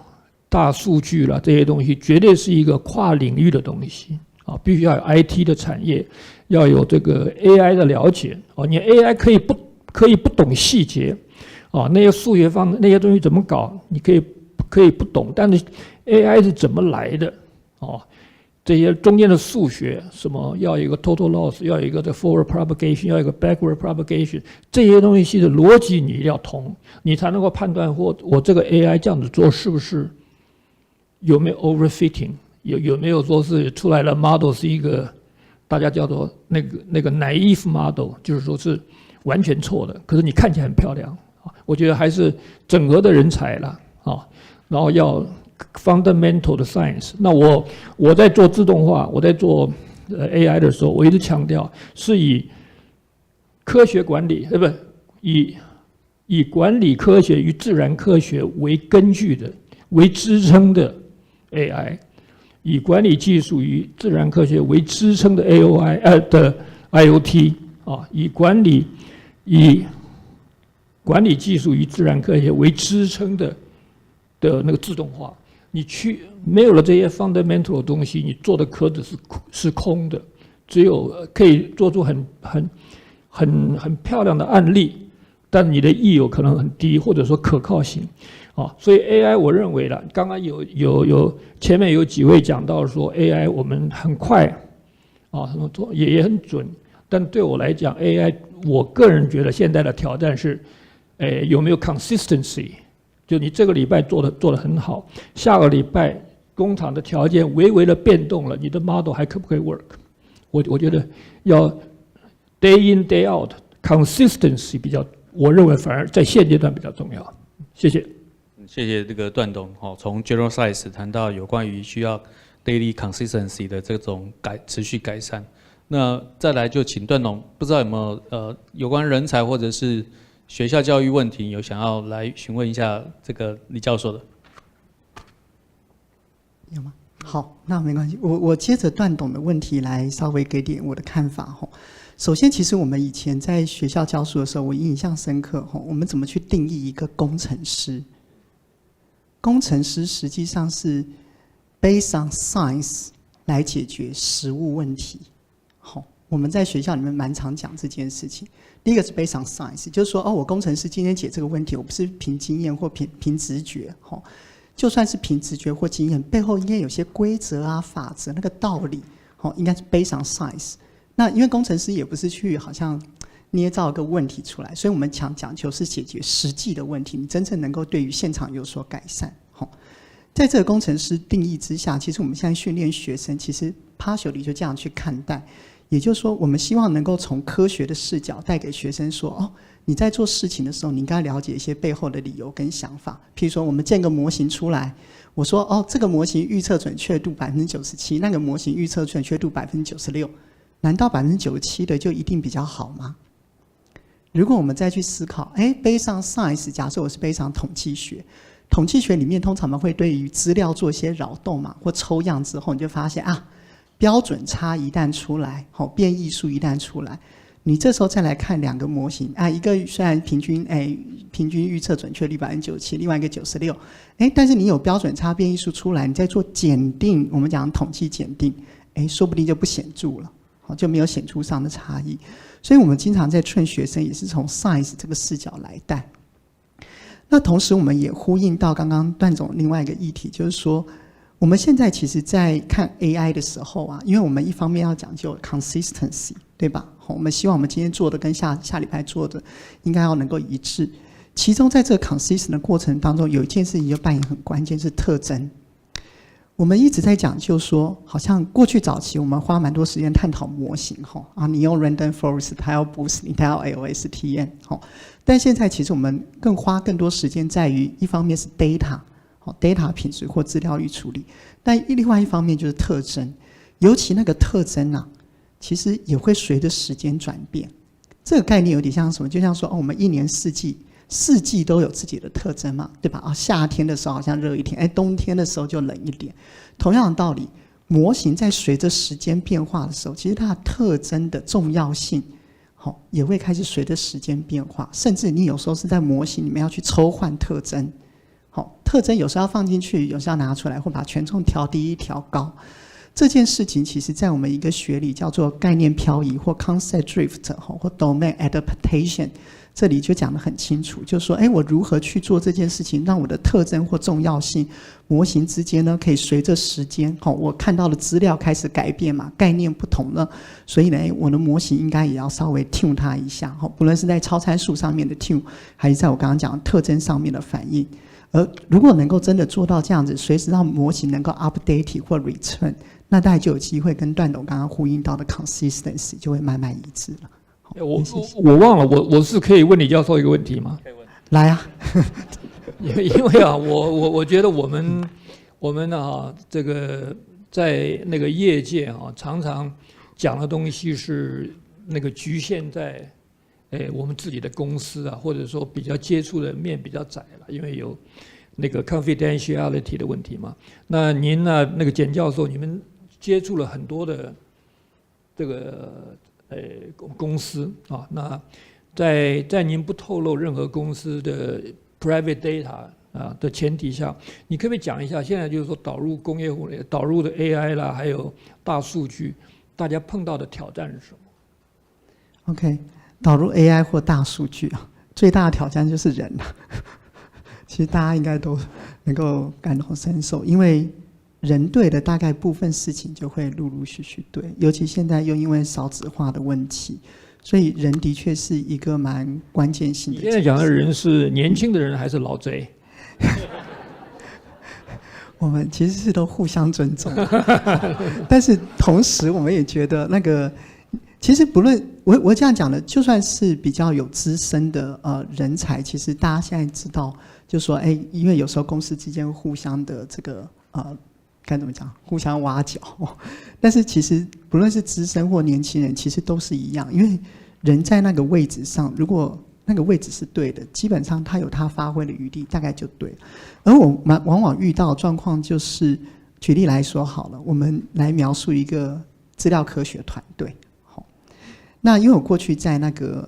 R: 大数据啦这些东西，绝对是一个跨领域的东西啊，必须要有 IT 的产业，要有这个 AI 的了解哦，你 AI 可以不懂细节啊，那些数学方那些东西怎么搞，你可以不懂，但是 AI 是怎么来的？哦，这些中间的数学，什么要有一个 total loss， 要有一个的 forward propagation， 要有一个 backward propagation， 这些东西的逻辑你一定要通，你才能够判断我这个 AI 这样子做是不是有没有 overfitting， 有没有说是出来的 model 是一个大家叫做那个 naive model， 就是说是完全错的，可是你看起来很漂亮。我觉得还是整合的人才啦，啊，然后要 fundamental 的 science。那我在做自动化，我在做AI 的时候，我一直强调是以科学管理，不以管理科学与自然科学为根据的、为支撑的 AI， 以管理技术与自然科学为支撑的 的 IoT 啊，以管理技术与自然科学为支撑的那个自动化，你没有了这些 fundamental 的东西，你做的壳子是空的，只有可以做出很漂亮的案例，但你的意有可能很低，或者说可靠性啊。所以 AI 我认为了，刚刚有前面有几位讲到说 AI 我们很快啊，什么做也很准，但对我来讲 AI 我个人觉得现在的挑战是。有没有 consistency？ 就你这个礼拜做得很好，下个礼拜工厂的条件微微的变动了，你的 model 还可不可以 work？ 我觉得要 day in day out consistency 比较，我认为反而在现阶段比较重要。谢谢。
Q: 谢谢这个段董从 general size 谈到有关于需要 daily consistency 的这种持续改善。那再来就请段董，不知道有没有有关人才或者是学校教育问题有想要来询问一下这个李教授的？
S: 有吗？好，那没关系，我接着段董的问题来稍微给点我的看法吼。首先，其实我们以前在学校教书的时候，我印象深刻吼，我们怎么去定义一个工程师？工程师实际上是 based on science 来解决实务问题。好，我们在学校里面蛮常讲这件事情。第一个是 based on science， 就是说，我工程师今天解这个问题，我不是凭经验或凭直觉，吼，就算是凭直觉或经验，背后应该有些规则啊、法则，那个道理，吼，应该是 based on science。那因为工程师也不是去好像捏造一个问题出来，所以我们讲究是解决实际的问题，你真正能够对于现场有所改善，吼。在这个工程师定义之下，其实我们现在训练学生，其实 partially 就这样去看待。也就是说，我们希望能够从科学的视角带给学生说，你在做事情的时候，你应该了解一些背后的理由跟想法。譬如说，我们建个模型出来，我说，这个模型预测准确度97%，那个模型预测准确度96%，难道97%的就一定比较好吗？如果我们再去思考，based on science， 假设我是based on统计学，统计学里面通常我们会对于资料做一些扰动嘛，或抽样之后，你就发现标准差一旦出来，变异数一旦出来，你这时候再来看两个模型一个虽然平均预测准确率97%，另外一个96%，但是你有标准差变异数出来，你再做检定，我们讲统计检定，说不定就不显著了，就没有显著上的差异。所以我们经常在劝学生也是从 science 这个视角来带。那同时我们也呼应到刚刚段总另外一个议题，就是说我们现在其实在看 AI 的时候因为我们一方面要讲究 consistency， 对吧？我们希望我们今天做的跟下礼拜做的应该要能够一致。其中在这个 consistent 的过程当中，有一件事情就扮演很关键，是特征。我们一直在讲究说，好像过去早期我们花蛮多时间探讨模型你用 random forest， 它要 boost， 它要 LSTM， 但现在其实我们花更多时间在于，一方面是 data 品质或资料预处理，但另外一方面就是特征，尤其那个特征其实也会随着时间转变。这个概念有点像什么？就像说我们一年四季都有自己的特征嘛，对吧？夏天的时候好像热一点，冬天的时候就冷一点。同样的道理，模型在随着时间变化的时候，其实它的特征的重要性也会开始随着时间变化，甚至你有时候是在模型里面要去抽换特征。特征有时候要放进去，有时候要拿出来，或把权重调低调高。这件事情其实在我们一个学理叫做概念漂移或 concept drift 或 domain adaptation， 这里就讲得很清楚，就是说我如何去做这件事情，让我的特征或重要性模型之间呢，可以随着时间我看到的资料开始改变嘛，概念不同了，所以呢我的模型应该也要稍微 tune 它一下，不论是在超参数上面的 tune， 还是在我刚刚讲的特征上面的反应。而如果能够真的做到这样子，随时让模型能够 update 或 return， 那大概就有机会跟段董刚刚呼应到的 consistency 就会慢慢一致了。
R: 我忘了，我是可以问李教授一个问题吗？
Q: 可以问。
S: 来
R: 因为我觉得我们这个在那个业界常常讲的东西是那个局限在我们自己的公司或者说比较接触的面比较窄了，因为有那个 confidentiality 的问题嘛。那您那个简教授，你们接触了很多的这个公司那在您不透露任何公司的 private data 的前提下，你可不可以讲一下，现在就是说导入工业互联、导入的 AI 啦，还有大数据，大家碰到的挑战是什么
S: ？OK。导入 AI 或大数据最大的挑战就是人其实大家应该都能够感同身受，因为人对的大概部分事情就会陆陆续续对，尤其现在又因为少子化的问题，所以人的确是一个蛮关键性的。
R: 你现在讲的人是年轻的人还是老贼？
S: 我们其实是都互相尊重但是同时我们也觉得那个其实不论我这样讲的，就算是比较有资深的人才，其实大家现在知道，就说因为有时候公司之间互相的这个该怎么讲，互相挖角。但是其实不论是资深或年轻人，其实都是一样，因为人在那个位置上，如果那个位置是对的，基本上他有他发挥的余地，大概就对了。而我往往遇到的状况就是，举例来说好了，我们来描述一个资料科学团队。那因为我过去在那个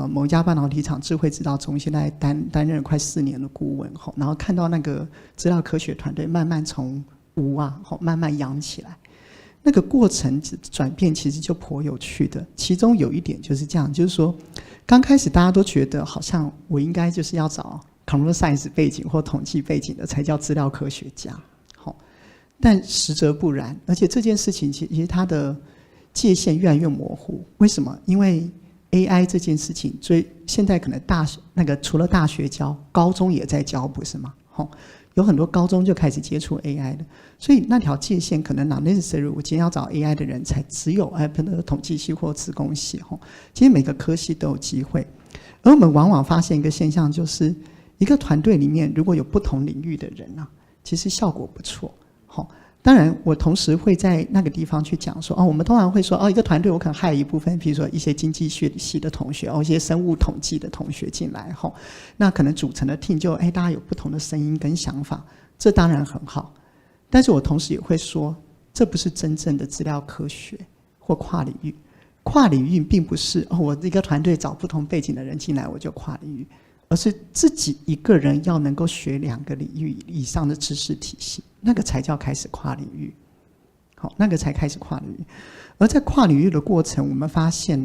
S: 某一家半导体厂智慧制造中心来担任了快4年的顾问，然后看到那个资料科学团队慢慢从无慢慢养起来，那个过程转变其实就颇有趣的。其中有一点就是这样，就是说刚开始大家都觉得好像我应该就是要找 computer science 背景或统计背景的才叫资料科学家，但实则不然，而且这件事情其实它的界限越来越模糊。为什么？因为 AI 这件事情，现在可能除了大学教，高中也在教，不是吗？有很多高中就开始接触 AI 了，所以那条界限可能 not necessary。我今天要找 AI 的人才只有统计系或资工系，其实每个科系都有机会。而我们往往发现一个现象，就是一个团队里面如果有不同领域的人其实效果不错。当然，我同时会在那个地方去讲说，我们通常会说，一个团队我可能害一部分，比如说一些经济学系的同学，一些生物统计的同学进来，那可能组成的 team 就大家有不同的声音跟想法，这当然很好。但是我同时也会说，这不是真正的资料科学或跨领域。跨领域并不是我一个团队找不同背景的人进来我就跨领域，而是自己一个人要能够学2个领域以上的知识体系，那个才叫开始跨领域。那个才开始跨领域。而在跨领域的过程，我们发现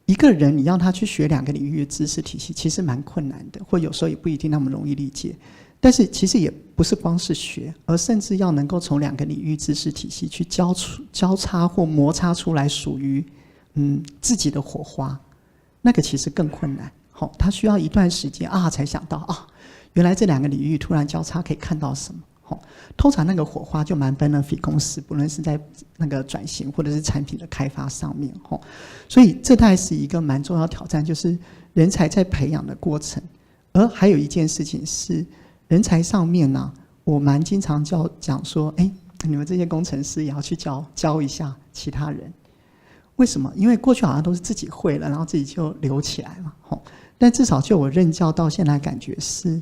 S: 一个人你让他去学2个领域的知识体系，其实蛮困难的，或有时候也不一定那么容易理解。但是其实也不是光是学，而甚至要能够从2个领域知识体系去交叉或摩擦出来属于自己的火花，那个其实更困难。他需要一段时间才想到原来这2个领域突然交叉可以看到什么。通常那个火花就蛮 benefit 公司，不论是在那个转型或者是产品的开发上面。所以这大概是一个蛮重要的挑战，就是人才在培养的过程。而还有一件事情是人才上面我蛮经常讲说，你们这些工程师也要去教一下其他人。为什么？因为过去好像都是自己会了，然后自己就留起来嘛。但至少就我任教到现在，感觉是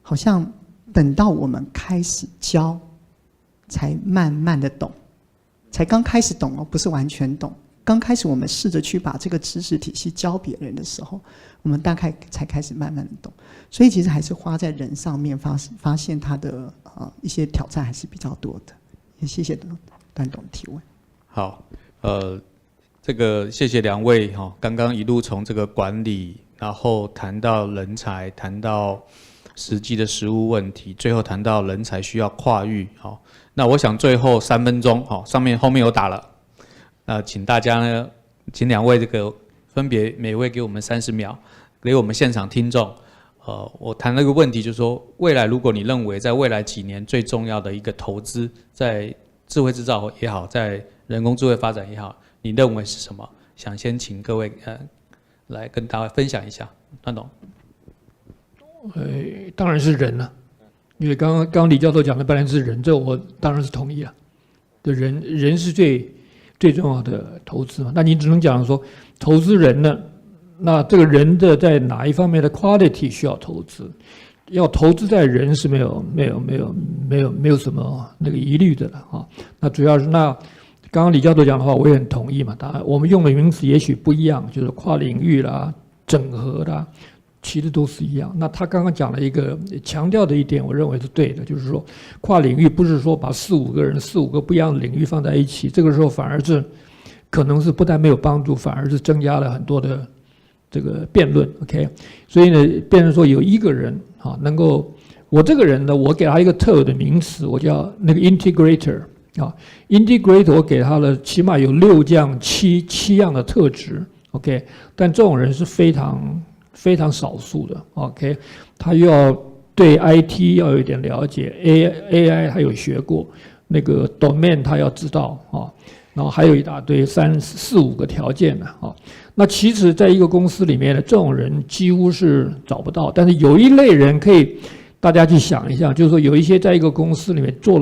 S: 好像等到我们开始教，才慢慢的懂，才刚开始懂不是完全懂。刚开始我们试着去把这个知识体系教别人的时候，我们大概才开始慢慢的懂。所以其实还是花在人上面，发现他的一些挑战还是比较多的。也谢谢段董的提问。
Q: 好，这个谢谢2位刚刚一路从这个管理，然后谈到人才，谈到实际的实务问题，最后谈到人才需要跨域。那我想最后3分钟，后面有打了，请大家呢，请2位这个分别每位给我们30秒，给我们现场听众。我谈了个问题，就是说未来如果你认为在未来几年最重要的一个投资，在智慧制造也好，在人工智慧发展也好，你认为是什么？想先请各位来跟大家分享一下。段董。
R: 当然是人了，因为刚刚李教授讲的本来是人，这我当然是同意了。对，人是最重要的投资嘛。那你只能讲说投资人呢，那这个人的在哪一方面的 quality 需要投资？要投资在人是没有什么那个疑虑的了那主要是刚刚李教授讲的话，我也很同意嘛。当然我们用的名词也许不一样，就是跨领域啦、整合啦。其实都是一样。那他刚刚讲了一个强调的一点，我认为是对的，就是说跨领域不是说把4、5个人、4、5个不一样的领域放在一起，这个时候反而是可能是不但没有帮助，反而是增加了很多的这个辩论。OK， 所以呢，变成说有1个人能够，我这个人呢，我给他一个特有的名词，我叫那个 integrator integrator， 我给他了起码有7样的特质。OK， 但这种人是非常少数的 ，OK， 他又要对 IT 要有一点了解 ，AI 他有学过，那个 domain 他要知道然后还有一大堆3、4、5个条件呢，那其实在一个公司里面呢，这种人几乎是找不到，但是有一类人可以大家去想一下，就是说有一些在一个公司里面做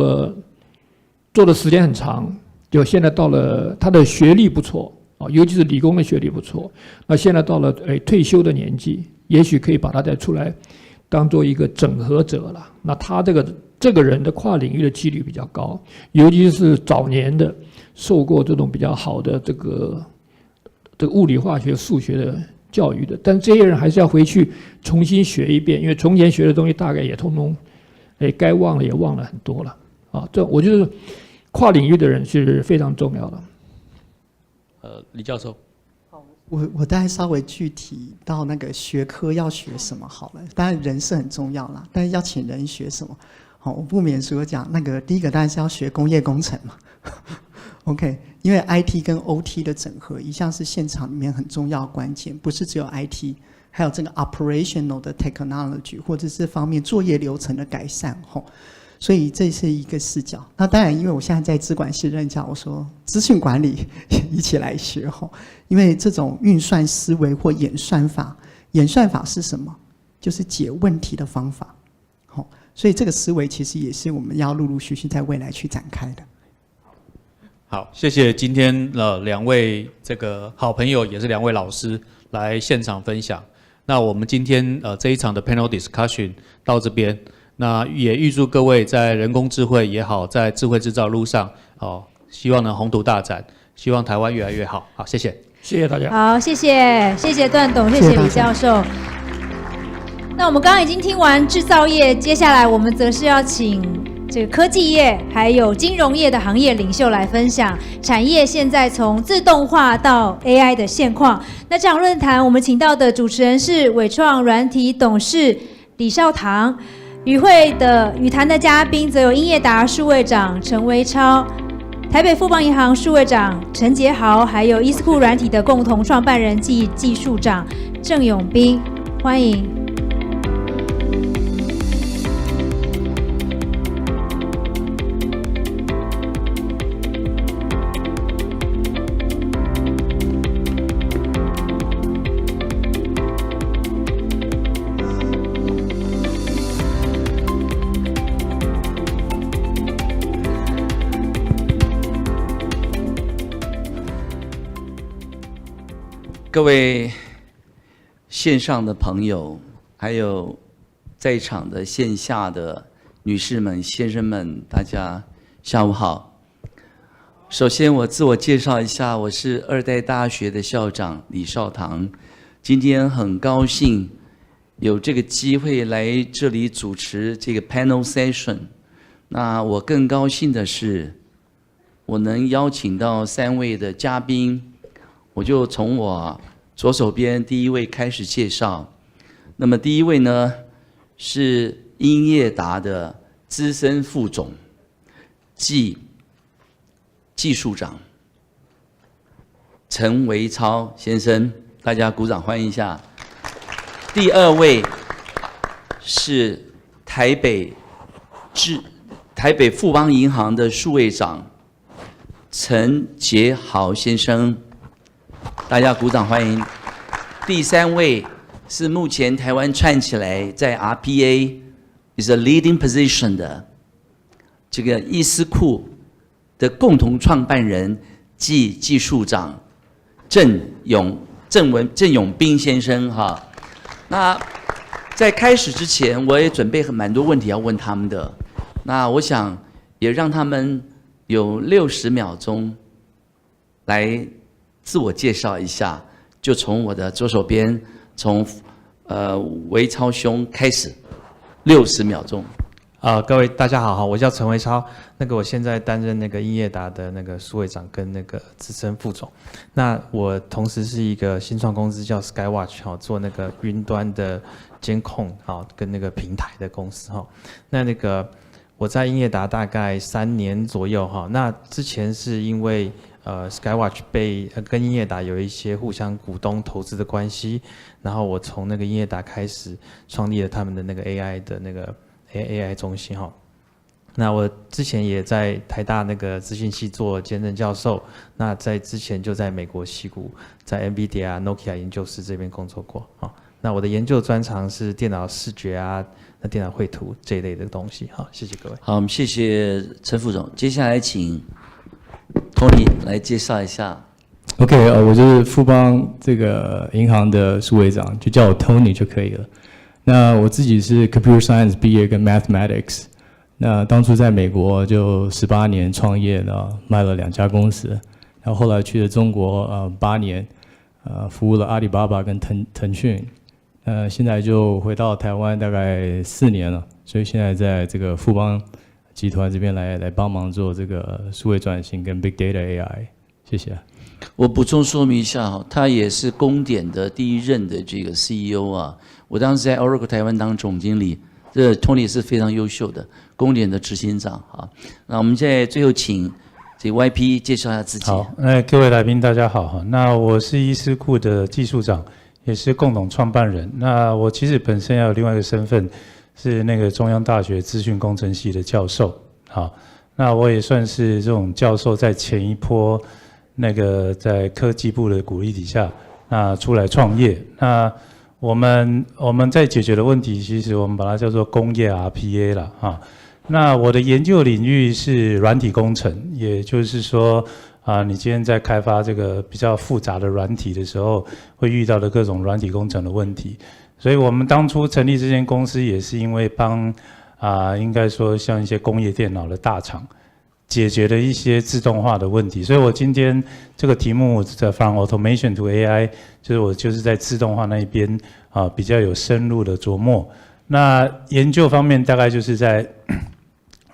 R: 的时间很长，就现在到了他的学历不错尤其是理工的学历不错，那现在到了退休的年纪，也许可以把他再出来当做一个整合者了。那他这个人的跨领域的几率比较高，尤其是早年的受过这种比较好的这个物理、化学、数学的教育的，但这些人还是要回去重新学一遍，因为从前学的东西大概也通通，该忘了也忘了很多了这我觉得跨领域的人是非常重要的。
Q: 李教授，
S: 我大概稍微具体到那个学科要学什么好了。当然人是很重要啦，但是要请人学什么？我不免俗讲，那个第一个当然是要学工业工程嘛。OK， 因为 IT 跟 OT 的整合一向是现场里面很重要的关键，不是只有 IT， 还有这个 operational 的 technology 或者是方面作业流程的改善所以这是一个视角。那当然，因为我现在在资管系任教，我说资讯管理一起来学因为这种运算思维或演算法是什么？就是解问题的方法所以这个思维其实也是我们要陆陆续续在未来去展开的。
Q: 好，谢谢今天2位这个好朋友，也是2位老师来现场分享。那我们今天这一场的 panel discussion 到这边。那也预祝各位在人工智慧也好，在智慧制造路上希望能宏图大展，希望台湾越来越好。好，谢谢，
R: 谢谢大家。
A: 好，谢谢段董，谢谢李教授。那我们刚刚已经听完制造业，接下来我们则是要请这个科技业还有金融业的行业领袖来分享产业现在从自动化到 AI 的现况。那这场论坛我们请到的主持人是伟创软体董事李少堂。语坛的嘉宾则有英业达数位长陈维超、台北富邦银行数位长陈杰豪，还有伊斯库软体的共同创办人暨技术长郑永斌，欢迎。
T: 各位线上的朋友，还有在场的线下的女士们、先生们，大家下午好。首先，我自我介绍一下，我是2代大学的校长李少堂。今天很高兴有这个机会来这里主持这个 panel session。那我更高兴的是，我能邀请到3位的嘉宾。我就从我左手边第一位开始介绍。那么第一位呢，是英业达的资深副总暨技术长陈维超先生，大家鼓掌欢迎一下。第二位是台北富邦银行的数位长陈杰豪先生。大家鼓掌欢迎。第3位是目前台湾串起来在 RPA is a leading position 的这个伊斯库的共同创办人暨技术长郑永斌先生哈。那在开始之前，我也准备蛮多问题要问他们的。那我想也让他们有60秒钟来自我介绍一下，就从我的左手边，从维超兄开始，60秒钟。
M: 各位大家好，我叫陈维超，我现在担任英业达的数位长跟资深副总。那我同时是一个新创公司叫 Skywatch 做云端的监控跟平台的公司那我在英业达大概3年左右那之前是因为Skywatch 跟英业达有一些互相股东投资的关系，然后我从英业达开始创立了他们的AI 的AI 中心那我之前也在台大那个资讯系做兼任教授，那在之前就在美国矽谷，在 ASVDA、Nokia 研究室这边工作过啊。那我的研究专长是电脑视觉啊、那电脑绘图这一类的东西。好，谢谢各位。
T: 好，我们谢谢陈副总。接下来请 Tony 来介绍一下。
U: OK， 我就是富邦这个银行的数位长，就叫我 Tony 就可以了。那我自己是 Computer Science 毕业跟 Mathematics。那当初在美国就18年创业呢，卖了2家公司，然后后来去了中国8年，服务了阿里巴巴跟腾讯。现在就回到台湾大概4年了，所以现在在这个富邦集团这边来帮忙做这个数位转型跟 Big Data AI， 谢谢。
T: 我补充说明一下哈，他也是公点的第1任的这个 CEO 啊。我当时在 Oracle 台湾当总经理，这 Tony 是非常优秀的公点的执行长啊。那我们现在最后请这 YP 介绍一下自己。
V: 好，各位来宾大家好哈。那我是医思库的技术长。也是共同创办人。那我其实本身还有另外一个身份，是那个中央大学资讯工程系的教授。好，那我也算是这种教授，在前一波那个在科技部的鼓励底下，那出来创业。那我们在解决的问题，其实我们把它叫做工业 RPA 啦哈。那我的研究领域是软体工程，也就是说。你今天在开发这个比较复杂的软体的时候，会遇到的各种软体工程的问题。所以我们当初成立这间公司，也是因为帮应该说像一些工业电脑的大厂，解决了一些自动化的问题。所以我今天这个题目的 From Automation to AI， 就是我就是在自动化那一边比较有深入的琢磨。那研究方面大概就是在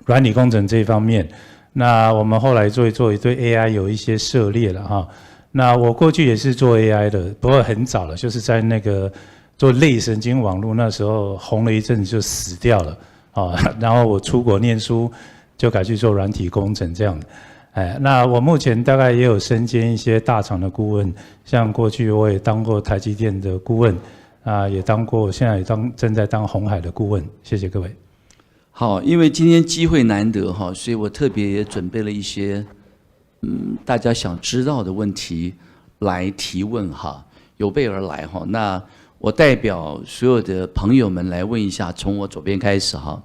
V: 软体工程这一方面。那我们后来做对 AI 有一些涉猎了哈。那我过去也是做 AI 的，不过很早了，就是在那个做类神经网络，那时候红了一阵子就死掉了啊。然后我出国念书，就改去做软体工程这样的。那我目前大概也有身兼一些大厂的顾问，像过去我也当过台积电的顾问也当过，现在也正在当鸿海的顾问。谢谢各位。
T: 好，因为今天机会难得哈，所以我特别也准备了一些大家想知道的问题来提问哈，有备而来哈。那我代表所有的朋友们来问一下，从我左边开始哈。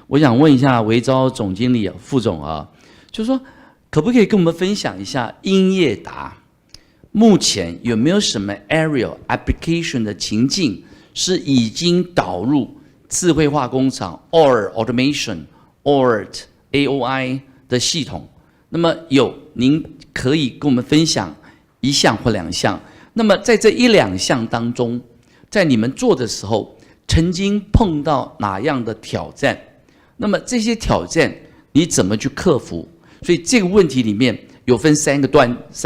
T: 我想问一下维昭总经理副总啊，就是说可不可以跟我们分享一下英业达目前有没有什么 area application 的情境是已经导入智慧化工厂 or automation or AOI 的系统？那么您可以跟我们分享1项或2项。那么在这1、2项当中，在你们做的时候，曾经碰到哪样的挑战？那么这些挑战你怎么去克服？所以这个问题里面有分3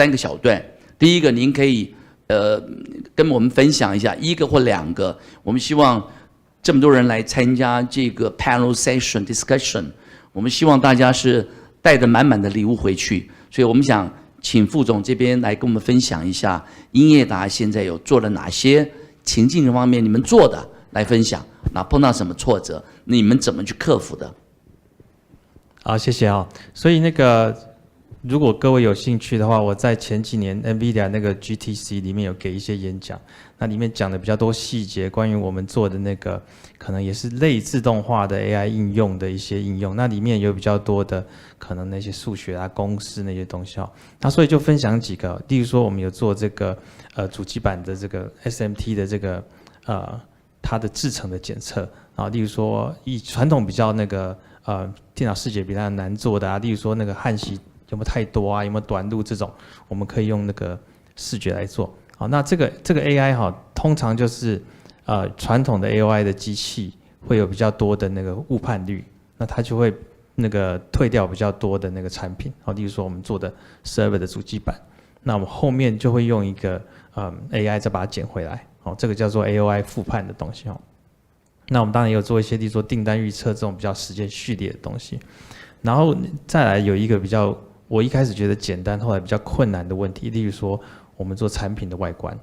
T: 个小段。第一个，您可以跟我们分享一下1个或2个。我们希望这么多人来参加这个 panel session discussion， 我们希望大家是带着满满的礼物回去，所以我们想请副总这边来跟我们分享一下英业达现在有做了哪些情境方面你们做的来分享，那碰到什么挫折，你们怎么去克服的？
M: 好，谢谢啊。所以如果各位有兴趣的话，我在前几年 NVIDIA 那个 GTC 里面有给一些演讲，那里面讲的比较多细节，关于我们做的那个可能也是类自动化的 AI 应用的一些应用，那里面有比较多的可能那些数学公式那些东西那所以就分享几个，例如说我们有做这个主机板的这个 SMT 的这个它的制程的检测例如说以传统比较电脑视觉比较难做的例如说焊锡有没有太多有没有短路这种，我们可以用那个视觉来做。好，那这个 AI 通常就是传统的 AOI 的机器会有比较多的那个误判率，那它就会退掉比较多的那个产品。好，例如说我们做的 server 的主机板，那我们后面就会用一个AI 再把它捡回来。好，这个叫做 AOI 复判的东西。那我们当然也有做一些，例如说订单预测这种比较时间序列的东西。然后再来有一个比较我一开始觉得简单，后来比较困难的问题，例如说我们做产品的外观。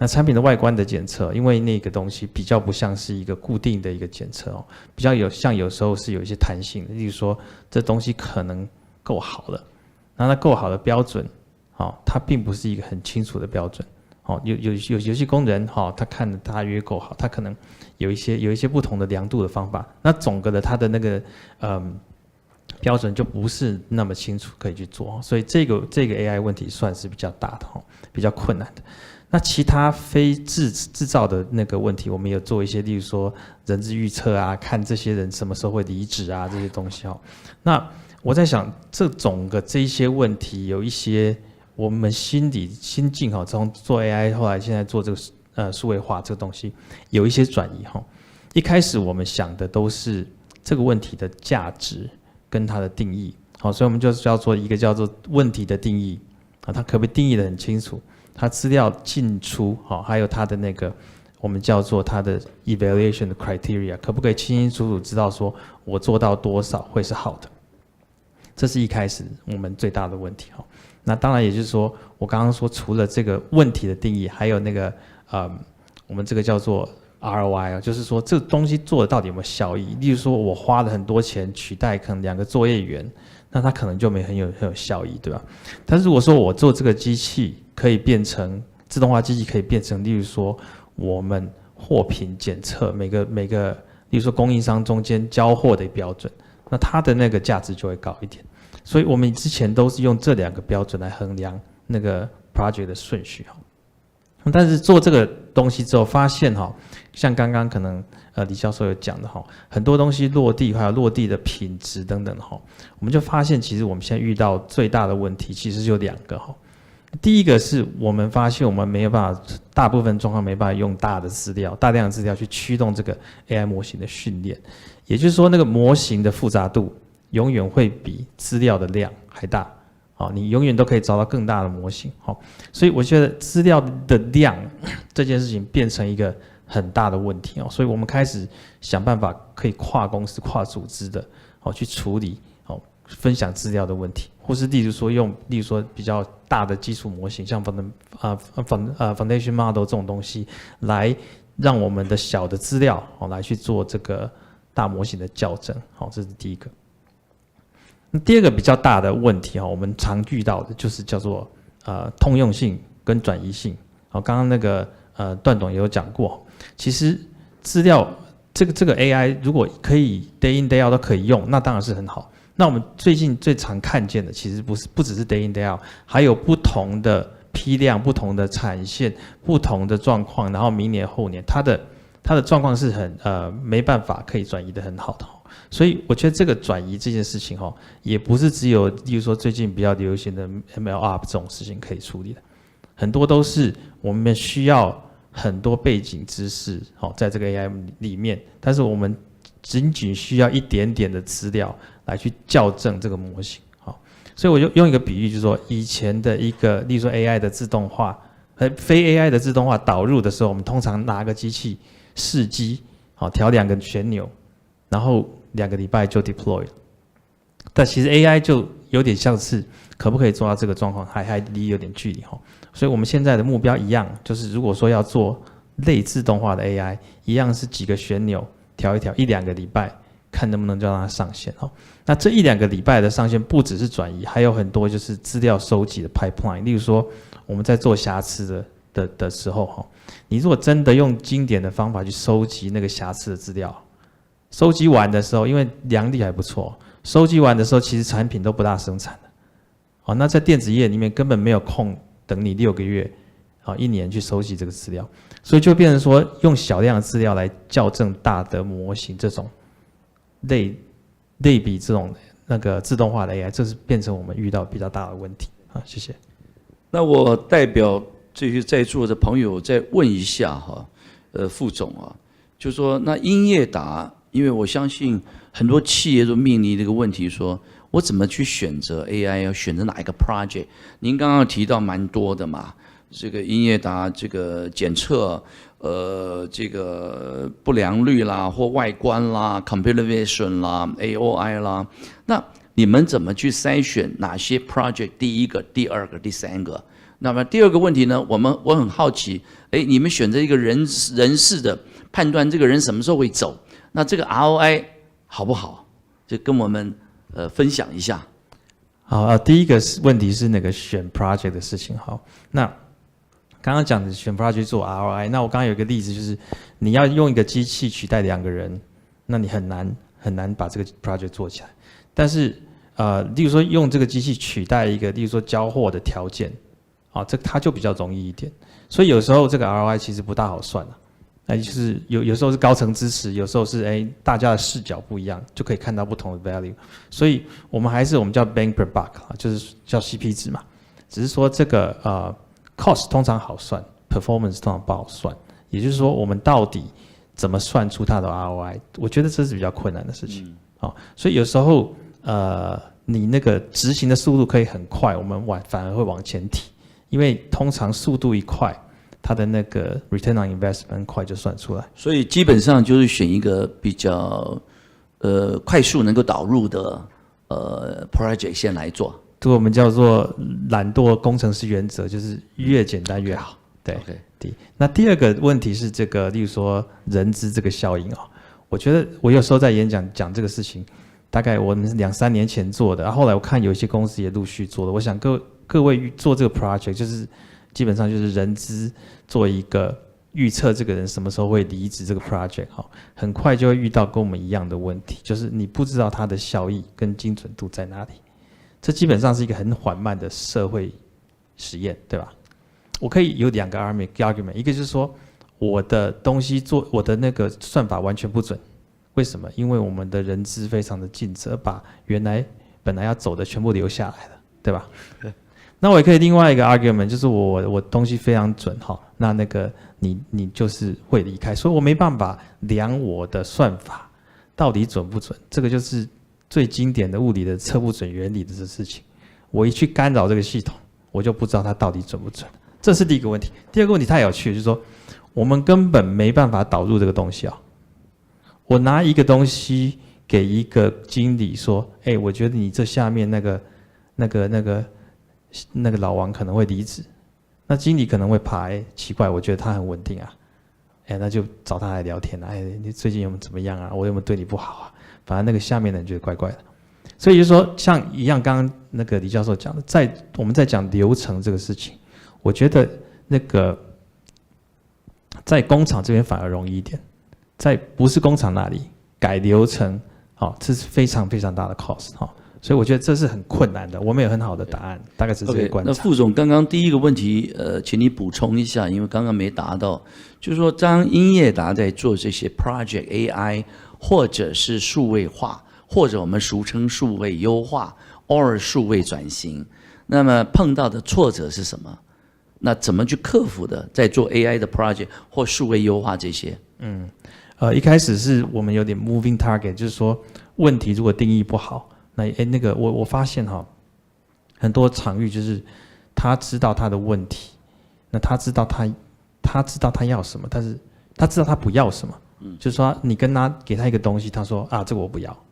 M: 那产品的外观的检测，因为那个东西比较不像是一个固定的一个检测哦，比较有时候是有一些弹性的，例如说这东西可能够好了，那它够好的标准，哦，它并不是一个很清楚的标准，哦，有些工人哈，他看的大约够好，他可能有一些不同的量度的方法，那总个的它的那个标准就不是那么清楚可以去做，所以这个 AI 问题算是比较大的哈，比较困难的。那其他非制造的那个问题，我们有做一些，例如说人资预测啊，看这些人什么时候会离职啊，这些东西哈。那我在想，这一些问题，有一些我们心境哈，从做 AI 后来现在做这个数位化这个东西，有一些转移哈。一开始我们想的都是这个问题的价值跟它的定义，好，所以我们就是要做一个叫做问题的定义啊，它可不可以定义得很清楚？它资料进出，好，还有它的那个我们叫做它的 evaluation 的 criteria， 可不可以清清楚楚知道说我做到多少会是好的？这是一开始我们最大的问题哈。那当然也就是说，我刚刚说除了这个问题的定义，还有那个我们这个叫做 ROI 啊，就是说这个东西做的到底有没有效益？例如说我花了很多钱取代可能2个作业员，那它可能就没很有效益，对吧？但是如果说我做这个机器可以变成自动化机器，可以变成，例如说我们货品检测每个，例如说供应商中间交货的标准，那它的那个价值就会高一点。所以我们之前都是用这2个标准来衡量那个 project 的顺序哈。但是做这个东西之后，发现哈，像刚刚可能李教授有讲的哈，很多东西落地还有落地的品质等等哈，我们就发现其实我们现在遇到最大的问题其实就2个哈。第一个是我们发现我们没有办法，大部分状况没办法用大量的资料去驱动这个 AI 模型的训练，也就是说那个模型的复杂度永远会比资料的量还大，好，你永远都可以找到更大的模型，好，所以我觉得资料的量这件事情变成一个很大的问题哦，所以我们开始想办法可以跨公司、跨组织的，好去处理，好分享资料的问题，或是例如说比较大的基础模型，像foundation model 这种东西，来让我们的小的资料来去做这个大模型的校正，好，这是第一个。那第二个比较大的问题我们常遇到的就是叫做通用性跟转移性。好，刚刚那个段董也有讲过，其实资料这个 AI 如果可以 day in day out 都可以用，那当然是很好。那我们最近最常看见的，其实不只是 day in day out， 还有不同的批量、不同的产线、不同的状况，然后明年后年它的状况是很没办法可以转移的很好的。所以我觉得这个转移这件事情也不是只有例如说最近比较流行的 MLOps 这种事情可以处理的，很多都是我们需要很多背景知识在这个 AI 里面，但是我们仅需要一点点的资料来去校正这个模型。所以我就用一个比喻，就是说以前的一个例如说 AI 的自动化非 AI 的自动化导入的时候，我们通常拿个机器试机调2个旋钮，然后2个礼拜就 deploy。但其实 AI 就有点像是可不可以做到这个状况，还离有点距离哈。所以我们现在的目标一样，就是如果说要做类自动化的 AI， 一样是几个旋钮调一调，1-2个礼拜，看能不能就让它上线哈。那这1-2个礼拜的上线，不只是转移，还有很多就是资料收集的 pipeline。例如说我们在做瑕疵的时候哈，你如果真的用经典的方法去收集那个瑕疵的资料，收集完的时候，因为良率还不错，收集完的时候其实产品都不大生产的。那在电子业里面根本没有空等你6个月1年去收集这个资料，所以就变成说用小量的资料来校正大的模型，这种类比这种那个自动化的 AI， 这是变成我们遇到比较大的问题。好，谢谢。
T: 那我代表这些在座的朋友再问一下副总就说那英业达，因为我相信很多企业都面临这个问题，说我怎么去选择 AI， 要选择哪一个 project？ 您刚刚提到蛮多的嘛，这个英业达这个检测，这个不良率啦，或外观啦 ，computer vision 啦 ，AOI 啦，那你们怎么去筛选哪些 project 第1个、第2个、第3个？那么第二个问题呢，我很好奇，你们选择一个人事的判断，这个人什么时候会走，那这个 ROI 好不好？就跟我们分享一下。
M: 好，第一个问题是那个选 project 的事情。好，那刚刚讲的选 project 做 ROI， 那我刚刚有一个例子，就是你要用一个机器取代2个人，那你很难把这个 project 做起来。但是例如说用这个机器取代一个，例如说交货的条件，这它就比较容易一点。所以有时候这个 ROI 其实不大好算就是有时候是高层支持，有时候是大家的视角不一样，就可以看到不同的 value。所以我们叫 bang per buck， 就是叫 CP 值嘛。只是说这个cost 通常好算 ，performance 通常不好算。也就是说，我们到底怎么算出它的 ROI？ 我觉得这是比较困难的事情。所以有时候你那个执行的速度可以很快，我们反而会往前提，因为通常速度一快，它的那个 return on investment 快就算出来。
T: 所以基本上就是选一个比较快速能够导入的project 先来做。
M: 这个我们叫做懒惰工程师原则，就是越简单越好。对。那第二个问题是这个，例如说人资这个效应我觉得我有时候在演讲讲这个事情，大概我们是2-3年前做的，后来我看有一些公司也陆续做了。我想各位做这个 project 就是基本上就是人资做一个预测这个人什么时候会离职这个 project 很快就会遇到跟我们一样的问题，就是你不知道它的效益跟精准度在哪里。这基本上是一个很缓慢的社会实验，对吧？我可以有2个 argument， 一个就是说我的东西我的那个算法完全不准，为什么？因为我们的人资非常的尽责，把本来要走的全部留下来了，对吧？那我也可以另外一个 argument， 就是我东西非常准那个你就是会离开，所以我没办法量我的算法到底准不准，这个就是最经典的物理的测不准原理的这事情。我一去干扰这个系统，我就不知道它到底准不准。这是第一个问题。第二个问题太有趣了，就是说我们根本没办法导入这个东西我拿一个东西给一个经理说，我觉得你这下面那个老王可能会离职，那经理可能会怕，奇怪，我觉得他很稳定那就找他来聊天你最近有没有怎么样我有没有对你不好反正那个下面的人觉得怪怪的。所以就是说，像一样，刚刚那个李教授讲的，我们在讲流程这个事情，我觉得那个在工厂这边反而容易一点，在不是工厂那里改流程，这是非常非常大的 cost 所以我觉得这是很困难的，我们有很好的答案，大概是这个观察。
T: 那副总刚刚第一个问题，请你补充一下，因为刚刚没答到，就是说当英业达在做这些 project AI 或者是数位化，或者我们俗称数位优化 or 数位转型，那么碰到的挫折是什么？那怎么去克服的？在做 AI 的 project 或数位优化这些？
M: 一开始是我们有点 moving target， 就是说问题如果定义不好，那个我发现很多场域就是他知道他的问题，那他知道他要什么，但是他知道他不要什么。就是说你给他一个东西，他说这个我不要。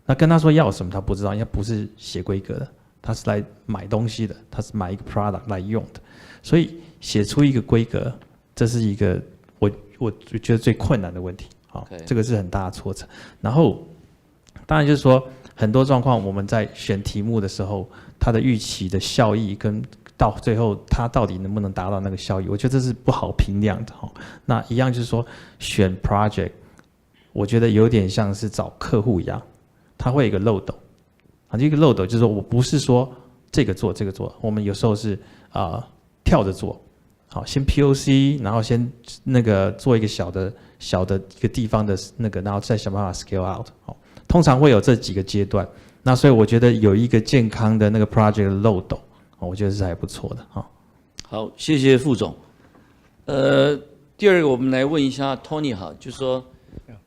M: 那跟他说要什么，他不知道，因为不是写规格的，他是来买东西的，他是买一个 product 来用的。所以写出一个规格，这是一个我觉得最困难的问题。这个是很大的挫折。然后当然就是说很多状况我们在选题目的时候，它的预期的效益跟到最后它到底能不能达到那个效益，我觉得这是不好评量的。那一样就是说选 project， 我觉得有点像是找客户一样，它会有一个漏斗。这个漏斗就是说我不是说这个做，我们有时候是跳着做，先 POC， 然后先那个做一个小的一个地方的那个，然后再想办法 scale out。通常会有这几个阶段。那所以我觉得有一个健康的那个 project 的漏斗，我觉得是还不错的。
T: 好，谢谢副总。第二个我们来问一下 Tony 就是说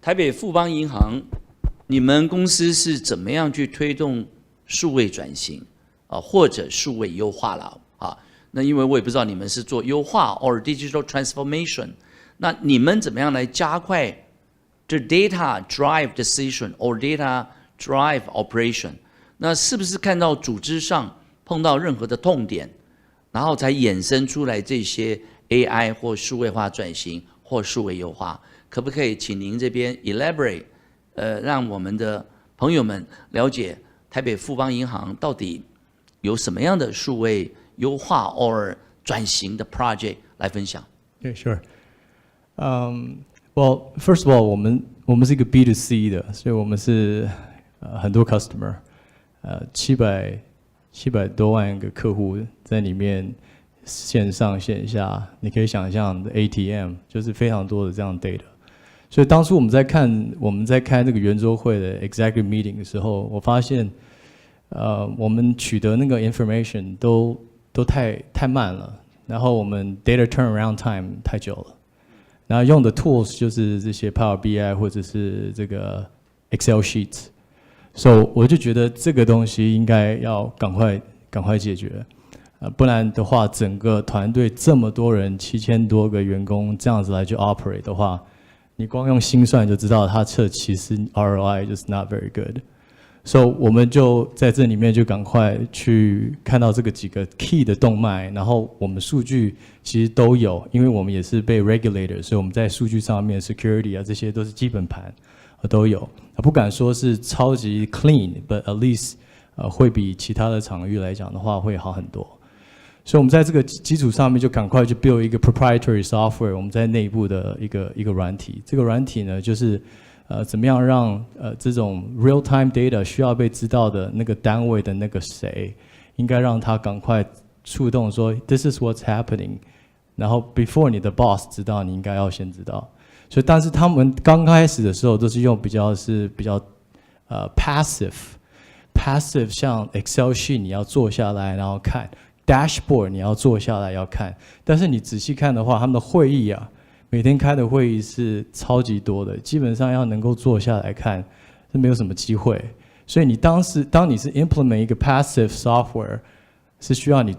T: 台北富邦银行，你们公司是怎么样去推动数位转型或者数位优化了那因为我也不知道你们是做优化 or digital transformation， 那你们怎么样来加快这 data drive decision or data drive operation？ 那是不是看到组织上碰到任何的痛点，然后才衍生出来这些 AI 或数位化转型或数位优化。可不可以请您这边 elaborate， 让我们的朋友们了解台北富邦银行到底有什么样的数位优化或转型的 project 来分享？
U: Yeah, sure. Well, first of all, 我们是一个 B2C 的，所以我们是很多 customer， 700多万个客户在里面，线上线下，你可以想象的 ATM 就是非常多的这样的 data。所以当初我们在开这个圆桌会的 executive meeting 的时候，我发现，我们取得那个 information 都太慢了，然后我们 data turnaround time 太久了，然后用的 tools 就是这些 Power BI 或者是这个 Excel sheets， 所以我就觉得这个东西应该要赶快解决，不然的话，整个团队这么多人，7000多个员工这样子来去 operate 的话，你光用心算就知道，它其实 ROI 就是 not very good。So 我们就在这里面就赶快去看到这个几个 key 的动脉，然后我们数据其实都有，因为我们也是被 regulator， 所以我们在数据上面 security 啊这些都是基本盘都有。不敢说是超级 clean，but at least 会比其他的场域来讲的话会好很多。所以我们在这个基础上面就赶快去 build 一个 proprietary software， 我们在内部的一个软体。这个软体呢，就是怎么样让这种 real time data 需要被知道的那个单位的那个谁，应该让他赶快触动说 this is what's happening， 然后 before 你的 boss 知道，你应该要先知道。所以但是他们刚开始的时候都是用比较passive， 像 Excel sheet 你要坐下来然后看。Dashboard 你要坐下来要看，但是你仔细看的话，他们的会议啊，每天开的会议是超级多的，基本上要能够坐下来看是没有什么机会。所以你当你是 implement 一个 passive software， 是需要你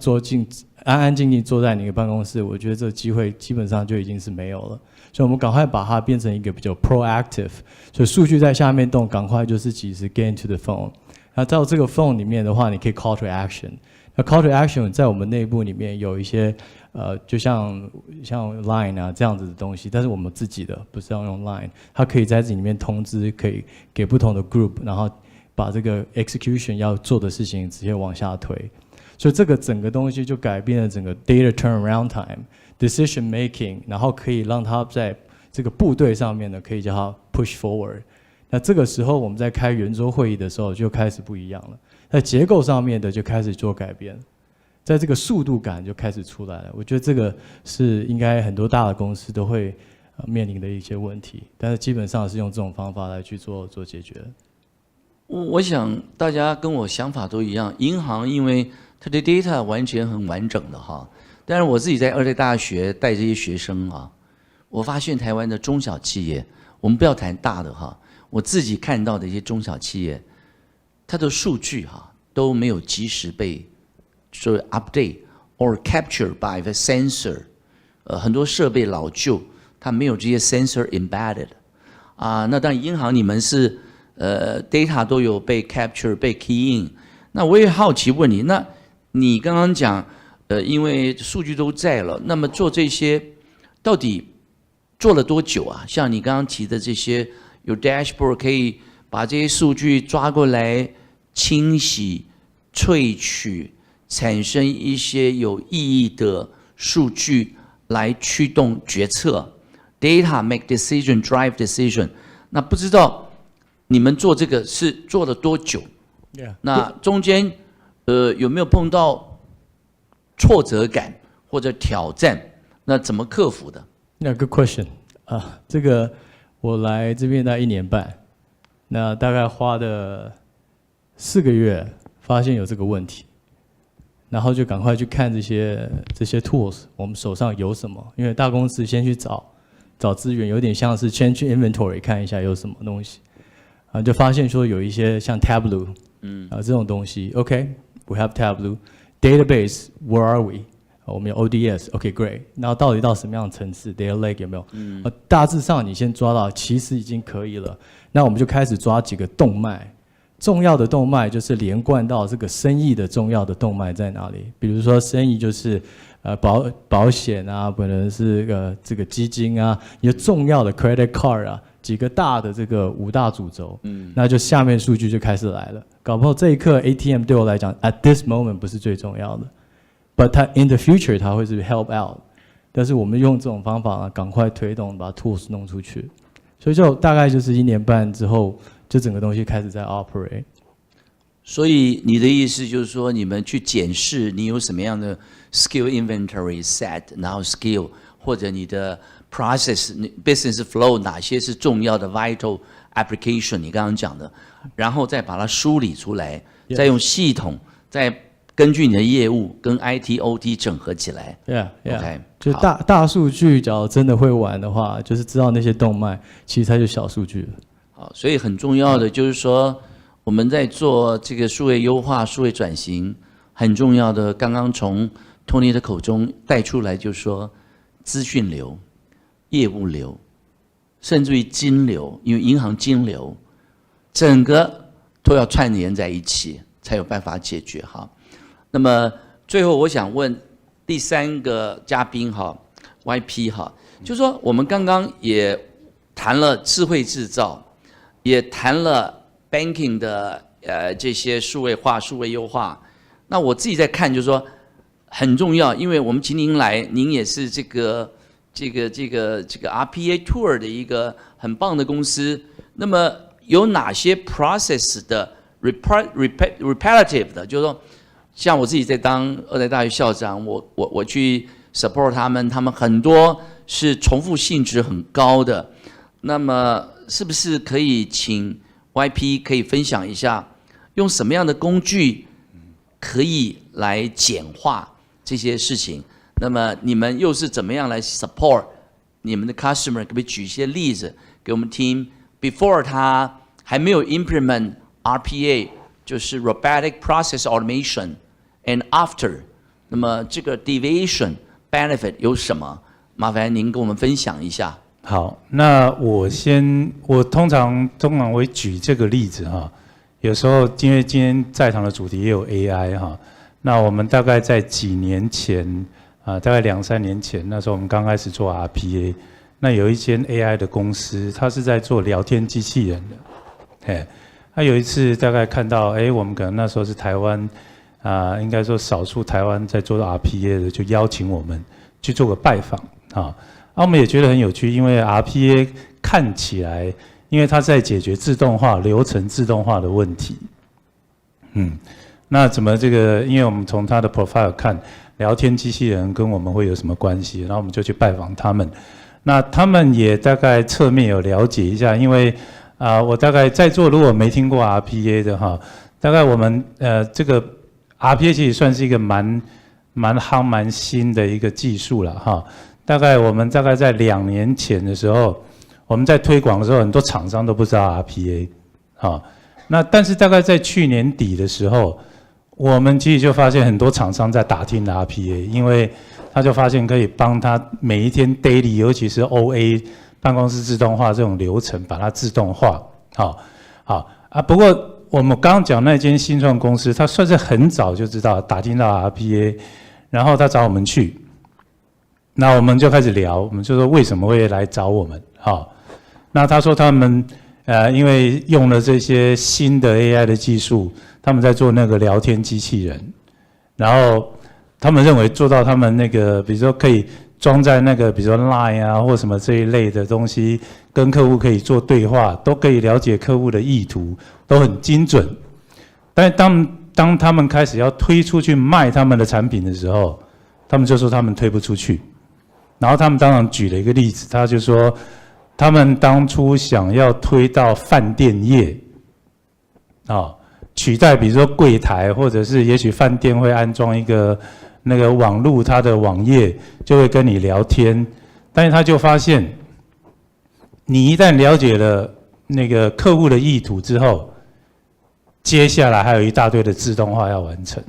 U: 安安静静坐在你的办公室，我觉得这个机会基本上就已经是没有了。所以我们赶快把它变成一个比较 proactive， 所以数据在下面动，赶快就是及时 get into the phone。那到这个 phone 里面的话，你可以 call to action。那 call to action 在我们内部里面有一些就像 Line 啊这样子的东西，但是我们自己的不是要用 Line， 它可以在这里面通知，可以给不同的 group， 然后把这个 execution 要做的事情直接往下推。所以这个整个东西就改变了整个 data turnaround time、decision making， 然后可以让它在这个部队上面呢，可以叫它 push forward。那这个时候我们在开圆桌会议的时候就开始不一样了。在结构上面的就开始做改变，在这个速度感就开始出来了。我觉得这个是应该很多大的公司都会面临的一些问题，但是基本上是用这种方法来去做解决。
T: 我想大家跟我想法都一样，银行因为它的 data 完全很完整的哈，但是我自己在二类大学带这些学生啊，我发现台湾的中小企业，我们不要谈大的哈，我自己看到的一些中小企业。它的数据都没有及时被说 update or captured by the sensor， 很多设备老旧，它没有这些 sensor embedded， 那当然银行你们是data 都有被 capture 被 key in， 那我也好奇问你，那你刚刚讲因为数据都在了，那么做这些到底做了多久啊？像你刚刚提的这些有 dashboard 可以把这些数据抓过来。清洗、萃取，产生一些有意义的数据来驱动决策 ，data make decision, drive decision。那不知道你们做这个是做了多久？
U: Yeah.
T: 那中间有没有碰到挫折感或者挑战？那怎么克服的？
U: Yeah, good question。这个我来这边大概1年半，那大概花的4个月发现有这个问题，然后就赶快去看这些 tools， 我们手上有什么？因为大公司先去找资源，有点像是先去 inventory 看一下有什么东西，就发现说有一些像 Tableau， 这种东西。OK，we have Tableau，database where are we？ 我们有 ODS，OK great。然后到底到什么样的层次 ，data lake 有没有？大致上你先抓到，其实已经可以了。那我们就开始抓几个动脉。重要的动脉就是连贯到这个生意的重要的动脉在哪里？比如说生意就是保险啊，可能是这个基金啊，一些重要的 credit card 啊，几个大的这个5大主轴，那就下面数据就开始来了。搞不好这一刻 ATM 对我来讲 at this moment 不是最重要的 ，but 它 in the future 它会是 help out。但是我们用这种方法啊，赶快推动把 tools 弄出去，所以就大概就是1年半之后，就整个东西开始在 operate。
T: 所以你的意思就是说，你们去检视你有什么样的 skill inventory set， 然后 skill 或者你的 process business flow 哪些是重要的 vital application， 你刚刚讲的，然后再把它梳理出来，再用系统再根据你的业务跟 IT、OT 整合起来。OK，
U: 就大数据，假如真的会玩的话，就是知道那些动脉，其实它就小数据了。
T: 好，所以很重要的就是说，我们在做这个数位优化、数位转型，很重要的，刚刚从 Tony 的口中带出来，就是说，资讯流、业务流，甚至于金流，因为银行金流，整个都要串联在一起，才有办法解决哈。那么最后我想问第3个嘉宾哈 ，YP 哈，就是说我们刚刚也谈了智慧制造，也谈了 banking 的这些数位化、数位优化。那我自己在看，就是说很重要，因为我们请您来，您也是这个 RPA Tour 的一个很棒的公司。那么有哪些 process 的 repetitive 的，就是说。像我自己在当2代大学校长，我去 support 他们很多是重复性质很高的。那么是不是可以请 YP 可以分享一下，用什么样的工具可以来简化这些事情？那么你们又是怎么样来 support 你们的 customer？ 可不可以举一些例子给我们听 ？Before 他还没有 implement RPA， 就是 Robotic Process Automation。And after， 那么这个 deviation benefit 有什么？麻烦您跟我们分享一下。
V: 好，那我通常会举这个例子哈。有时候因为今天在场的主题也有 AI 哈，那我们大概在几年前大概2-3年前，那时候我们刚开始做 RPA， 那有一间 AI 的公司，它是在做聊天机器人的。他有一次大概看到，我们可能那时候是台湾。应该说少数台湾在做 RPA 的，就邀请我们去做个拜访啊。我们也觉得很有趣，因为 RPA 看起来，因为它在解决自动化流程自动化的问题。那怎么这个？因为我们从它的 profile 看，聊天机器人跟我们会有什么关系？然后我们就去拜访他们。那他们也大概侧面有了解一下，因为我大概在座如果没听过 RPA 的哈，大概我们这个。RPA 其实算是一个蛮夯蛮新的一个技术了哈。我们大概在2年前的时候，我们在推广的时候，很多厂商都不知道 RPA， 那但是大概在去年底的时候，我们其实就发现很多厂商在打听 RPA， 因为他就发现可以帮他每一天 daily， 尤其是 OA 办公室自动化这种流程，把它自动化。不过。我们刚刚讲那间新创公司，他算是很早就知道打听到 RPA， 然后他找我们去，那我们就开始聊，我们就说为什么会来找我们？那他说他们因为用了这些新的 AI 的技术，他们在做那个聊天机器人，然后他们认为做到他们那个，比如说可以装在那个，比如说 Line 啊或什么这一类的东西，跟客户可以做对话，都可以了解客户的意图。都很精准，但是当他们开始要推出去卖他们的产品的时候，他们就说他们推不出去。然后他们当然举了一个例子，他就说他们当初想要推到饭店业，取代比如说柜台，或者是也许饭店会安装一个那个网路，它的网页就会跟你聊天，但是他就发现，你一旦了解了那个客户的意图之后，接下来还有一大堆的自动化要完成。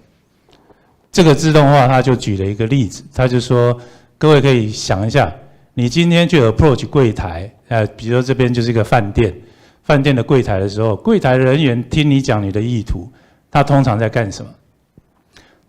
V: 这个自动化，他就举了一个例子，他就说，各位可以想一下，你今天去 approach 柜台，比如说这边就是一个饭店，
U: 饭店的柜台的时候，柜台人员听你讲你的意图，他通常在干什么？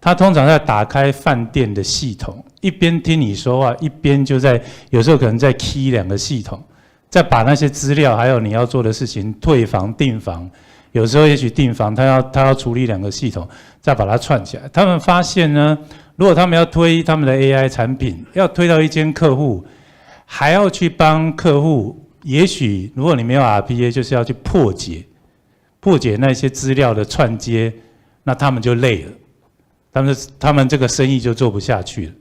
U: 他通常在打开饭店的系统，一边听你说话，一边就在有时候可能在 key 2个系统，再把那些资料还有你要做的事情，退房订房，有时候也许订房他要处理2个系统，再把它串起来。他们发现呢，如果他们要推他们的 AI 产品，要推到一间客户，还要去帮客户，也许如果你没有 RPA， 就是要去破解那些资料的串接，那他们就累了。他们这个生意就做不下去了。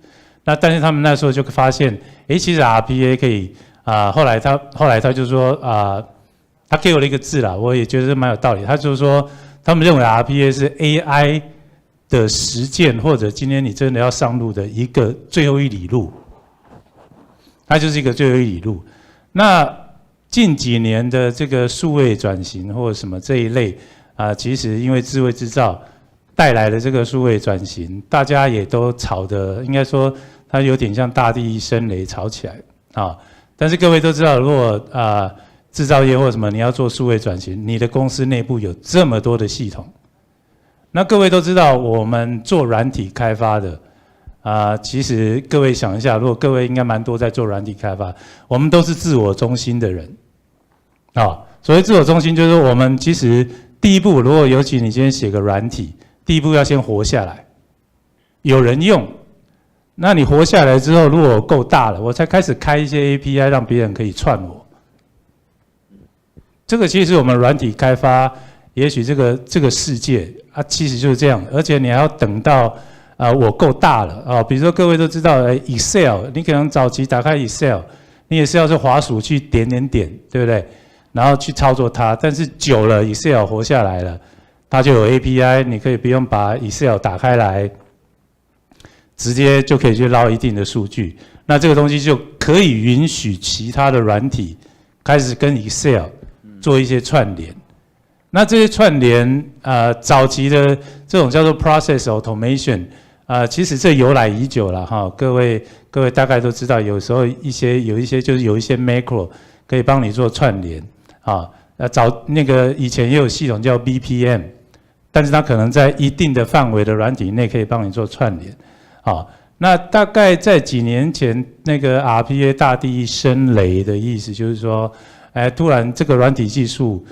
U: 那但是他们那时候就发现，其实 RPA 可以后来他就说他给我了一个字啦，我也觉得蛮有道理。他就是说，他们认为 RPA 是 AI 的实践，或者今天你真的要上路的一个最后一里路，它就是一个最后一里路。那近几年的这个数位转型或者什么这一类其实因为智慧制造带来的这个数位转型，大家也都吵得，应该说它有点像大地生雷吵起来但是各位都知道，如果制造业或什么你要做数位转型，你的公司内部有这么多的系统。那各位都知道，我们做软体开发的其实各位想一下，如果各位应该蛮多在做软体开发，我们都是自我中心的人所谓自我中心，就是我们其实第一步，如果尤其你今天写个软体，第一步要先活下来，有人用。那你活下来之后，如果我够大了，我才开始开一些 API 让别人可以串我。这个其实我们软体开发，也许这个世界其实就是这样，而且你还要等到我够大了比如说各位都知道Excel， 你可能早期打开 Excel， 你也是要是滑鼠去点，对不对？然后去操作它，但是久了 Excel 活下来了，它就有 API， 你可以不用把 Excel 打开来，直接就可以去捞一定的数据。那这个东西就可以允许其他的软体开始跟 Excel 做一些串联。那这些串联早期的这种叫做 process automation 其实这由来已久了各位大概都知道，有时候有一些就是有一些 macro 可以帮你做串联那个以前也有系统叫 BPM， 但是它可能在一定的范围的软体内可以帮你做串联那大概在几年前，那个 RPA 大地生雷的意思就是说，突然这个软体技术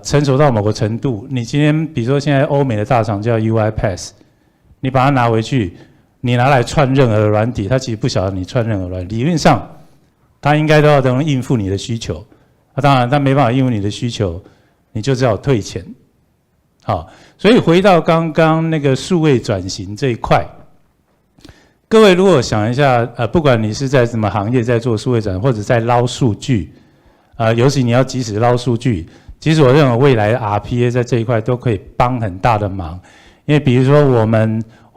U: 成熟到某个程度，你今天比如说现在欧美的大厂叫 UiPath， 你把它拿回去，你拿来串任何的软体，它其实不晓得你串任何软体，理论上它应该都要能应付你的需求。当然它没办法应付你的需求，你就只好退钱。所以回到刚刚那个数位转型这一块，各位如果想一下，不管你是在什么行业在做数位转型，或者在捞数据，尤其你要即时捞数据，其实我认为未来的 RPA 在这一块都可以帮很大的忙。因为比如说我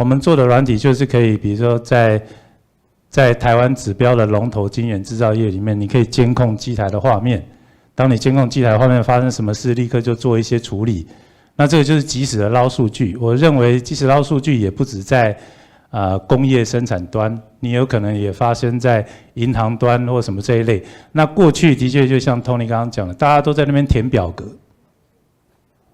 U: 们做的软体就是可以，比如说在台湾指标的龙头晶圆制造业里面，你可以监控机台的画面。当你监控机台的画面发生什么事，立刻就做一些处理。那这个就是即时的捞数据。我认为即时捞数据也不止在工业生产端，你有可能也发生在银行端或什么这一类。那过去的确就像 Tony 刚刚讲的，大家都在那边填表格。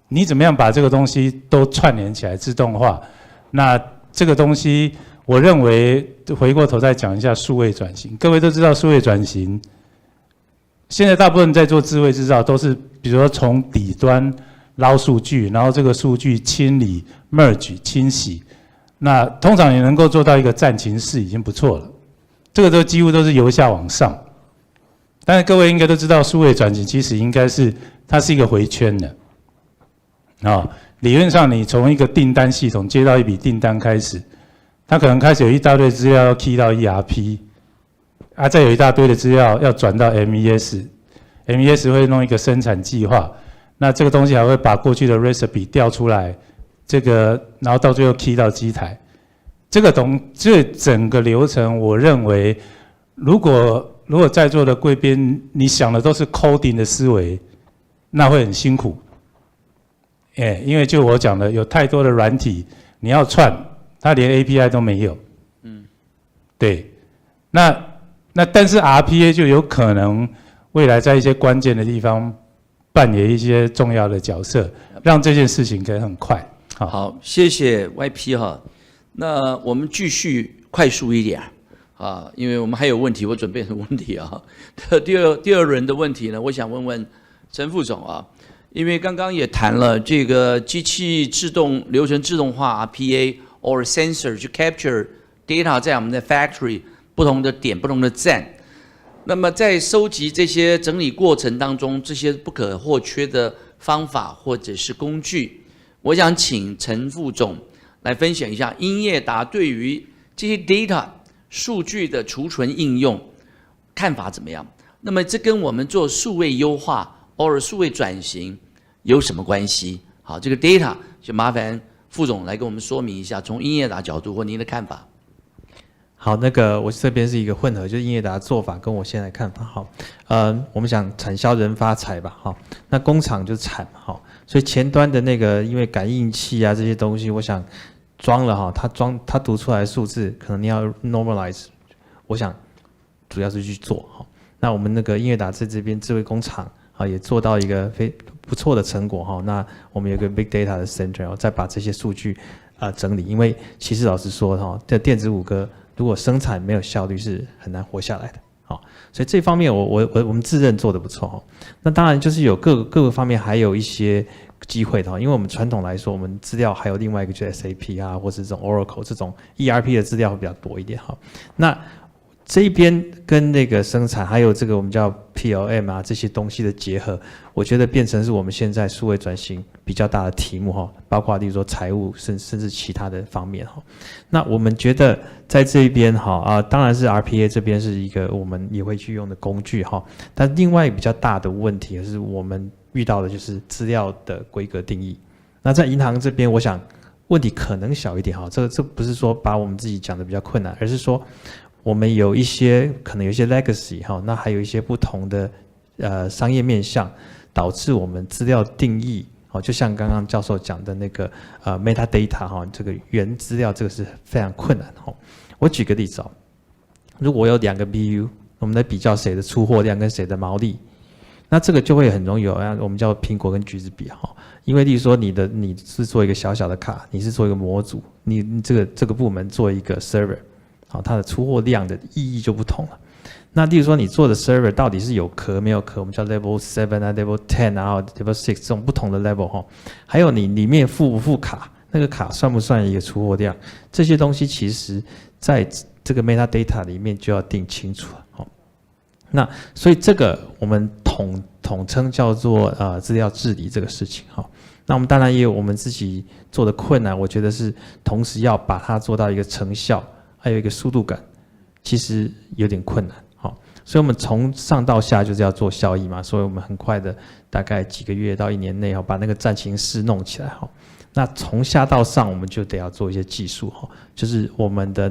U: 你怎么样把这个东西都串联起来自动化？那这个东西，我认为回过头再讲一下数位转型。各位都知道数位转型，现在大部分在做智慧制造都是，比如说从底端捞数据，然后这个数据清理、merge 清洗。那通常也能够做到一个战情式已经不错了，这个都几乎都是由下往上。但是各位应该都知道，数位转型其实应该是它是一个回圈的。理论上你从一个订单系统接到一笔订单开始，它可能开始有一大堆资料要 key 到 ERP， 再有一大堆的资料要转到 MES 会弄一个生产计划，那这个东西还会把过去的 recipe 调出来，然后到最后 key 到机台。这整个流程，我认为如果在座的贵宾你想的都是 coding 的思维，那会很辛苦。因为就我讲的，有太多的软体你要串，它连 API 都没有。对。那但是 RPA 就有可能未来在一些关键的地方
V: 扮演一些重要的角色，让这件事情可以很快。
T: 好，谢谢 YP 哈。那我们继续快速一点啊，因为我们还有问题，我准备的问题啊。第二轮的问题呢，我想问问陈副总啊，因为刚刚也谈了这个机器流程自动化 RPA or sensor 去 capture data 在我们的 factory 不同的点、不同的站。那么在收集这些整理过程当中，这些不可或缺的方法或者是工具，我想请陈副总来分享一下英业达对于这些 data 数据的储存应用看法怎么样？那么这跟我们做数位优化或数位转型有什么关系？好，这个 data 就麻烦副总来跟我们说明一下，从英业达角度或您的看法。
M: 好，我这边是一个混合，就是英业达的做法跟我现在看法。好，我们讲产销人发财吧。好，那工厂就是产嘛。好，所以前端的因为感应器啊这些东西，我想装了哈，它读出来的数字，可能你要 normalize， 我想主要是去做。好，那我们英业达在这边智慧工厂啊也做到一个不错的成果哈。那我们有个 big data 的 center， 再把这些数据整理，因为其实老实说哈，这电子五哥如果生产没有效率是很难活下来的。好，所以这方面我们自认做得不错哈。那当然就是有各个方面还有一些机会的哈，因为我们传统来说，我们资料还有另外一个就是 SAP 啊，或是这种 Oracle 这种 ERP 的资料会比较多一点哈。那这一边跟生产还有我们叫 PLM 啊这些东西的结合，我觉得变成是我们现在数位转型比较大的题目哈，包括例如说财务甚至其他的方面哈。那我们觉得在这一边哈当然是 RPA 这边是一个我们也会去用的工具哈，但另外比较大的问题是我们遇到的就是资料的规格定义。那在银行这边，我想问题可能小一点哈，这不是说把我们自己讲的比较困难，而是说我们可能有一些 legacy 哈，那还有一些不同的商业面向，导致我们资料定义就像刚刚教授讲的metadata 哈，这个原资料这个是非常困难哈。我举个例子如果有2个 BU， 我们来比较谁的出货量跟谁的毛利，那这个就会很容易有我们叫苹果跟橘子比哈。因为例如说你是做一个小小的卡，你是做一个模组，你这个部门做一个 server。好，它的出货量的意义就不同了。那例如说你做的 server 到底是有壳没有壳，我们叫 level 7啊 level 10啊 level 6这种不同的 level 哈，还有你里面附不附卡，那个卡算不算一个出货量，这些东西其实在这个 metadata 里面就要定清楚了。那所以这个我们统称叫做资料治理这个事情哈。那我们当然也有我们自己做的困难，我觉得是同时要把它做到一个成效。还有一个速度感，其实有点困难，所以我们从上到下就是要做效益嘛，所以我们很快的，大概几个月到1年内把那个战情室弄起来那从下到上，我们就得要做一些技术就是我们的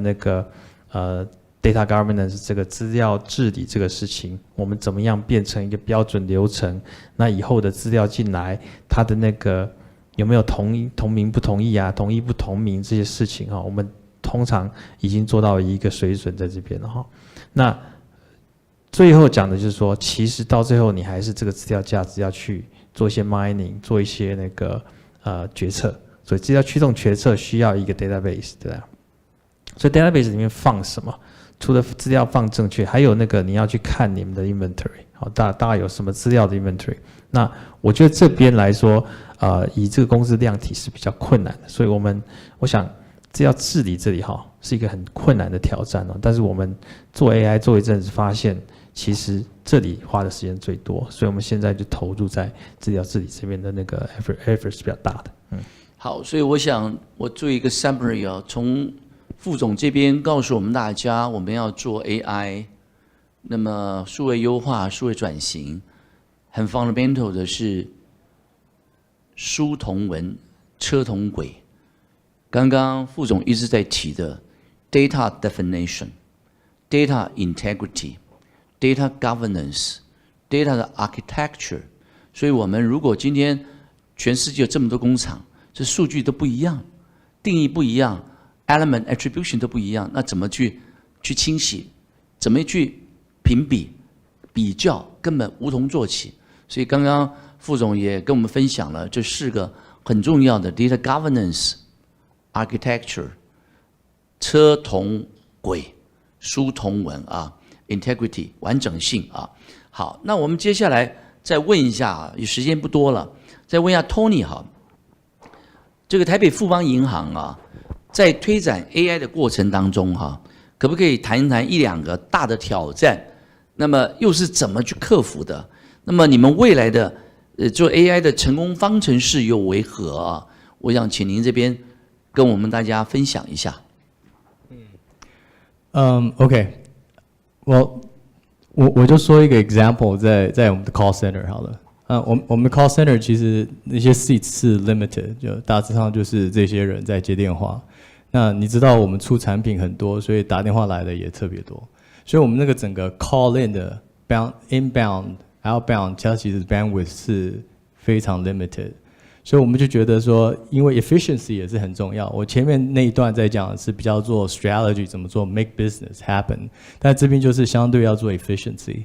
M: data governance 这个资料治理这个事情，我们怎么样变成一个标准流程？那以后的资料进来，它的有没有同名不同意啊，同意不同名这些事情我们通常已经做到一个水准在这边了哈。那最后讲的就是说，其实到最后你还是这个资料价值要去做一些 mining， 做一些决策。所以资料驱动决策需要一个 database， 对吧？所以 database 里面放什么？除了资料放正确，还有你要去看你们的 inventory， 好，大概有什么资料的 inventory。那我觉得这边来说，以这个公司量体是比较困难的，所以我想。资料治理这里是一个很困难的挑战但是我们做 AI 做一阵子，发现其实这里花的时间最多，所以我们现在就投入在资料治理这边的effort 是比较大的。
T: 好，所以我想我做一个 summary 从副总这边告诉我们大家，我们要做 AI， 那么数位优化、数位转型，很 fundamental 的是书同文，车同轨。刚刚副总一直在提的 data definition、data integrity、data governance、data 的 architecture， 所以我们如果今天全世界有这么多工厂，这数据都不一样，定义不一样 ，element attribution 都不一样，那怎么去清洗，怎么去评比、比较，根本无从做起。所以刚刚副总也跟我们分享了这4个很重要的 data governance、architecture、车同轨、书同文啊 ，integrity 完整性啊。好，那我们接下来再问一下啊，时间不多了，再问一下 Tony 哈，这个台北富邦银行啊，在推展 AI 的过程当中哈，可不可以谈一谈1、2个大的挑战？那么又是怎么去克服的？那么你们未来的做 AI 的成功方程式又为何啊？我想请您这边跟我们大家分享一下。
U: OK， 我就说一个 example， 在我们的 call center 好了。我们的 call center 其实那些 seats 是 limited， 就大致上就是这些人在接电话。那你知道我们出产品很多，所以打电话来的也特别多。所以我们那个整个 call in 的 inbound、outbound， 它其实 bandwidth 是非常 limited。所以我们就觉得说，因为 efficiency 也是很重要。我前面那一段在讲的是比较做 strategy， 怎么做 make business happen， 但这边就是相对要做 efficiency。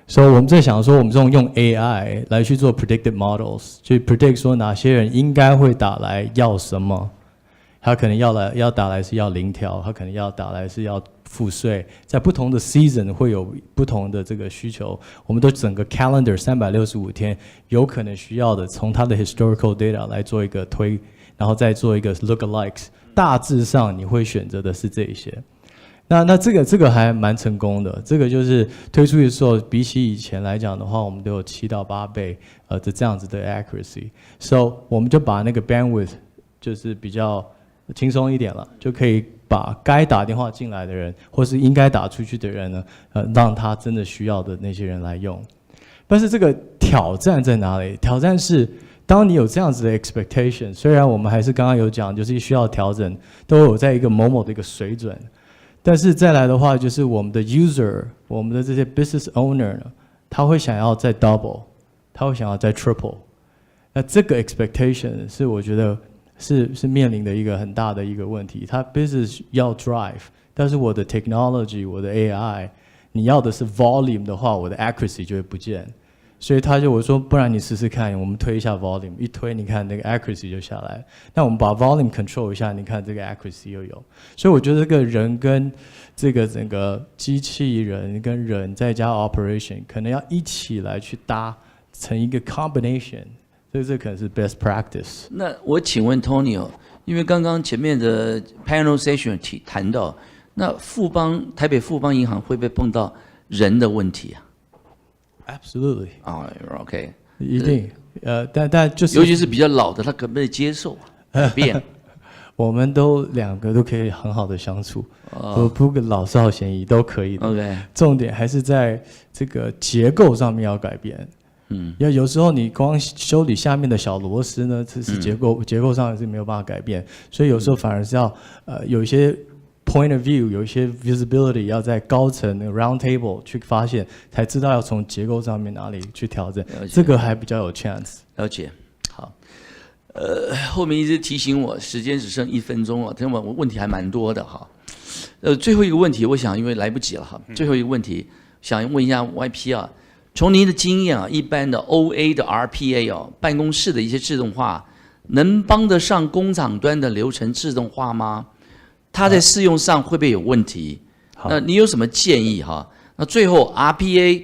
U: 所以我们在想说，我们这种用 AI 来去做 predictive models， 去 predict 说哪些人应该会打来要什么，他可能要打来是要0条，他可能要打来是要付税，在不同的 season 会有不同的这个需求，我们都整个 calendar 365天有可能需要的，从它的 historical data 来做一个推，然后再做一个 lookalikes， 大致上你会选择的是这一些。那这个还蛮成功的，这个就是推出的时候，比起以前来讲的话，我们都有7到8倍的这样子的 accuracy，so 我们就把那个 bandwidth 就是比较轻松一点了，就可以把该打电话进来的人，或是应该打出去的人呢，让他真的需要的那些人来用。但是这个挑战在哪里？挑战是当你有这样子的 expectation， 虽然我们还是刚刚有讲，就是需要调整，都有在一个某某的一个水准。但是再来的话，就是我们的 user， 我们的这些 business owner 呢，他会想要再 double， 他会想要再 triple。那这个 expectation 是我觉得是面临的一个很大的一个问题。他 business 要 drive， 但是我的 technology， 我的 AI， 你要的是 volume 的话，我的 accuracy 就会不见。所以我说，不然你试试看，我们推一下 volume， 一推你看那个 accuracy 就下来。那我们把 volume control 一下，你看这个 accuracy 又有。所以我觉得这个人跟这个整个机器人跟人再加 operation， 可能要一起来去搭成一个 combination。所以这可能是 best practice。
T: 那我请问 Tony 哦，因为刚刚前面的 panel session 谈到，那台北富邦银行会不会碰到人的问题啊？
U: Absolutely。
T: OK。
U: 一定。但就是，
T: 尤其是比较老的，他可不可以接受改变？
U: 我们2个都可以很好的相处，不老少咸宜都可以的。
T: OK。
U: 重点还是在这个结构上面要改变。有时候你光修理下面的小螺丝呢，这是结构上是没有办法改变，所以有时候反而是要有一些 point of view， 有一些 visibility， 要在高层 round table 去发现，才知道要从结构上面哪里去调整，这个还比较有 chance。
T: 了解，好。后面一直提醒我，时间只剩1分钟了，听我问题还蛮多的哈。最后一个问题，我想因为来不及了哈，最后一个问题想问一下 YP 啊。从您的经验啊，一般的 OA 的 RPA 哦，办公室的一些自动化，能帮得上工厂端的流程自动化吗？它在适用上会不会有问题？那你有什么建议哈？那最后 RPA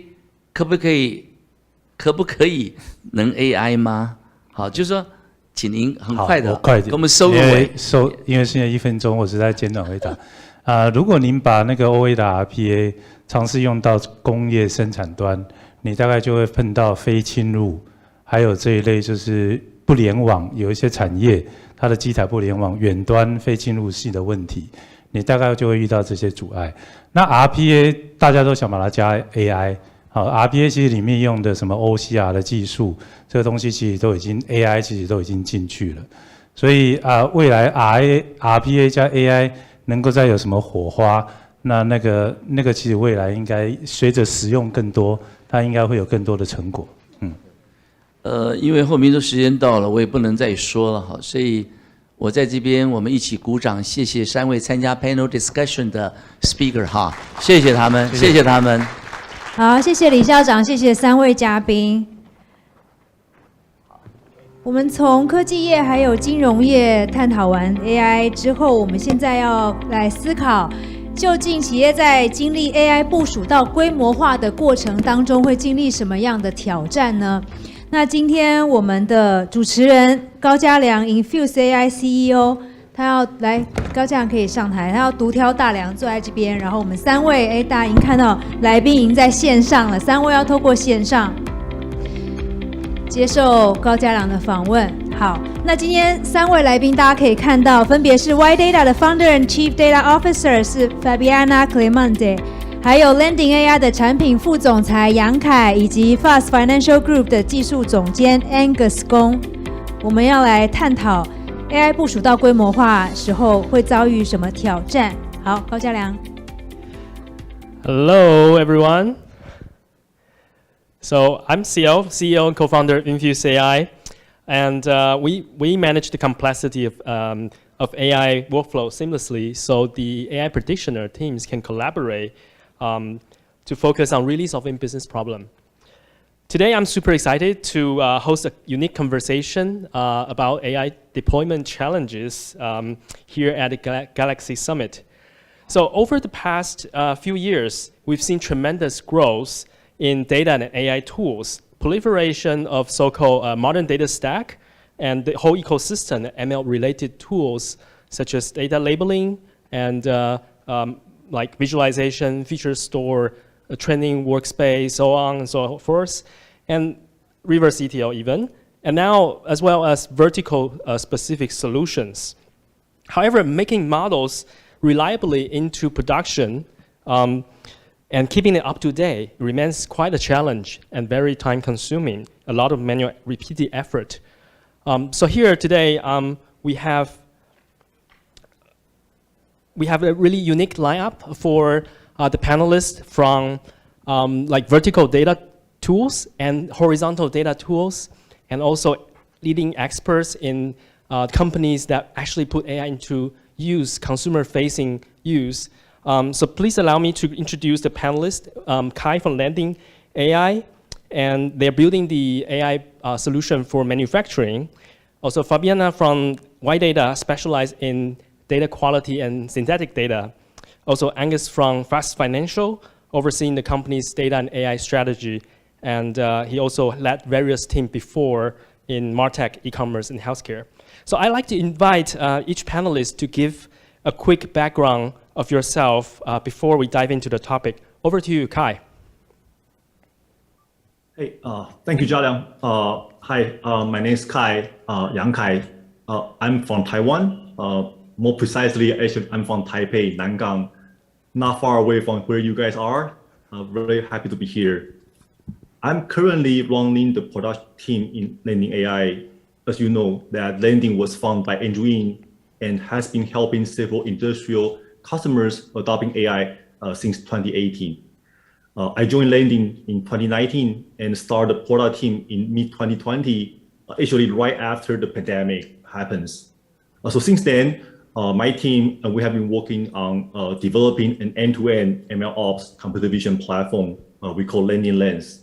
T: 可不可以能 AI 吗？好，就是说，请您很快的给我们收个尾。
V: 因为现在1分钟，我实在简短回答。如果您把那个 OA 的 RPA 尝试用到工业生产端，你大概就会碰到非侵入，还有这一类就是不联网，有一些产业它的机台不联网，远端非侵入系的问题，你大概就会遇到这些阻碍。那 RPA 大家都想把它加 AI， 好 ，RPA 其实里面用的什么 OCR 的技术，这个东西其实都已经 AI 其实都已经进去了，所以未来 RPA 加 AI 能够再有什么火花？那个其实未来应该随着使用更多，它应该会有更多的成果。
T: 因为后面的时间到了，我也不能再说了哈，所以我在这边我们一起鼓掌，谢谢3位参加 panel discussion 的 speaker 哈，谢谢他们，谢谢他们。
A: 好，谢谢李校长，谢谢3位嘉宾。我们从科技业还有金融业探讨完 AI 之后，我们现在要来思考，究竟企业在经历 AI 部署到规模化的过程当中，会经历什么样的挑战呢？那今天我们的主持人高嘉良 Infuse AI CEO， 他要来，高嘉良可以上台，他要独挑大梁坐在这边，然后我们3位，大家已经看到来宾已经在线上了，3位要透过线上接受高嘉良的访问。好，那今天3位来宾大家可以看到，分别是 ASVDA 的 Founder and Chief Data Officer 是 Fabiana Clemente， 还有 Landing AI 的产品副总裁杨凯，以及 Fast Financial Group 的技术总监 Angus 龚。我们要来探讨 AI 部署到规模化时候会遭遇什么挑战。好，高嘉良。
C: Hello, everyone. So I'm CEO and co-founder of Infuse AI, and we manage the complexity of AI workflow seamlessly, so the AI practitioner teams can collaborate to focus on really solving business problem. Today I'm super excited to host a unique conversation about AI deployment challenges here at the Galaxy Summit. So over the past few years, we've seen tremendous growth in data and AI tools, proliferation of so-called modern data stack, and the whole ecosystem of ML-related tools such as data labeling and like visualization, feature store, training workspace, so on and so forth, and reverse ETL even, and now as well as vertical specific solutions. However, making models reliably into production and keeping it up to date remains quite a challenge and very time consuming, a lot of manual repeated effort. So here today, we have a really unique lineup for the panelists from like vertical data tools and horizontal data tools, and also leading experts in companies that actually put AI into use, consumer-facing use. So please allow me to introduce the panelists, Kai from Landing AI, and they're building the AI solution for manufacturing. Also Fabiana from ASVDA, specialized in data quality and synthetic data. Also Angus from Fast Financial, overseeing the company's data and AI strategy. And he also led various teams before in MarTech, e-commerce, and healthcare. So I'd like to invite each panelist to give a quick background of yourself before we dive into the topic. Over to you, Kai.
D: Hey, thank you, Jialiang. Hi, my name is Kai, Yang Kai. I'm from Taiwan. More precisely, actually, I'm from Taipei, Nangang, not far away from where you guys are. Very happy to be here. I'm currently running the product team in Landing AI. As you know, that Landing was founded by Andrew Ng and has been helping several industrial customers adopting AI since 2018. I joined Landing in 2019 and started the product team in mid-2020, actually right after the pandemic happens. So since then, my team, we have been working on developing an end-to-end MLOps computer vision platform we call Landing Lens.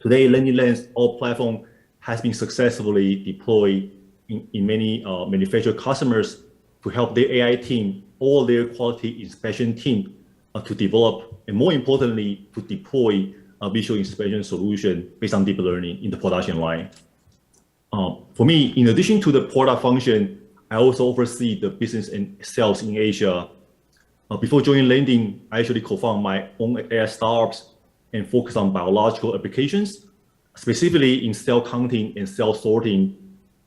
D: Today, Landing Lens, our platform has been successfully deployed in many manufacturer customers to help their AI team or their quality inspection team to develop, and more importantly, to deploy a visual inspection solution based on deep learning in the production line. For me, in addition to the product function, I also oversee the business and sales in Asia. Before joining Landing, I actually co-founded my own AI startups and focus on biological applications, specifically in cell counting and cell sorting,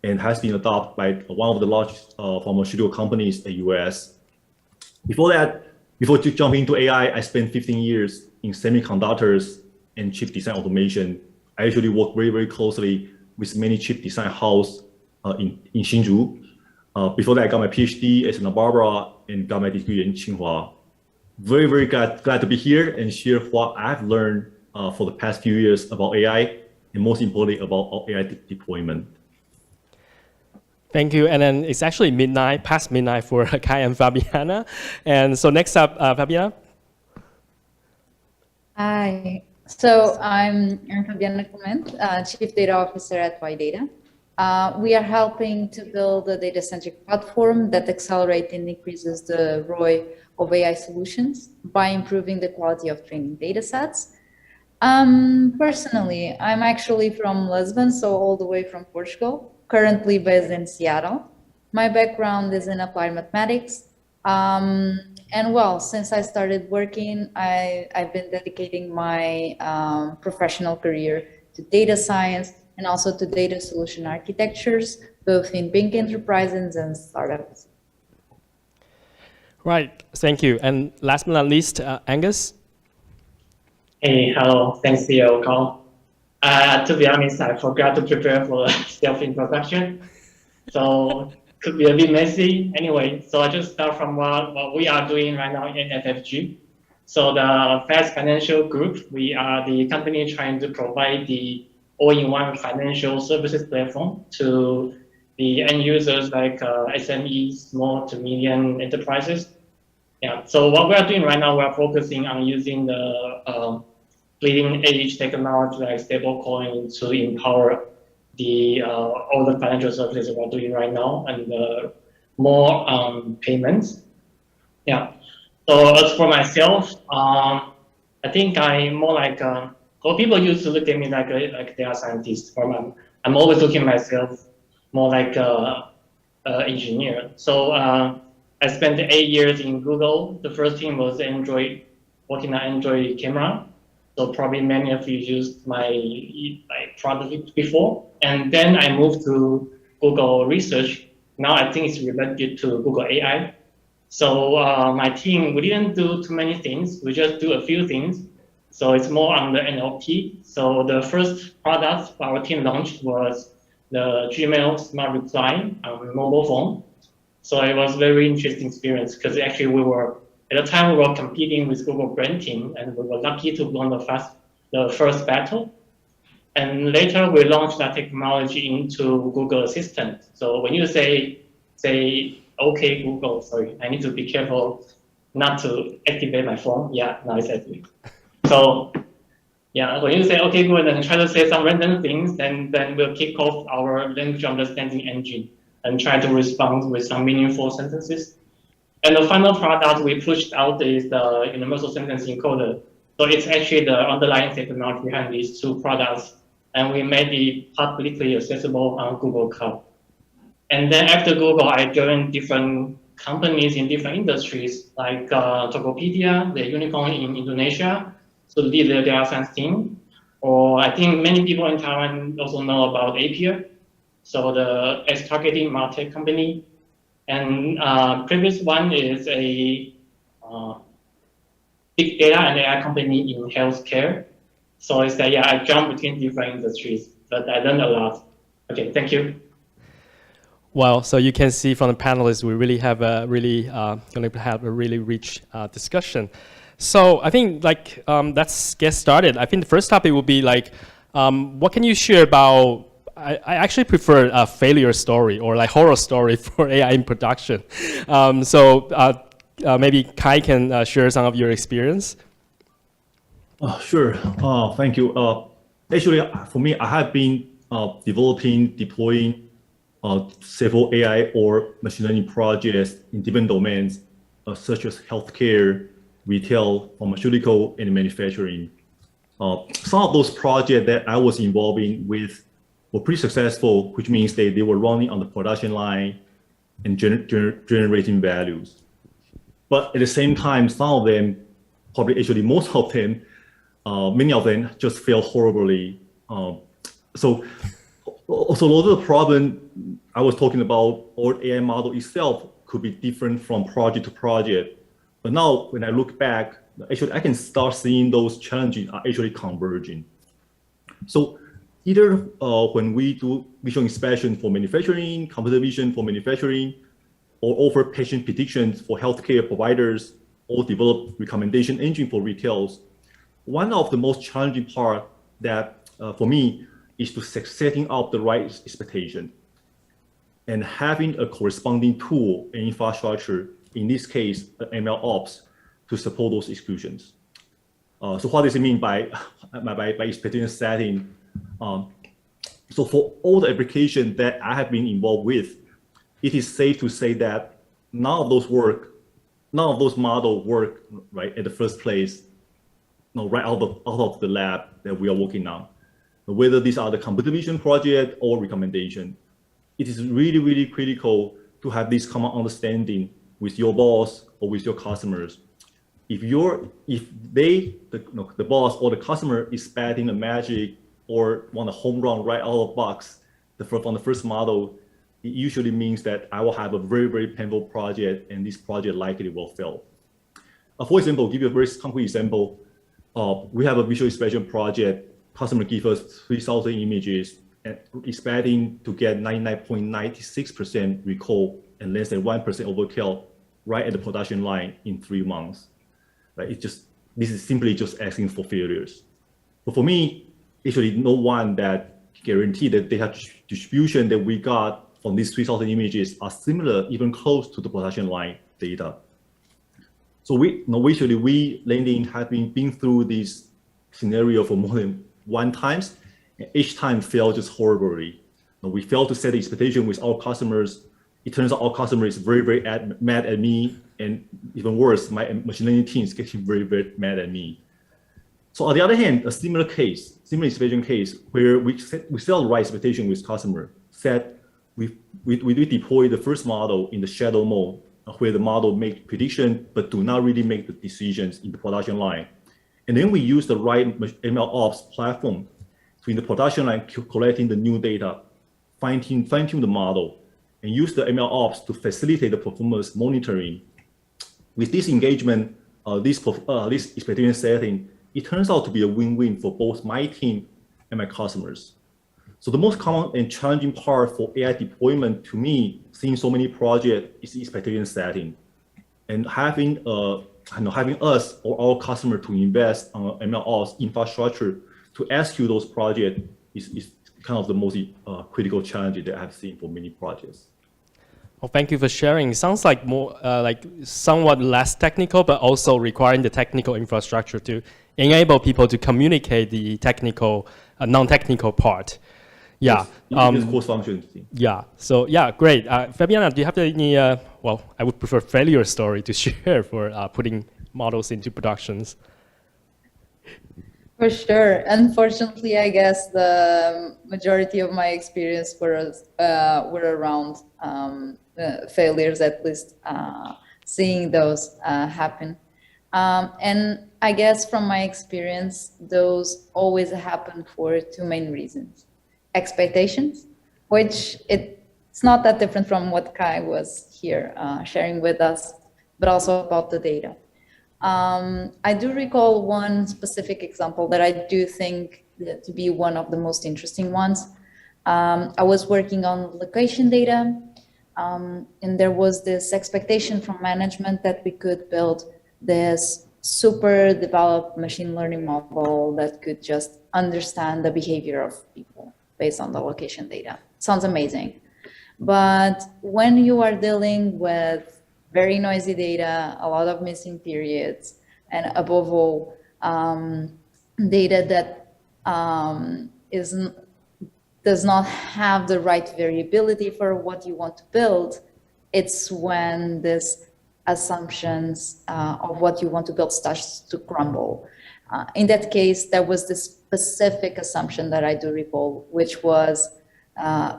D: and has been adopted by one of the largest pharmaceutical companies in the US. Before jumping into AI, I spent 15 years in semiconductors and chip design automation. I actually work very, very closely with many chip design houses in Hsinchu. Before that, I got my PhD at Santa Barbara and got my degree in Tsinghua. Very, very glad to be here and share what I've learned for the past few years about AI, and most importantly, about AI deployment.
C: Thank you. And then it's actually past midnight for Kai and Fabiana. And so next up, Fabiana.
W: Hi. So I'm Fabiana Clement, Chief Data Officer at ASVDA.
B: We are helping to build a data-centric platform that accelerates and increases the ROI of AI solutions by improving the quality of training data sets. Personally, I'm actually from Lisbon, so all the way from Portugal, currently based in Seattle. My background is in applied mathematics. And well, since I started working, I've been dedicating my professional career to data science and also to data solution architectures, both in big enterprises and startups.
C: Right, thank you. And last but not least, Angus.
E: Hey, hello, thanks for your call. To be honest, I forgot to prepare for self-introduction, so could be a bit messy. Anyway, so I just start from what we are doing right now in FFG. So the Fast Financial Group, we are the company trying to provide the all-in-one financial services platform to the end users like SMEs, small to medium enterprises. Yeah, so what we are doing right now, we are focusing on using the leading edge technology like stablecoin to empower the all the financial services we're doing right now and more payments. Yeah. So as for myself, I think I'm more like people used to look at me like a data scientist. I'm always looking at myself more like an engineer. So I spent 8 years in Google. The first thing was Android, working on Android camera. So probably many of you used my product before. And then I moved to Google Research. Now I think it's related to Google AI. So my team, we didn't do too many things. We just do a few things. So it's more on the NLP. So the first product our team launched was the Gmail Smart Reply on mobile phone. So it was a very interesting experience because actually at the time we were competing with Google brand team and we were lucky to win the first battle. And later we launched that technology into Google Assistant. So when you say, okay, Google, sorry, I need to be careful not to activate my phone. Yeah, now it's activated. So yeah, when you say, okay, Google, and try to say some random things, then we'll kick off our language understanding engine and try to respond with some meaningful sentences. And the final product we pushed out is the universal sentence encoder. So it's actually the underlying technology behind these two products. And we made it publicly accessible on Google Cloud. And then after Google, I joined different companies in different industries, like Tokopedia, the unicorn in Indonesia, to lead the data science team. Or I think many people in Taiwan also know about Appier, so the targeting martech company. And previous one is a big data and AI company in healthcare. So it's that, yeah, I jumped between different industries, but I learned a lot. Okay, thank you.
C: Well, so you can see from the panelists, we really have a really rich discussion. So I think let's get started. I think the first topic will be what can you share about? I actually prefer a failure story or horror story for AI in production. Maybe Kai can share some of your experience.
D: Sure. Thank you. Actually, for me, I have been deploying several AI or machine learning projects in different domains, such as healthcare, retail, pharmaceutical, and manufacturing. Some of those projects that I was involved in were pretty successful, which means they were running on the production line and generating values. But at the same time, some of them, probably actually most of them, many of them just fail horribly. So although the problem I was talking about, or AI model itself could be different from project to project. But now when I look back, actually I can start seeing those challenges are actually converging. So either when we do visual inspection for manufacturing, computer vision for manufacturing, or offer patient predictions for healthcare providers, or develop recommendation engine for retails, one of the most challenging part that for me is to setting up the right expectation and having a corresponding tool and infrastructure, in this case, ML ops, to support those executions. So what does it mean by expectation setting? So for all the applications that I have been involved with, it is safe to say that none of those models work right at the first place, right out of the lab that we are working on. Whether these are the computer vision project or recommendation, it is really, really critical to have this common understanding with your boss or with your customers. If the boss or the customer is expecting a magic or want a home run right out of the box from the first model, it usually means that I will have a very, very painful project, and this project likely will fail. For example, give you a very concrete example. We have a visual inspection project. Customer give us 3,000 images and expecting to get 99.96% recall and less than 1% overkill right at the production line in 3 months. Right? This is simply just asking for failures. But for me, actually no one that guarantee that data distribution that we got from these 3,000 images are similar, even close to the production line data. So we Landing have been through this scenario for more than 1 time, and each time failed just horribly. We failed to set the expectation with our customers. It turns out our customer is very, very mad at me, and even worse, my machine learning team is getting very, very mad at me. So on the other hand, a similar expectation case where we set the right expectation with customer, we deploy the first model in the shadow mode, where the model make prediction but do not really make the decisions in the production line. And then we use the right ML ops platform to in the production line collecting the new data, fine-tune the model, and use the ML ops to facilitate the performance monitoring. With this engagement, this expectation setting, it turns out to be a win-win for both my team and my customers. So the most common and challenging part for AI deployment to me, seeing so many projects, is expectation setting. And having us or our customer to invest on MLOps infrastructure to execute those projects is kind of the most critical challenge that I've seen for many projects.
C: Well, thank you for sharing. Sounds like more like somewhat less technical, but also requiring the technical infrastructure to enable people to communicate the technical, non-technical part. Yeah.
D: Cross-function.
C: Yeah. So yeah, great. Fabiana, do you have any? Well, I would prefer failure story to share for putting models into productions.
B: For sure. Unfortunately, I guess the majority of my experience were around failures, at least seeing those happen. And I guess from my experience, those always happen for 2 main reasons. Expectations, which it's not that different from what Kai was here sharing with us, but also about the data. I do recall one specific example that I do think to be one of the most interesting ones. I was working on location data, and there was this expectation from management that we could build this super developed machine learning model that could just understand the behavior of people based on the location data. Sounds amazing. But when you are dealing with very noisy data, a lot of missing periods, and above all, data that does not have the right variability for what you want to build, it's when this assumptions of what you want to build starts to crumble. In that case, there was this specific assumption that I do recall, which was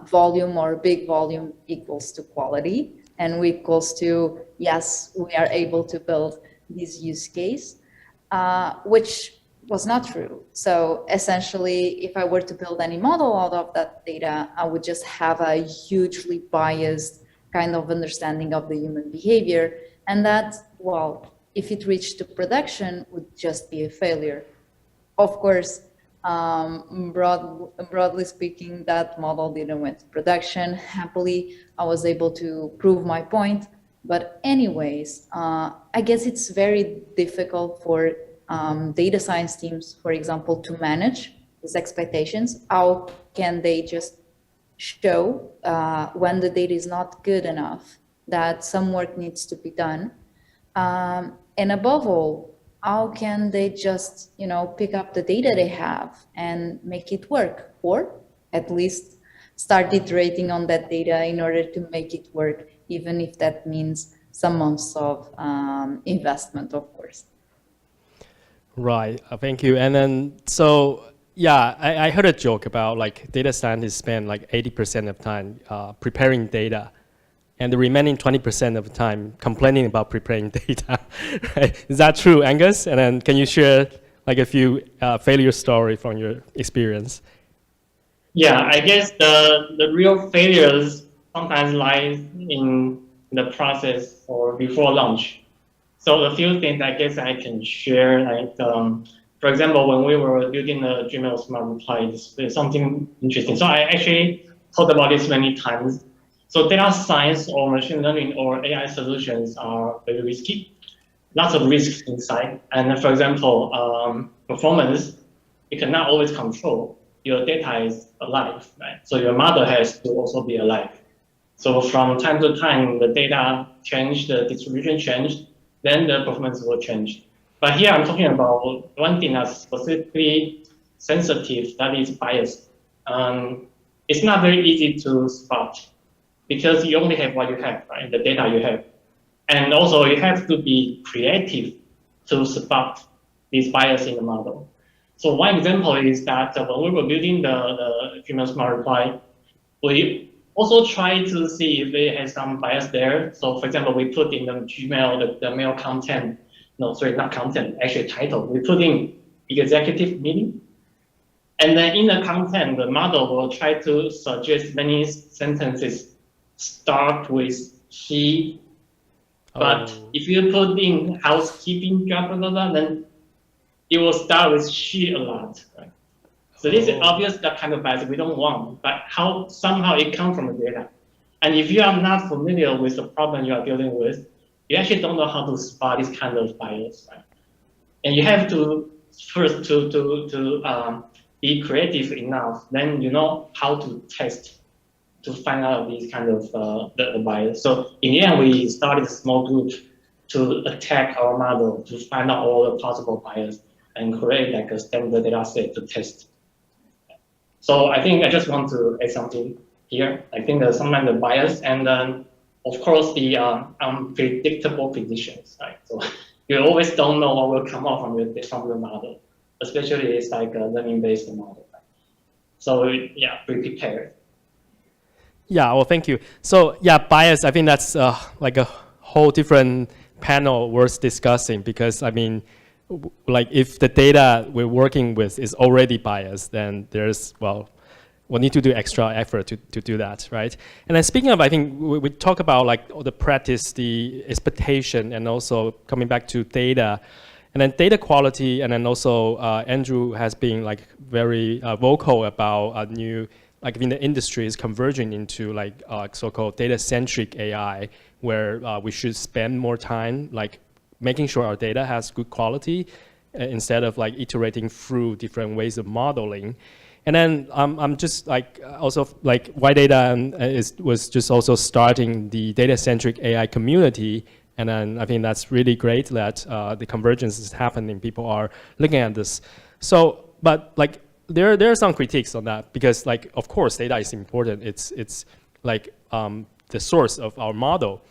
B: volume or big volume equals to quality, and equals to, yes, we are able to build this use case, which was not true. So essentially, if I were to build any model out of that data, I would just have a hugely biased kind of understanding of the human behavior. And that, well, if it reached to production, would just be a failure. Of course, broadly speaking, that model didn't went to production. Happily, I was able to prove my point. But anyways, I guess it's very difficult for data science teams, for example, to manage these expectations. How can they just show when the data is not good enough that some work needs to be done? And above all, how can they just, pick up the data they have and make it work? Or at least start iterating on that data in order to make it work, even if that means some months of investment, of course.
C: Right, thank you. And then, so yeah, I heard a joke about like data scientists spend like 80% of time preparing data, and the remaining 20% of the time complaining about preparing data. Right? Is that true, Angus? And then can you share like a few failure story from your experience?
E: Yeah, I guess the real failures sometimes lies in the process or before launch. So a few things I guess I can share, like for example, when we were building the Gmail Smart Reply, there's something interesting. So I actually thought about this many times. So data science or machine learning or AI solutions are very risky. Lots of risks inside. And for example, performance, you cannot always control. Your data is alive, right? So your model has to also be alive. So from time to time, the data change, the distribution changed, then the performance will change. But here I'm talking about one thing that's specifically sensitive, that is bias. It's not very easy to spot because you only have what you have, right? The data you have. And also you have to be creative to spot this bias in the model. So one example is that when we were building the Gmail Smart Reply, we also tried to see if it has some bias there. So for example, we put in the Gmail, the mail content, no, sorry, not content, actually title. We put in executive meeting. And then in the content, the model will try to suggest many sentences start with he. But if you put in housekeeping, blah, blah, blah, then it will start with she a lot, right? So this is obvious that kind of bias we don't want, but how somehow it comes from the data. And if you are not familiar with the problem you are dealing with, you actually don't know how to spot this kind of bias, right? And you have to first to be creative enough, then you know how to test to find out these kind of the bias. So in the end, we started a small group to attack our model to find out all the possible bias and create like a standard data set to test. So I think I just want to add something here. I think there's sometimes the bias and then of course the unpredictable predictions, right? So you always don't know what will come out from the model, especially it's like a learning-based model. Right? So yeah, be prepared.
C: Yeah, well, thank you. So yeah, bias, I think that's like a whole different panel worth discussing because I mean, like if the data we're working with is already biased, then there's, well, we'll need to do extra effort to do that, right? And then speaking of, I think we talk about like the practice, the expectation, and also coming back to data, and then data quality, and then also Andrew has been like very vocal about new, like in the industry is converging into like so-called data-centric AI, where we should spend more time like making sure our data has good quality instead of like iterating through different ways of modeling. And then I'm just like also like YData was just also starting the data-centric AI community. And then I think that's really great that the convergence is happening. People are looking at this. So, but like there are some critiques on that because like, of course, data is important. It's like the source of our model.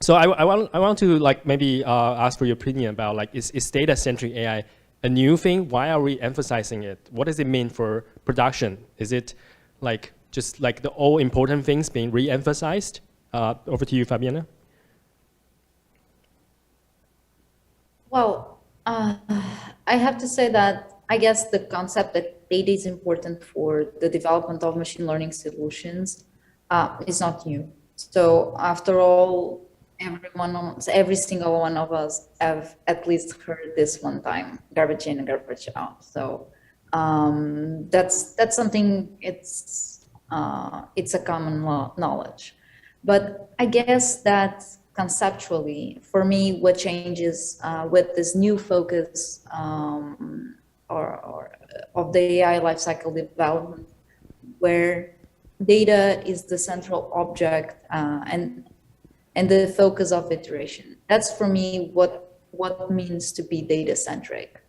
C: So I want to like maybe ask for your opinion about like is data-centric AI a new thing? Why are we emphasizing it? What does it mean for production? Is it like just like the all important things being re-emphasized? Over to you, Fabiana.
B: Well, I have to say that I guess the concept that data is important for the development of machine learning solutions is not new. So after all, every single one of us have at least heard this one time, garbage in and garbage out. So that's something, it's a common knowledge. But I guess that conceptually, for me, what changes with this new focus or of the AI lifecycle development, where data is the central object and the focus of iteration. That's for me what means to be data-centric.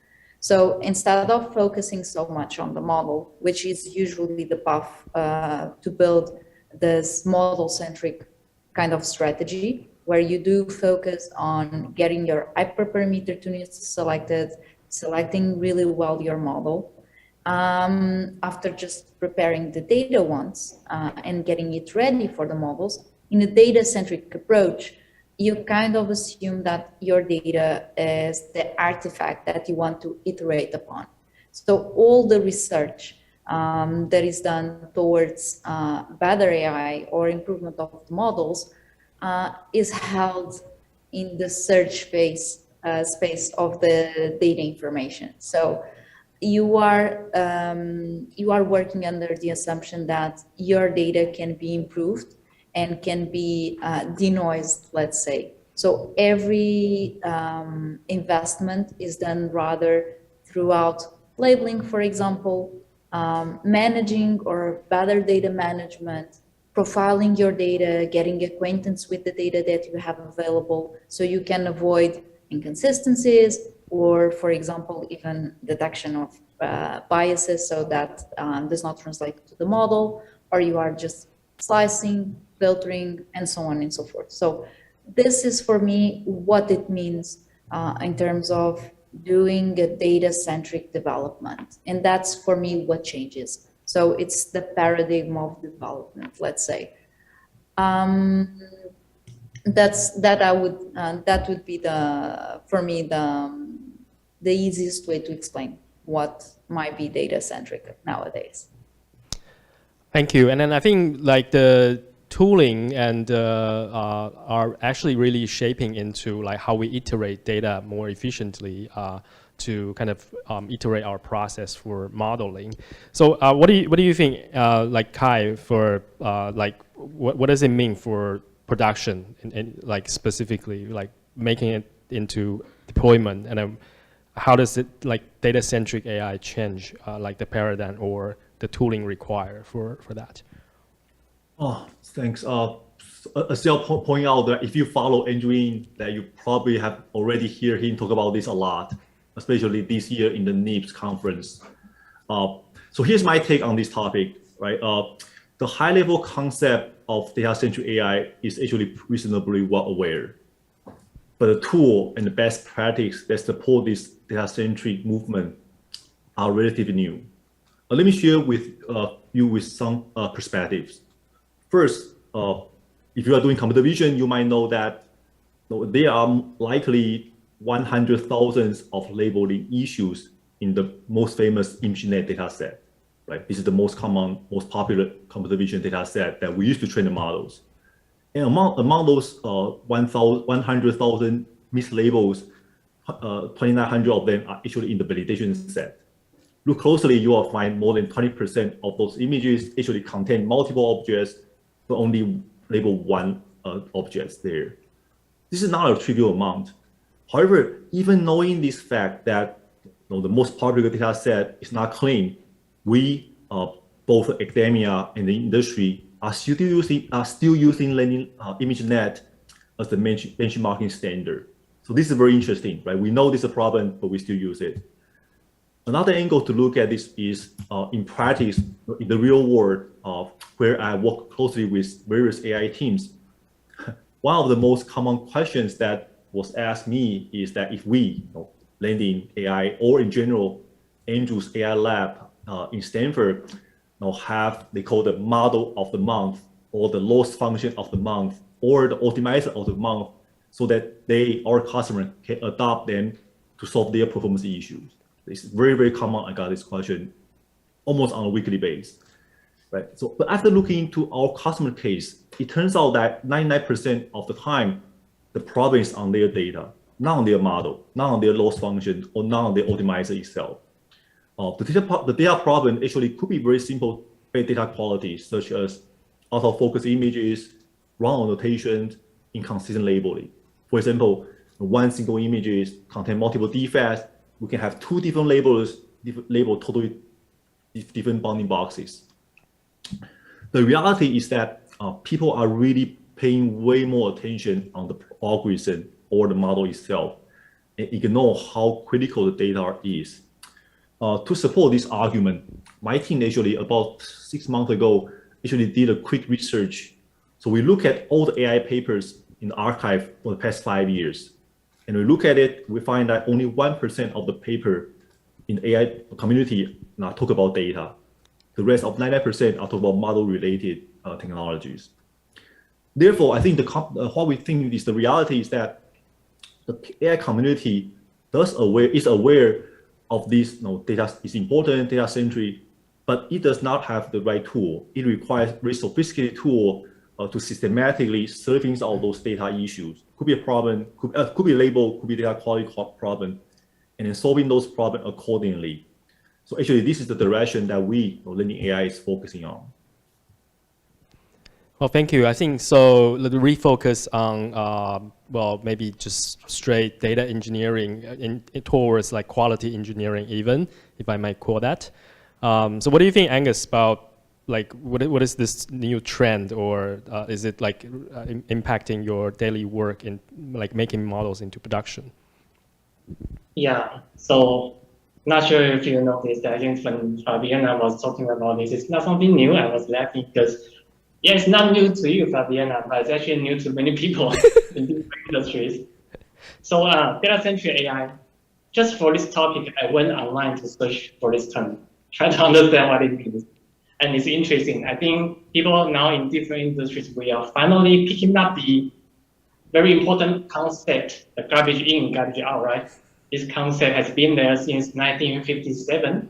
B: So instead of focusing so much on the model, which is usually the path to build this model-centric kind of strategy, where you do focus on getting your hyperparameter tunings selected, selecting really well your model, after just preparing the data once and getting it ready for the models. In a data-centric approach, you kind of assume that your data is the artifact that you want to iterate upon. So all the research that is done towards better AI or improvement of the models is held in the search phase space of the data information. So you are working under the assumption that your data can be improved and can be denoised, let's say. So every investment is done rather throughout labeling, for example, managing or better data management, profiling your data, getting acquaintance with the data that you have available so you can avoid inconsistencies or, for example, even detection of biases so that does not translate to the model, or you are just slicing, filtering, and so on and so forth. So this is for me what it means in terms of doing a data-centric development. And that's for me what changes. So it's the paradigm of development, let's say. That would be for me the easiest way to explain what might be data-centric nowadays.
C: Thank you. And then I think like the tooling and are actually really shaping into like how we iterate data more efficiently to kind of iterate our process for modeling. So what do you think, like Kai, for like what does it mean for production and like specifically like making it into deployment, and how does it like data-centric AI change like the paradigm or the tooling required for that?
D: Oh, thanks. As you point out that if you follow Andrew, that you probably have already heard him talk about this a lot, especially this year in the NIPS conference. So here's my take on this topic, right? The high-level concept of data-centric AI is actually reasonably well aware, but the tool and the best practice that support this data-centric movement are relatively new. Let me share with you with some perspectives. First, if you are doing computer vision, you might know that there are likely 100,000 of labeling issues in the most famous ImageNet data set, right? This is the most common, most popular computer vision data set that we use to train the models. And among those 100,000 mislabels, 2,900 of them are actually in the validation set. Look closely, you will find more than 20% of those images actually contain multiple objects, but only label one object there. This is not a trivial amount. However, even knowing this fact that the most popular data set is not clean, we, both academia and the industry, are still using ImageNet as the benchmarking standard. So this is very interesting, right? We know this is a problem, but we still use it. Another angle to look at this is in practice, in the real world, where I work closely with various AI teams. One of the most common questions that was asked me is that if we, Landing AI, or in general, Andrew's AI lab in Stanford, have, they call the model of the month, or the loss function of the month, or the optimizer of the month, so that they, our customer, can adopt them to solve their performance issues. It's very, very common. I got this question almost on a weekly basis, right? So, but after looking into our customer case, it turns out that 99% of the time, the problem is on their data, not on their model, not on their loss function, or not on the optimizer itself. The data problem actually could be very simple bad data quality, such as out of focus images, wrong annotations, inconsistent labeling. For example, one single image contain multiple defects. We can have two different labels, label totally different bounding boxes. The reality is that people are really paying way more attention on the algorithm or the model itself, and ignore how critical the data is to support this argument, my team actually about 6 months ago actually did a quick research. So we look at all the AI papers in the archive for the past 5 years. And we look at it, we find that only 1% of the paper in the AI community now talk about data. The rest of 99% are talking about model-related technologies. Therefore, I think what we think is the reality is that the AI community is aware of this. Data is important, data-centric, but it does not have the right tool. It requires very sophisticated tool to systematically surface all those data issues. Could be a problem, could be labeled, could be data quality problem, and then solving those problems accordingly. So actually, this is the direction that we, learning AI, is focusing on.
C: Well, thank you. I think so. Let's refocus on, well, maybe just straight data engineering towards like quality engineering, even if I might call that. So, what do you think, Angus, about like what is this new trend, or is it like impacting your daily work in like making models into production?
E: Yeah. So, not sure if you noticed. I think when Fabiana was talking about this, it's not something new. I was laughing because. Yeah, it's not new to you, Fabiana, but it's actually new to many people in different industries. So data-centric AI, just for this topic, I went online to search for this term, try to understand what it means. And it's interesting. I think people now in different industries, we are finally picking up the very important concept, the garbage in, garbage out, right? This concept has been there since 1957.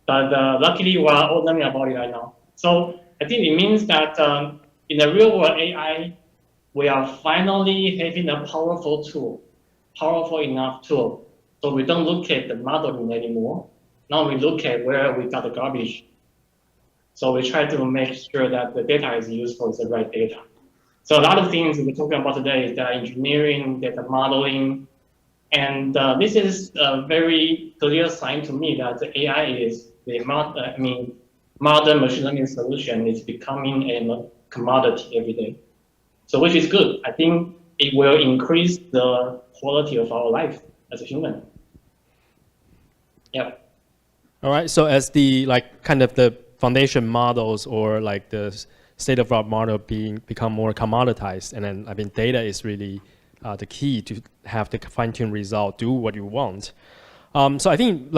E: But luckily, we're all learning about it right now. So I think it means that in the real world AI, we are finally having a powerful tool, powerful enough tool. So we don't look at the modeling anymore. Now we look at where we got the garbage. So we try to make sure that the data is useful, it's the right data. So a lot of things we're talking about today is data engineering, data modeling. And this is a very clear sign to me that the AI is modern machine learning solution is becoming a commodity every day. So which is good. I think it will increase the quality of our life as a human. Yeah.
C: All right. So as the kind of the foundation models or like the state-of-the-art model become more commoditized, and then I mean data is really the key to have the fine-tuned result, do what you want. So I think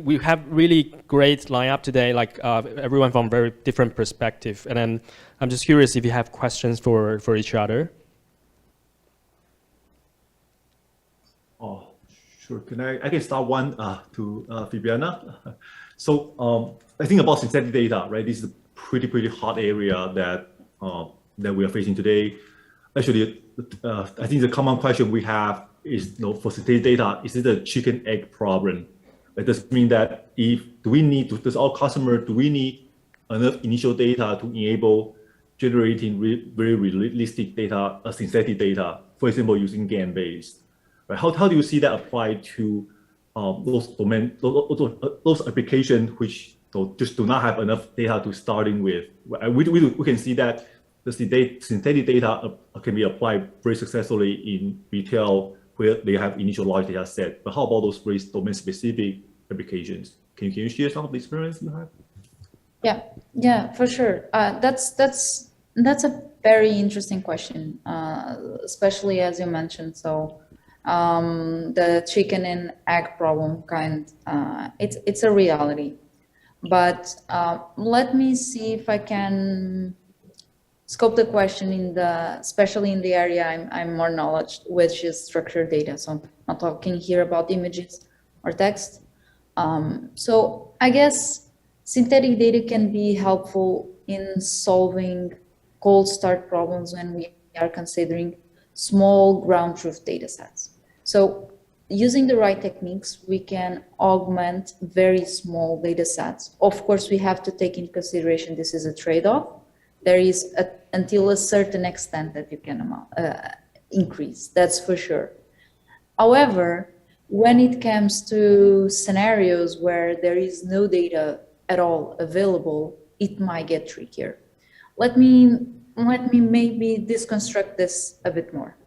C: we have really great lineup today, like everyone from very different perspective. And then I'm just curious if you have questions for each other.
D: Oh, sure. I can start one to Fabiana. So I think about synthetic data, right? This is a pretty hot area that we are facing today. Actually, I think the common question we have is, for synthetic data, is it a chicken egg problem? It does mean that does our customer, do we need enough initial data to enable generating very realistic data, synthetic data, for example, using GAN-based, right? How do you see that apply to those applications which just do not have enough data to starting with? We can see that the synthetic data can be applied very successfully in retail, where they have initial large data set. But how about those very domain-specific applications? Can you share some of the experience you have?
B: Yeah, for sure. That's a very interesting question, especially as you mentioned. So the chicken and egg problem it's a reality. But let me see if I can scope the question especially in the area I'm more knowledge, which is structured data. So I'm not talking here about images or text. So I guess synthetic data can be helpful in solving cold start problems when we are considering small ground truth data sets. So using the right techniques, we can augment very small data sets. Of course, we have to take into consideration this is a trade-off. There is until a certain extent that you can increase, that's for sure. However, when it comes to scenarios where there is no data at all available, it might get trickier. Let me maybe deconstruct this a bit more.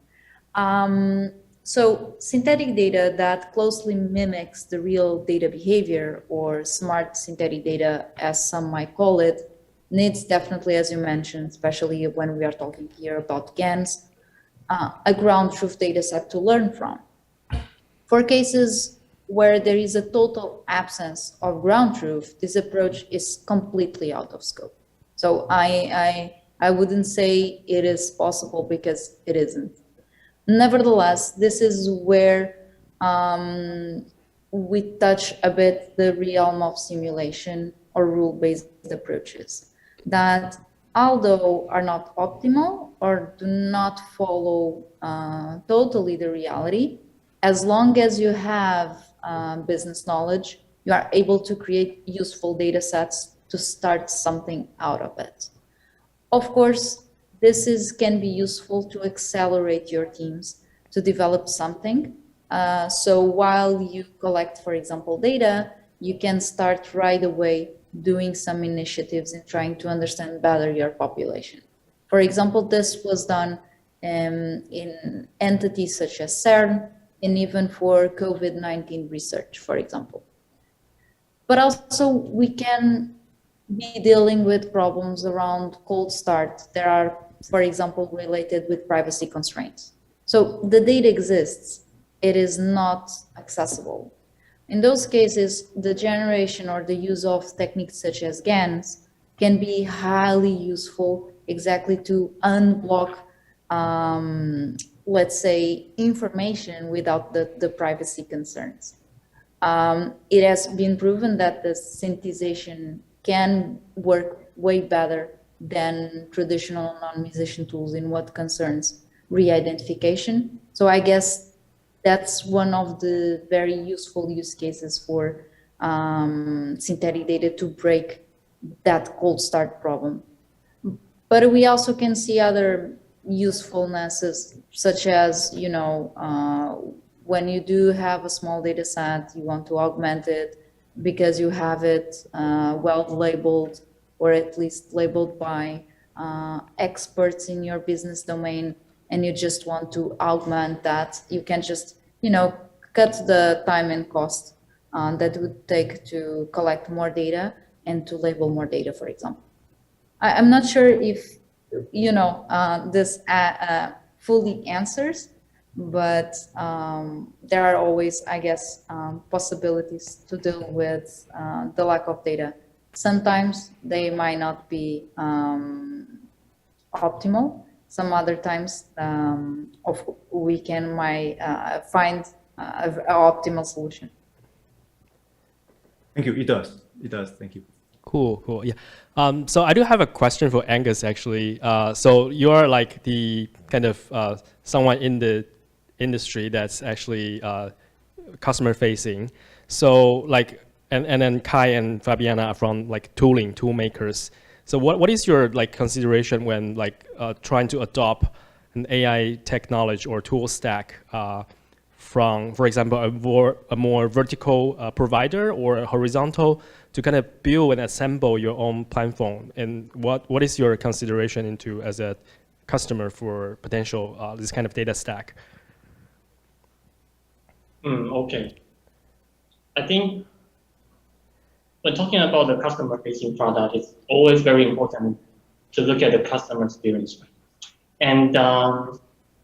B: So synthetic data that closely mimics the real data behavior, or smart synthetic data, as some might call it, needs definitely, as you mentioned, especially when we are talking here about GANs, a ground truth data set to learn from. For cases where there is a total absence of ground truth, this approach is completely out of scope. So I wouldn't say it is possible, because it isn't. Nevertheless, this is where we touch a bit the realm of simulation or rule-based approaches that, although are not optimal or do not follow totally the reality, as long as you have business knowledge, you are able to create useful data sets to start something out of it. Of course, this can be useful to accelerate your teams to develop something. So while you collect, for example, data, you can start right away doing some initiatives in trying to understand better your population. For example, this was done in entities such as CERN, and even for COVID-19 research, for example. But also we can be dealing with problems around cold start. There are, for example, related with privacy constraints. So the data exists, it is not accessible. In those cases, the generation or the use of techniques such as GANs can be highly useful exactly to unblock, let's say, information without the privacy concerns. It has been proven that the synthesization can work way better than traditional non-musician tools in what concerns re-identification. So I guess that's one of the very useful use cases for synthetic data to break that cold start problem. But we also can see other usefulnesses, such as, you know, when you do have a small data set, you want to augment it because you have it well labeled, or at least labeled by experts in your business domain, and you just want to augment that. You can just, you know, cut the time and cost that would take to collect more data and to label more data, for example. I'm not sure if, you know, this fully answers, but there are always, I guess, possibilities to deal with the lack of data. Sometimes they might not be optimal. Some other times we can find an optimal solution.
D: Thank you. It does. It does. Thank you.
C: Cool, cool. Yeah. So I do have a question for Angus, actually. So you are like the kind of someone in the industry that's actually customer facing. So like, and then Kai and Fabiana are from like tooling, tool makers. So what is your like consideration when like trying to adopt an AI technology or tool stack from, for example, a more vertical provider or a horizontal, to kind of build and assemble your own platform? And what is your consideration into as a customer for potential this kind of data stack?
E: Okay. I think when talking about the customer-facing product, it's always very important to look at the customer experience. And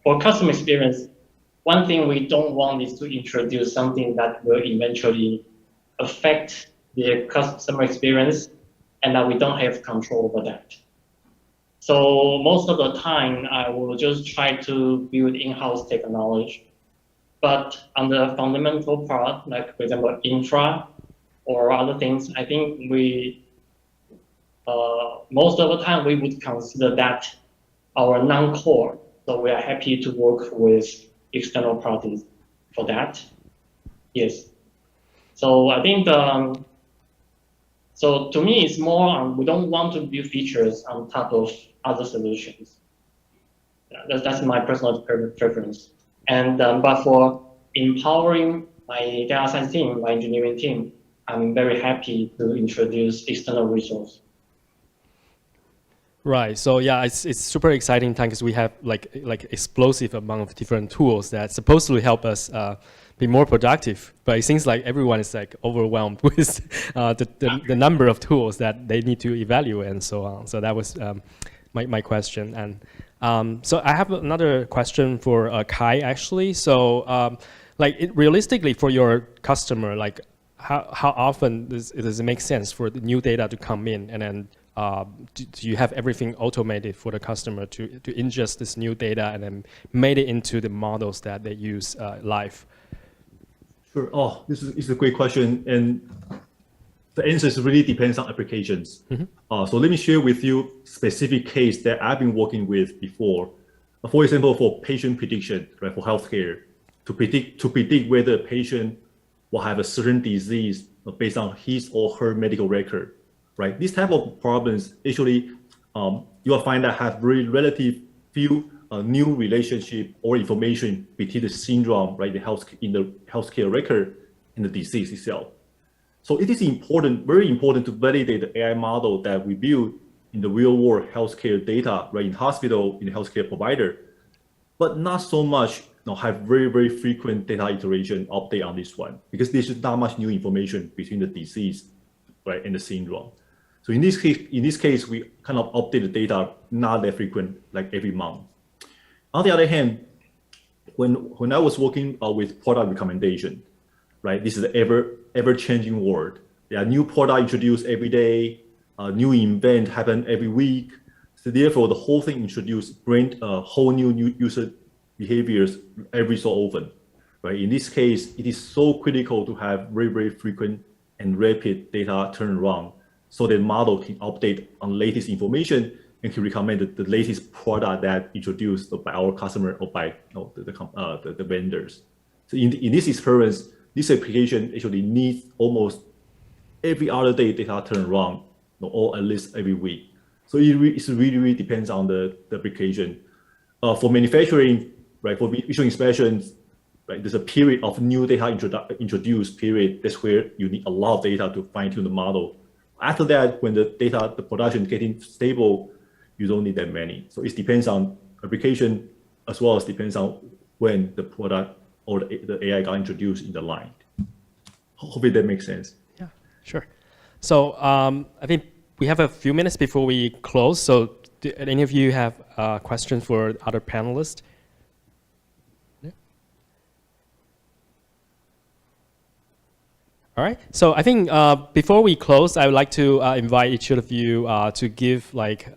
E: for customer experience, one thing we don't want is to introduce something that will eventually affect the customer experience and that we don't have control over that. So most of the time, I will just try to build in-house technology. But on the fundamental part, like for example, infra or other things, I think we, most of the time, we would consider that our non-core. So we are happy to work with external parties for that. Yes. So I think, so to me, it's more, we don't want to build features on top of other solutions. That's my personal preference. And but for empowering my data science team, my engineering team, I'm very happy to introduce external resource.
C: Right. So yeah, it's super exciting time because we have like explosive amount of different tools that supposedly help us be more productive. But it seems like everyone is like overwhelmed with the number of tools that they need to evaluate and so on. So that was my question. And so I have another question for Kai actually. So realistically for your customer, like how often does it make sense for the new data to come in, and then do you have everything automated for the customer to ingest this new data and then made it into the models that they use live?
D: Sure. Oh, this is a great question, and the answer really depends on applications. Mm-hmm. So let me share with you specific case that I've been working with before. For example, for patient prediction, right, for healthcare, to predict whether a patient will have a certain disease based on his or her medical record. Right, this type of problems actually you will find that have very relative few new relationship or information between the syndrome, right, in the healthcare record and the disease itself. So it is important, very important, to validate the AI model that we build in the real world healthcare data, right, in hospital, in the healthcare provider, but not so much have very frequent data iteration update on this one, because there's not much new information between the disease, right, and the syndrome. So in this case, we kind of update the data not that frequent, like every month. On the other hand, when I was working with product recommendation, right, this is an ever-changing world. There are new products introduced every day, new event happen every week. So therefore, the whole thing bring whole new user behaviors every so often, right? In this case, it is so critical to have very frequent and rapid data turnaround, so the model can update on latest information and can recommend the latest product that introduced by our customer or by the vendors. So in this experience, this application actually needs almost every other day data turnaround, or at least every week. So it really depends on the application. For manufacturing, right, for visual inspections, right, there's a period of new data introduced period. That's where you need a lot of data to fine tune the model. After that, when the production is getting stable, you don't need that many. So it depends on application as well as depends on when the product or the AI got introduced in the line. Hopefully that makes sense.
C: Yeah, sure. So I think we have a few minutes before we close. So do any of you have questions for other panelists? All right. So I think before we close, I would like to invite each of you to give like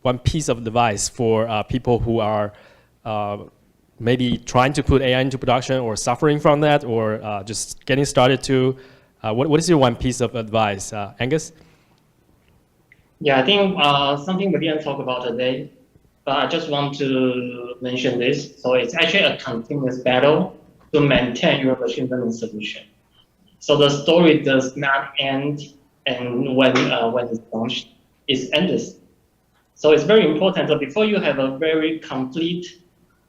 C: one piece of advice for people who are maybe trying to put AI into production or suffering from that, or just getting started to. What is your one piece of advice, Angus?
E: Yeah, I think something we didn't talk about today, but I just want to mention this. So it's actually a continuous battle to maintain your machine learning solution. So the story does not end, and when it's launched, it's endless. So it's very important that before you have a very complete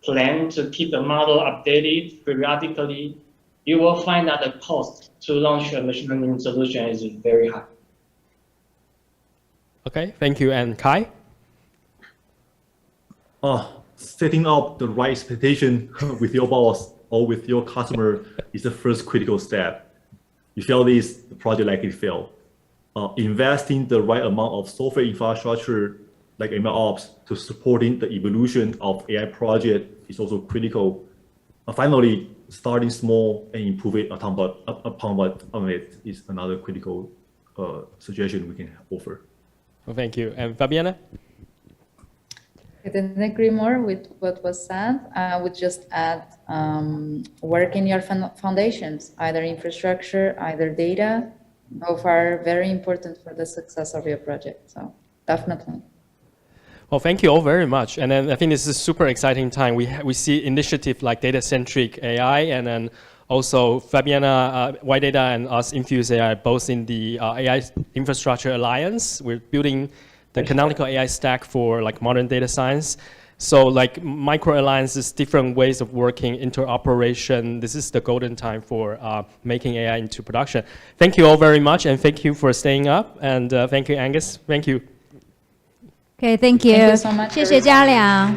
E: plan to keep the model updated periodically, you will find that the cost to launch a machine learning solution is very high.
C: Okay, thank you. And Kai?
D: Setting up the right expectation with your boss or with your customer is the first critical step. You fail this, the project likely fail. Investing the right amount of software infrastructure like MLOps to supporting the evolution of AI project is also critical. Finally, starting small and improve it upon it is another critical suggestion we can offer.
C: Well, thank you. And Fabiana?
B: I didn't agree more with what was said. I would just add work in your foundations, either infrastructure, either data. Both are very important for the success of your project. So definitely.
C: Well, thank you all very much. And then I think this is a super exciting time. We see initiative like data-centric AI, and then also Fabiana, White Data, and us, Infuse AI, both in the AI Infrastructure Alliance. We're building the canonical AI stack for like modern data science. So like micro alliances, different ways of working, interoperation. This is the golden time for making AI into production. Thank you all very much, and thank you for staying up. And thank you, Angus. Thank you.
A: OK，Thank you，
B: Thank you so much
A: 谢谢嘉良。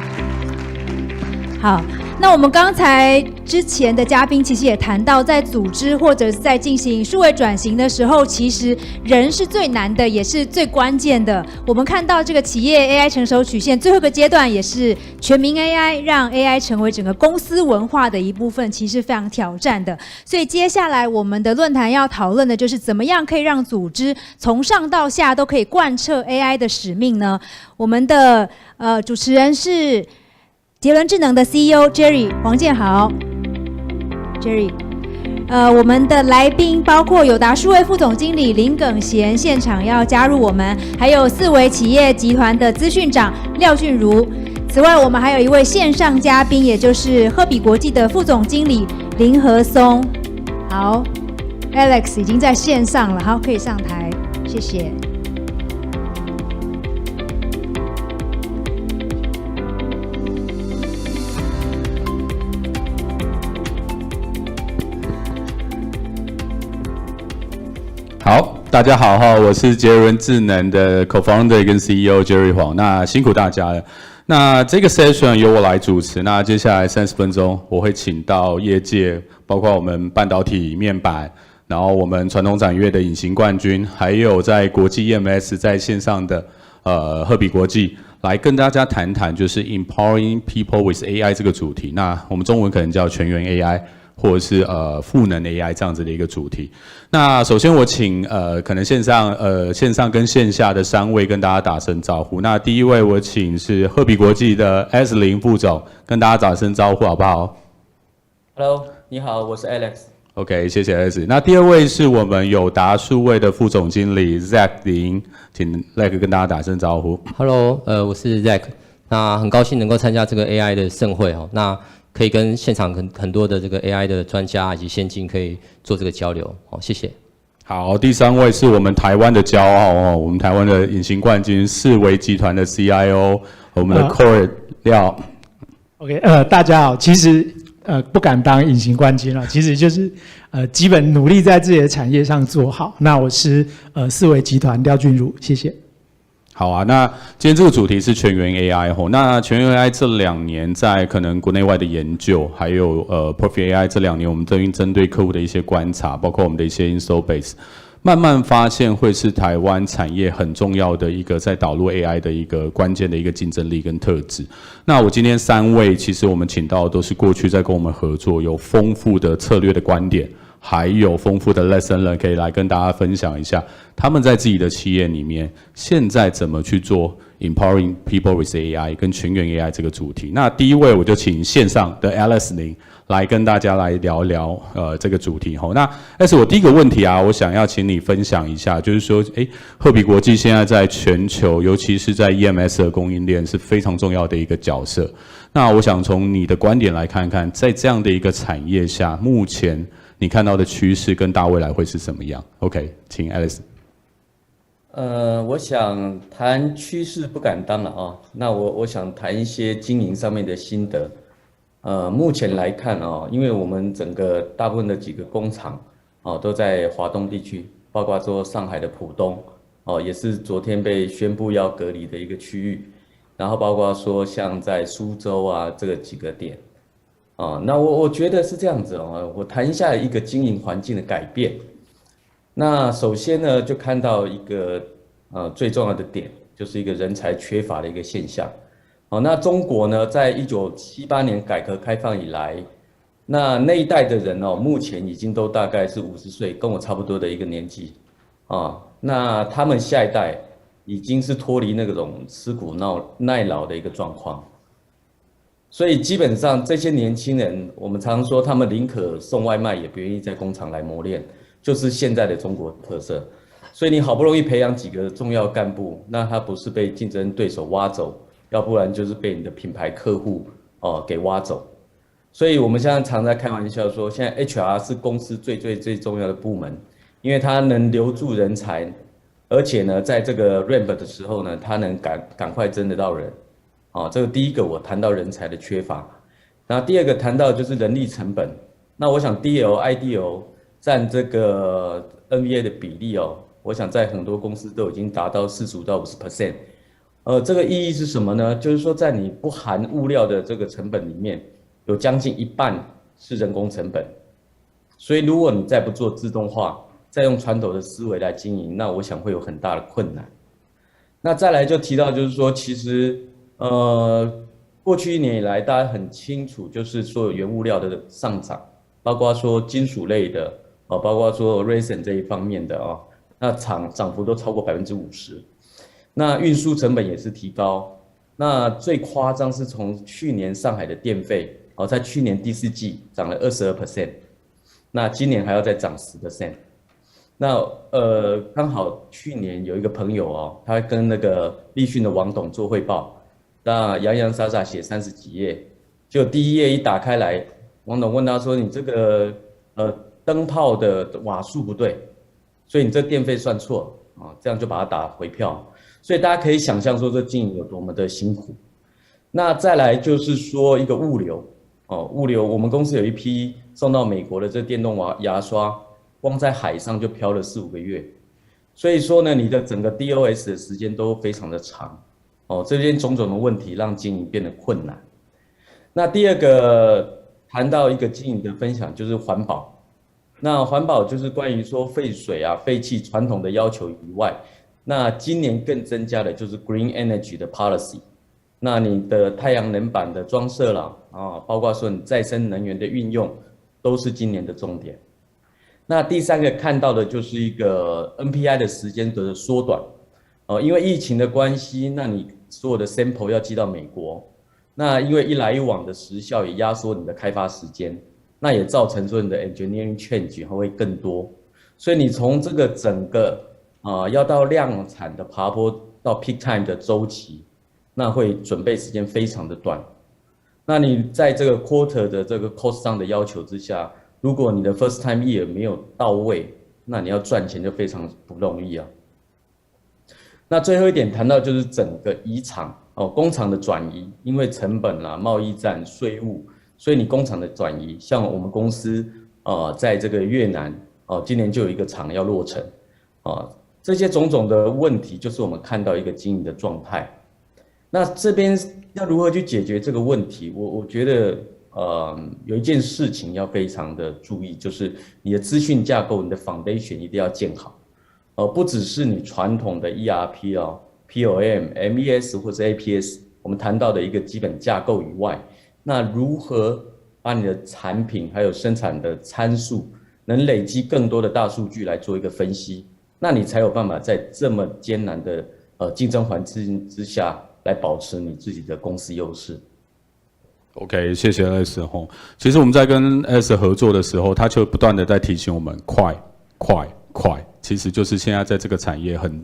A: 好。那我们刚才之前的嘉宾其实也谈到，在组织或者是在进行数位转型的时候，其实人是最难的，也是最关键的。我们看到这个企业 AI 成熟曲线最后一个阶段，也是全民 AI， 让 AI 成为整个公司文化的一部分，其实非常挑战的。所以接下来我们的论坛要讨论的就是怎么样可以让组织从上到下都可以贯彻 AI 的使命呢？我们的主持人是杰伦智能的 CEO Jerry 黄建豪 ，Jerry， 我们的来宾包括友达数位副总经理林耿贤，现场要加入我们，还有四维企业集团的资讯长廖俊如。此外，我们还有一位线上嘉宾，也就是赫比国际的副总经理林和松。好 ，Alex 已经在线上了，好，可以上台，谢谢。
G: 好，大家好哈，我是杰伦智能的 Co-founder 跟 CEO Jerry 黄，那辛苦大家了。那这个 session 由我来主持，那接下来30分钟我会请到业界，包括我们半导体面板，然后我们传统展业的隐形冠军，还有在国际 EMS 在线上的赫比国际，来跟大家谈谈就是 Empowering People with AI 这个主题。那我们中文可能叫全员 AI。或者是赋能 AI 这样子的一个主题。那首先我请可能线上跟线下的3位跟大家打声招呼。那第一位我请是赫比国际的 S0副总跟大家打声招呼好不好
H: ？Hello， 你好，我是 Alex。OK，
G: 谢谢 Alex。那第二位是我们友达数位的副总经理 Zack 林，请 Zack 跟大家打声招呼。
H: Hello， 我是 Zack。那很高兴能够参加这个 AI 的盛会哦。那可以跟现场很多的这个 AI 的专家以及先进可以做这个交流，好，谢谢。
G: 好，第3位是我们台湾的骄傲哦，我们台湾的隐形冠军四维集团的 CIO， 我们的 Core 廖。
W: OK， 大家好，其实不敢当隐形冠军了，其实就是基本努力在自己的产业上做好。那我是四维集团廖俊儒，谢谢。
G: 好啊，那今天这个主题是全员 AI 吼，那全员 AI 这2年在可能国内外的研究，还有Profit AI 这2年我们针对客户的一些观察，包括我们的一些 install base， 慢慢发现会是台湾产业很重要的一个在导入 AI 的一个关键的一个竞争力跟特质。那我今天3位其实我们请到的都是过去在跟我们合作，有丰富的策略的观点。还有丰富的 lesson learn 可以来跟大家分享一下，他们在自己的企业里面现在怎么去做 empowering people with AI 跟全员 AI 这个主题。那第一位我就请线上的 Alice 林来跟大家来聊聊这个主题吼。那我第一个问题啊，我想要请你分享一下，就是说，赫比国际现在在全球，尤其是在 EMS 的供应链是非常重要的一个角色。那我想从你的观点来看看，在这样的一个产业下，目前你看到的趋势跟大未来会是什么样 ？OK， 请 Alice。
H: 我想谈趋势不敢当了啊。那我想谈一些经营上面的心得。目前来看啊，因为我们整个大部分的几个工厂都在华东地区，包括说上海的浦东也是昨天被宣布要隔离的一个区域，然后包括说像在苏州啊这个几个点。那我觉得是这样子哦，我谈一下一个经营环境的改变。那首先呢，就看到一个最重要的点，就是一个人才缺乏的一个现象。那中国呢，在1978年改革开放以来，那一代的人目前已经都大概是50岁，跟我差不多的一个年纪那他们下一代已经是脱离那种吃苦耐劳的一个状况。所以基本上这些年轻人，我们常说他们宁可送外卖，也不愿意在工厂来磨练，就是现在的中国特色。所以你好不容易培养几个重要干部，那他不是被竞争对手挖走，要不然就是被你的品牌客户给挖走。所以我们现在常在开玩笑说，现在 HR 是公司最重要的部门，因为它能留住人才，而且呢，在这个 ramp 的时候呢，它能赶快征得到人。这个第一个我谈到人才的缺乏，那第二个谈到就是人力成本。那我想 DL、IDL 占这个 NVA 的比例我想在很多公司都已经达到45到50%。这个意义是什么呢？就是说在你不含物料的这个成本里面，有将近一半是人工成本。所以如果你再不做自动化，再用传统的思维来经营，那我想会有很大的困难。那再来就提到就是说，其实过去1年以来，大家很清楚，就是所有原物料的上涨，包括说金属类的包括说 resin 这一方面的那涨幅都超过50%。那运输成本也是提高。那最夸张是从去年上海的电费在去年第4季涨了22%，那今年还要再涨10%。那刚好去年有一个朋友他跟那个立讯的王董做汇报，那洋洋洒洒写30几页，就第1页一打开来，王董问他说：“你这个灯泡的瓦数不对，所以你这电费算错这样就把它打回票。”所以大家可以想象说这经营有多么的辛苦。那再来就是说一个物流物流，我们公司有一批送到美国的这电动牙刷，光在海上就漂了4-5个月，所以说呢，你的整个 DOS 的时间都非常的长这边种种的问题让经营变得困难。那第二个谈到一个经营的分享就是环保。那环保就是关于说废水废气传统的要求以外，那今年更增加的就是 Green Energy 的 Policy。那你的太阳能板的装设啦包括说你再生能源的运用，都是今年的重点。那第3个看到的就是一个 NPI 的时间的缩短因为疫情的关系，那你所有的 sample 要寄到美国，那因为一来一往的时效也压缩你的开发时间，那也造成说你的 engineering change 会更多，所以你从这个整个要到量产的爬坡到 peak time 的周期，那会准备时间非常的短。那你在这个 quarter 的这个 cost 上的要求之下，如果你的 first time year 没有到位，那你要赚钱就非常不容易那最后一点谈到就是整个移厂工厂的转移，因为成本贸易战、税务，所以你工厂的转移，像我们公司在这个越南今年就有一个厂要落成这些种种的问题，就是我们看到一个经营的状态。那这边要如何去解决这个问题？我觉得有一件事情要非常的注意，就是你的资讯架构，你的 foundation 一定要建好不只是你传统的 ERP、POM、MES 或者 APS 我们谈到的一个基本架构以外，那如何把你的产品还有生产的参数能累积更多的大数据来做一个分析，那你才有办法在这么艰难的竞争环境之下来保持你自己的公司优势。
G: OK， 谢谢 S 其实我们在跟 S 合作的时候，他就不断的在提醒我们快，其实就是现在在这个产业很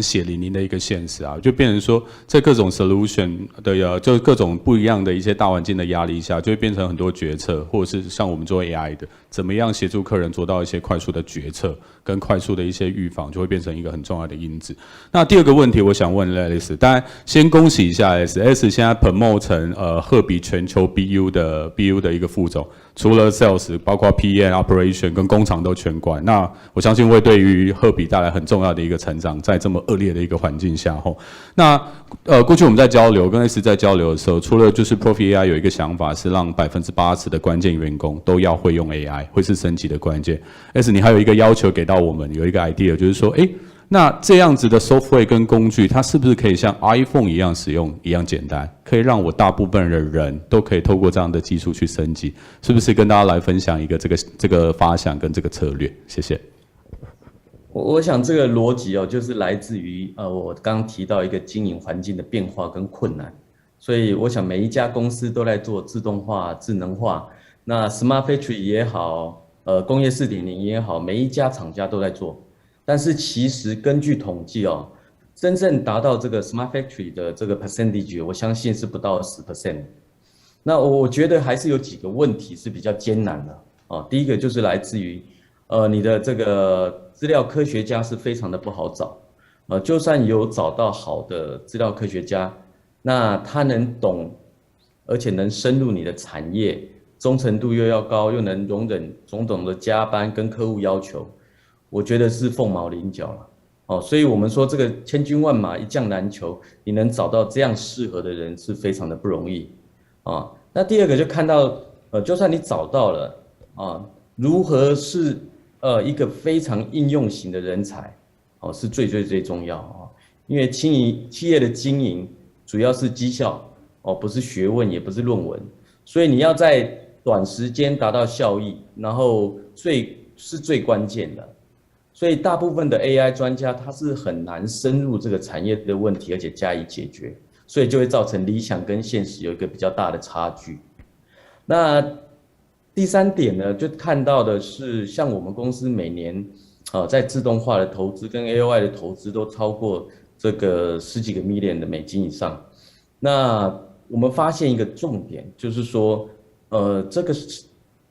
G: 血淋淋的一个现实就变成说在各种 solution 的就各种不一样的一些大环境的压力下，就会变成很多决策，或者是像我们做 AI 的，怎么样协助客人做到一些快速的决策跟快速的一些预防，就会变成一个很重要的因子。那第二个问题我想问 Alice， 当然先恭喜一下 S 现在 promote 成赫比全球 BU 的一个副总，除了 sales 包括 PM、operation 跟工厂都全管，那我相信会对于赫比带来很重要的一个成长，在这么恶劣的一个环境下那过去我们在交流跟 S 在交流的时候，除了就是 Profi AI 有一个想法是让80%的关键员工都要会用 AI， 会是升级的关键。S 你还有一个要求给到我们，有一个 idea 就是说那这样子的 software 跟工具，它是不是可以像 iPhone 一样使用一样简单，可以让我大部分的人都可以透过这样的技术去升级？是不是跟大家来分享一个这个发想跟这个策略？谢谢。
H: 我想这个逻辑就是来自于我刚刚提到一个经营环境的变化跟困难，所以我想每一家公司都在做自动化、智能化，那 Smart Factory 也好，工业 4.0 也好，每一家厂家都在做。但是其实根据统计真正达到这个 Smart Factory 的这个 percentage， 我相信是不到10%。那我觉得还是有几个问题是比较艰难的第一个就是来自于你的这个资料科学家是非常的不好找就算有找到好的资料科学家，那他能懂而且能深入你的产业，忠诚度又要高，又能容忍种种的加班跟客户要求，我觉得是凤毛麟角了所以我们说这个千军万马一将难求，你能找到这样适合的人是非常的不容易那第二个就看到就算你找到了如何是一个非常应用型的人才是最重要因为企业的经营主要是绩效不是学问也不是论文，所以你要在短时间达到效益，然后最关键的。所以大部分的 AI 专家他是很难深入这个产业的问题，而且加以解决，所以就会造成理想跟现实有一个比较大的差距。那第3点呢，就看到的是像我们公司每年在自动化的投资跟 AOI 的投资都超过这个10几个 million 的美金以上。那我们发现一个重点，就是说这个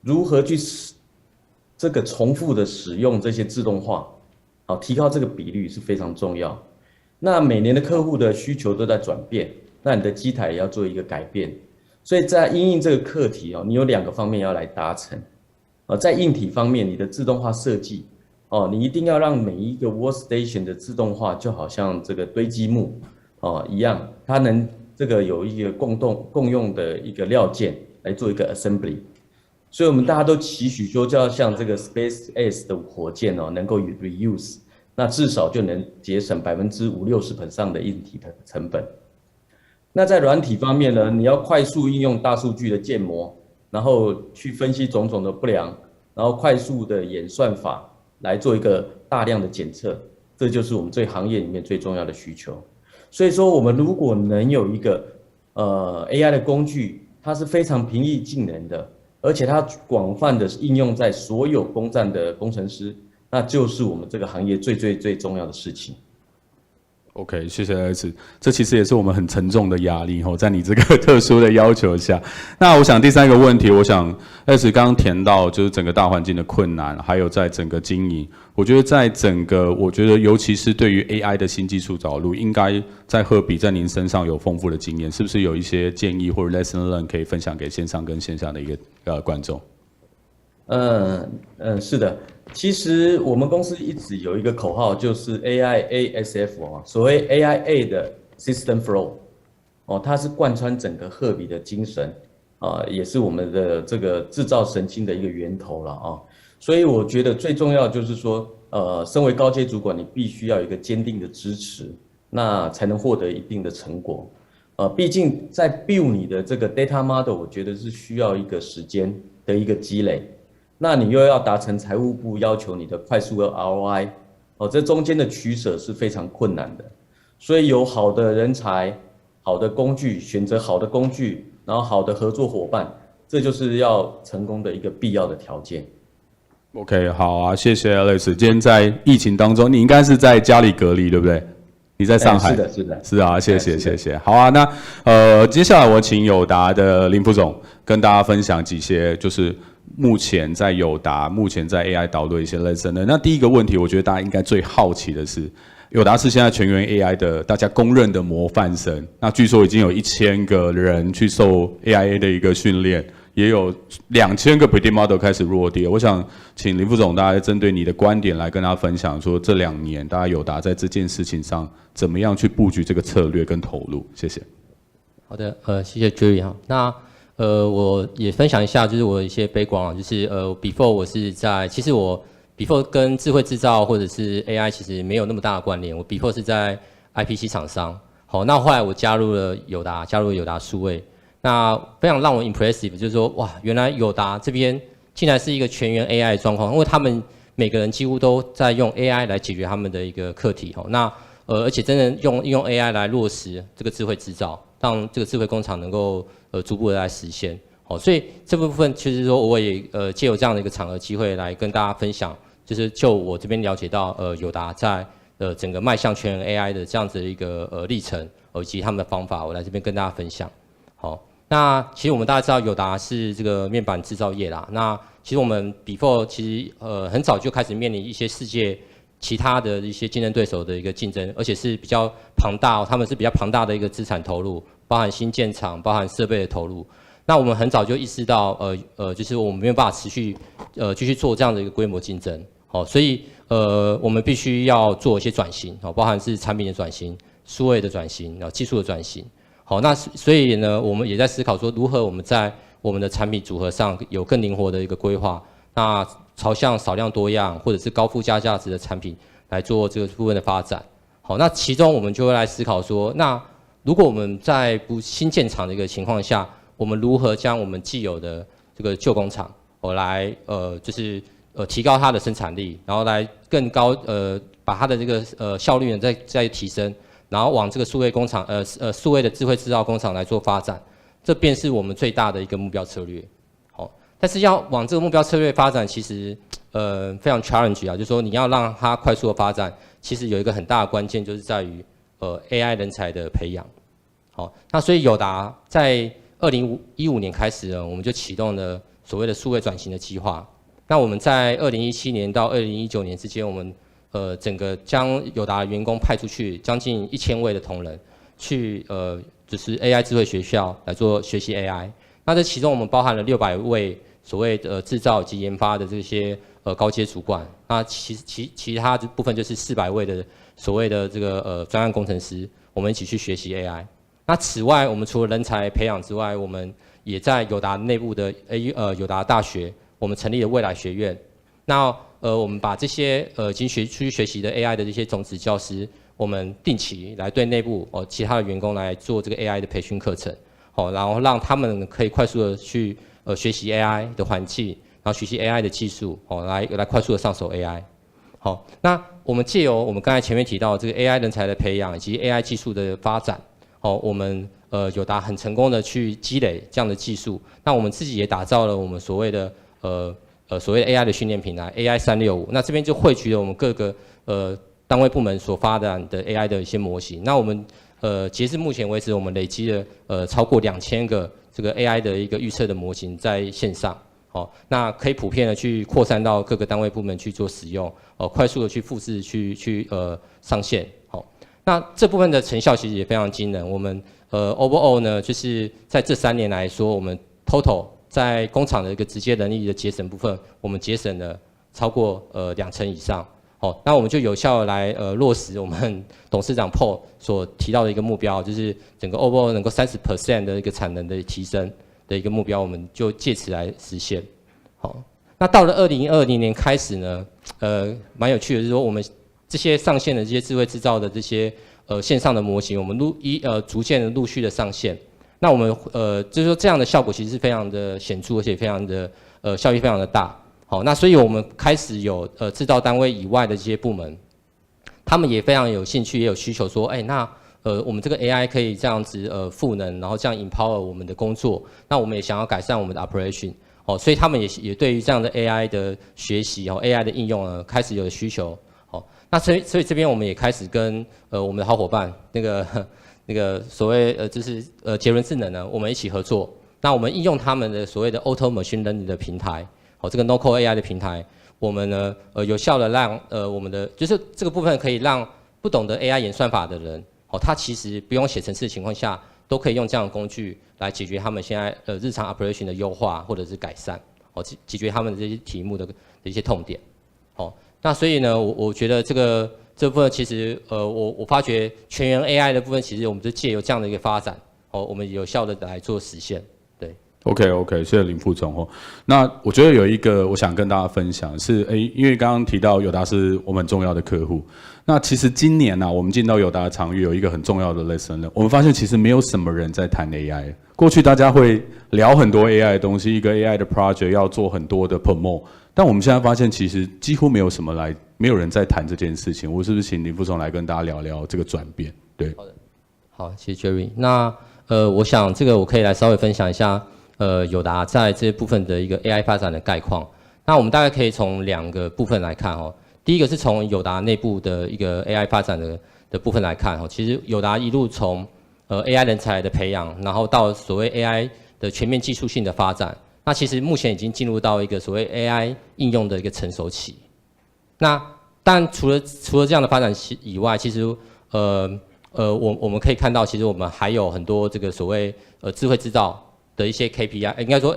H: 如何去这个重复的使用这些自动化提高这个比率是非常重要。那每年的客户的需求都在转变，那你的机台也要做一个改变，所以在因应这个课题你有2个方面要来达成在硬体方面，你的自动化设计你一定要让每一个 workstation 的自动化就好像这个堆积木一样，它能这个有一个共用的一个料件来做一个 assembly。所以我们大家都期许说，就要像这个 SpaceX 的火箭能够 reuse， 那至少就能节省50-60% 的硬体的成本。那在软体方面呢，你要快速应用大数据的建模，然后去分析种种的不良，然后快速的演算法来做一个大量的检测，这就是我们这行业里面最重要的需求。所以说，我们如果能有一个AI 的工具，它是非常平易近人的，而且它广泛的应用在所有工站的工程师，那就是我们这个行业最重要的事情。
G: OK， 谢谢 Alex， 这其实也是我们很沉重的压力在你这个特殊的要求下。那我想第3个问题，我想 Alex 刚刚填到就是整个大环境的困难，还有在整个经营，我觉得尤其是对于 AI 的新技术导入，应该在赫比在您身上有丰富的经验，是不是有一些建议或者 lesson learn 可以分享给线上跟线下的一个观众？
H: 是的，其实我们公司一直有一个口号，就是 AIASF 所谓 AIA 的 System Flow 它是贯穿整个赫比的精神也是我们的这个制造神经的一个源头了所以我觉得最重要就是说身为高阶主管，你必须要有一个坚定的支持，那才能获得一定的成果毕竟在 build 你的这个 data model， 我觉得是需要一个时间的一个积累。那你又要达成财务部要求你的快速的 ROI，这中间的取舍是非常困难的。所以有好的人才、好的工具，选择好的工具，然后好的合作伙伴，这就是要成功的一个必要的条件。
G: OK， 好啊，谢谢 Alex。今天在疫情当中，你应该是在家里隔离，对不对？你在上海？
H: 是的。
G: 是啊，谢谢。好啊，那接下来我请友达的林副总跟大家分享几些就是目前在友达、目前在 AI 导入的一些 lesson 呢。那第一个问题，我觉得大家应该最好奇的是，友达是现在全员 AI 的大家公认的模范生。那据说已经有1000个人去受 AIA 的一个训练，也有2000个 predict model 开始落地。我想请林副总大家针对你的观点来跟大家分享，说这2年大家友达在这件事情上怎么样去布局这个策略跟投入。谢谢。
F: 好的，谢谢 Jerry 哈。那我也分享一下，就是我一些background，就是before 我是在，其实我 before 跟智慧制造或者是 AI 其实没有那么大的关联。我 before 是在 IPC 厂商，好，那后来我加入了友达数位。那非常让我 impressive， 就是说哇，原来友达这边竟然是一个全员 AI 的状况，因为他们每个人几乎都在用 AI 来解决他们的一个课题，那而且真的应用 AI 来落实这个智慧制造，让这个智慧工厂能够逐步的来实现。好，所以这部分其实说我也借由这样的一个场合机会来跟大家分享，就是就我这边了解到友达在整个迈向全员 AI 的这样子的一个历程，以及他们的方法，我来这边跟大家分享。好，那其实我们大家知道友达是这个面板制造业啦，那其实我们 before 其实很早就开始面临一些世界其他的一些竞争对手的一个竞争，而且是比较庞大，他们是比较庞大的一个资产投入，包含新建厂，包含设备的投入。那我们很早就意识到，就是我们没有办法持续继续做这样的一个规模竞争，好，所以我们必须要做一些转型，好，包含是产品的转型、数位的转型，然后技术的转型。好，那所以呢，我们也在思考说，如何我们在我们的产品组合上有更灵活的一个规划，那朝向少量多样或者是高附加价值的产品来做这个部分的发展。好，那其中我们就会来思考说，那如果我们在不新建厂的一个情况下，我们如何将我们既有的这个旧工厂，来就是提高它的生产力，然后来更高把它的这个效率呢再提升。然后往这个数位工厂，数位的智慧制造工厂来做发展，这便是我们最大的一个目标策略。好，但是要往这个目标策略发展，其实非常 challenge 啊，就是说你要让它快速的发展，其实有一个很大的关键就是在于AI 人才的培养。好，那所以友达在2015年开始呢，我们就启动了所谓的数位转型的计划。那我们在2017年到2019年之间，我们整个将友达的员工派出去，将近1000位的同仁去就是 AI 智慧学校来做学习 AI。那这其中我们包含了600位所谓的制造及研发的这些高阶主管，那其他的部分就是400位的所谓的这个专案工程师，我们一起去学习 AI。那此外，我们除了人才培养之外，我们也在友达内部的友达大学，我们成立了未来学院。那我们把这些已经出去学习的 AI 的这些种子教师，我们定期来对内部其他的员工来做这个 AI 的培训课程，然后让他们可以快速的去学习 AI 的环境，然后学习 AI 的技术，来快速的上手 AI。好，那我们借由我们刚才前面提到这个 AI 人才的培养以及 AI 技术的发展，我们友达很成功的去积累这样的技术，那我们自己也打造了我们所谓的所谓的 AI 的训练平台 AI 365，那这边就汇聚了我们各个单位部门所发展的 AI 的一些模型。那我们截至目前为止，我们累积了超过2000个这个 AI 的一个预测的模型在线上。好，那可以普遍的去扩散到各个单位部门去做使用，快速的去复制去上线。好，那这部分的成效其实也非常惊人。我们overall 呢，就是在这3年来说，我们 total 在工厂的一个直接人力的节省部分，我们节省了超过20%以上。好，那我们就有效的来落实我们董事长 Paul 所提到的一个目标，就是整个 overall 能够30% 的一个产能的提升的一个目标，我们就借此来实现。好，那到了2020年开始呢，蛮有趣的，就是说我们这些上线的这些智慧制造的这些线上的模型，我们逐渐的陆续的上线。那我们就是说这样的效果其实是非常的显著，而且非常的效益非常的大。好，那所以我们开始有制造单位以外的这些部门，他们也非常有兴趣，也有需求说，那我们这个 AI 可以这样子赋能，然后这样 empower 我们的工作。那我们也想要改善我们的 operation。所以他们也对于这样的 AI 的学习AI 的应用呢，开始有需求。好，那所以这边我们也开始跟我们的好伙伴那个所谓就是杰伦智能呢，我们一起合作。那我们应用他们的所谓的 Auto Machine Learning 的平台，这个 No-Code AI 的平台，我们呢有效的让我们的就是这个部分可以让不懂得 AI 演算法的人，他其实不用写程式的情况下，都可以用这样的工具来解决他们现在日常 operation 的优化或者是改善，解决他们这些题目的一些痛点。那所以呢，我觉得这部分其实我发觉全员 AI 的部分，其实我们就借由这样的一个发展，我们有效的来做实现。对。
G: OK， 谢谢林副总。那我觉得有一个我想跟大家分享是，因为刚刚提到友达是我们很重要的客户。那其实今年呢，我们进到友达的场域有一个很重要的 lesson， 我们发现其实没有什么人在谈 AI。过去大家会聊很多 AI 的东西，一个 AI 的 project 要做很多的 promote， 但我们现在发现其实几乎没有人在谈这件事情。我是不是请林副总来跟大家聊聊这个转变？对。
F: 好的，好，谢谢 Jerry。那我想这个我可以来稍微分享一下。友达在这部分的一个 AI 发展的概况，那我们大概可以从2个部分来看第一个是从友达内部的一个 AI 发展的部分来看其实友达一路从AI 人才的培养，然后到所谓 AI 的全面技术性的发展，那其实目前已经进入到一个所谓 AI 应用的一个成熟期。那但除了这样的发展以外，其实我们可以看到，其实我们还有很多这个所谓智慧制造的一些 KPI， 应该说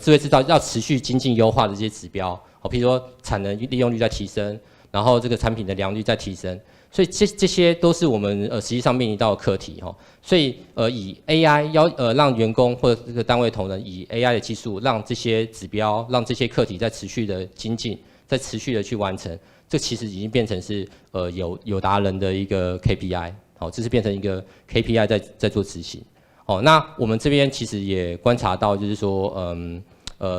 F: 智慧制造要持续精进优化的这些指标，譬如说产能利用率在提升，然后这个产品的良率在提升，所以这些都是我们实际上面临到的课题哈。所以以 AI 让员工或者这个单位同仁以 AI 的技术让这些指标、让这些课题在持续的精进，在持续的去完成，这其实已经变成是有达人的一个 KPI， 好，这是变成一个 KPI 在做执行。那我们这边其实也观察到，就是说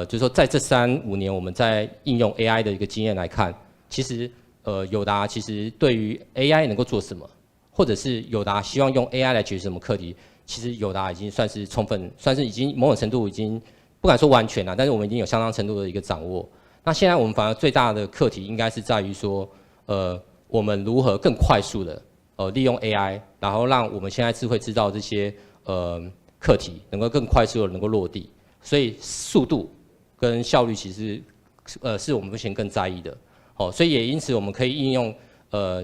F: 就是说在这3-5年我们在应用 AI 的一个经验来看，其实友达其实对于 AI 能够做什么，或者是友达希望用 AI 来解决什么课题，其实友达已经算是充分，算是已经某种程度已经不敢说完全了，但是我们已经有相当程度的一个掌握。那现在我们反而最大的课题应该是在于说，我们如何更快速的利用 AI， 然后让我们现在智慧制造这些课题能够更快速的能够落地，所以速度跟效率其实是我们目前更在意的。所以也因此我们可以应用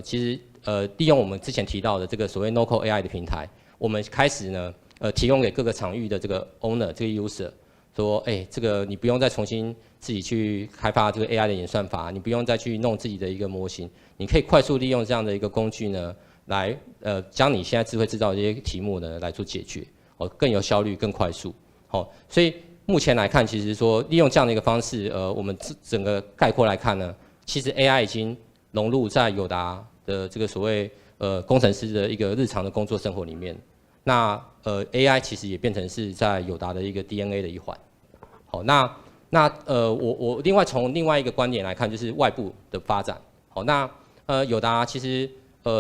F: 其实利用我们之前提到的这个所谓 No-Code AI 的平台，我们开始呢提供给各个场域的这个 owner 这个 user 说，这个你不用再重新自己去开发这个 AI 的演算法，你不用再去弄自己的一个模型，你可以快速利用这样的一个工具呢，来将你现在智慧制造的这些题目呢来做解决，更有效率、更快速。所以目前来看，其实说利用这样的一个方式，我们整个概括来看呢，其实 AI 已经融入在友达的这个所谓工程师的一个日常的工作生活里面。那AI 其实也变成是在友达的一个 DNA 的一环。好，那我另外从另外一个观点来看，就是外部的发展。好，那友达其实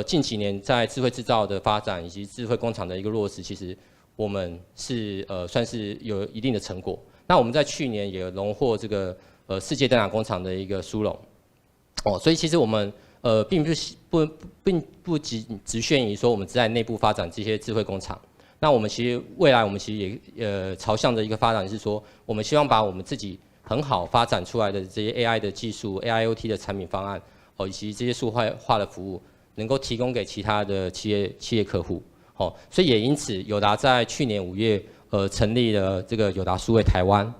F: 近几年在智慧制造的发展以及智慧工厂的一个落实，其实我们是算是有一定的成果。那我们在去年也荣获这个世界灯塔工厂的一个殊荣。所以其实我们并不只限于说我们只在内部发展这些智慧工厂。那我们其实未来我们其实也朝向的一个发展是说，我们希望把我们自己很好发展出来的这些 AI 的技术、AIoT 的产品方案，以及这些数位化的服务，能够提供给其他的企业客户。所以也因此，友达在去年5月成立了这个友达数位台湾。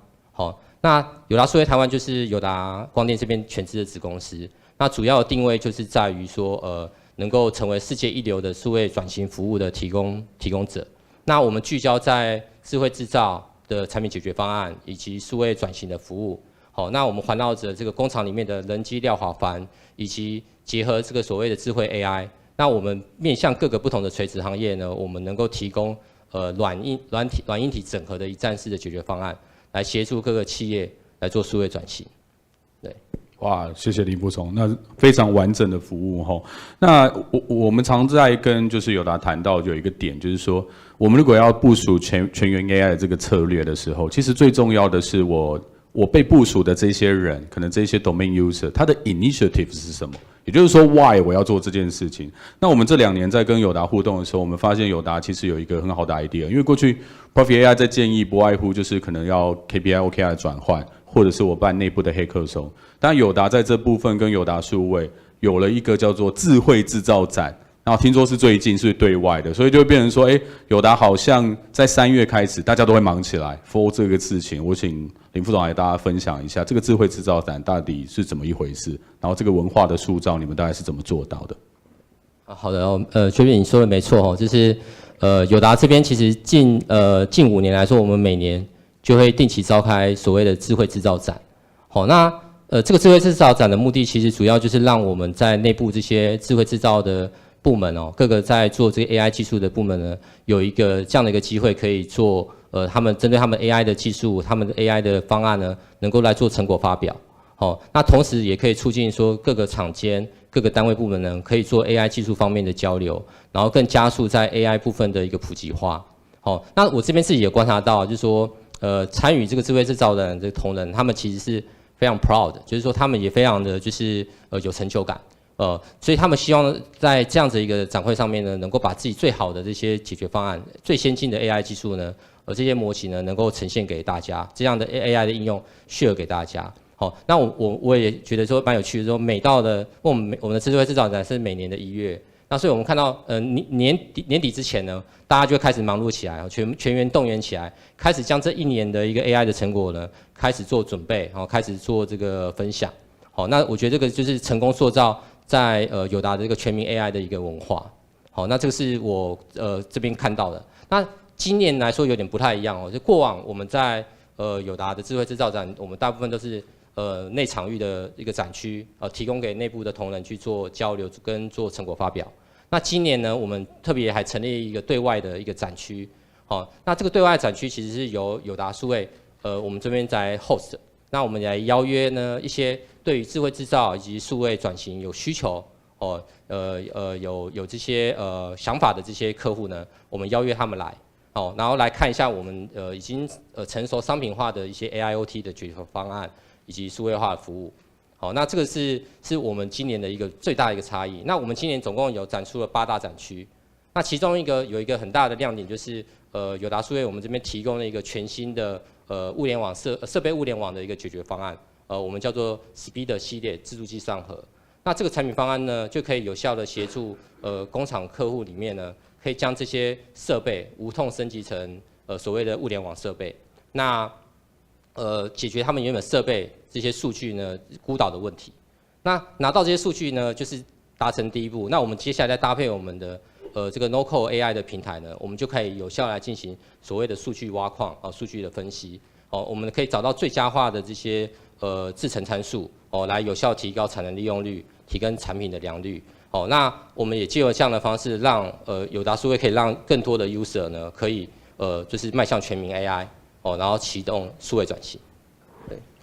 F: 那友达数位台湾就是友达光电这边全资的子公司。那主要的定位就是在于说，能够成为世界一流的数位转型服务的提供者。那我们聚焦在智慧制造的产品解决方案，以及数位转型的服务。那我们环绕着这个工厂里面的人机廖化繁，以及结合这个所谓的智慧 AI。那我们面向各个不同的垂直行业呢，我们能够提供软硬体整合的一站式的解决方案，来协助各个企业来做数位转型。对。
G: 哇，谢谢林副总，那非常完整的服务哈。那我们常在跟就是友达谈到有一个点，就是说我们如果要部署全员 AI 的这个策略的时候，其实最重要的是我被部署的这些人，可能这些 domain user， 他的 initiative 是什么？也就是说 why 我要做这件事情。那我们这2年在跟友达互动的时候，我们发现友达其实有一个很好的 idea， 因为过去 Profi AI 在建议不外乎就是可能要 KPI、OKR 的转换，或者是我办内部的黑客松。但友达在这部分跟友达数位有了一个叫做智慧制造展，然后听说是最近是对外的，所以就会变成说，友达好像在3月开始，大家都会忙起来 for 这个事情。我请林副总来大家分享一下这个智慧制造展到底是怎么一回事，然后这个文化的塑造你们大概是怎么做到的？
F: 好的，确实你说的没错就是友达这边其实近5年来说，我们每年就会定期召开所谓的智慧制造展。那这个智慧制造展的目的，其实主要就是让我们在内部这些智慧制造的部门各个在做这个 AI 技术的部门呢，有一个这样的一个机会，可以做他们针对他们 AI 的技术、他们的 AI 的方案呢，能够来做成果发表。那同时也可以促进说各个厂间、各个单位部门呢，可以做 AI 技术方面的交流，然后更加速在 AI 部分的一个普及化。那我这边自己也观察到，就是说参与这个智慧制造的这个同仁，他们其实是非常 proud， 就是说他们也非常的就是有成就感，所以他们希望在这样子一个展会上面呢，能够把自己最好的这些解决方案、最先进的 AI 技术呢，这些模型呢，能够呈现给大家，这样的 AI 的应用 share 给大家。那我也觉得说蛮有趣的，说每到的我们的智慧制造展是每年的1月，那所以我们看到年底之前呢，大家就开始忙碌起来，全员动员起来，开始将这1年的一个 AI 的成果呢，开始做准备，开始做这个分享。好，那我觉得这个就是成功塑造在友达的这个全民 AI 的一个文化。好，那这个是我这边看到的。那今年来说有点不太一样哦，就过往我们在友达的智慧制造展，我们大部分都是内场域的一个展区，提供给内部的同仁去做交流跟做成果发表。那今年呢，我们特别还成立一个对外的一个展区。好，那这个对外展区其实是由友达数位我们这边在 host。那我们来邀约呢一些对于智慧制造以及数位转型有需求有这些想法的这些客户呢，我们邀约他们来，然后来看一下我们已经成熟商品化的一些 AIoT 的解决方案以及数位化的服务。好，那这个是我们今年的一个最大的一个差异。那我们今年总共有展出了8大展区，那其中有一个很大的亮点就是友达数位我们这边提供了一个全新的物联网设备物联网的一个解决方案，我们叫做 Speed 系列自助计算盒。那这个产品方案呢，就可以有效的协助工厂客户里面呢，可以将这些设备无痛升级成所谓的物联网设备。那解决他们原本设备这些数据呢孤岛的问题。那拿到这些数据呢，就是达成第一步。那我们接下来再搭配我们的这个 No-Code AI 的平台呢，我们就可以有效来进行所谓的数据挖矿数据的分析。我们可以找到最佳化的这些制程参数来有效提高产能利用率，提升产品的良率。那我们也借由这样的方式，让友达数位可以让更多的 user 呢，可以就是迈向全民 AI，然后启动数位转型。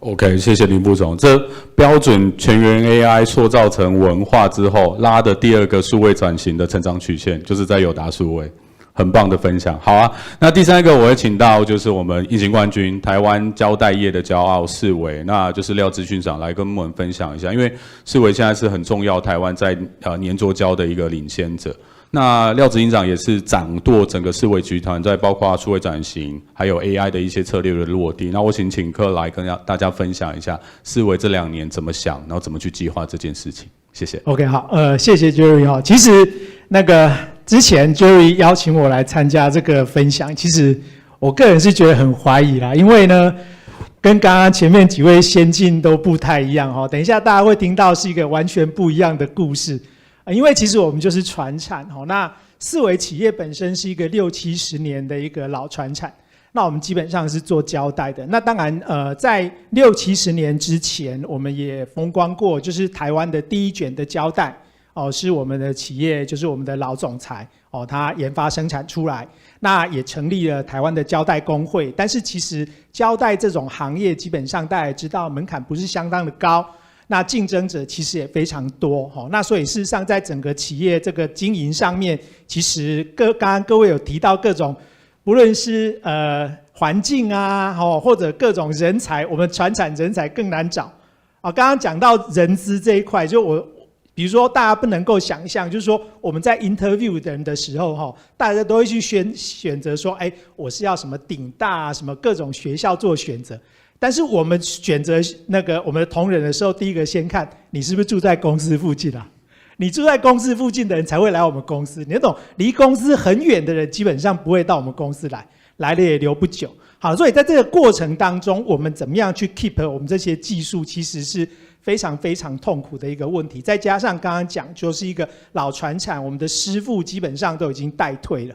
G: OK， 谢谢林副总。这标准全员 AI 塑造成文化之后，拉的第2个数位转型的成长曲线，就是在友达数位。很棒的分享，好啊。那第3个我会请到就是我们隐形冠军，台湾胶带业的骄傲世伟，那就是廖资讯长来跟我们分享一下。因为世伟现在是很重要台湾在粘着胶的一个领先者。那廖执行长也是掌舵整个世伟集团，在包括数位转型还有 AI 的一些策略的落地。那我请客来跟大家分享一下世伟这2年怎么想，然后怎么去计划这件事情。谢谢。
W: OK， 好，谢谢 Jerry 哈。其实那个之前 Jerry 邀请我来参加这个分享，其实我个人是觉得很怀疑啦，因为呢，跟刚刚前面几位先进都不太一样哈。等一下大家会听到是一个完全不一样的故事。因为其实我们就是传产，那世伟企业本身是一个60-70年的一个老传产，那我们基本上是做胶带的。那当然在60-70年之前，我们也风光过，就是台湾的第一卷的胶带是我们的企业，就是我们的老总裁他研发生产出来，那也成立了台湾的胶带工会。但是其实胶带这种行业基本上大家也知道门槛不是相当的高，那竞争者其实也非常多，那所以事实上在整个企业这个经营上面，其实刚刚各位有提到各种，不论是环境啊，或者各种人才，我们传产人才更难找。刚刚讲到人资这一块，就比如说大家不能够想象，就是说我们在 interview 的人的时候，大家都会去选择说，我是要什么顶大啊，什么各种学校做选择。但是我们选择我们的同仁的时候，第一个先看你是不是住在公司附近啊？你住在公司附近的人才会来我们公司，你那种离公司很远的人基本上不会到我们公司来，来了也留不久。好，所以在这个过程当中，我们怎么样去 keep 我们这些技术，其实是非常非常痛苦的一个问题。再加上刚刚讲，就是一个老传产，我们的师傅基本上都已经代退了。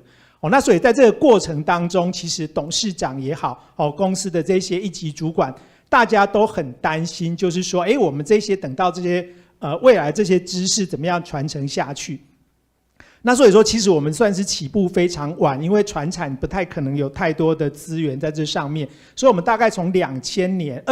W: 那所以在这个过程当中，其实董事长也好，公司的这些一级主管，大家都很担心，就是说，我们这些等到这些未来这些知识怎么样传承下去？那所以说，其实我们算是起步非常晚，因为传产不太可能有太多的资源在这上面，所以我们大概从2000年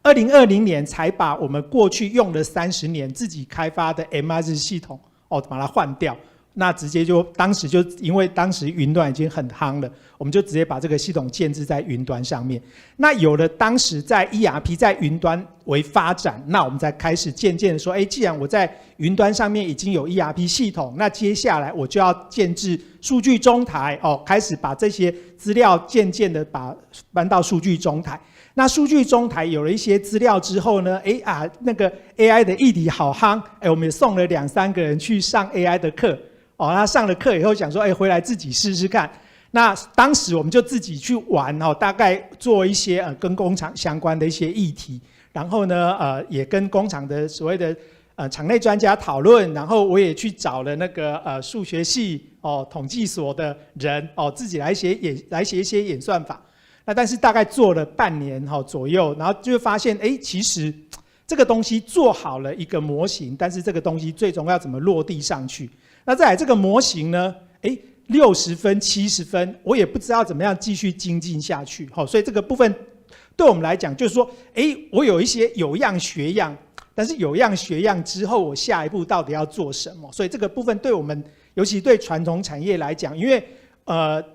W: ，2020年才把我们过去用了30年自己开发的 MRS 系统把它换掉。那直接当时就因为当时云端已经很夯了，我们就直接把这个系统建置在云端上面。那有了当时在 ERP 在云端为发展，那我们才开始渐渐的说，既然我在云端上面已经有 ERP 系统，那接下来我就要建置数据中台，开始把这些资料渐渐的搬到数据中台。那数据中台有了一些资料之后呢，那个 AI 的议题好夯，我们也送了2-3个人去上 AI 的课，那上了课以后想说，回来自己试试看。那当时我们就自己去玩，大概做一些跟工厂相关的一些议题，然后呢，也跟工厂的所谓的场内专家讨论，然后我也去找了那个数学系统计所的人自己来写一些演算法。那但是大概做了半年左右，然后就会发现，其实这个东西做好了一个模型，但是这个东西最终要怎么落地上去？那再来这个模型呢？60分、70分，我也不知道怎么样继续精进下去。所以这个部分对我们来讲，就是说，我有一些有样学样，但是有样学样之后，我下一步到底要做什么？所以这个部分对我们，尤其对传统产业来讲，因为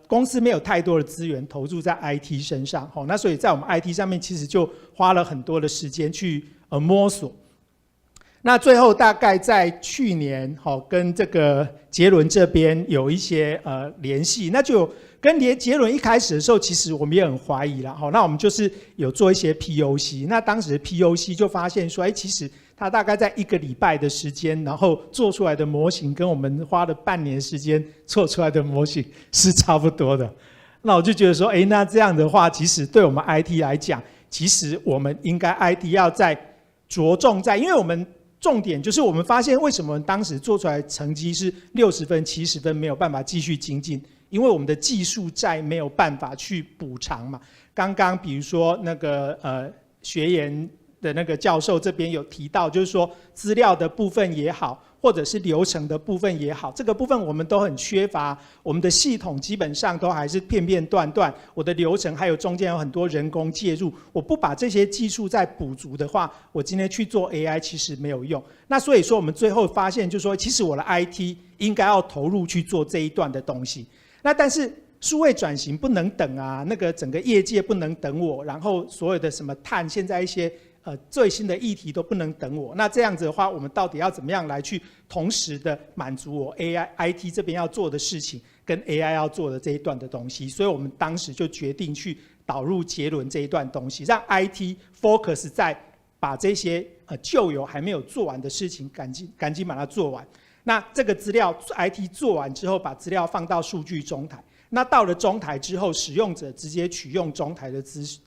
W: 公司没有太多的资源投注在 IT 身上，那所以在我们 IT 上面其实就花了很多的时间去摸索。那最后大概在去年，跟这个杰伦这边有一些联系，那就跟杰伦一开始的时候，其实我们也很怀疑啦，那我们就是有做一些 POC， 那当时的 POC 就发现说，其实他大概在1个礼拜的时间，然后做出来的模型跟我们花了半年时间做出来的模型是差不多的。那我就觉得说，那这样的话，其实对我们 IT 来讲，其实我们应该 IT 要在着重在，因为我们重点就是我们发现为什么当时做出来成绩是60分、70分没有办法继续精进，因为我们的技术债没有办法去补偿嘛。刚刚比如说那个学研的那个教授这边有提到，就是说资料的部分也好，或者是流程的部分也好，这个部分我们都很缺乏。我们的系统基本上都还是片片段段，我的流程还有中间有很多人工介入。我不把这些技术再补足的话，我今天去做 AI 其实没有用。那所以说我们最后发现，就是说其实我的 IT 应该要投入去做这一段的东西。那但是数位转型不能等啊，那个整个业界不能等我，然后所有的什么碳，现在一些最新的议题都不能等我。那这样子的话，我们到底要怎么样来去同时的满足我 IT 这边要做的事情，跟 AI 要做的这一段的东西？所以我们当时就决定去导入杰伦这一段东西，让 IT focus 在把这些旧有还没有做完的事情赶紧把它做完。那这个资料 IT 做完之后，把资料放到数据中台。那到了中台之后，使用者直接取用中台的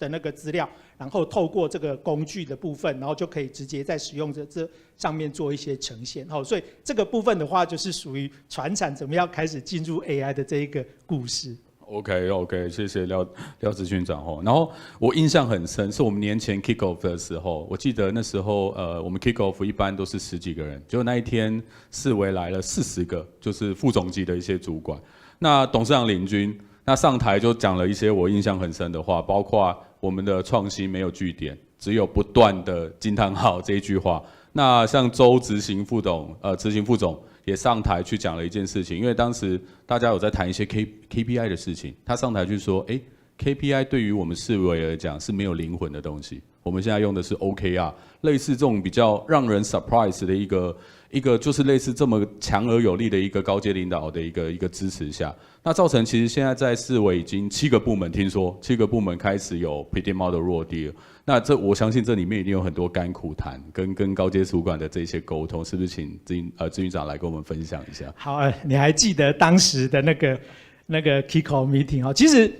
W: 那个资料，然后透过这个工具的部分，然后就可以直接在使用者这上面做一些呈现。所以这个部分的话，就是属于传产怎么样开始进入 AI 的这一个故事。
G: OK， 谢谢廖子训长吼。然后我印象很深，是我们年前 kick off 的时候，我记得那时候我们 kick off 一般都是10几个人，结果那一天四维来了40个，就是副总级的一些主管。那董事长领军，那上台就讲了一些我印象很深的话，包括我们的创新没有据点，只有不断的惊叹号这一句话。那像周执行副总也上台去讲了一件事情，因为当时大家有在谈一些 KPI 的事情，他上台去说，KPI 对于我们视为来讲是没有灵魂的东西，我们现在用的是 OKR， 类似这种比较让人 surprise 的一个就是类似这么强而有力的一个高阶领导的一个支持下，那造成其实现在在视为已经7个部门，听说7个部门开始有 predict model 落地了。那我相信这里面一定有很多甘苦谈，跟高阶主管的这些沟通，是不是请执行长来跟我们分享一下？
W: 好，你还记得当时的那个 kickoff meeting 其实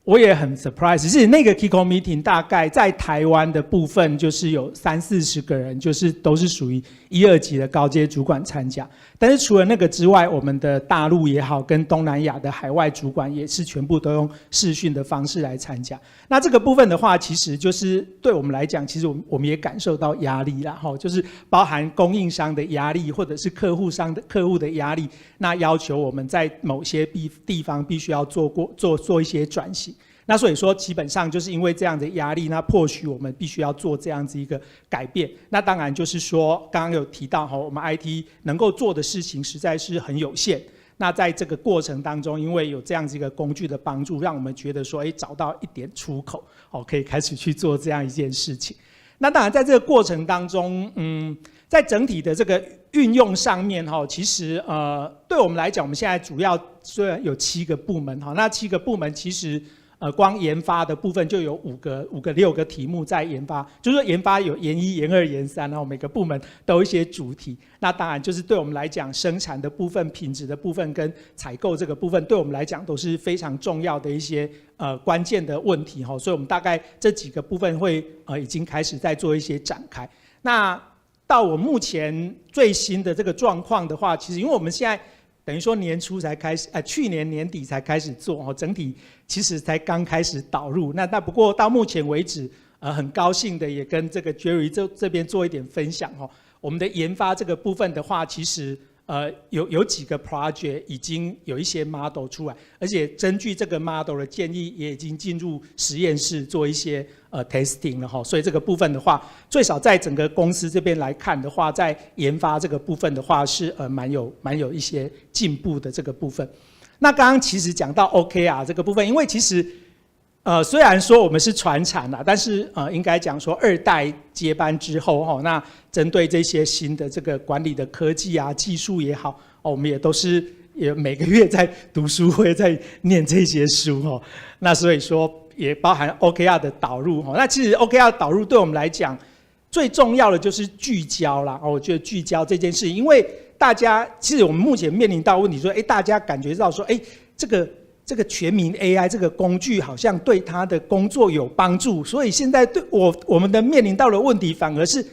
W: 我也很 surprise， 其实那个 kickoff meeting 大概在台湾的部分就是有30-40个人，就是都是属于1、2级的高阶主管参加。但是除了那个之外，我们的大陆也好，跟东南亚的海外主管也是全部都用视讯的方式来参加。那这个部分的话，其实就是对我们来讲，其实我们也感受到压力啦，就是包含供应商的压力，或者是客户的压力，那要求我们在某些地方必须要做一些转型。那所以说，基本上就是因为这样的压力，那迫许我们必须要做这样子一个改变。那当然就是说，刚刚有提到我们 IT 能够做的事情实在是很有限。那在这个过程当中，因为有这样子一个工具的帮助，让我们觉得说，找到一点出口，可以开始去做这样一件事情。那当然在这个过程当中，在整体的这个运用上面，其实对我们来讲，我们现在主要虽然有7个部门，那7个部门其实光研发的部分就有6个题目在研发，就是说研发有研1、研2、研3，然后每个部门都有一些主题。那当然就是对我们来讲，生产的部分、品质的部分跟采购这个部分，对我们来讲都是非常重要的一些关键的问题哈。所以我们大概这几个部分会已经开始在做一些展开。那到我目前最新的这个状况的话，其实因为我们现在等于说年初才开始，去年年底才开始做哦，整体其实才刚开始导入。那不过到目前为止，很高兴的也跟这个 Jerry 这边做一点分享哦。我们的研发这个部分的话，其实有几个 project 已经有一些 model 出来，而且根据这个 model 的建议，也已经进入实验室做一些testing 了哈。所以这个部分的话，最少在整个公司这边来看的话，在研发这个部分的话是蛮有一些进步的这个部分。那刚刚其实讲到 OKR 这个部分，因为其实虽然说我们是传产啦，但是应该讲说2代接班之后哈，那针对这些新的这个管理的科技啊、技术也好，我们也都是也每个月在读书会在念这些书哈。那所以说也包含 OKR 的导入哈。那其实 OKR 的导入对我们来讲最重要的就是聚焦啦。我觉得聚焦这件事，因为大家其实我们目前面临到问题说，大家感觉到说，这个全民 AI 这个工具好像对他的工作有帮助，所以现在对我们的面临到的问题反而是，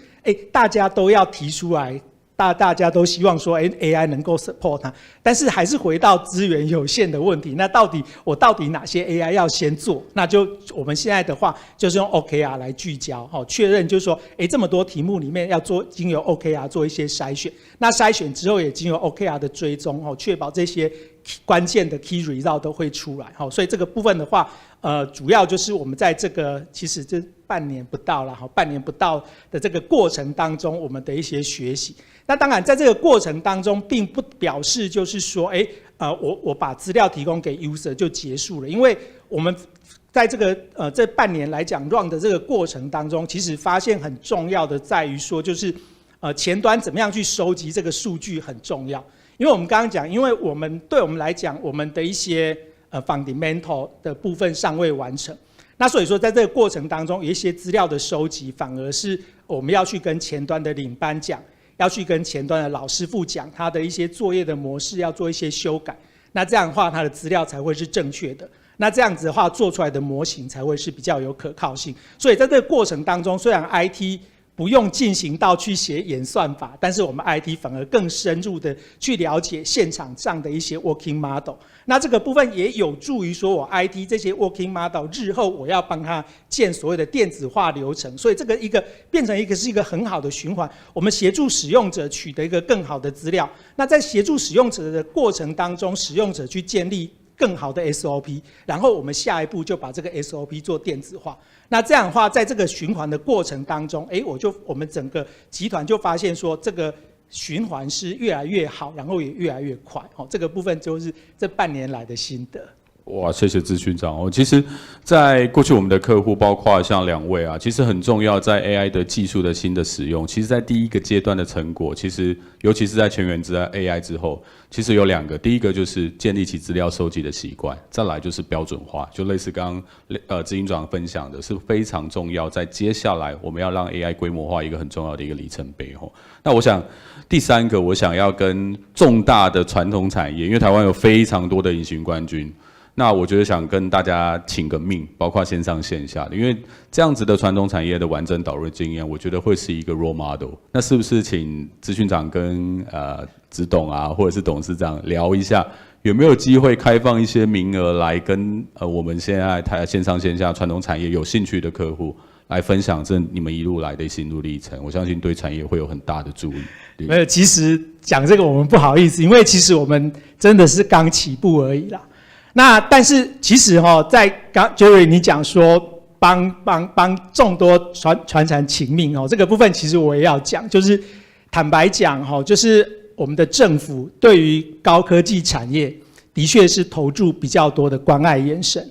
W: 大家都要提出来，大家都希望说，AI 能够 support 它，但是还是回到资源有限的问题。那到底哪些 AI 要先做？那就我们现在的话，就是用 OKR 来聚焦，确认就是说，这么多题目里面要经由 OKR 做一些筛选。那筛选之后也经由 OKR 的追踪，确保这些关键的 key result 都会出来。所以这个部分的话，主要就是我们在这个其实这半年不到的这个过程当中，我们的一些学习。那当然，在这个过程当中，并不表示就是说，我把资料提供给 user 就结束了，因为我们在这个这半年来讲 run 的这个过程当中，其实发现很重要的在于说，就是前端怎么样去收集这个数据很重要。因为我们刚刚讲，因为对我们来讲，我们的一些fundamental 的部分尚未完成，那所以说在这个过程当中，有一些资料的收集，反而是我们要去跟前端的领班讲，要去跟前端的老师傅讲他的一些作业的模式要做一些修改，那这样的话他的资料才会是正确的，那这样子的话做出来的模型才会是比较有可靠性。所以在这个过程当中，虽然 IT 不用进行到去写演算法，但是我们 IT 反而更深入的去了解现场上的一些 working model。那这个部分也有助于说我 IT 这些 working model 日后我要帮它建所谓的电子化流程，所以这个变成是一个很好的循环。我们协助使用者取得一个更好的资料，那在协助使用者的过程当中，使用者去建立更好的 SOP， 然后我们下一步就把这个 SOP 做电子化。那这样的话，在这个循环的过程当中，我们整个集团就发现说，这个循环是越来越好，然后也越来越快。这个部分就是这半年来的心得。
G: 哇，谢谢资讯长。其实在过去我们的客户，包括像2位啊，其实很重要，在 AI 的技术的新的使用，其实在第一个阶段的成果，其实尤其是在全员之 AI 之后，其实有2个，第一个就是建立起资料收集的习惯，再来就是标准化，就类似刚刚执行长分享的，是非常重要，在接下来我们要让 AI 规模化一个很重要的一个里程碑。那我想第3个，我想要跟重大的传统产业，因为台湾有非常多的隐形冠军。那我觉得想跟大家请个命，包括线上线下的，因为这样子的传统产业的完整导入经验，我觉得会是一个 role model。那是不是请资讯长跟执董啊，或者是董事长聊一下，有没有机会开放一些名额来跟我们现在线上线下传统产业有兴趣的客户来分享这你们一路来的心路历程？我相信对产业会有很大的助力。
W: 没有，其实讲这个我们不好意思，因为其实我们真的是刚起步而已啦。那但是其实在刚 Jerry 你讲说帮众多传产请命这个部分，其实我也要讲，就是坦白讲就是我们的政府对于高科技产业的确是投注比较多的关爱眼神，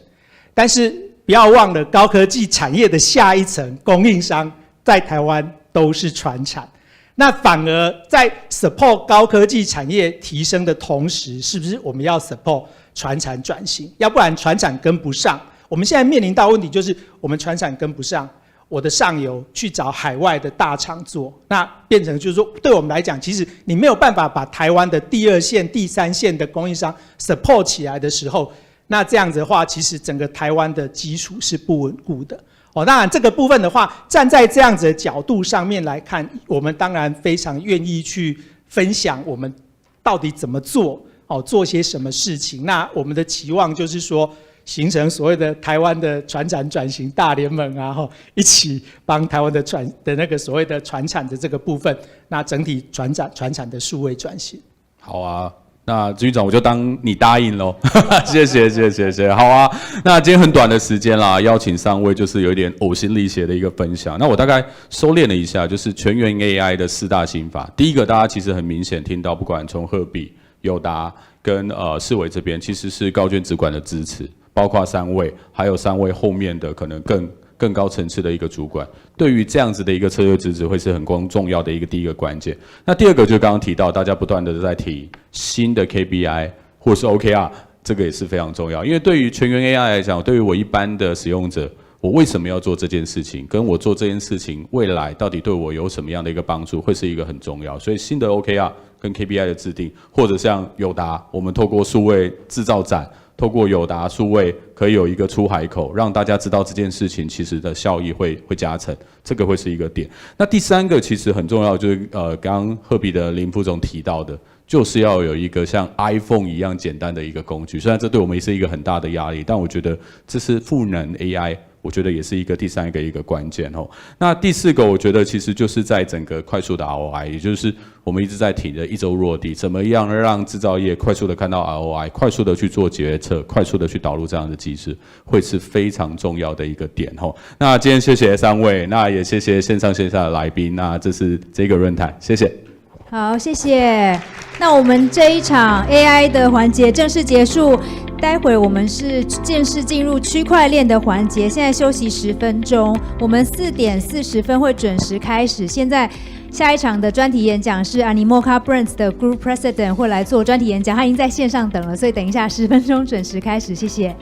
W: 但是不要忘了高科技产业的下一层供应商在台湾都是传产。那反而在 support 高科技产业提升的同时，是不是我们要 support 传产转型？要不然传产跟不上，我们现在面临到的问题就是我们传产跟不上，我的上游去找海外的大厂做，那变成就是说，对我们来讲，其实你没有办法把台湾的第2线、第3线的供应商 support 起来的时候，那这样子的话，其实整个台湾的基础是不稳固的。当然这个部分的话，站在这样子的角度上面来看，我们当然非常愿意去分享我们到底怎么做，做些什么事情。那我们的期望就是说，形成所谓的台湾的传产转型大联盟啊，一起帮台湾的那个所谓的传产的这个部分，那整体传产的数位转型。
G: 好啊。那执行长我就当你答应咯谢谢，好啊。那今天很短的时间啦，邀请3位就是有一点呕心沥血的一个分享。那我大概收敛了一下，就是全员 AI 的4大心法。第一个，大家其实很明显听到，不管从鹤壁、友达跟世伟这边，其实是高捐直管的支持，包括3位，还有3位后面的可能更高层次的一个主管，对于这样子的一个策略支持会是很重要的第一个关键。那第二个就是刚刚提到，大家不断的在提新的 KPI 或是 OKR， 这个也是非常重要。因为对于全员 AI 来讲，对于我一般的使用者，我为什么要做这件事情，跟我做这件事情未来到底对我有什么样的一个帮助，会是一个很重要。所以新的 OKR 跟 KPI 的制定，或者像友达，我们透过数位制造展，透过友达数位可以有一个出海口，让大家知道这件事情其实的效益会加成，这个会是一个点。那第3个其实很重要，就是刚刚鹤壁的林副总提到的，就是要有一个像 iPhone 一样简单的一个工具。虽然这对我们也是一个很大的压力，但我觉得这是赋能 AI。我觉得也是第3个一个关键哦。那第4个，我觉得其实就是在整个快速的 ROI， 也就是我们一直在提的1周落地，怎么样让制造业快速的看到 ROI， 快速的去做决策，快速的去导入这样的机制，会是非常重要的一个点哦。那今天谢谢3位，那也谢谢线上线下的来宾，那这是这个论坛，谢谢。
A: 好，谢谢。那我们这一场 AI 的环节正式结束，待会我们是正式进入区块链的环节。现在休息10分钟，我们4点40分会准时开始。现在下一场的专题演讲是 Animoca Brands 的 Group President 会来做专题演讲，他已经在线上等了，所以等一下10分钟准时开始，谢谢。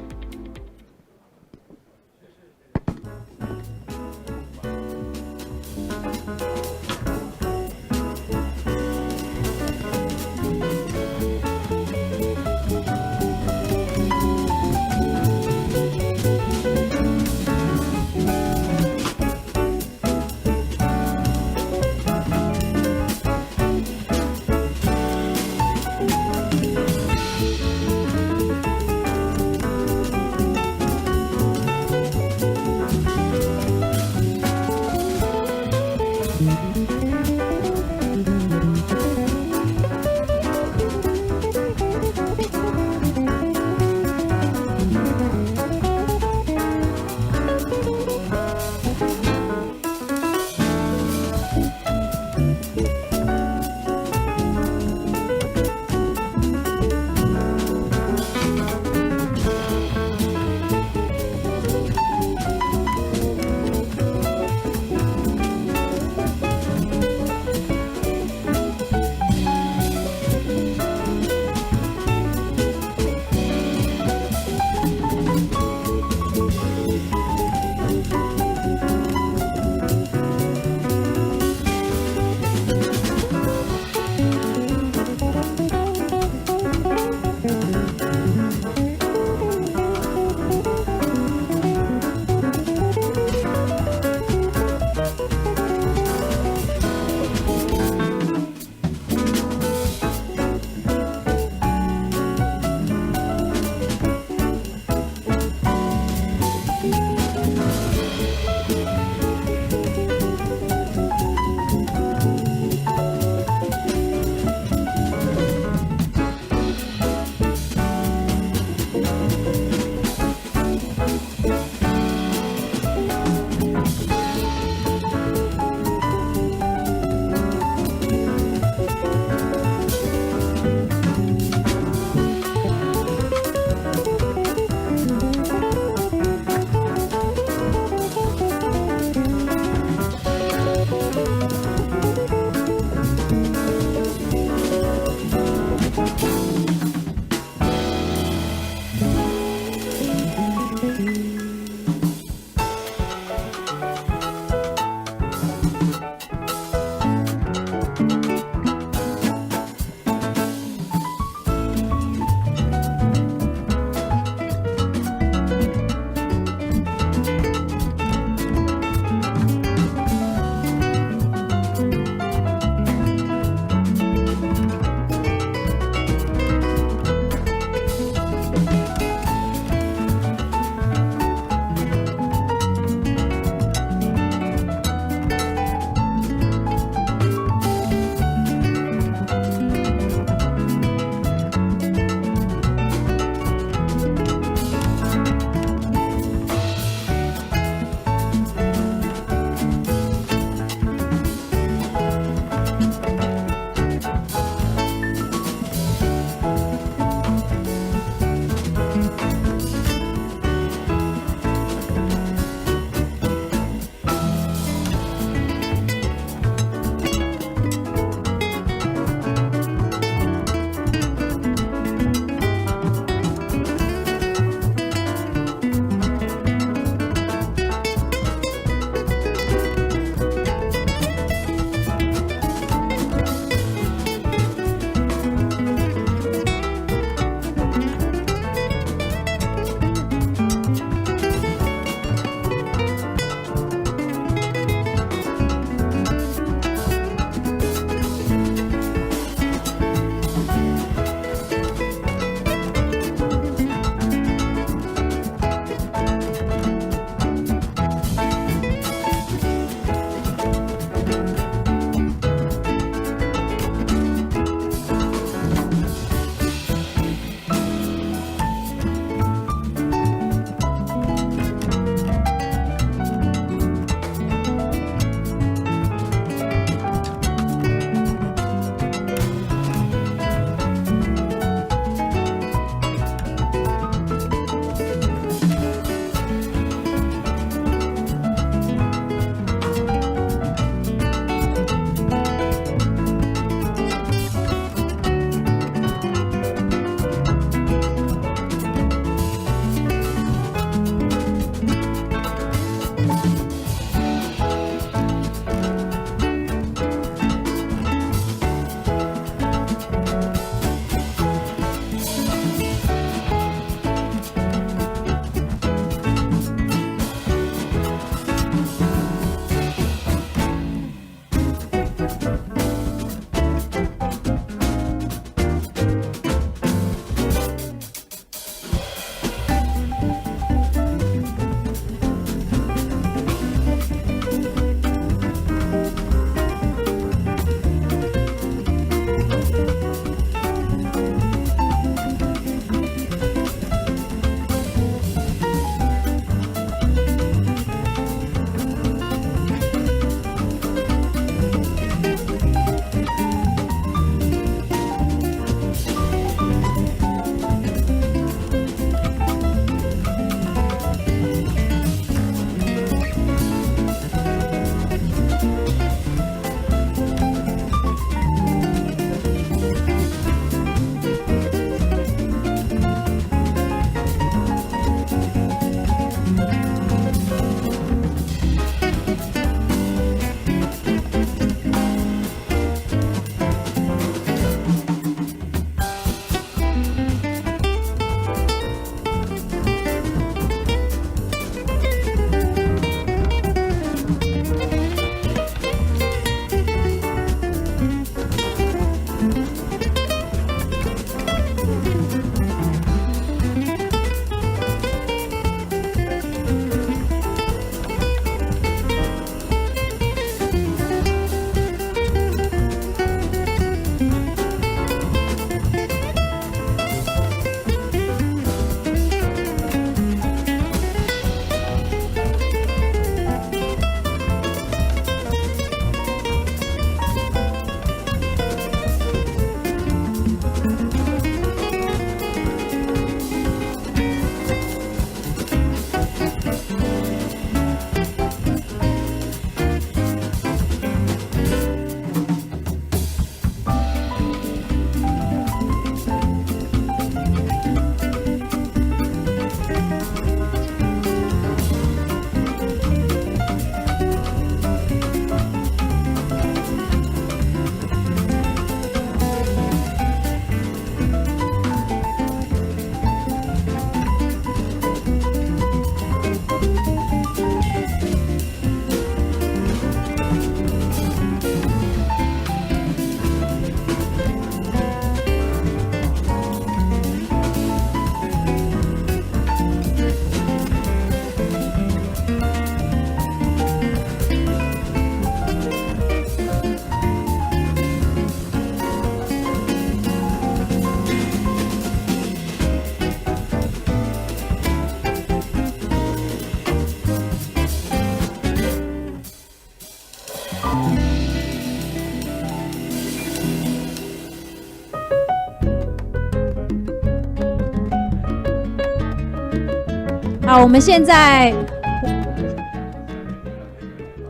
A: 好，我们现在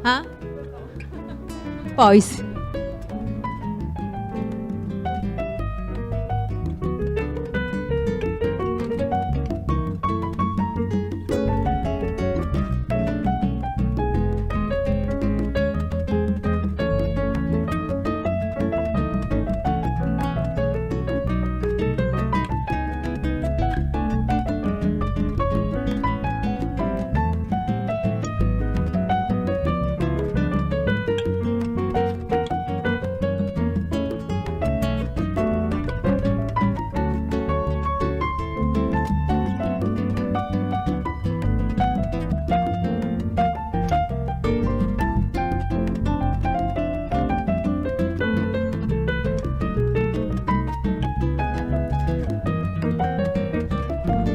A: 啊，不好意思。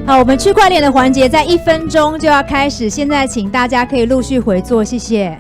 A: 好，我们区块链的环节在1分钟就要开始，现在请大家可以陆续回座，谢谢。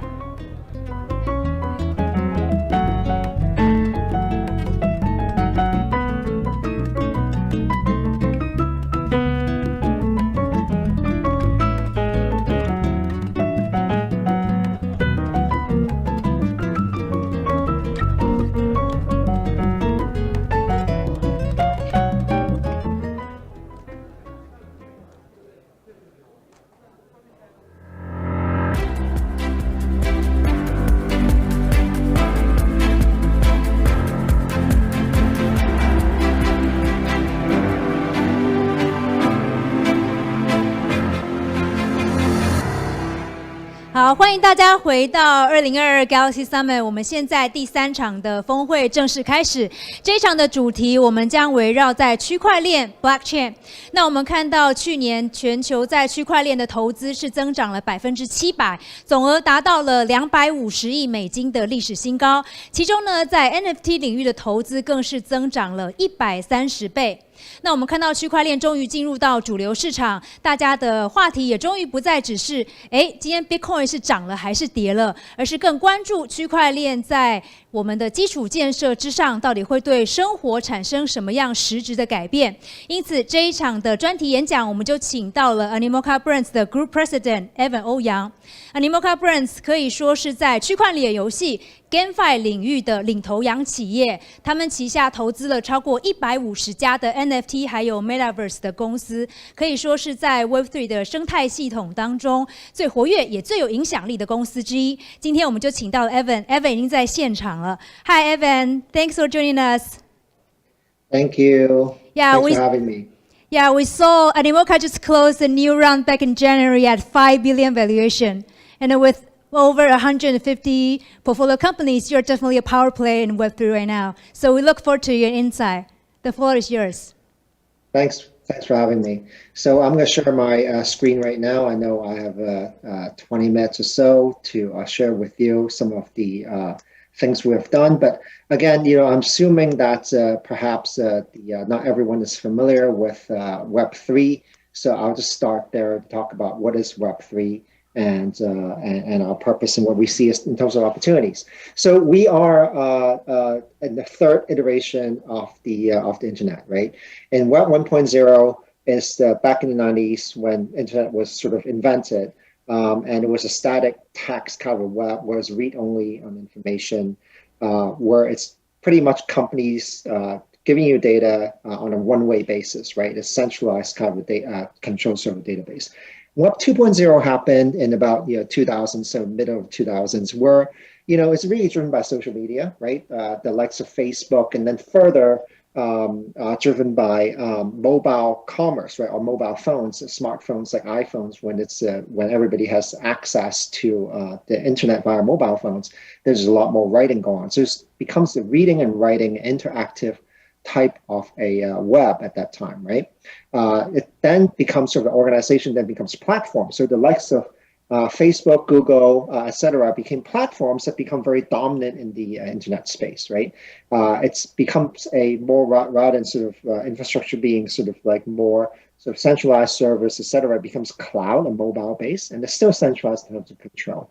A: 好，欢迎大家回到2022 Galaxy Summit。我们现在第3场的峰会正式开始。这一场的主题，我们将围绕在区块链 （Blockchain）。那我们看到去年全球在区块链的投资是增长了700%，总额达到了250亿美金的历史新高。其中呢，在 NFT 领域的投资更是增长了130倍。那我们看到区块链终于进入到主流市场，大家的话题也终于不再只是今天 Bitcoin 是涨了还是跌了，而是更关注区块链在我们的基础建设之上，到底会对生活产生什么样实质的改变。因此这一场的专题演讲，我们就请到了 Animoca Brands 的 Group President Evan 欧阳。Animoca Brands 可以说是在区块链游戏 GameFi 领域的领头羊企业，他们旗下投资了超过150家的 NFT 还有 Metaverse 的公司，可以说是在 Web3 的生态系统当中最活跃也最有影响力的公司之一。今天我们就请到了 Evan 已经在现场了。Hi Evan, thanks for joining us.
I: Thank you.
A: Yeah,
I: Thanks for having me.
A: Yeah, we saw Animoca just closed a new round back in January at $5 billion valuation, and with over 150 portfolio companies, you're definitely a power player in Web3 right now. So we look forward to your insight. The floor is yours.
I: Thanks for having me. So I'm going to share my screen right now. I know I have 20 minutes or so to share with you some of the things we have done. But again, I'm assuming that perhaps not everyone is familiar with Web3. So I'll just start there to talk about what is Web3. And our purpose and what we see in terms of opportunities. So we are in the third iteration of the internet, right? And Web 1.0 is back in the 90s when internet was sort of invented, and it was a static text kind of web, where it's read-only on information, where it's pretty much companies giving you data on a one-way basis, right? A centralized kind of data control server database. Web 2.0 happened in about 2000, so middle of 2000s, where it's really driven by social media, right? The likes of Facebook, and then further driven by mobile commerce, right? Or mobile phones, smartphones like iPhones. When everybody has access to the internet via mobile phones, there's a lot more writing going on. So it becomes the reading and writing interactive type of a web at that time, right? It then becomes sort of an organization, then becomes platform. So the likes of Facebook, Google, et cetera, became platforms that become very dominant in the internet space, right? It becomes a more, rather than sort of infrastructure being sort of like more sort of centralized servers, et cetera, it becomes cloud and mobile based, and it's still centralized in terms of control.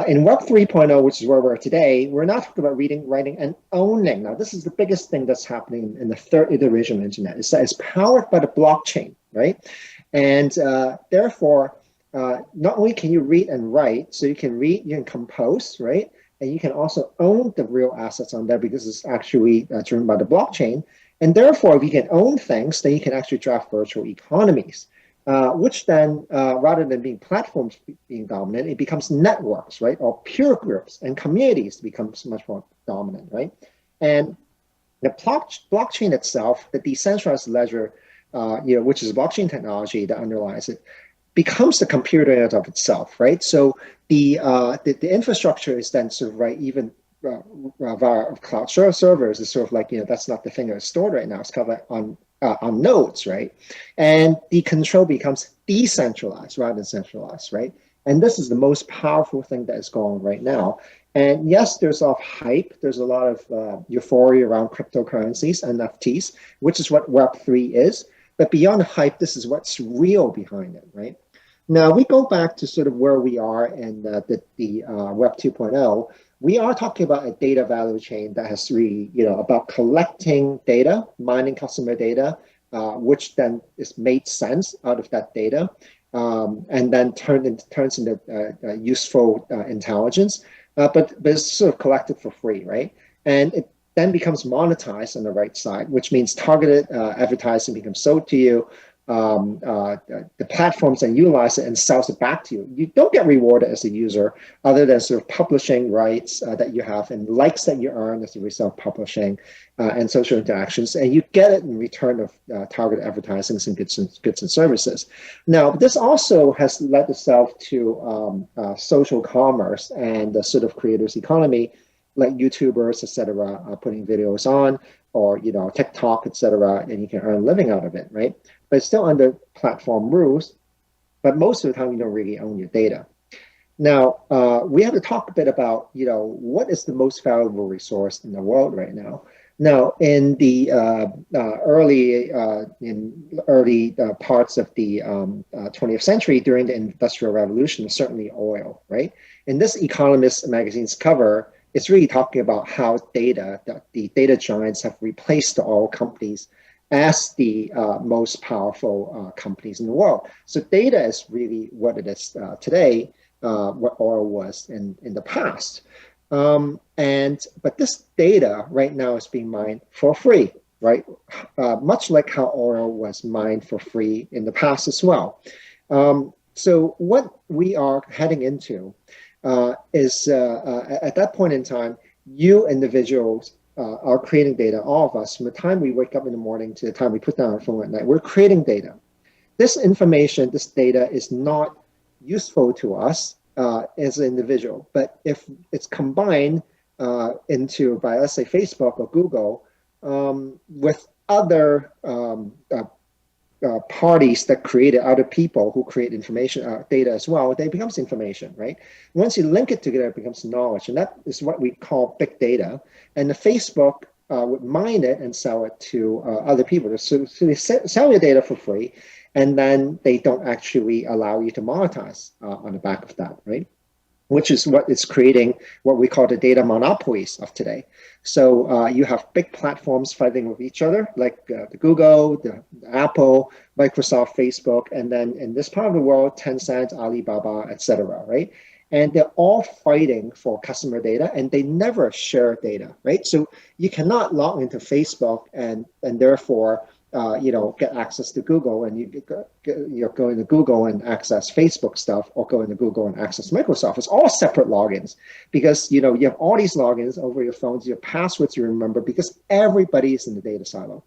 I: In Web 3.0, which is where we're today, we're not talking about reading, writing, and owning. Now, this is the biggest thing that's happening in the third iteration of the internet. Is that it's powered by the blockchain, right? And therefore, not only can you read and write, so you can read, you can compose, right? And you can also own the real assets on there because it's actually driven by the blockchain. And therefore, if you can own things, then you can actually draft virtual economies, which then, rather than being platforms being dominant, it becomes networks, right? Or peer groups and communities becomes much more dominant, right? And the blockchain itself, the decentralized ledger, which is blockchain technology that underlies it, becomes the computer in and of itself, right? So the infrastructure is then sort of right, even via cloud servers is sort of like, that's not the thing that's stored right now. It's kind of like on nodes, right? And the control becomes decentralized rather than centralized, right? And this is the most powerful thing that is going on right now. And yes, there's a lot of hype. There's a lot of euphoria around cryptocurrencies, NFTs, which is what Web3 is. But beyond the hype, this is what's real behind it, right? Now, we go back to sort of where we are in the Web 2.0. We are talking about a data value chain that has really, about collecting data, mining customer data, which then is made sense out of that data, and then turns into useful intelligence. But it's sort of collected for free, right? And it then becomes monetized on the right side, which means targeted advertising becomes sold to you. The platforms that utilize it and sells it back to you. You don't get rewarded as a user other than sort of publishing rights that you have and likes that you earn as a result of publishing and social interactions. And you get it in return of targeted advertising and goods and services. Now, this also has led itself to social commerce and the sort of creators economy, like YouTubers, etc., putting videos on, or TikTok, etc., and you can earn a living out of it, right? But it's still under platform rules. But most of the time, you don't really own your data. Now, we have to talk a bit about what is the most valuable resource in the world right now. Now, in the early parts of the 20th century, during the Industrial Revolution, certainly oil, right? In this Economist magazine's cover, it's really talking about how the data giants have replaced the oil companies as the most powerful companies in the world. So data is really what it is today, what oil was in the past. But this data right now is being mined for free, right? Much like how oil was mined for free in the past as well. So what we are heading into is at that point in time, you individuals are creating data, all of us, from the time we wake up in the morning to the time we put down our phone at night, we're creating data. This information, this data is not useful to us as an individual, but if it's combined by, let's say, Facebook or Google with other parties that create it, other people who create information, data as well, it becomes information, right? Once you link it together, it becomes knowledge. And that is what we call big data. And the Facebook would mine it and sell it to other people. So they sell your data for free, and then they don't actually allow you to monetize on the back of that, right? Which is what is creating what we call the data monopolies of today. So you have big platforms fighting with each other, like the Google, the Apple, Microsoft, Facebook, and then in this part of the world, Tencent, Alibaba, etc., right? And they're all fighting for customer data, and they never share data, right? So you cannot log into Facebook and therefore get access to Google, and you're going to Google and access Facebook stuff, or go into Google and access Microsoft. It's all separate logins because you have all these logins over your phones, your passwords you remember, because everybody is in the data silo.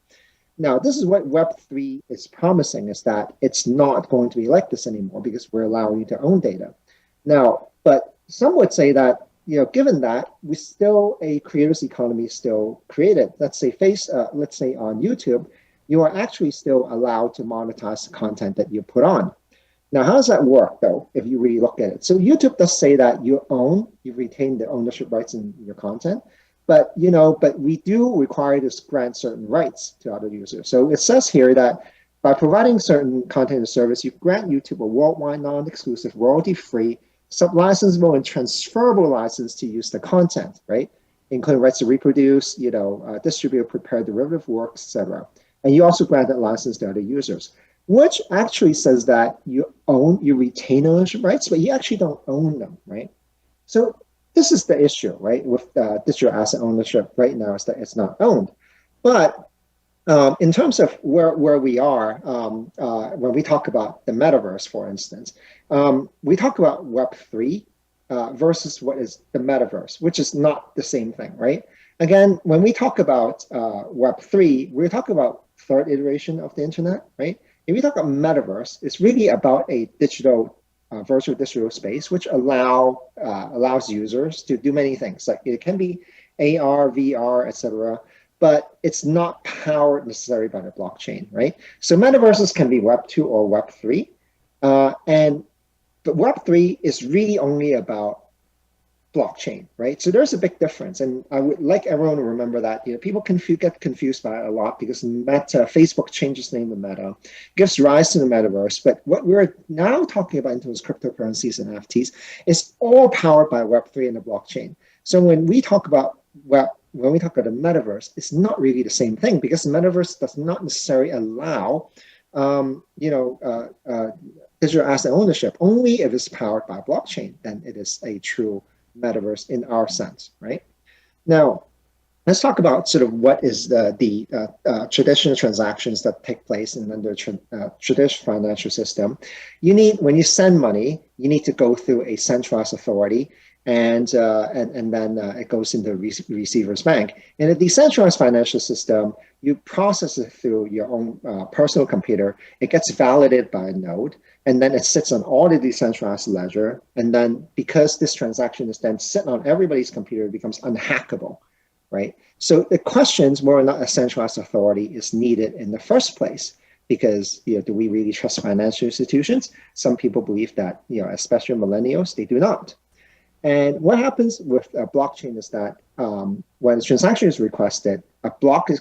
I: Now, this is what Web3 is promising, is that it's not going to be like this anymore because we're allowing you to own data. Now, but some would say that, given that, a creators economy is still created. Let's say on YouTube, you are actually still allowed to monetize the content that you put on. Now, how does that work, though, if you really look at it? So YouTube does say that you retain the ownership rights in your content, but we do require you to grant certain rights to other users. So it says here that by providing certain content and service, you grant YouTube a worldwide, non-exclusive, royalty-free, sub-licensable, and transferable license to use the content, right? Including rights to reproduce, distribute, prepare derivative works, etc. And you also grant that license to other users. which actually says that you retain ownership rights, but you actually don't own them, right? So this is the issue, right, with digital asset ownership right now, is that it's not owned. But in terms of where we are, when we talk about the metaverse, for instance, we talk about Web3 versus what is the metaverse, which is not the same thing, right? Again, when we talk about Web3, we're talking about third iteration of the internet, right? If we talk about metaverse, it's really about a digital, virtual digital space, which allows users to do many things. Like it can be AR, VR, etc., but it's not powered necessarily by the blockchain, right? So metaverses can be Web 2 or Web 3, but Web 3 is really only about blockchain, right? So there's a big difference, and I would like everyone to remember that. People get confused by it a lot because Facebook changed its name to Meta, gives rise to the metaverse. But what we're now talking about in terms of cryptocurrencies and NFTs is all powered by Web3 and the blockchain. So when we talk about the metaverse, it's not really the same thing, because the metaverse does not necessarily allow, digital asset ownership. Only if it's powered by blockchain, then it is a true metaverse in our sense, right? Now, let's talk about sort of what is the traditional transactions that take place in the traditional financial system. When you send money, you need to go through a centralized authority, and then it goes into the receiver's bank. In a decentralized financial system, you process it through your own personal computer. It gets validated by a node, and then it sits on all the decentralized ledger. And then because this transaction is then sitting on everybody's computer, it becomes unhackable, right? So the questions whether or not a centralized authority is needed in the first place, because do we really trust financial institutions? Some people believe that, especially millennials, they do not. And what happens with a blockchain is that when a transaction is requested, a block is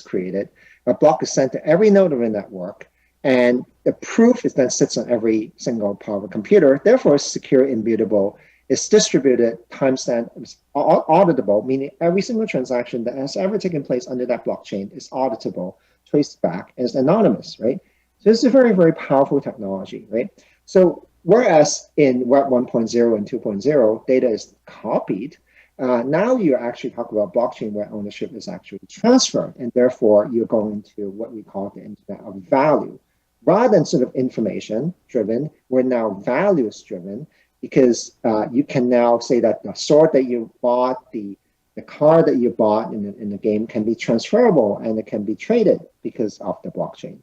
I: created, a block is sent to every node of a network, and the proof is then sits on every single part of a computer. Therefore, it's secure, immutable, it's distributed, timestamped, it's auditable, meaning every single transaction that has ever taken place under that blockchain is auditable, traced back, and is anonymous, right? So it's a very, very powerful technology, right? So whereas in Web 1.0 and 2.0, data is copied, now you're actually talking about blockchain where ownership is actually transferred, and therefore you're going to what we call the internet of value. Rather than sort of information-driven, we're now values-driven, because you can now say that the sword that you bought, the car that you bought in the game can be transferable, and it can be traded because of the blockchain.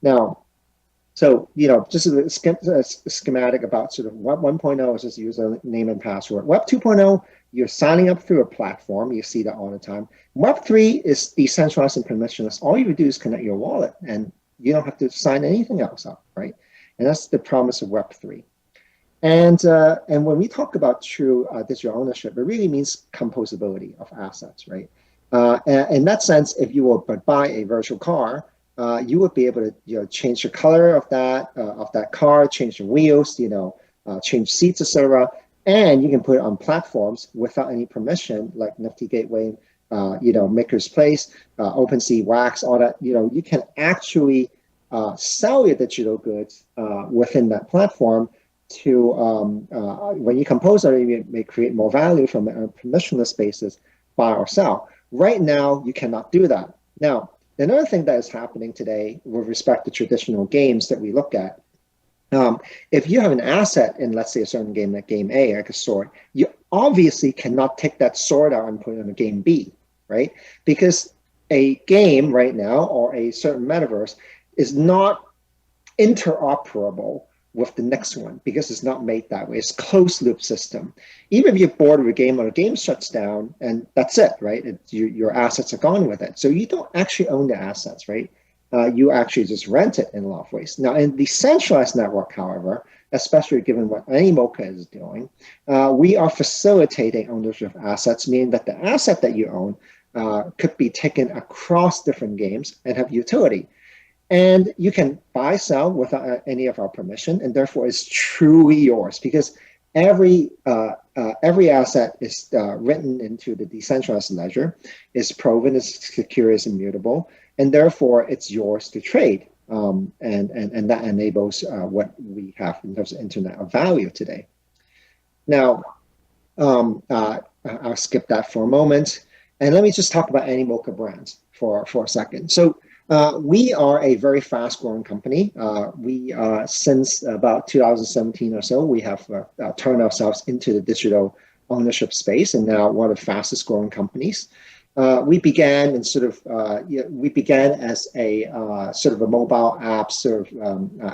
I: Now, so, just a schematic about sort of Web 1.0 is just username and password. Web 2.0, you're signing up through a platform. You see that all the time. Web 3 is decentralized and permissionless. All you do is connect your wallet, and you don't have to sign anything else up, right? And that's the promise of Web 3. And when we talk about true digital ownership, it really means composability of assets, right? In that sense, if you will buy a virtual car, you would be able to change the color of that car, change the wheels, change seats, etc. And you can put it on platforms without any permission, like Nifty Gateway, Maker's Place, OpenSea, Wax, all that. You can actually sell your digital goods within that platform. To when you compose it, you may create more value from a permissionless basis, buy or sell. Right now, you cannot do that. Now, another thing that is happening today with respect to traditional games that we look at, if you have an asset in, let's say, a certain game, like game A, like a sword, you obviously cannot take that sword out and put it on a game B, right? Because a game right now, or a certain metaverse, is not interoperable with the next one, because it's not made that way. It's closed loop system. Even if you're bored of a game or the game shuts down, and that's it, right? Your assets are gone with it. So you don't actually own the assets, right? You actually just rent it in a lot of ways. Now, in the centralized network, however, especially given what Animoca is doing, we are facilitating ownership of assets, meaning that the asset that you own could be taken across different games and have utility. And you can buy, sell without any of our permission, and therefore it's truly yours, because every asset is written into the decentralized ledger, is proven, is secure, is immutable, and therefore it's yours to trade. and that enables what we have in terms of internet of value today. Now, I'll skip that for a moment, and let me just talk about Animoca brands for a second. So we are a very fast-growing company. We since about 2017 or so, we have turned ourselves into the digital ownership space, and now one of the fastest-growing companies. We began in we began as a sort of a mobile app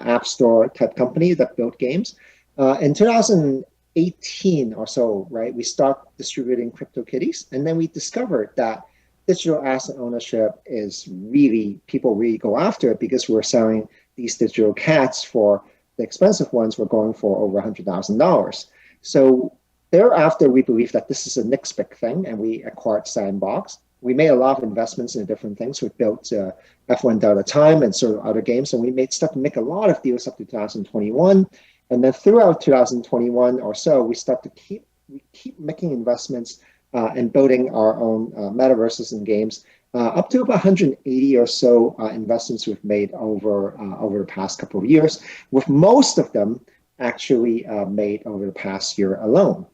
I: app store type company that built games. In 2018 or so, right, we started distributing CryptoKitties, and then we discovered that digital asset ownership is really, people really go after it because we're selling these digital cats for the expensive ones we're going for over $100,000. So thereafter, we believe that this is a next big thing, and we acquired Sandbox. We made a lot of investments in different things. We built F1 Delta Time and sort of other games, and we started to make a lot of deals up to 2021. And then throughout 2021 or so, we start to keep making investments and building our own metaverses and games, up to about 180 or so investments we've made over the past couple of years, with most of them actually made over the past year alone.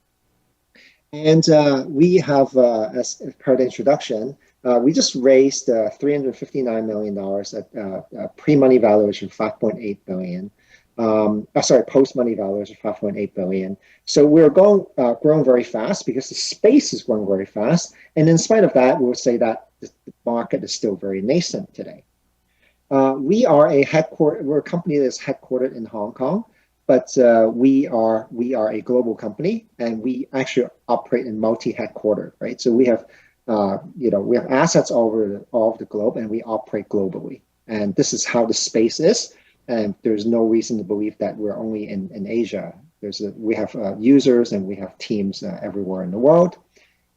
I: And we have, as per the introduction, we just raised $359 million at pre-money valuation of $5.8 billion. Post-money valuation of $5.8 billion. So we're growing very fast because the space is growing very fast. And in spite of that, we'll say that the market is still very nascent today. We're a company that's headquartered in Hong Kong, but we are a global company, and we actually operate in multi-headquartered, right? So we have we have assets all over the globe, and we operate globally. And this is how the space is. And there's no reason to believe that we're only in Asia. We have users and we have teams everywhere in the world.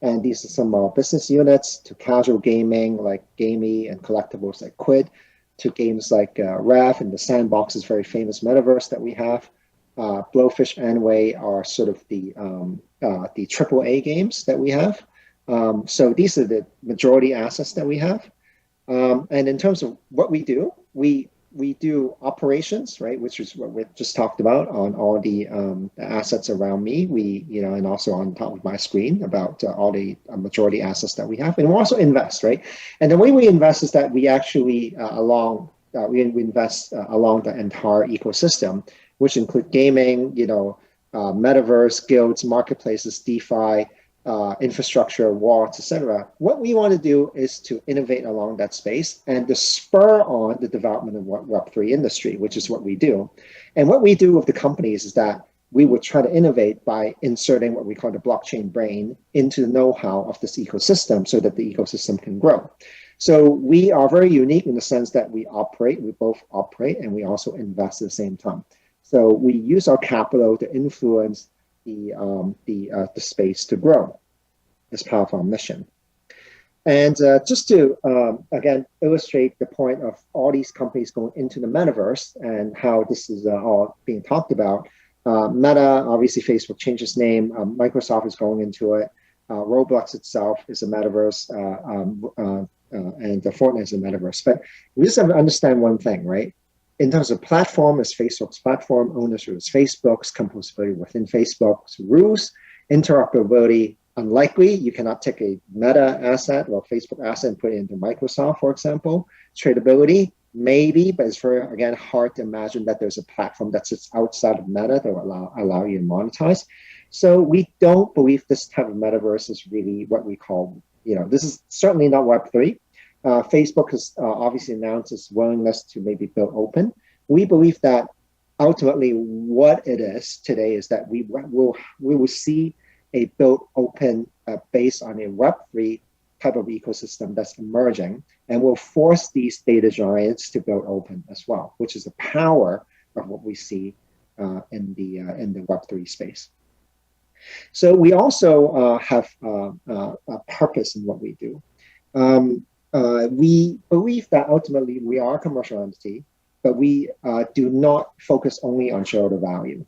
I: And these are some of our business units, to casual gaming like Gamey and collectibles like Quid, to games like Rev and the Sandbox is very famous metaverse that we have. Blowfish and Way are sort of the AAA games that we have. So these are the majority assets that we have. And in terms of what we do, we do operations, right, which is what we just talked about on all the assets around me. And also on top of my screen about all the majority assets that we have. And we also invest, right? And the way we invest is that we actually we invest along the entire ecosystem, which include gaming, metaverse, guilds, marketplaces, DeFi, infrastructure, wallets, etc. What we want to do is to innovate along that space and to spur on the development of Web3 industry, which is what we do. And what we do with the companies is that we would try to innovate by inserting what we call the blockchain brain into the know-how of this ecosystem so that the ecosystem can grow. So we are very unique in the sense that we both operate and we also invest at the same time. So we use our capital to influence the space to grow as part of our mission. And just to, again, illustrate the point of all these companies going into the metaverse and how this is all being talked about, Meta, obviously Facebook changed its name, Microsoft is going into it, Roblox itself is a metaverse, and the Fortnite is a metaverse. But we just have to understand one thing, right? In terms of platform, is Facebook's platform, ownership is Facebook's, composability within Facebook's rules, interoperability, unlikely. You cannot take a Meta asset or Facebook asset and put it into Microsoft, for example. Tradability, maybe, but it's very, again, hard to imagine that there's a platform that sits outside of Meta that will allow you to monetize. So we don't believe this type of metaverse is really what we call, this is certainly not Web3. Facebook has obviously announced its willingness to maybe build open. We believe that ultimately what it is today is that we will see a built open based on a Web3 type of ecosystem that's emerging, and will force these data giants to build open as well, which is the power of what we see in the Web3 space. So we also have a purpose in what we do. We believe that ultimately we are a commercial entity, but we do not focus only on shareholder value,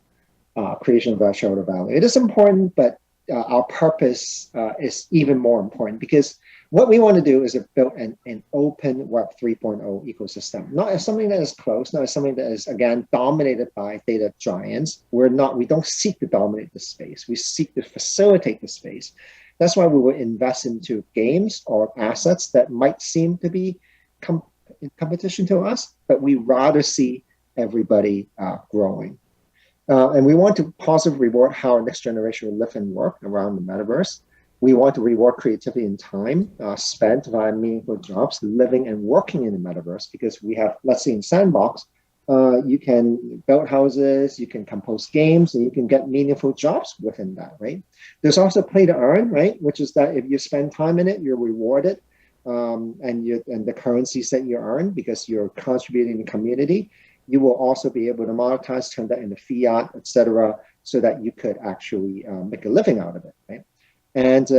I: creation of shareholder value. It is important, but our purpose is even more important, because What we want to do is build an open Web 3.0 ecosystem, not as something that is closed, not as something that is, again, dominated by data giants. We don't seek to dominate the space. We seek to facilitate the space. That's why we will invest into games or assets that might seem to be in competition to us, but we rather see everybody growing. And we want to positively reward how our next generation will live and work around the metaverse. We want to reward creativity and time spent via meaningful jobs, living and working in the metaverse, because we have, let's say in Sandbox, you can build houses, you can compose games, and you can get meaningful jobs within that, right? There's also play to earn, right? Which is that if you spend time in it, you're rewarded, and the currencies that you earn because you're contributing to the community, you will also be able to monetize, turn that into fiat, etc., so that you could actually make a living out of it, right? And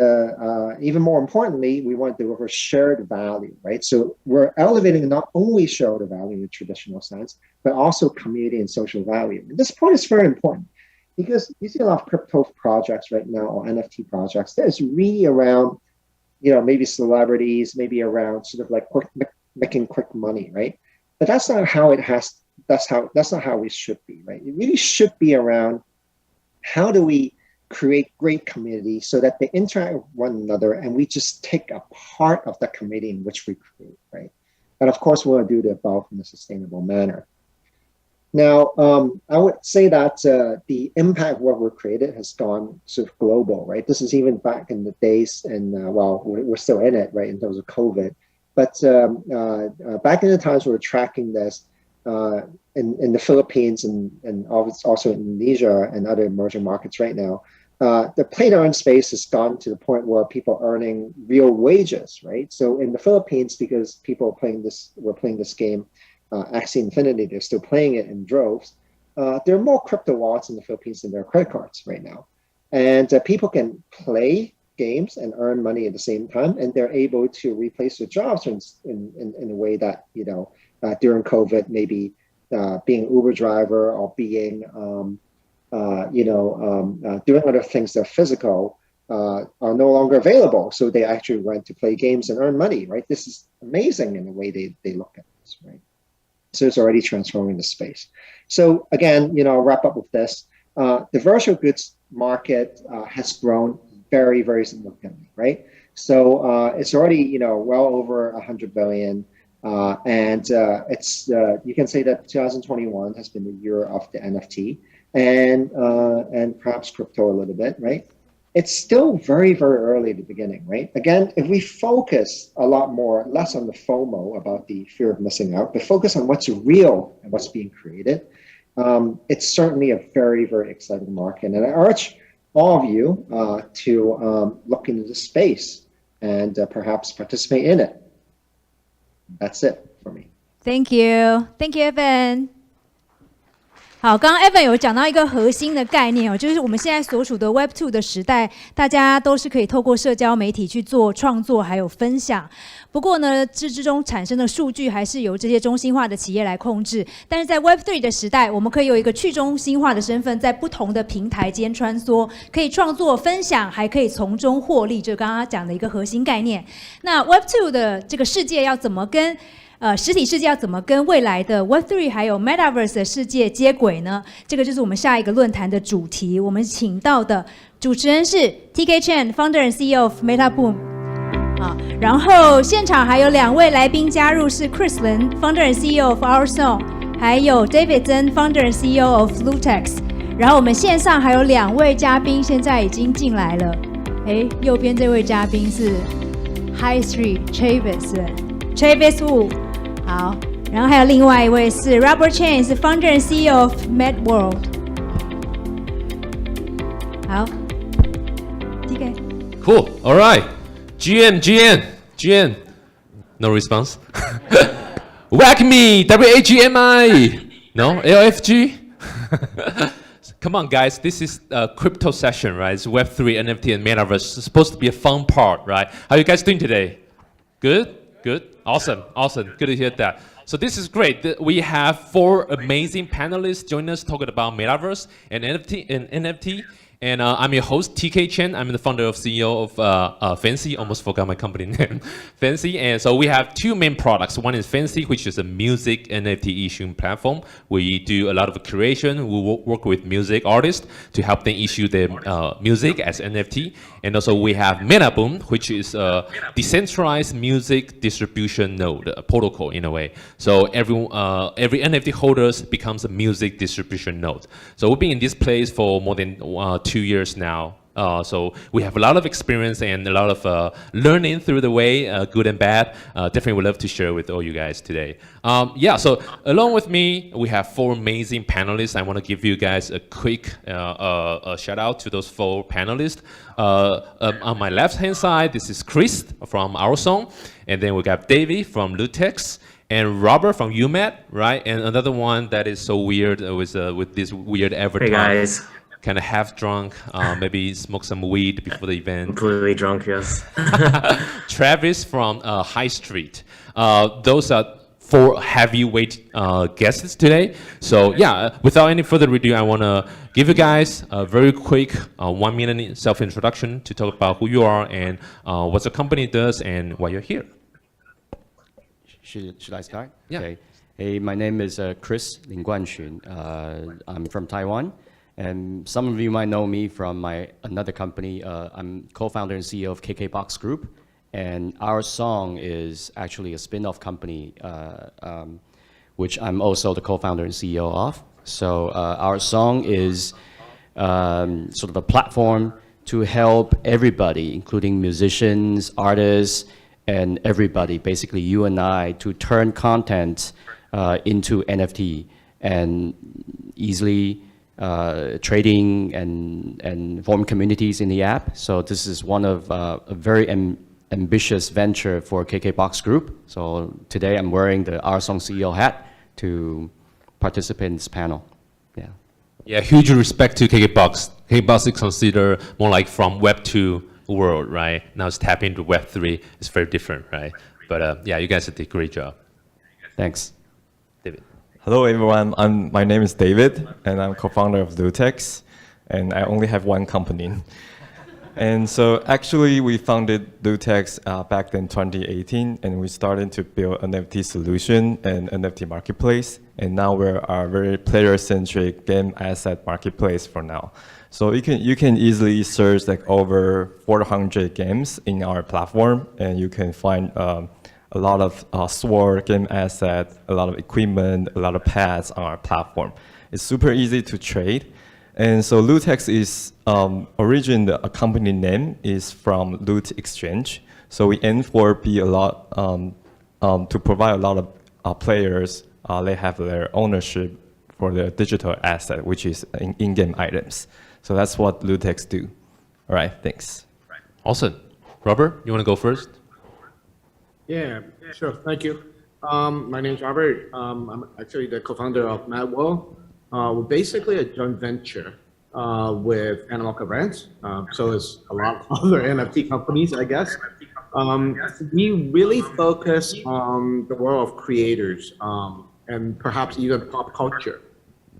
I: even more importantly, we want to deliver shared value, right? So we're elevating not only shareholder value in the traditional sense, but also community and social value. And this point is very important because you see a lot of crypto projects right now or NFT projects that is really around, maybe celebrities, maybe around sort of like making quick money, right? But that's not how that's not how we should be, right? It really should be around how do we create great community so that they interact with one another and we just take a part of the community in which we create, right? And of course, we want to do the above in a sustainable manner. Now, I would say that the impact of what we've created has gone sort of global, right? This is even back in the days, and well, we're still in it, right, in terms of COVID. But back in the times we were tracking this in the Philippines and also in Indonesia and other emerging markets right now, the play-to-earn space has gone to the point where people are earning real wages, right? So in the Philippines, because people were playing this game, Axie Infinity, they're still playing it in droves. There are more crypto wallets in the Philippines than there are credit cards right now. And people can play games and earn money at the same time, and they're able to replace their jobs in a way that, during COVID, maybe being an Uber driver or being, doing other things that are physical are no longer available. So they actually went to play games and earn money, right? This is amazing in the way they look at this, right? So it's already transforming the space. So again, I'll wrap up with this. The virtual goods market has grown very, very significantly, right? So it's already, well over 100 billion. And it's you can say that 2021 has been the year of the NFT and perhaps crypto a little bit, right? It's still very, very early at the beginning, right? Again, if we focus a lot more, less on the FOMO about the fear of missing out, but focus on what's real and what's being created, it's certainly a very, very exciting market. And I urge all of you to look into the space and perhaps participate in it. That's it for me.
A: Thank you, Evan. 好，刚刚 Evan 有讲到一个核心的概念哦，就是我们现在所处的 Web 2的时代，大家都是可以透过社交媒体去做创作还有分享。不过呢，这之中产生的数据还是由这些中心化的企业来控制。但是在 Web 3的时代，我们可以有一个去中心化的身份，在不同的平台间穿梭，可以创作分享，还可以从中获利。这刚刚讲的一个核心概念。那 Web 2的这个世界要怎么跟实体世界要怎么跟未来的 Web3 还有 Metaverse 的世界接轨呢？这个就是我们下一个论坛的主题。我们请到的主持人是 TK Chen Founder and CEO of MetaBoom。然后现场还有2位来宾加入，是 Chris Lin Founder and CEO of Our Song， 还有 David Zhen Founder and CEO of Lutex。然后我们线上还有2位嘉宾，现在已经进来了。右边这位嘉宾是 High Street Travis Wu。好，然后还有另外一位是 Robert Chen， 是 Founder and CEO of MedWorld。好 ，TK。Cool.
J: All right. GM. No response. Whack me. WAGMI. No. LFG. Come on, guys. This is a crypto session, right? It's Web3, NFT, and Metaverse. It's supposed to be a fun part, right? How are you guys doing today? Good. Awesome. Good to hear that. So this is great. We have 4 amazing panelists joining us talking about Metaverse and NFT. And I'm your host, TK Chen. I'm the founder of CEO of Fancy. Almost forgot my company name, Fancy. And so we have two main products. One is Fancy, which is a music NFT issuing platform. We do a lot of curation. We work with music artists to help them issue their music as NFT. And also we have MetaBoom, which is a decentralized music distribution node, a protocol in a way. So every NFT holders becomes a music distribution node. So we've been in this place for more than 2 years now. So we have a lot of experience and a lot of learning through the way, good and bad. Definitely would love to share with all you guys today. Yeah, so along with me, we have 4 amazing panelists. I want to give you guys a quick shout out to those 4 panelists. On my left-hand side, this is Chris from Our Song. And then we got Davey from Lutex. And Robert from UMAT, right? And another one that is so weird with this weird avatar.
L: Hey guys.
J: Kind of half drunk, maybe smoke some weed before the event.
L: Completely drunk, yes.
J: Travis from High Street. Those are 4 heavyweight guests today. So yeah, without any further ado, I want to give you guys a very quick 1-minute self-introduction to talk about who you are and what the company does and why you're here.
N: Should I start?
J: Yeah.
N: Okay. Hey, my name is Chris Lin Guanxun. I'm from Taiwan. And some of you might know me from another company. I'm co-founder and CEO of KKBox Group. And Our Song is actually a spin-off company, which I'm also the co-founder and CEO of. So Our Song is sort of a platform to help everybody, including musicians, artists, and everybody, basically you and I, to turn content into NFT and easily trading and form communities in the app. So this is one of a very ambitious venture for KKBox Group. So today I'm wearing the Our Song CEO hat to participate in this panel. Yeah.
J: Yeah, huge respect to KKBox. KKBox is considered more like from Web 2 world, right? Now it's tapping into Web 3. It's very different, right? But yeah, you guys did a great job.
N: Thanks.
J: David.
O: Hello everyone, my name is David and I'm co-founder of Lutex and I only have one company. And so actually we founded Lutex back in 2018 and we started to build an NFT solution and NFT marketplace, and now we're a very player-centric game asset marketplace for now. So you can easily search like over 400 games in our platform and you can find a lot of sword game asset, a lot of equipment, a lot of pads on our platform. It's super easy to trade. And so Lutex is, origin, a company name is from Loot Exchange. So we aim for be a lot, to provide a lot of players, they have their ownership for their digital asset, which is in-game items. So that's what Lutex do. All right, thanks.
J: Awesome. Robert, you want to go first?
X: Yeah, sure. Thank you. My name is Robert. I'm actually the co-founder of Madwell. We're basically a joint venture with Animal Brands. So it's a lot of other NFT companies, I guess. We really focus on the world of creators and perhaps even pop culture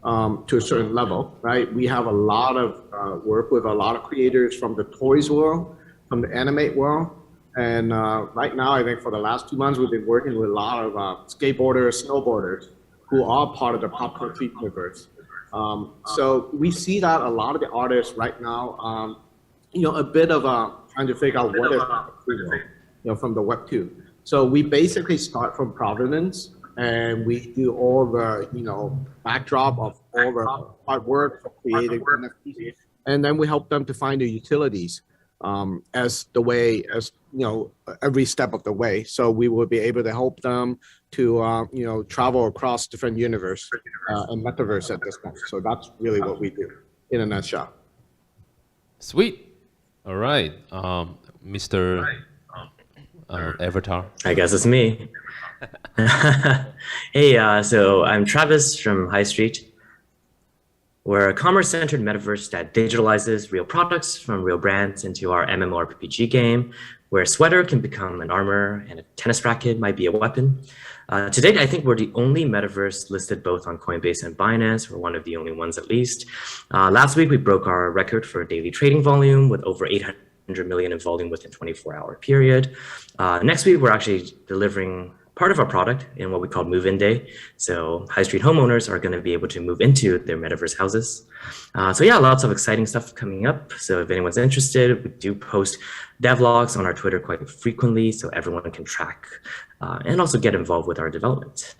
X: to a certain level, right? We have a lot of work with a lot of creators from the toys world, from the anime world. And right now, I think for the last 2 months, we've been working with a lot of skateboarders, snowboarders, who are part of the pop culture universe. So we see that a lot of the artists right now, a bit of trying to figure out what is from the Web 2. So we basically start from provenance, and we do all the backdrop of all the artwork for creating NFTs, and then we help them to find the utilities as every step of the way. So we will be able to help them to travel across different universe and metaverse at this point. So that's really what we do in a nutshell.
J: Sweet. All right, Mr. Avatar.
L: I guess it's me. Hey, so I'm Travis from High Street. We're a commerce-centered metaverse that digitalizes real products from real brands into our MMORPG game, where a sweater can become an armor and a tennis racket might be a weapon. To date, I think we're the only metaverse listed both on Coinbase and Binance. We're one of the only ones at least. Last week, we broke our record for daily trading volume with over 800 million in volume within 24-hour period. Next week, we're actually delivering part of our product in what we call move-in day. So high street homeowners are going to be able to move into their metaverse houses. So yeah, lots of exciting stuff coming up. So if anyone's interested, we do post devlogs on our Twitter quite frequently so everyone can track and also get involved with our development.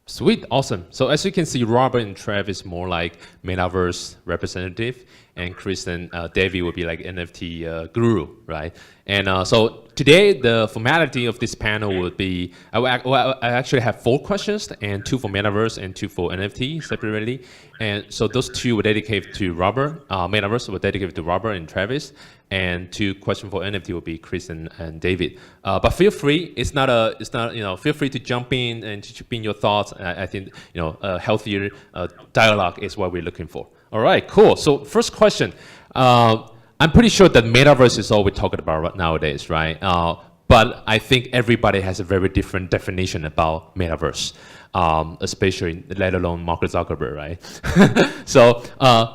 J: Sweet, awesome. So as you can see, Robert and Travis more like metaverse representative, and Chris and David will be like NFT guru, right? And so today the formality of this panel would be, I actually have 4 questions, and 2 for metaverse and 2 for NFT separately. And so those 2 were dedicated to Robert, metaverse were dedicated to Robert and Travis, and 2 questions for NFT will be Chris and David. But feel free, it's not, feel free to jump in and to chip in your thoughts. I think, a healthier dialogue is what we're looking for. All right, cool. So first question, I'm pretty sure that metaverse is all we're talking about nowadays, right? But I think everybody has a very different definition about metaverse, especially, let alone Mark Zuckerberg, right? So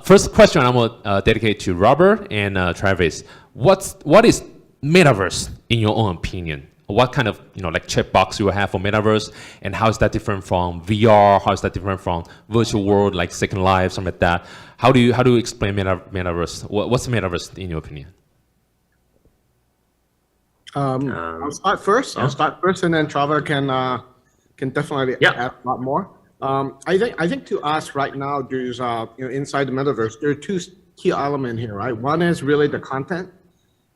J: first question I'm gonna dedicate to Robert and Travis. What is metaverse in your own opinion? What kind of like checkbox you will have for metaverse, and how is that different from VR? How is that different from virtual world like Second Life, something like that? How do you explain metaverse? What's metaverse in your opinion?
X: I'll start first. And then Trevor can definitely add a lot more. I think to us right now, there's inside the metaverse, there are 2 key elements here, right? One is really the content.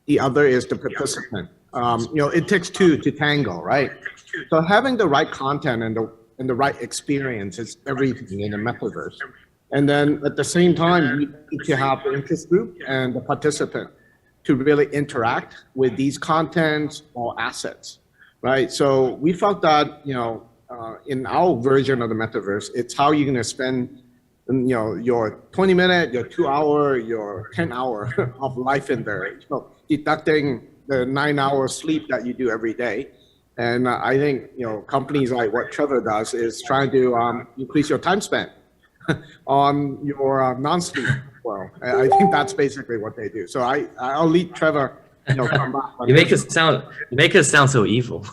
X: The other is the participant. It takes 2 to tango, right? So having the right content and the right experience is everything in the metaverse. And then at the same time, you need to have the interest group and the participant to really interact with these contents or assets, right? So we felt that, in our version of the metaverse, it's how you're going to spend, your 20-minute, your 2-hour, your 10-hour of life in there, deducting the 9-hour sleep that you do every day. And I think, companies like what Trevor does is trying to increase your time spent on your non-sleep world. I think that's basically what they do. So I'll leave Trevor, come back.
L: You make us sound so evil.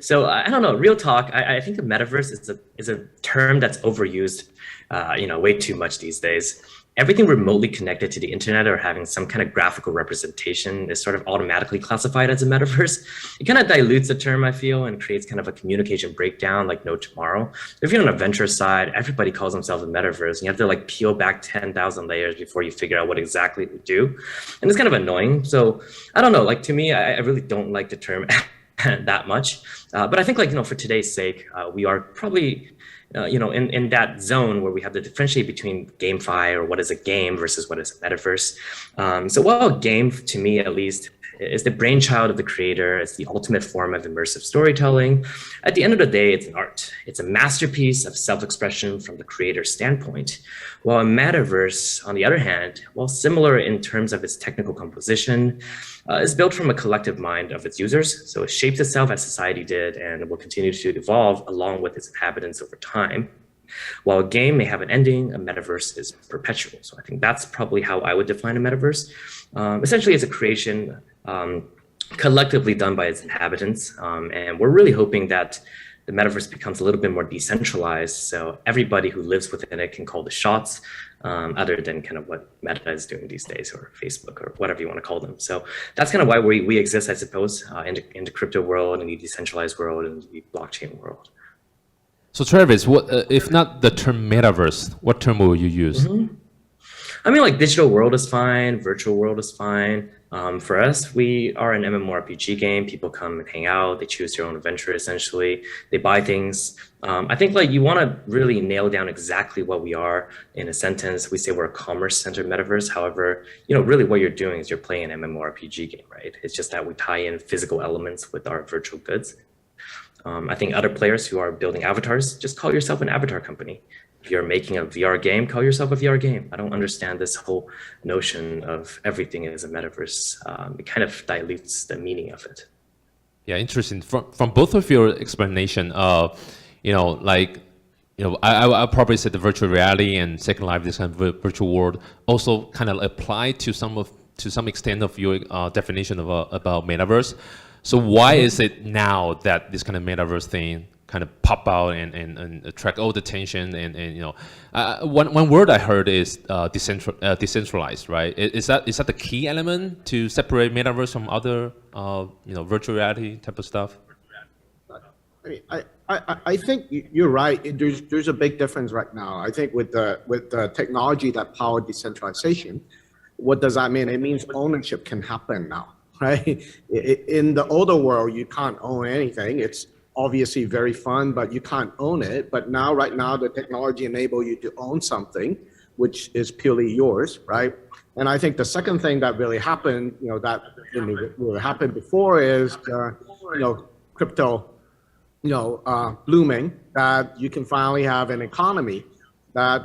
L: So I don't know, real talk, I think the metaverse is a term that's overused, way too much these days. Everything remotely connected to the internet or having some kind of graphical representation is sort of automatically classified as a metaverse. It kind of dilutes the term, I feel, and creates kind of a communication breakdown like no tomorrow. If you're on a venture side, everybody calls themselves a metaverse, and you have to like peel back 10,000 layers before you figure out what exactly to do. And it's kind of annoying. So I don't know, like to me, I really don't like the term that much. But I think for today's sake, we are probably in that zone where we have to differentiate between GameFi or what is a game versus what is a metaverse. So while a game, to me at least, is the brainchild of the creator, it's the ultimate form of immersive storytelling, at the end of the day, it's an art. It's a masterpiece of self-expression from the creator's standpoint. While a metaverse, on the other hand, while similar in terms of its technical composition, is built from a collective mind of its users. So it shapes itself as society did and will continue to evolve along with its inhabitants over time. While a game may have an ending, a metaverse is perpetual. So I think that's probably how I would define a metaverse. Essentially, it's a creation collectively done by its inhabitants. And we're really hoping that the metaverse becomes a little bit more decentralized. So everybody who lives within it can call the shots, other than kind of what Meta is doing these days, or Facebook, or whatever you want to call them. So that's kind of why we exist, I suppose, in the crypto world, in the decentralized world, and the blockchain world.
J: So Travis, what if not the term metaverse, what term will you use?
L: I mean, like digital world is fine, virtual world is fine. For us, we are an MMORPG game. People come and hang out. They choose their own adventure, essentially. They buy things. I think like you want to really nail down exactly what we are in a sentence. We say we're a commerce-centered metaverse. However, really what you're doing is you're playing an MMORPG game, right? It's just that we tie in physical elements with our virtual goods. I think other players who are building avatars, just call yourself an avatar company. If you're making a VR game, call yourself a VR game. I don't understand this whole notion of everything is a metaverse. It kind of dilutes the meaning of it.
J: Yeah, interesting. From both of your explanation, I probably said the virtual reality and Second Life, this kind of virtual world, also kind of apply to some extent of your definition of about metaverse. So why is it now that this kind of metaverse thing kind of pop out and attract all the attention and one word I heard is decentralized, right? Is that the key element to separate metaverse from other virtual reality type of stuff?
X: I think you're right. There's a big difference right now. I think with the technology that power decentralization, what does that mean? It means ownership can happen now, right? In the older world, you can't own anything. It's obviously very fun, but you can't own it. But now, right now, the technology enables you to own something, which is purely yours, right? And I think the second thing that really happened, that really happened before is, crypto, blooming, that you can finally have an economy that,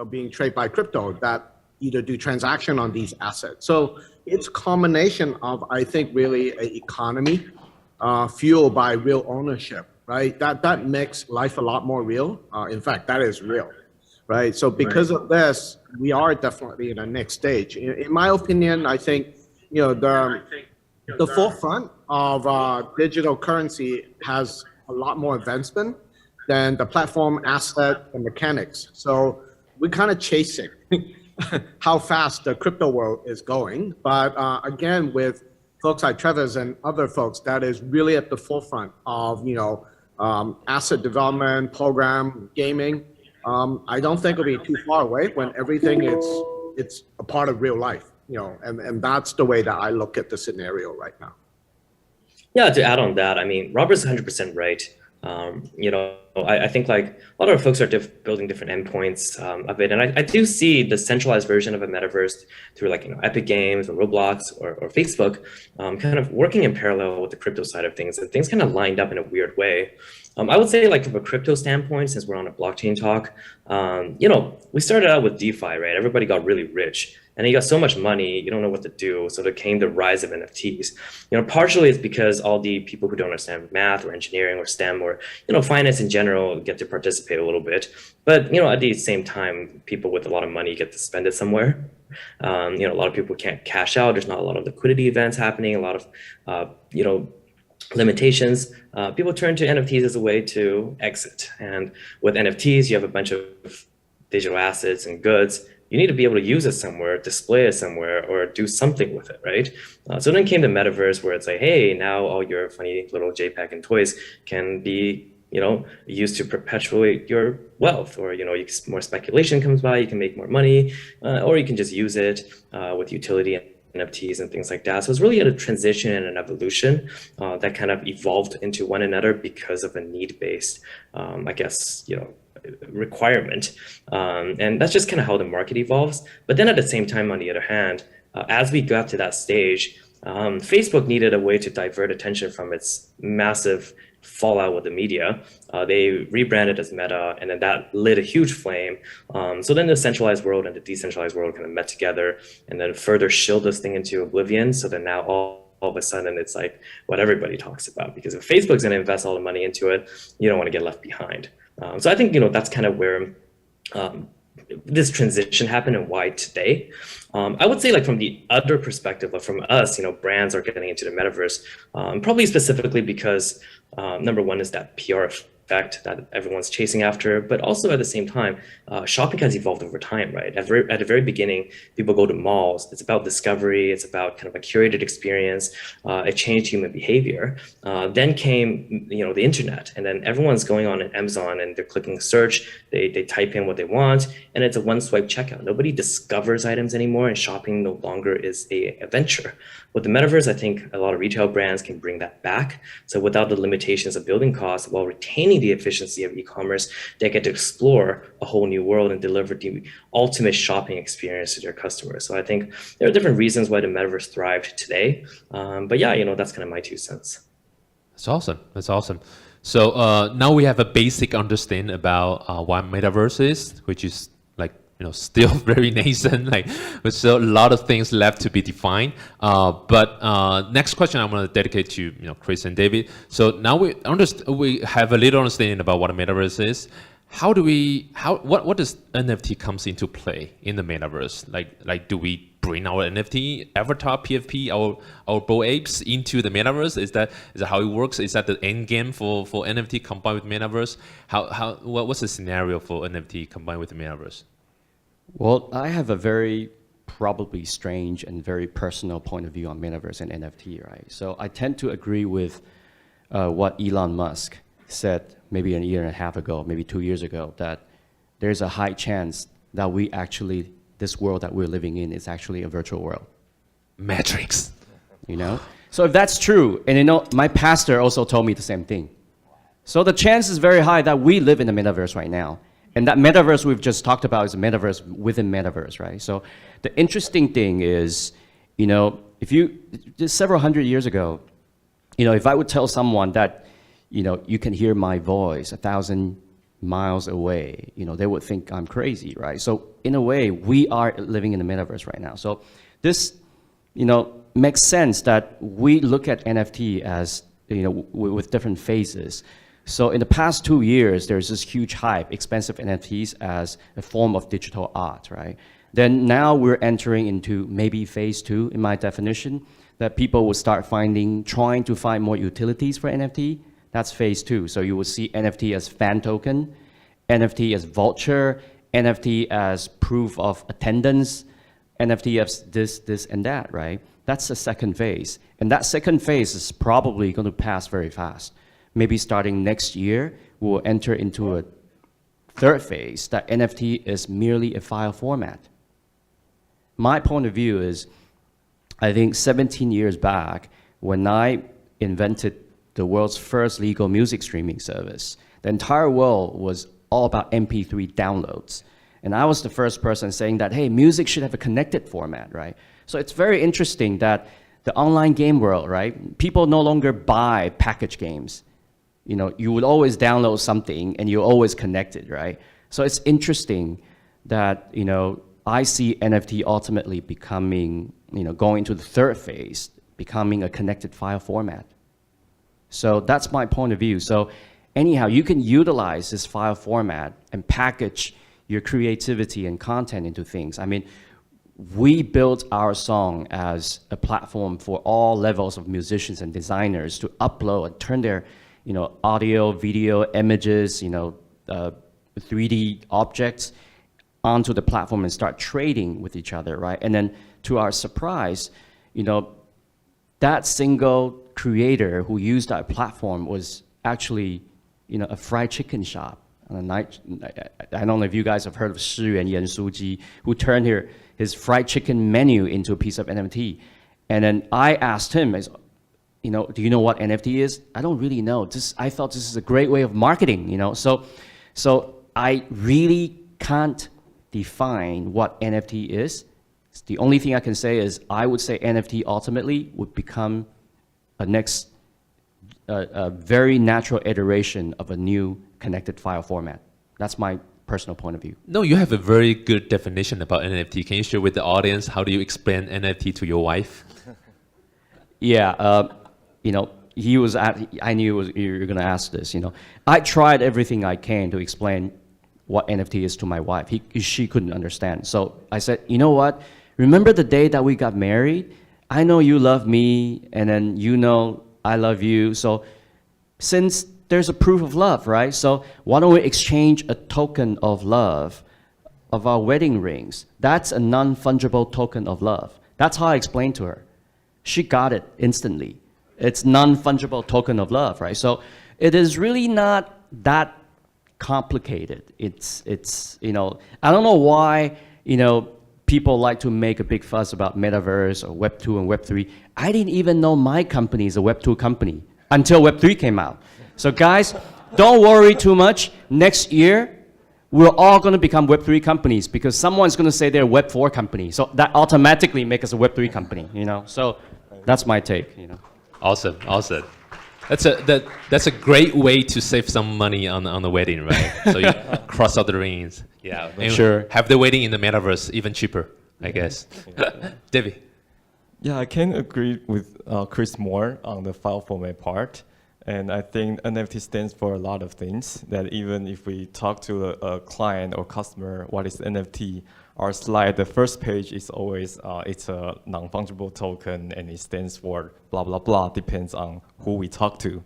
X: being traded by crypto that either do transaction on these assets. So it's a combination of, I think, really an economy fueled by real ownership, right? That makes life a lot more real. In fact, that is real, right? So because of this, we are definitely in the next stage. In my opinion, I think, the forefront of digital currency has a lot more advancement than the platform asset and mechanics. So we're kind of chasing how fast the crypto world is going. But again, with folks like Travis and other folks that is really at the forefront of, asset development, program, gaming, I don't think it'll be too far away when everything it's a part of real life, and that's the way that I look at the scenario right now.
L: Yeah, to add on that, I mean, Robert's 100% right. I think like a lot of folks are building different endpoints of it. And I do see the centralized version of a metaverse through like, Epic Games or Roblox or Facebook kind of working in parallel with the crypto side of things, and things kind of lined up in a weird way. I would say like from a crypto standpoint, since we're on a blockchain talk, we started out with DeFi, right? Everybody got really rich. And you got so much money, you don't know what to do. So there came the rise of NFTs. Partially it's because all the people who don't understand math or engineering or STEM or, finance in general get to participate a little bit. But, at the same time, people with a lot of money get to spend it somewhere. A lot of people can't cash out. There's not a lot of liquidity events happening, a lot of, limitations. People turn to NFTs as a way to exit. And with NFTs, you have a bunch of digital assets and goods. You need to be able to use it somewhere, display it somewhere, or do something with it, right? So then came the metaverse where it's like, hey, now all your funny little JPEG and toys can be, used to perpetuate your wealth, or, more speculation comes by, you can make more money, or you can just use it with utility NFTs and things like that. So it's really a transition and an evolution that kind of evolved into one another because of a need-based, requirement. And that's just kind of how the market evolves. But then at the same time, on the other hand, as we got to that stage, Facebook needed a way to divert attention from its massive fallout with the media. They rebranded as Meta, and then that lit a huge flame. So then the centralized world and the decentralized world kind of met together and then further shielded this thing into oblivion. So then now all of a sudden it's like what everybody talks about, because if Facebook's going to invest all the money into it, you don't want to get left behind. So I think, that's kind of where this transition happened and why today. I would say like from the other perspective, like from us, brands are getting into the metaverse, probably specifically because number one is that PR effect that everyone's chasing after, but also at the same time, shopping has evolved over time, right? At the very beginning, people go to malls. It's about discovery. It's about kind of a curated experience. It changed human behavior. Then came, the internet, and then everyone's going on Amazon and they're clicking search. They type in what they want, and it's a one swipe checkout. Nobody discovers items anymore, and shopping no longer is a venture. With the metaverse, I think a lot of retail brands can bring that back. So without the limitations of building costs, while retaining the efficiency of e-commerce, they get to explore a whole new world and deliver the ultimate shopping experience to their customers. So I think there are different reasons why the metaverse thrived today. But yeah, that's kind of my 2 cents.
J: That's awesome. That's awesome. So now we have a basic understanding about what metaverse is, which is like still very nascent, like there's still a lot of things left to be defined. But next question I'm going to dedicate to Chris and David. So now we have a little understanding about what a metaverse is. What does NFT comes into play in the metaverse? Like do we bring our NFT avatar PFP, our Bored Apes into the metaverse? Is that how it works? Is that the end game for NFT combined with metaverse? What's the scenario for NFT combined with the metaverse?
N: Well, I have a very probably strange and very personal point of view on metaverse and NFT, right? So I tend to agree with what Elon Musk said maybe a year and a half ago, maybe 2 years ago, that there's a high chance that this world that we're living in is actually a virtual world.
J: Matrix.
N: So if that's true, and my pastor also told me the same thing. So the chance is very high that we live in the metaverse right now. And that metaverse we've just talked about is a metaverse within metaverse, right? So the interesting thing is, just several hundred years ago, if I would tell someone that, you can hear my voice 1,000 miles away, they would think I'm crazy, right? So in a way, we are living in the metaverse right now. So this, makes sense that we look at NFT as, with different phases. So in the past 2 years, there's this huge hype, expensive NFTs as a form of digital art, right? Then now we're entering into maybe phase 2, in my definition, that people will start trying to find more utilities for NFT. That's phase 2. So you will see NFT as fan token, NFT as vulture, NFT as proof of attendance, NFT as this, and that, right? That's the second phase. And that second phase is probably going to pass very fast. Maybe starting next year, we'll enter into a third phase that NFT is merely a file format. My point of view is, I think 17 years back, when I invented the world's first legal music streaming service, the entire world was all about MP3 downloads. And I was the first person saying that, hey, music should have a connected format, right? So it's very interesting that the online game world, right? People no longer buy package games. You would always download something and you're always connected, right? So it's interesting that, I see NFT ultimately becoming, going to the third phase, becoming a connected file format. So that's my point of view. So anyhow, you can utilize this file format and package your creativity and content into things. I mean, we built our song as a platform for all levels of musicians and designers to upload and turn their audio, video, images, 3D objects onto the platform and start trading with each other, right? And then to our surprise, that single creator who used our platform was actually, a fried chicken shop. On a night, I don't know if you guys have heard of Shiyuan Yan Suji, who turned his fried chicken menu into a piece of NFT. And then I asked him, do you know what NFT is? I don't really know. I thought this is a great way of marketing, So I really can't define what NFT is. The only thing I can say is I would say NFT ultimately would become a very natural iteration of a new connected file format. That's my personal point of view.
J: No, you have a very good definition about NFT. Can you share with the audience how do you explain NFT to your wife?
N: Yeah, I knew you were going to ask this. I tried everything I can to explain what NFT is to my wife. She couldn't understand. So I said, you know what? Remember the day that we got married? I know you love me, and then I love you. So since there's a proof of love, right? So why don't we exchange a token of love of our wedding rings? That's a non-fungible token of love. That's how I explained to her. She got it instantly. It's non-fungible token of love, right? So it is really not that complicated. It's I don't know why, people like to make a big fuss about metaverse or Web 2 and Web 3. I didn't even know my company is a Web 2 company until Web 3 came out. So guys, don't worry too much. Next year, we're all going to become Web 3 companies because someone's going to say they're a Web 4 company. So that automatically makes us a Web 3 company, So that's my take,
J: Awesome. That's a great way to save some money on the wedding, right? So you cross out the rings. Yeah, and
O: sure.
J: Have the wedding in the metaverse even cheaper, I guess. David.
O: Yeah, I can agree with Chris more on the file format part. And I think NFT stands for a lot of things, that even if we talk to a client or customer, what is NFT, our slide, the first page is always, it's a non-fungible token and it stands for blah, blah, blah, depends on who we talk to.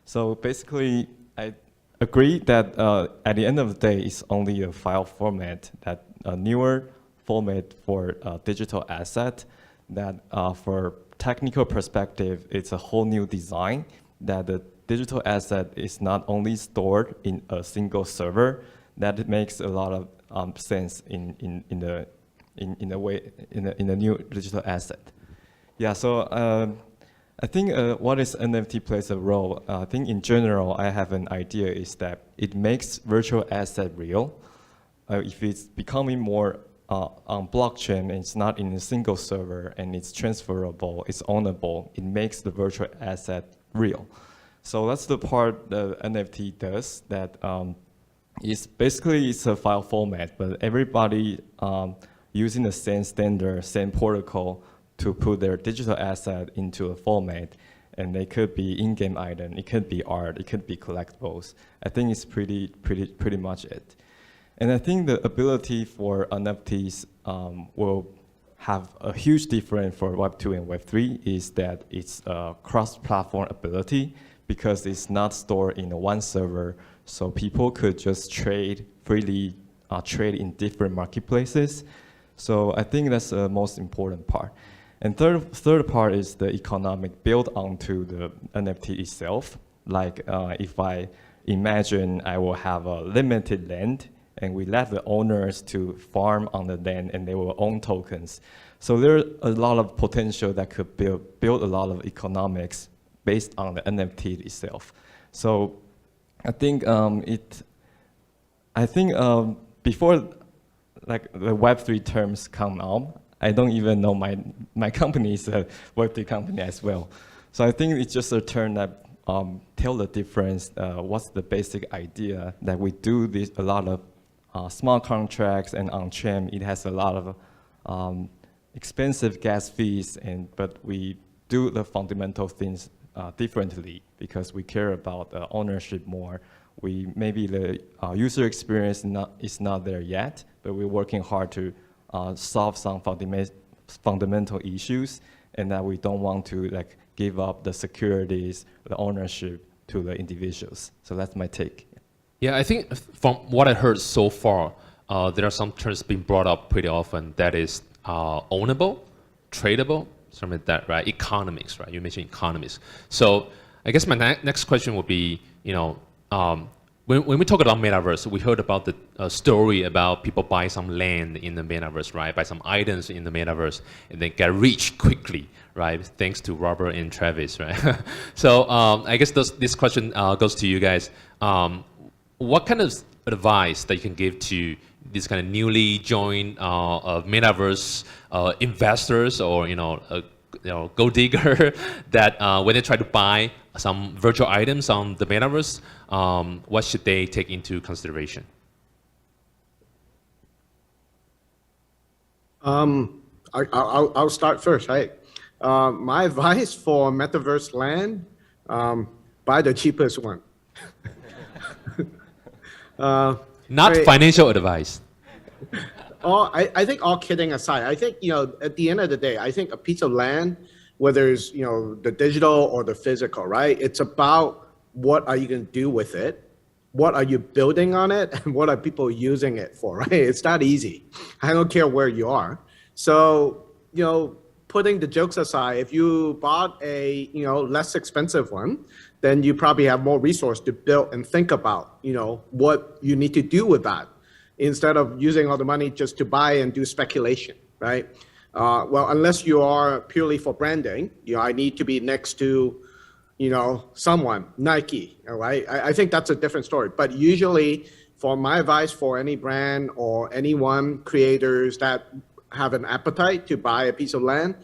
O: So basically, I agree that at the end of the day, it's only a file format, that a newer format for digital asset, that for technical perspective, it's a whole new design, that the digital asset is not only stored in a single server, that it makes a lot of sense in the new digital asset. Yeah, so I think what is NFT plays a role. I think in general, I have an idea is that it makes virtual asset real. If it's becoming more on blockchain, and it's not in a single server, and it's transferable, it's ownable, it makes the virtual asset real. So that's the part the NFT does, that it's basically it's a file format, but everybody using the same standard, same protocol to put their digital asset into a format, and they could be in-game item, it could be art, it could be collectibles. I think it's pretty much it. And I think the ability for NFTs will have a huge difference for Web 2 and Web 3 is that it's a cross-platform ability, because it's not stored in one server, so people could just trade freely, trade in different marketplaces. So I think that's the most important part. And third part is the economic build onto the NFT itself. Like if I imagine I will have a limited land, and we let the owners to farm on the land, and they will own tokens. So there's a lot of potential that could build a lot of economics based on the NFT itself. So I think before like the Web3 terms come out, I don't even know my company is a Web3 company as well. So I think it's just a term that tell the difference. What's the basic idea that we do this a lot of smart contracts, and on-chain it has a lot of expensive gas fees, but we do the fundamental things differently, because we care about ownership more. Maybe the user experience is not there yet, but we're working hard to solve some fundamental issues, and that we don't want to give up the securities, the ownership to the individuals. So that's my take.
J: Yeah, I think from what I heard so far, there are some terms being brought up pretty often. That is ownable, tradable, something like that, right? Economics, right? You mentioned economics. So I guess my next question would be, when we talk about metaverse, we heard about the story about people buy some land in the metaverse, right? Buy some items in the metaverse, and then get rich quickly, right? Thanks to Robert and Travis, right? So I guess this question goes to you guys. What kind of advice that you can give to these kind of newly joined metaverse investors, or gold digger that when they try to buy some virtual items on the metaverse, what should they take into consideration?
X: I'll start first, right? My advice for metaverse land, buy the cheapest one.
J: Not financial advice.
X: I think all kidding aside, I think, at the end of the day, I think a piece of land, whether it's, the digital or the physical, right? It's about what are you going to do with it? What are you building on it? And what are people using it for, right? It's not easy. I don't care where you are. So, putting the jokes aside, if you bought a, less expensive one, then you probably have more resource to build and think about, what you need to do with that, instead of using all the money just to buy and do speculation, right? Well, unless you are purely for branding, I need to be next to, someone, Nike, all right? I think that's a different story. But usually, for my advice for any brand or anyone, creators that have an appetite to buy a piece of land,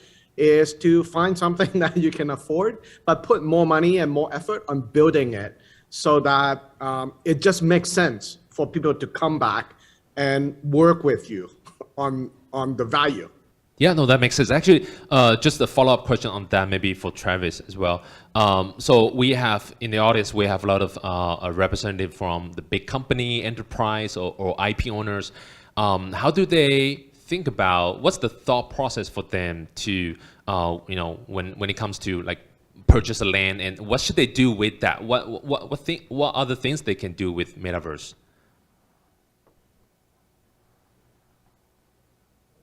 X: is to find something that you can afford, but put more money and more effort on building it so that it just makes sense for people to come back and work with you on the value.
J: Yeah, no, that makes sense. Actually, just a follow-up question on that, maybe for Travis as well. So we have, in the audience, we have a lot of a representative from the big company, enterprise, or IP owners. How do they think about, what's the thought process for them to, you know, when it comes to like purchase a land, and what should they do with that? What other things they can do with metaverse?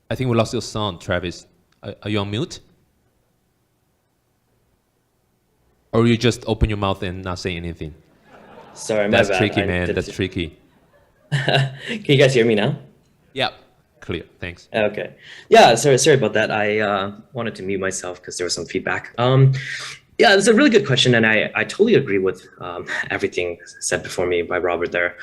J: I think we lost your sound, Travis. Are you on mute? Or you just open your mouth and not say anything?
L: Sorry,
J: that's
L: my bad.
J: Tricky, man. That's tricky.
L: Can you guys hear me now?
J: Yeah, clear. Thanks.
L: Okay. Yeah, sorry about that. I wanted to mute myself because there was some feedback. Yeah, it's a really good question, and I totally agree with everything said before me by Robert there.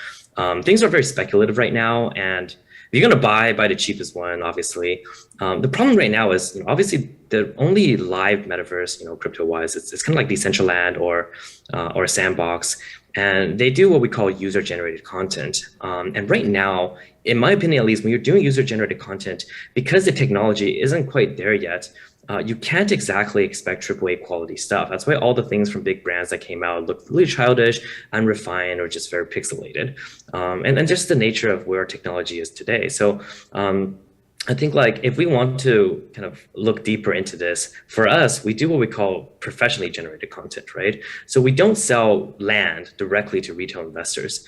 L: Things are very speculative right now, and if you're going to buy the cheapest one, obviously. The problem right now is, obviously, the only live metaverse, crypto-wise, it's kind of like Decentraland or a sandbox, and they do what we call user-generated content. And right now, in my opinion, at least, when you're doing user-generated content, because the technology isn't quite there yet, you can't exactly expect AAA quality stuff. That's why all the things from big brands that came out look really childish, unrefined, or just very pixelated. And just the nature of where technology is today. So I think like if we want to kind of look deeper into this, for us, we do what we call professionally generated content, right? So we don't sell land directly to retail investors.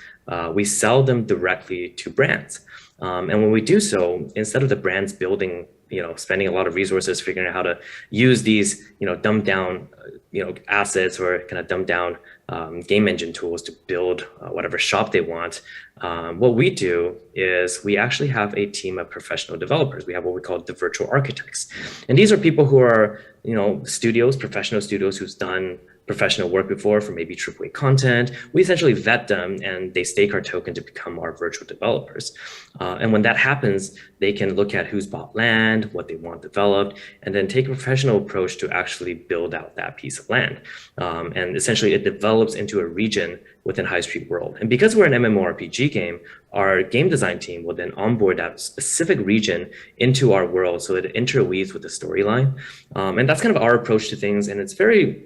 L: We sell them directly to brands. And when we do so, instead of the brands building, spending a lot of resources figuring out how to use these, dumbed down, assets or kind of dumbed down game engine tools to build whatever shop they want. What we do is we actually have a team of professional developers. We have what we call the virtual architects. And these are people who are, studios, professional studios who's done professional work before for maybe AAA content. We essentially vet them and they stake our token to become our virtual developers. And when that happens, they can look at who's bought land, what they want developed, and then take a professional approach to actually build out that piece of land. And essentially it develops into a region within High Street World. And because we're an MMORPG game, our game design team will then onboard that specific region into our world so that it interweaves with the storyline. And that's kind of our approach to things. And it's very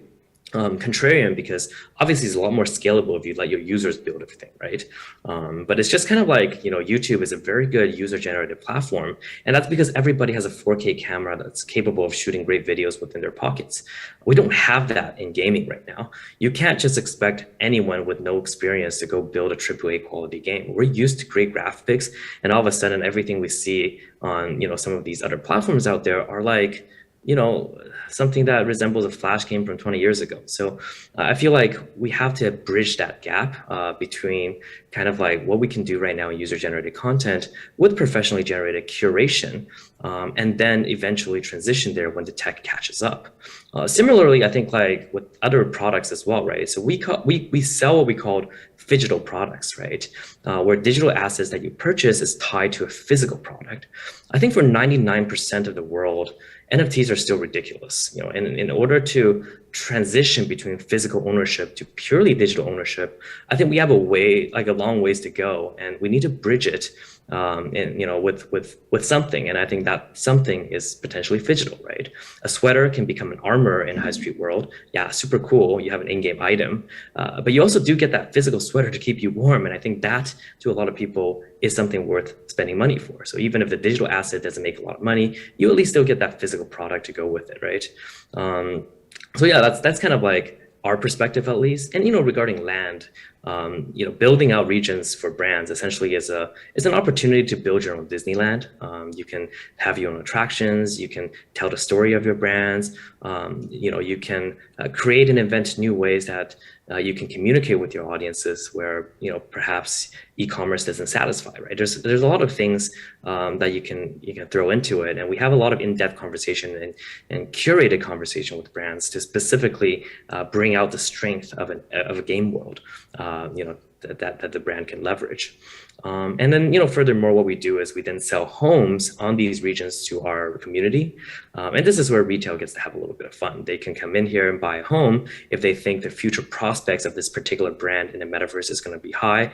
L: contrarian because obviously it's a lot more scalable if you let your users build everything, right? But it's just kind of like, YouTube is a very good user-generated platform. And that's because everybody has a 4K camera that's capable of shooting great videos within their pockets. We don't have that in gaming right now. You can't just expect anyone with no experience to go build a AAA quality game. We're used to great graphics, and all of a sudden everything we see on, some of these other platforms out there are like, something that resembles a Flash game from 20 years ago. So I feel like we have to bridge that gap between kind of like what we can do right now in user-generated content with professionally generated curation, and then eventually transition there when the tech catches up. Similarly, I think like with other products as well, right? So we sell what we call phygital products, right? Where digital assets that you purchase is tied to a physical product. I think for 99% of the world, NFTs are still ridiculous. In order to transition between physical ownership to purely digital ownership, I think we have a long ways to go, and we need to bridge it, with something. And I think that something is potentially phygital, right? A sweater can become an armor in High Street World. Yeah, super cool. You have an in-game item, but you also do get that physical sweater to keep you warm. And I think that, to a lot of people, is something worth spending money for. So even if the digital asset doesn't make a lot of money, you at least still get that physical product to go with it, right? So yeah, that's kind of like our perspective at least. And regarding land, building out regions for brands essentially is an opportunity to build your own Disneyland. You can have your own attractions. You can tell the story of your brands. You can create and invent new ways that you can communicate with your audiences where perhaps e-commerce doesn't satisfy, right? There's a lot of things that you can throw into it, and we have a lot of in-depth conversation and curated conversation with brands to specifically bring out the strength of a game world, that the brand can leverage. And then, furthermore, what we do is we then sell homes on these regions to our community. And this is where retail gets to have a little bit of fun. They can come in here and buy a home if they think the future prospects of this particular brand in the metaverse is going to be high.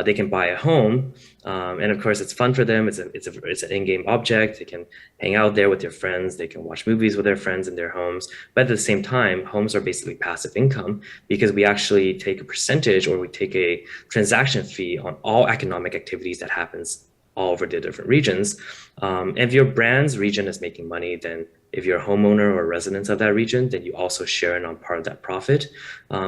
L: They can buy a home, and of course, it's fun for them. It's an in-game object. They can hang out there with their friends. They can watch movies with their friends in their homes. But at the same time, homes are basically passive income because we actually take a percentage or we take a transaction fee on all economic activities that happens all over the different regions. And if your brand's region is making money, then if you're a homeowner or residents of that region, then you also share in on part of that profit.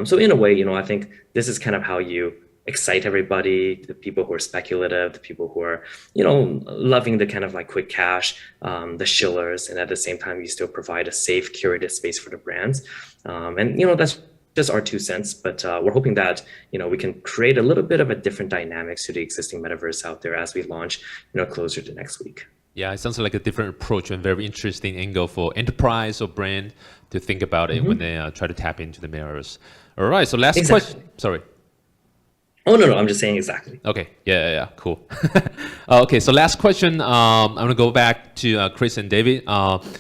L: So in a way, I think this is kind of how you excite everybody, the people who are speculative, the people who are, loving the kind of like quick cash, the shillers, and at the same time, you still provide a safe, curated space for the brands. And, that's just our 2 cents, but we're hoping that, we can create a little bit of a different dynamics to the existing metaverse out there as we launch, closer to next week.
J: Yeah, it sounds like a different approach and very interesting angle for enterprise or brand to think about it when they try to tap into the metaverse. All right, so last question. Sorry.
L: Oh, no, I'm just saying exactly.
J: Okay, yeah, cool. Okay, so last question. I'm gonna go back to Chris and David.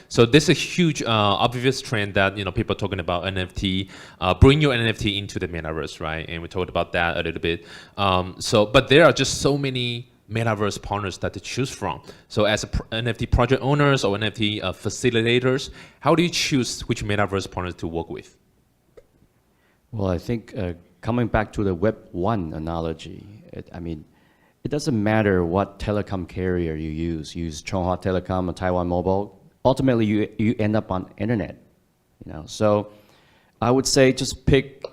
J: So this is a huge, obvious trend that people are talking about NFT. Bring your NFT into the metaverse, right? And we talked about that a little bit. But there are just so many metaverse partners that to choose from. So as NFT project owners or NFT facilitators, how do you choose which metaverse partners to work with?
N: Well, I think coming back to the Web 1 analogy, it doesn't matter what telecom carrier you use Chunghwa Telecom or Taiwan Mobile, ultimately you end up on internet, So I would say just pick,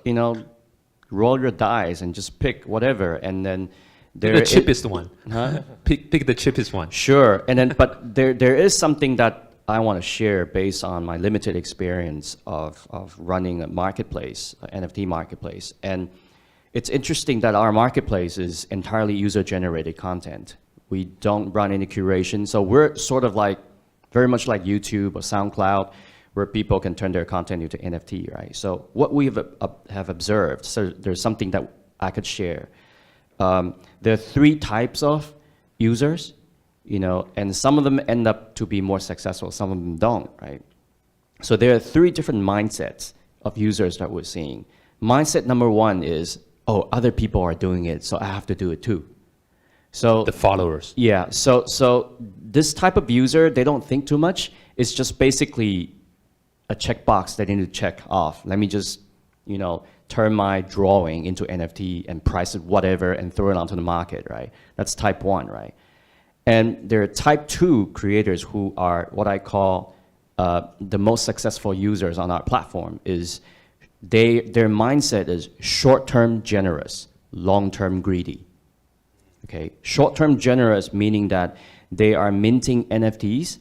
N: roll your dice and just pick whatever, and then
J: the cheapest one.
N: Huh?
J: Pick the cheapest one.
N: Sure, and then but there is something that I want to share based on my limited experience of running a marketplace, an NFT marketplace. And it's interesting that our marketplace is entirely user-generated content. We don't run any curation. So we're sort of like, very much like YouTube or SoundCloud, where people can turn their content into NFT, right? So what we have observed, so there's something that I could share. There are 3 types of users. And some of them end up to be more successful, some of them don't, right? So there are 3 different mindsets of users that we're seeing. Mindset number 1 is, other people are doing it, so I have to do it too. So
J: the followers.
N: Yeah, so this type of user, they don't think too much. It's just basically a checkbox they need to check off. Let me just, turn my drawing into NFT and price it whatever and throw it onto the market, right? That's type 1, right? And there are type 2 creators who are what I call the most successful users on our platform. Is their mindset is short-term generous, long-term greedy. Okay, short-term generous meaning that they are minting NFTs,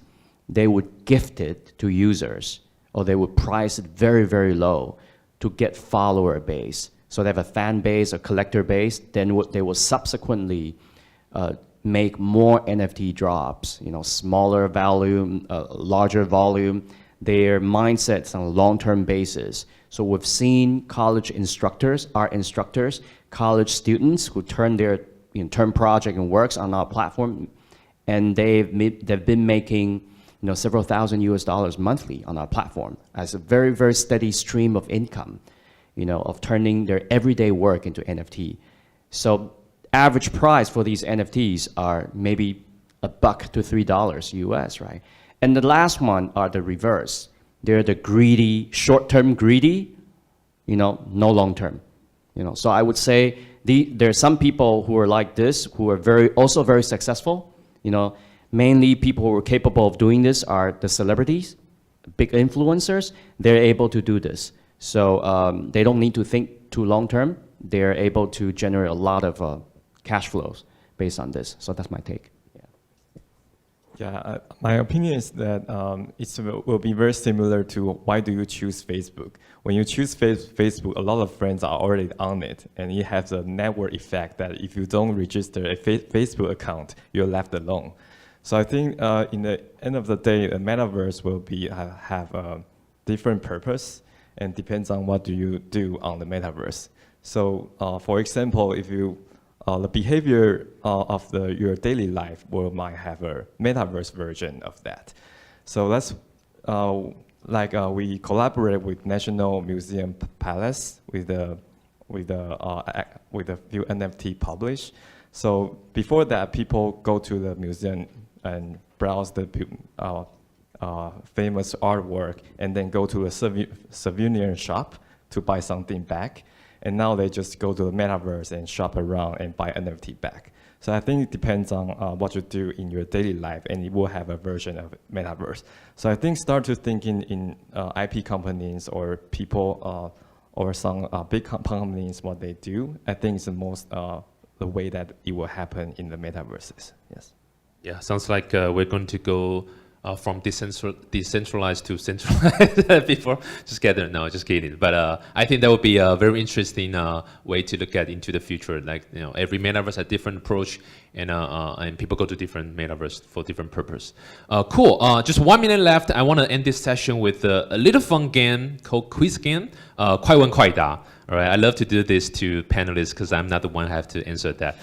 N: they would gift it to users, or they would price it very, very low to get follower base. So they have a fan base, a collector base, then they will subsequently make more NFT drops, smaller volume, larger volume. Their mindsets on a long-term basis. So we've seen college instructors, art instructors, college students who turn their term project and works on our platform, and they've been making several thousand US$ monthly on our platform as a very, very steady stream of income, of turning their everyday work into NFT. So average price for these NFTs are maybe $1 to $3 US, right? And the last one are the reverse. They're the greedy, short-term greedy, no long-term. So I would say there are some people who are like this, who are also very successful. Mainly people who are capable of doing this are the celebrities, big influencers. They're able to do this. So they don't need to think too long-term. They're able to generate a lot of cash flows based on this. So that's my take.
O: Yeah, my opinion is that it will be very similar to why do you choose Facebook. When you choose Facebook, a lot of friends are already on it, and it has a network effect that if you don't register a Facebook account, you're left alone. So I think in the end of the day, the metaverse will have a different purpose, and depends on what do you do on the metaverse. So for example, if you the behavior of your daily life might have a metaverse version of that. So that's we collaborate with National Museum Palace with a few NFT published. So before that, people go to the museum and browse the famous artwork, and then go to a souvenir shop to buy something back. And now they just go to the metaverse and shop around and buy NFT back. So I think it depends on what you do in your daily life, and it will have a version of metaverse. So I think start to thinking in IP companies or people or some big companies, what they do. I think it's the most the way that it will happen in the metaverses. Yes.
J: Yeah, sounds like we're going to go from decentralized to centralized before. Just kidding. No, just kidding. But I think that would be a very interesting way to look at into the future. Like, you know, every metaverse has a different approach, and people go to different metaverse for different purpose. Cool. Just 1 minute left. I want to end this session with a little fun game called quiz game. 快问快答. All right, I love to do this to panelists because I'm not the one who have to answer that.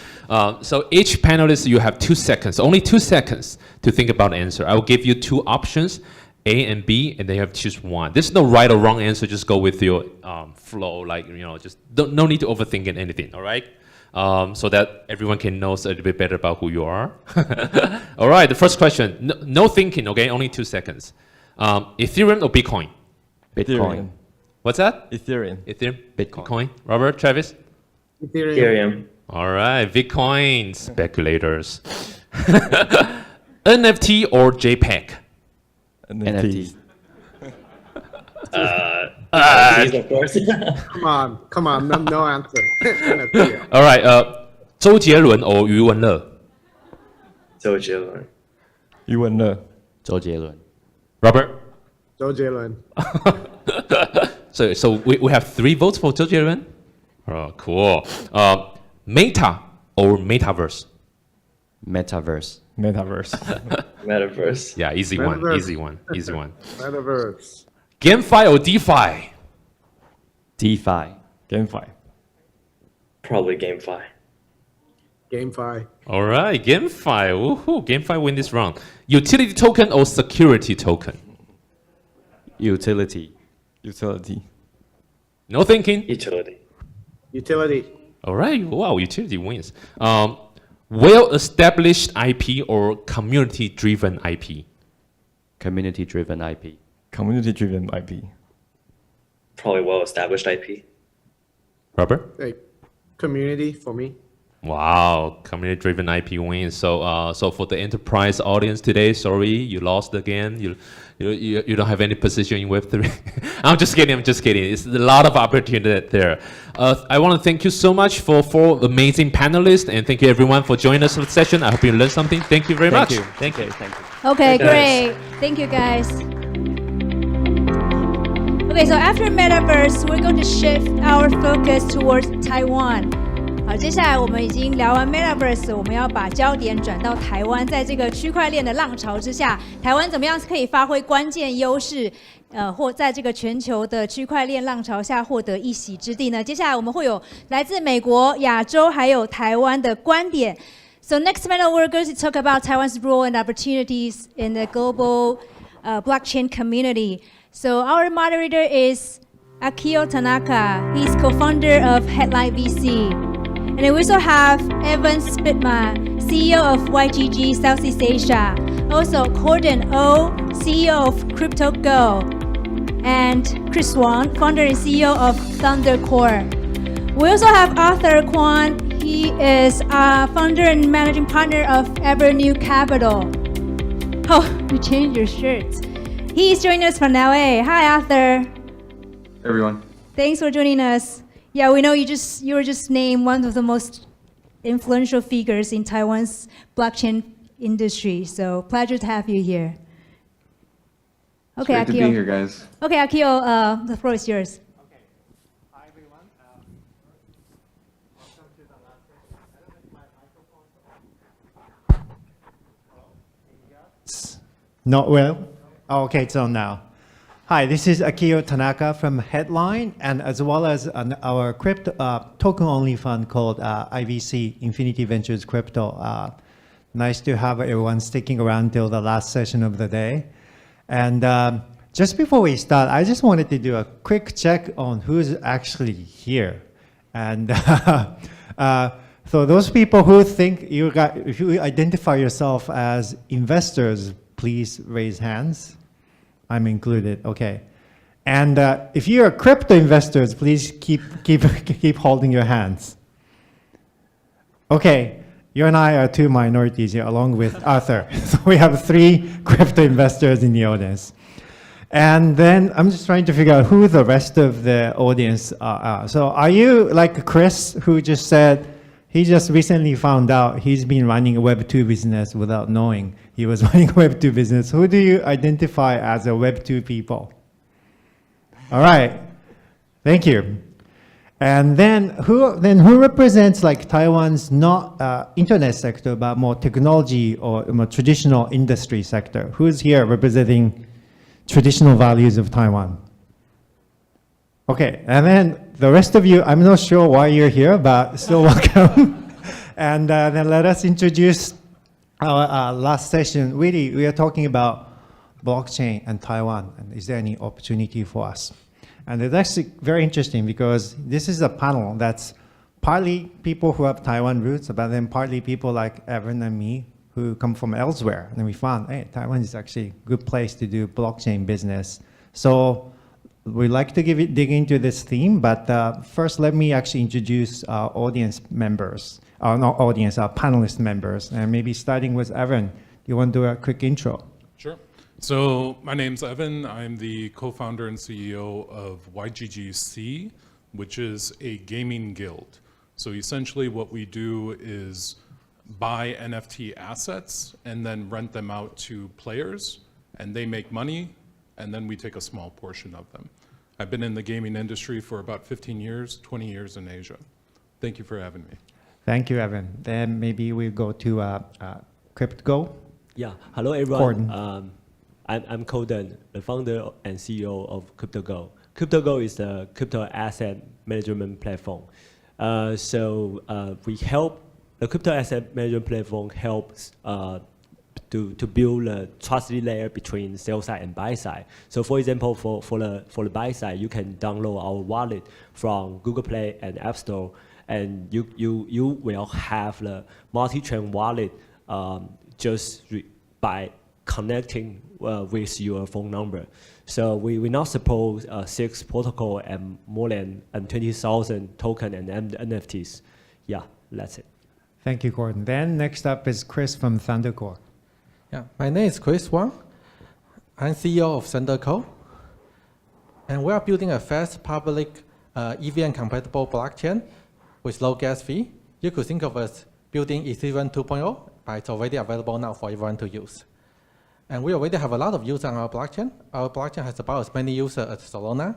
J: So each panelist, you have 2 seconds, only 2 seconds to think about the answer. I will give you 2 options, A and B, and then you have to choose one. There's no right or wrong answer. Just go with your flow, like, you know, just no need to overthink anything. All right, so that everyone can know a little bit better about who you are. All right, the first question, no thinking. Okay, only 2 seconds. Ethereum or Bitcoin?
O: Bitcoin.
J: What's that?
O: Ethereum.
J: Bitcoin. Robert, Travis?
L: Ethereum.
J: All right, Bitcoin speculators. NFT or JPEG?
O: NFTs.
L: NFTs, of course.
X: Come on, no answer. NFT.
J: All right, 周杰伦 or 余文乐？
L: 周杰伦。
O: 余文乐。
N: 周杰伦。
J: Robert?
X: 周杰伦。
J: So we have 3 votes for 周杰伦. Oh, cool. Meta or Metaverse?
N: Metaverse.
L: Metaverse.
J: Yeah, easy
X: Metaverse.
J: one.
X: Metaverse.
J: GameFi or DeFi?
N: DeFi.
O: GameFi.
L: Probably GameFi.
X: GameFi.
J: All right, GameFi. Woohoo! GameFi win this round. Utility token or security token?
N: Utility.
J: No thinking.
L: Utility.
J: All right. Wow, utility wins. Well-established IP or community-driven IP?
N: Community-driven IP.
O: Community-driven IP.
L: Probably well-established IP.
J: Robert?
X: Hey, community for me.
J: Wow, community-driven IP wins. So for the enterprise audience today, sorry, you lost again. You don't have any position in Web3. I'm just kidding. It's a lot of opportunity there. I want to thank you so much for 4 amazing panelists, and thank you everyone for joining us for the session. I hope you learned something. Thank you very much.
N: Thank you.
A: Okay, great. Thank you, guys. Okay, so after Metaverse, we're going to shift our focus towards Taiwan. 好，接下来我们已经聊完 Metaverse， 我们要把焦点转到台湾。在这个区块链的浪潮之下，台湾怎么样可以发挥关键优势，或在这个全球的区块链浪潮下获得一席之地呢？接下来我们会有来自美国、亚洲还有台湾的观点。So next panel we're going to talk about Taiwan's role and opportunities in the global blockchain community. So our moderator is Akio Tanaka. He's co-founder of Headlight VC. And we also have Evan Spitman, CEO of YGG Southeast Asia. Also, Corden Oh, CEO of CryptoGo. And Chris Wang, founder and CEO of Thunder Core. We also have Arthur Kwan. He is founder and managing partner of Evernew Capital. Oh, you changed your shirts. He's joining us from LA. Hi, Arthur.
K: Hey, everyone.
A: Thanks for joining us. Yeah, we know you were just named one of the most influential figures in Taiwan's blockchain industry. So pleasure to have you here. Okay,
K: It's great to be here, guys.
A: Okay, Akio, the floor is yours.
W: Hi, everyone. Welcome to the last session. I don't know if my microphone. Not well. Oh, okay, it's on now.
P: Hi, this is Akio Tanaka from Headline, and as well as our crypto token-only fund called IVC, Infinity Ventures Crypto. Nice to have everyone sticking around till the last session of the day. And just before we start, I just wanted to do a quick check on who's actually here. And so those people who think if you identify yourself as investors, please raise hands. I'm included, okay. And if you're crypto investors, please keep holding your hands. Okay, you and I are two minorities here, along with Arthur. So we have 3 crypto investors in the audience. And then I'm just trying to figure out who the rest of the audience are. So are you like Chris, who just said he just recently found out he's been running a Web2 business without knowing he was running a Web2 business? Who do you identify as a Web2 people? All right, thank you. And then who represents like Taiwan's not internet sector, but more technology or more traditional industry sector? Who's here representing traditional values of Taiwan? Okay, and then the rest of you, I'm not sure why you're here, but still welcome. And then let us introduce our last session. Really, we are talking about blockchain and Taiwan, and is there any opportunity for us? And it's actually very interesting because this is a panel that's partly people who have Taiwan roots, but then partly people like Evan and me who come from elsewhere. And we found, hey, Taiwan is actually a good place to do blockchain business. So we'd like to dig into this theme, but first let me actually introduce our audience members, not audience, our panelist members, and maybe starting with Evan. Do you want to do a quick intro?
Q: Sure. So my name's Evan. I'm the co-founder and CEO of YGGC, which is a gaming guild. So essentially what we do is buy NFT assets and then rent them out to players, and they make money, and then we take a small portion of them. I've been in the gaming industry for about 15 years, 20 years in Asia. Thank you for having me.
P: Thank you, Evan. Then maybe we go to CryptoGo.
R: Yeah, hello everyone. I'm Coden, the founder and CEO of CryptoGo. CryptoGo is a crypto asset management platform. We help, the crypto asset management platform helps to build a trusted layer between sell side and buy side. So for example, for the buy side, you can download our wallet from Google Play and App Store, and you will have the multi-chain wallet by connecting with your phone number. So we now support 6 protocol and more than 20,000 token and NFTs. Yeah, that's it.
P: Thank you, Gordon. Then next up is Chris from Thundercore.
S: Yeah, my name is Chris Wang. I'm CEO of Thundercore. And we are building a fast public EVM compatible blockchain with low gas fee. You could think of us building Ethereum 2.0, but it's already available now for everyone to use. And we already have a lot of users on our blockchain. Our blockchain has about as many users as Solana.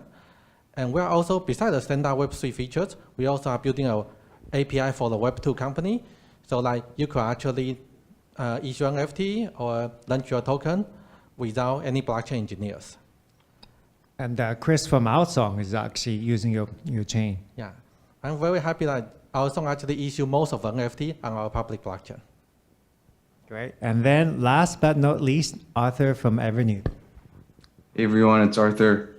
S: And we're also, besides the standard Web3 features, we also are building an API for the Web2 company. So like you could actually issue an NFT or launch your token without any blockchain engineers.
P: And Chris from Outsong is actually using your chain.
S: Yeah, I'm very happy that Outsong actually issue most of the NFT on our public blockchain.
P: Great. And then last but not least, Arthur from Avenue.
K: Hey everyone, it's Arthur.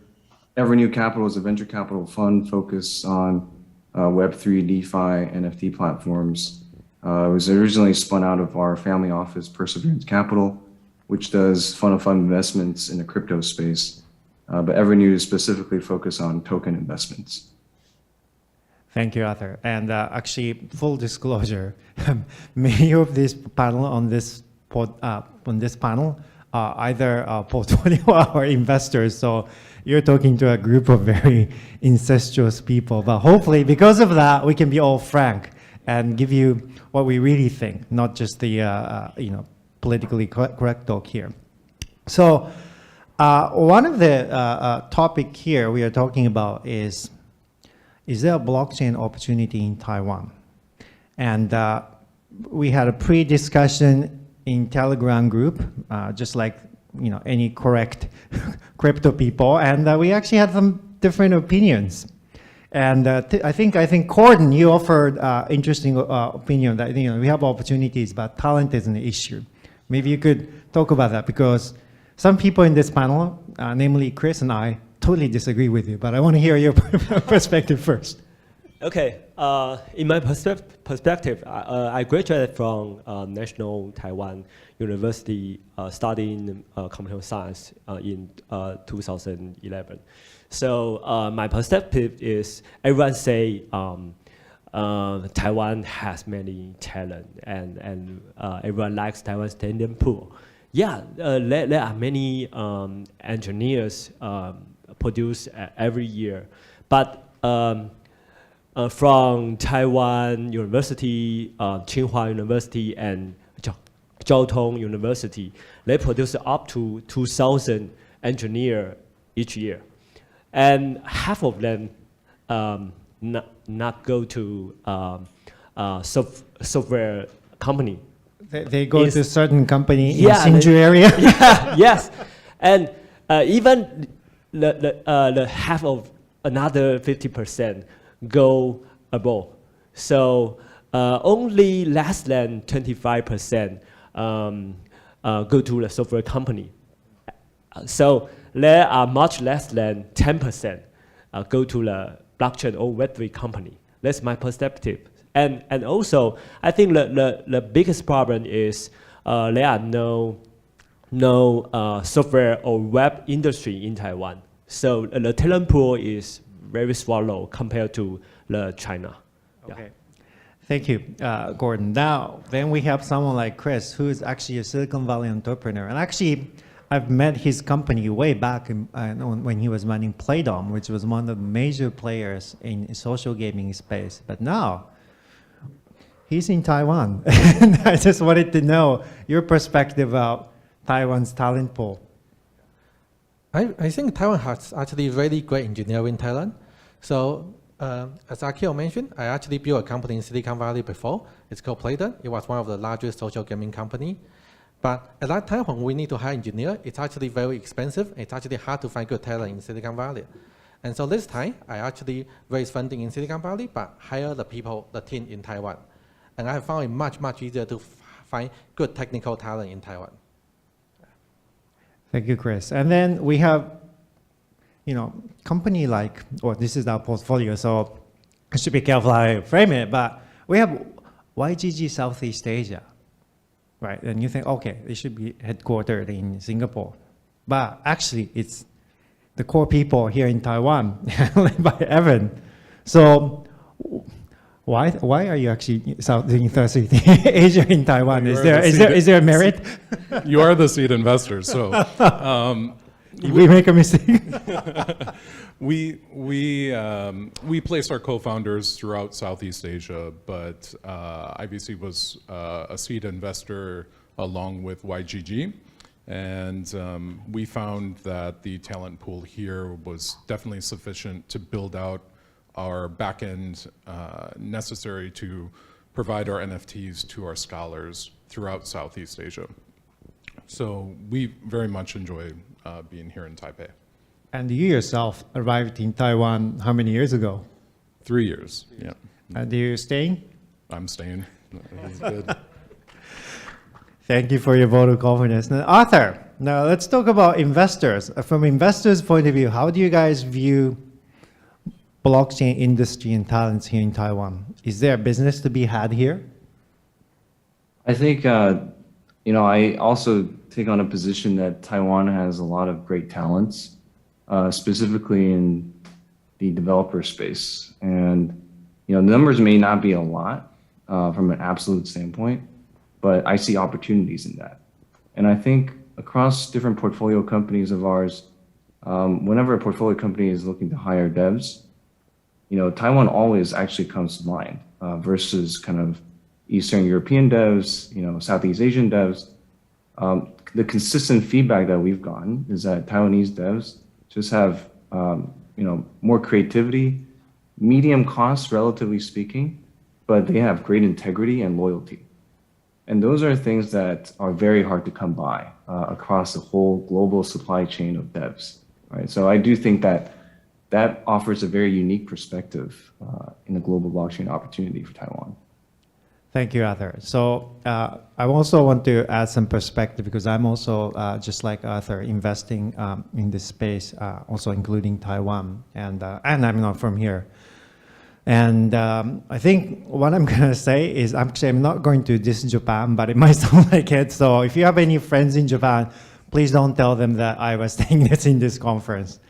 K: Avenue Capital is a venture capital fund focused on Web3, DeFi, NFT platforms. It was originally spun out of our family office, Perseverance Capital, which does fund-of-fund investments in the crypto space. But Avenue is specifically focused on token investments.
P: Thank you, Arthur. And actually, full disclosure, many of this panel on this panel are either portfolio or investors. So you're talking to a group of very incestuous people. But hopefully, because of that, we can be all frank and give you what we really think, not just the politically correct talk here. So one of the topic here we are talking about is there a blockchain opportunity in Taiwan? And we had a pre-discussion in Telegram group, just like any correct crypto people, and we actually had some different opinions. And I think Gordon, you offered interesting opinion that we have opportunities, but talent is an issue. Maybe you could talk about that, because some people in this panel, namely Chris and I, totally disagree with you. But I want to hear your perspective first.
R: Okay, in my perspective, I graduated from National Taiwan University studying computer science in 2011. So my perspective is, everyone say Taiwan has many talent, and everyone likes Taiwan's talent pool. Yeah, there are many engineers produced every year, but from Taiwan University, Tsinghua University, and Jiao Tong University, they produce up to 2,000 engineers each year. And half of them not go to software company.
P: They go to a certain company in Hsinchu area?
R: Yes, and even the half of another 50% go abroad. So only less than 25% go to the software company. So there are much less than 10% go to the blockchain or Web3 company. That's my perspective. And also, I think the biggest problem is there are no software or web industry in Taiwan. So the talent pool is very swallow compared to China.
P: Okay. Yeah. Thank you, Gordon. Now, then we have someone like Chris, who is actually a Silicon Valley entrepreneur. And actually, I've met his company way back when he was running Playdom, which was one of the major players in social gaming space. But now, he's in Taiwan. And I just wanted to know your perspective about Taiwan's talent pool.
S: I think Taiwan has actually really great engineering talent. So as Akio mentioned, I actually built a company in Silicon Valley before. It's called Playdom. It was one of the largest social gaming company. But at that time, when we need to hire engineers, it's actually very expensive. It's actually hard to find good talent in Silicon Valley. And so this time, I actually raised funding in Silicon Valley, but hire the team in Taiwan. And I found it much, much easier to find good technical talent in Taiwan.
P: Thank you, Chris. And then we have, company like, this is our portfolio, so I should be careful how I frame it, but we have YGG Southeast Asia, right? And you think, okay, it should be headquartered in Singapore. But actually, it's the core people here in Taiwan, led by Evan. So why are you actually Southeast Asia in Taiwan? Is there a merit?
Q: You are the seed investor, so
P: we make a mistake.
Q: We place our co-founders throughout Southeast Asia, but IVC was a seed investor along with YGG, and we found that the talent pool here was definitely sufficient to build out our back end necessary to provide our NFTs to our scholars throughout Southeast Asia. So we very much enjoy being here in Taipei.
P: And you yourself arrived in Taiwan how many years ago?
Q: 3 years, yeah.
P: And you're staying?
Q: I'm staying. It's good.
P: Thank you for your vote of confidence. Now, Arthur, now let's talk about investors. From investors' point of view, how do you guys view blockchain industry and talents here in Taiwan? Is there a business to be had here?
K: I think, I also take on a position that Taiwan has a lot of great talents, specifically in the developer space. And, the numbers may not be a lot from an absolute standpoint, but I see opportunities in that. And I think across different portfolio companies of ours, whenever a portfolio company is looking to hire devs, Taiwan always actually comes to mind versus kind of Eastern European devs, Southeast Asian devs. The consistent feedback that we've gotten is that Taiwanese devs just have, more creativity, medium costs, relatively speaking, but they have great integrity and loyalty. And those are things that are very hard to come by across the whole global supply chain of devs, right? So I do think that that offers a very unique perspective in the global blockchain opportunity for Taiwan.
P: Thank you, Arthur. So I also want to add some perspective because I'm also, just like Arthur, investing in this space, also including Taiwan, and I'm not from here. And I think what I'm going to say is actually I'm not going to diss Japan, but it might sound like it. So if you have any friends in Japan, please don't tell them that I was saying this in this conference.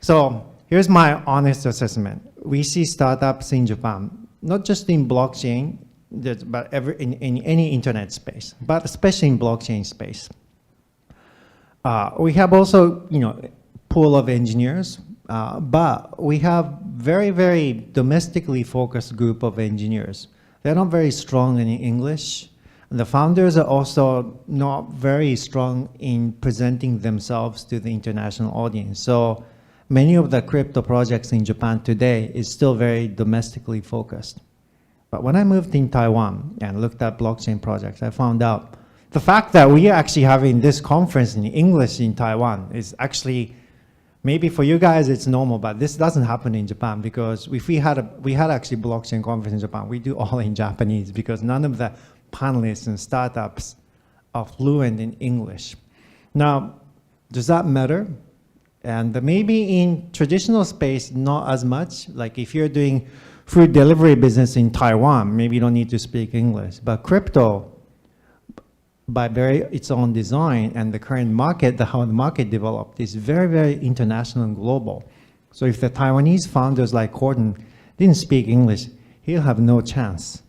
P: So here's my honest assessment. We see startups in Japan, not just in blockchain, but in any internet space, but especially in blockchain space. We have also, pool of engineers, but we have very, very domestically focused group of engineers. They're not very strong in English. And the founders are also not very strong in presenting themselves to the international audience. So many of the crypto projects in Japan today is still very domestically focused. But when I moved in Taiwan and looked at blockchain projects, I found out the fact that we are actually having this conference in English in Taiwan is actually, maybe for you guys it's normal, but this doesn't happen in Japan because if we had actually blockchain conference in Japan, we do all in Japanese because none of the panelists and startups are fluent in English. Now, does that matter? And maybe in traditional space, not as much. Like if you're doing food delivery business in Taiwan, maybe you don't need to speak English. But crypto, by its own design and the current market, how the market developed, is very, very international and global. So if the Taiwanese founders like Gordon didn't speak English, he'll have no chance.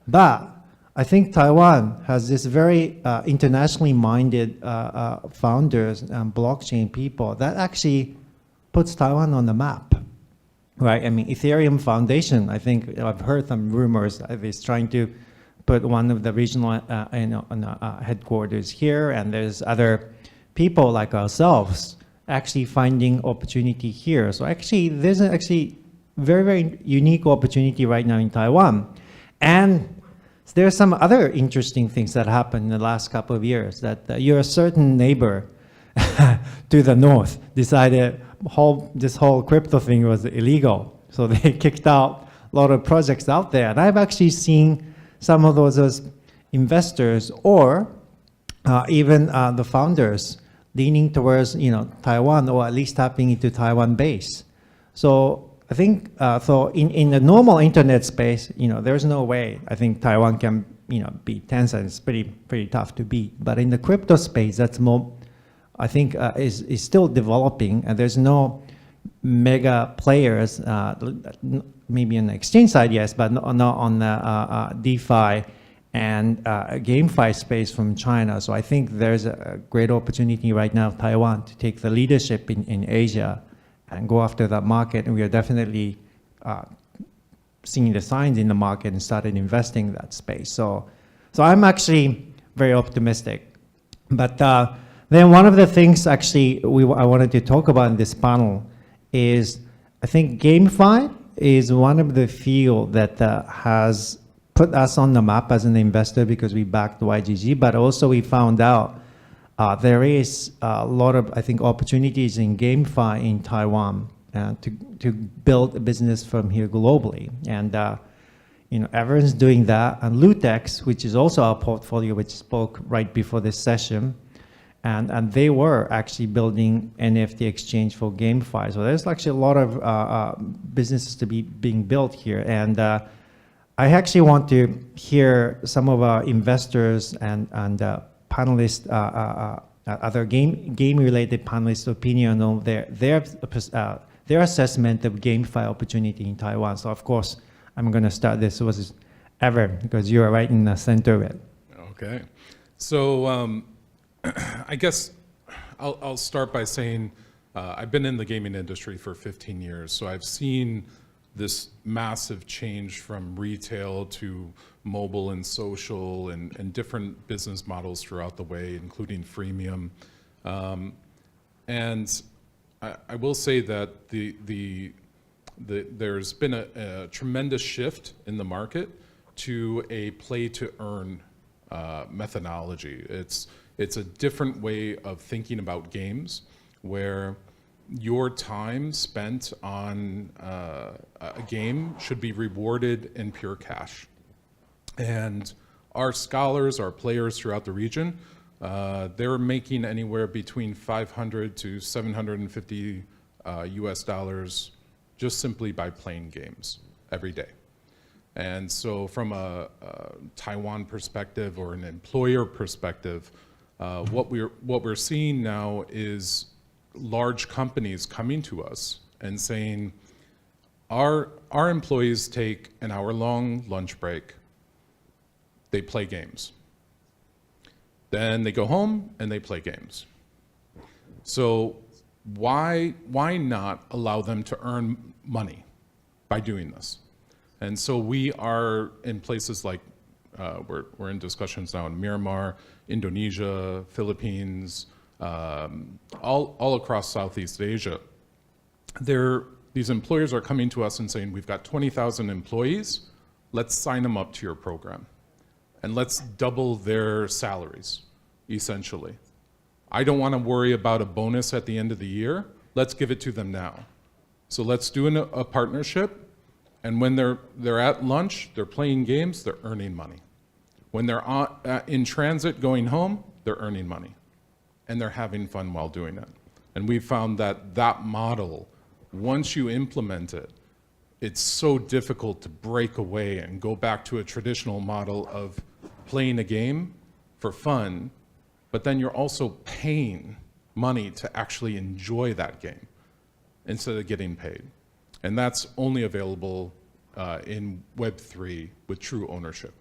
P: But I think Taiwan has this very internationally minded founders and blockchain people that actually puts Taiwan on the map, right? I mean, Ethereum Foundation, I think I've heard some rumors that it's trying to put one of the regional headquarters here, and there's other people like ourselves actually finding opportunity here. So actually, there's actually very, very unique opportunity right now in Taiwan. And there are some other interesting things that happened in the last couple of years, that your certain neighbor to the north decided this whole crypto thing was illegal. So they kicked out a lot of projects out there. And I've actually seen some of those as investors or even the founders leaning towards Taiwan, or at least tapping into Taiwan base. So I think so in the normal internet space, there's no way I think Taiwan can beat Tencent. It's pretty tough to beat. But in the crypto space, that's more, I think, is still developing, and there's no mega players. Maybe on the exchange side, yes, but not on the DeFi and GameFi space from China. So I think there's a great opportunity right now of Taiwan to take the leadership in Asia and go after that market. And we are definitely seeing the signs in the market and started investing in that space. So I'm actually very optimistic. But then one of the things actually I wanted to talk about in this panel is I think GameFi is one of the field that has put us on the map as an investor because we backed YGG, but also we found out there is a lot of, I think, opportunities in GameFi in Taiwan to build a business from here globally. And everyone's doing that. And Lutex, which is also our portfolio, which spoke right before this session, and they were actually building NFT exchange for GameFi. So there's actually a lot of businesses to be being built here. And I actually want to hear some of our investors and panelists, other game-related panelists' opinion on their assessment of GameFi opportunity in Taiwan. So of course, I'm going to start this with Evan, because you are right in the center of it.
Q: Okay. So I guess I'll start by saying I've been in the gaming industry for 15 years, so I've seen this massive change from retail to mobile and social and different business models throughout the way, including freemium. And I will say that there's been a tremendous shift in the market to a play-to-earn methodology. It's a different way of thinking about games where your time spent on a game should be rewarded in pure cash. And our scholars, our players throughout the region, they're making anywhere between 500 to 750 US dollars just simply by playing games every day. And so from a Taiwan perspective or an employer perspective, what we're seeing now is large companies coming to us and saying, our employees take an hour-long lunch break, they play games. Then they go home and they play games. So why not allow them to earn money by doing this? And so we are in places like, we're in discussions now in Myanmar, Indonesia, Philippines, all across Southeast Asia. These employers are coming to us and saying, we've got 20,000 employees, let's sign them up to your program. And let's double their salaries, essentially. I don't want to worry about a bonus at the end of the year. Let's give it to them now. So let's do a partnership, and when they're at lunch, they're playing games, they're earning money. When they're in transit going home, they're earning money. And they're having fun while doing it. And we found that model, once you implement it, it's so difficult to break away and go back to a traditional model of playing a game for fun, but then you're also paying money to actually enjoy that game instead of getting paid. And that's only available in Web3 with true ownership.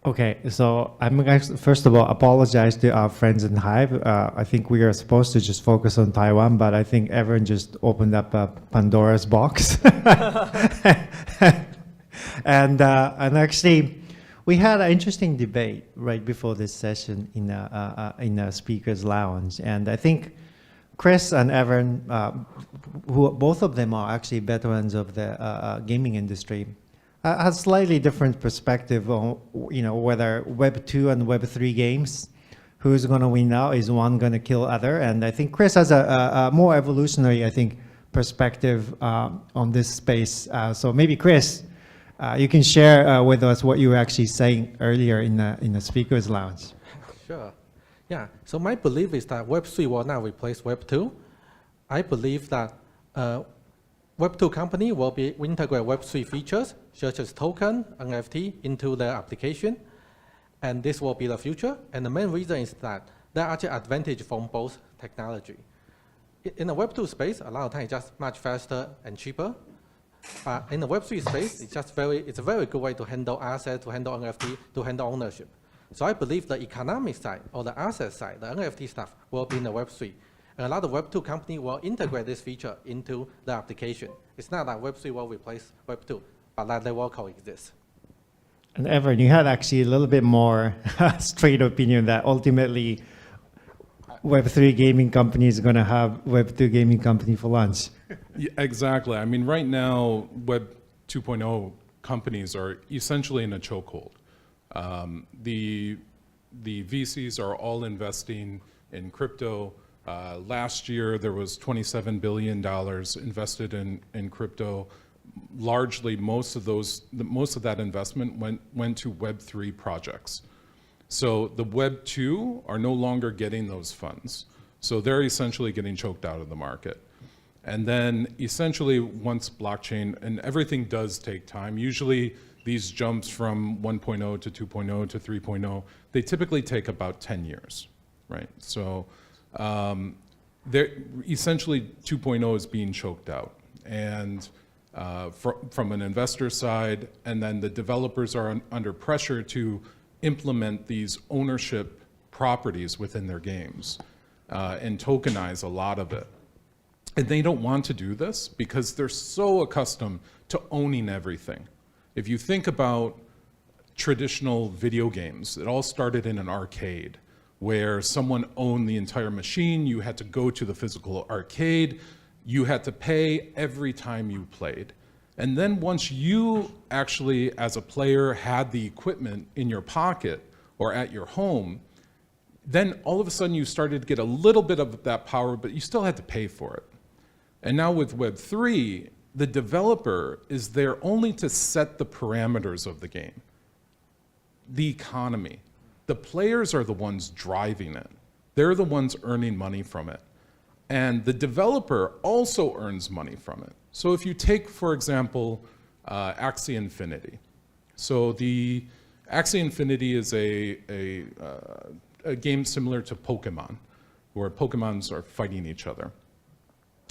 P: Okay, so I'm going to first of all apologize to our friends in Hive. I think we are supposed to just focus on Taiwan, but I think everyone just opened up a Pandora's box. And actually, we had an interesting debate right before this session in a speaker's lounge, and I think Chris and Evan, who both of them are actually veterans of the gaming industry, has slightly different perspective on whether Web 2 and Web 3 games, who's going to win now, is one going to kill other, and I think Chris has a more evolutionary, I think, perspective on this space. So maybe Chris, you can share with us what you were actually saying earlier in the speakers lounge.
S: Sure. Yeah. So my belief is that Web 3 will now replace Web 2. I believe that Web 2 company will integrate Web 3 features such as token, NFT into their application, and this will be the future. And the main reason is that there are actually advantage from both technology. In the Web 2 space, a lot of times it's just much faster and cheaper. In the Web 3 space, it's a very good way to handle assets, to handle NFT, to handle ownership. So I believe the economic side or the asset side, the NFT stuff, will be in the Web 3. And a lot of Web 2 companies will integrate this feature into the application. It's not that Web 3 will replace Web 2, but that they will coexist.
P: And Evan, you had actually a little bit more straight opinion that ultimately Web 3 gaming companies are going to have Web 2 gaming company for lunch.
Q: Yeah, exactly. I mean, right now, Web 2.0 companies are essentially in a chokehold. The VCs are all investing in crypto. Last year, there was $27 billion invested in crypto. Largely, most of that investment went to Web3 projects. So the Web2 are no longer getting those funds. So they're essentially getting choked out of the market. And then essentially once blockchain, and everything does take time, usually these jumps from 1.0 to 2.0 to 3.0, they typically take about 10 years, right? So essentially 2.0 is being choked out. And from an investor side, and then the developers are under pressure to implement these ownership properties within their games and tokenize a lot of it. And they don't want to do this because they're so accustomed to owning everything. If you think about traditional video games, it all started in an arcade where someone owned the entire machine. You had to go to the physical arcade. You had to pay every time you played. And then once you actually, as a player, had the equipment in your pocket or at your home, then all of a sudden you started to get a little bit of that power, but you still had to pay for it. And now with Web3, the developer is there only to set the parameters of the game, the economy. The players are the ones driving it. They're the ones earning money from it. And the developer also earns money from it. So if you take, for example, Axie Infinity. So the Axie Infinity is a game similar to Pokemon, where Pokemons are fighting each other.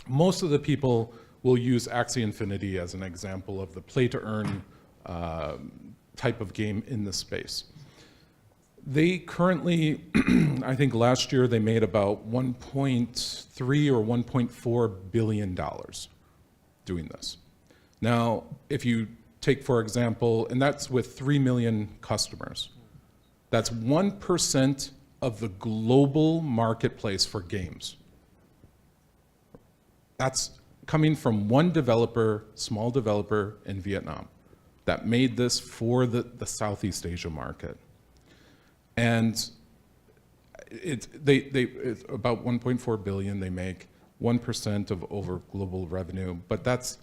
Q: Most of the people will use Axie Infinity as an example of the play-to-earn type of game in the space. They currently, I think last year they made about $1.3 or $1.4 billion doing this. Now, if you take, for example, and that's with 3 million customers, that's 1% of the global marketplace for games. That's coming from one developer, small developer in Vietnam that made this for the Southeast Asia market. And it's about 1.4 billion they make, 1% of over global revenue, but that's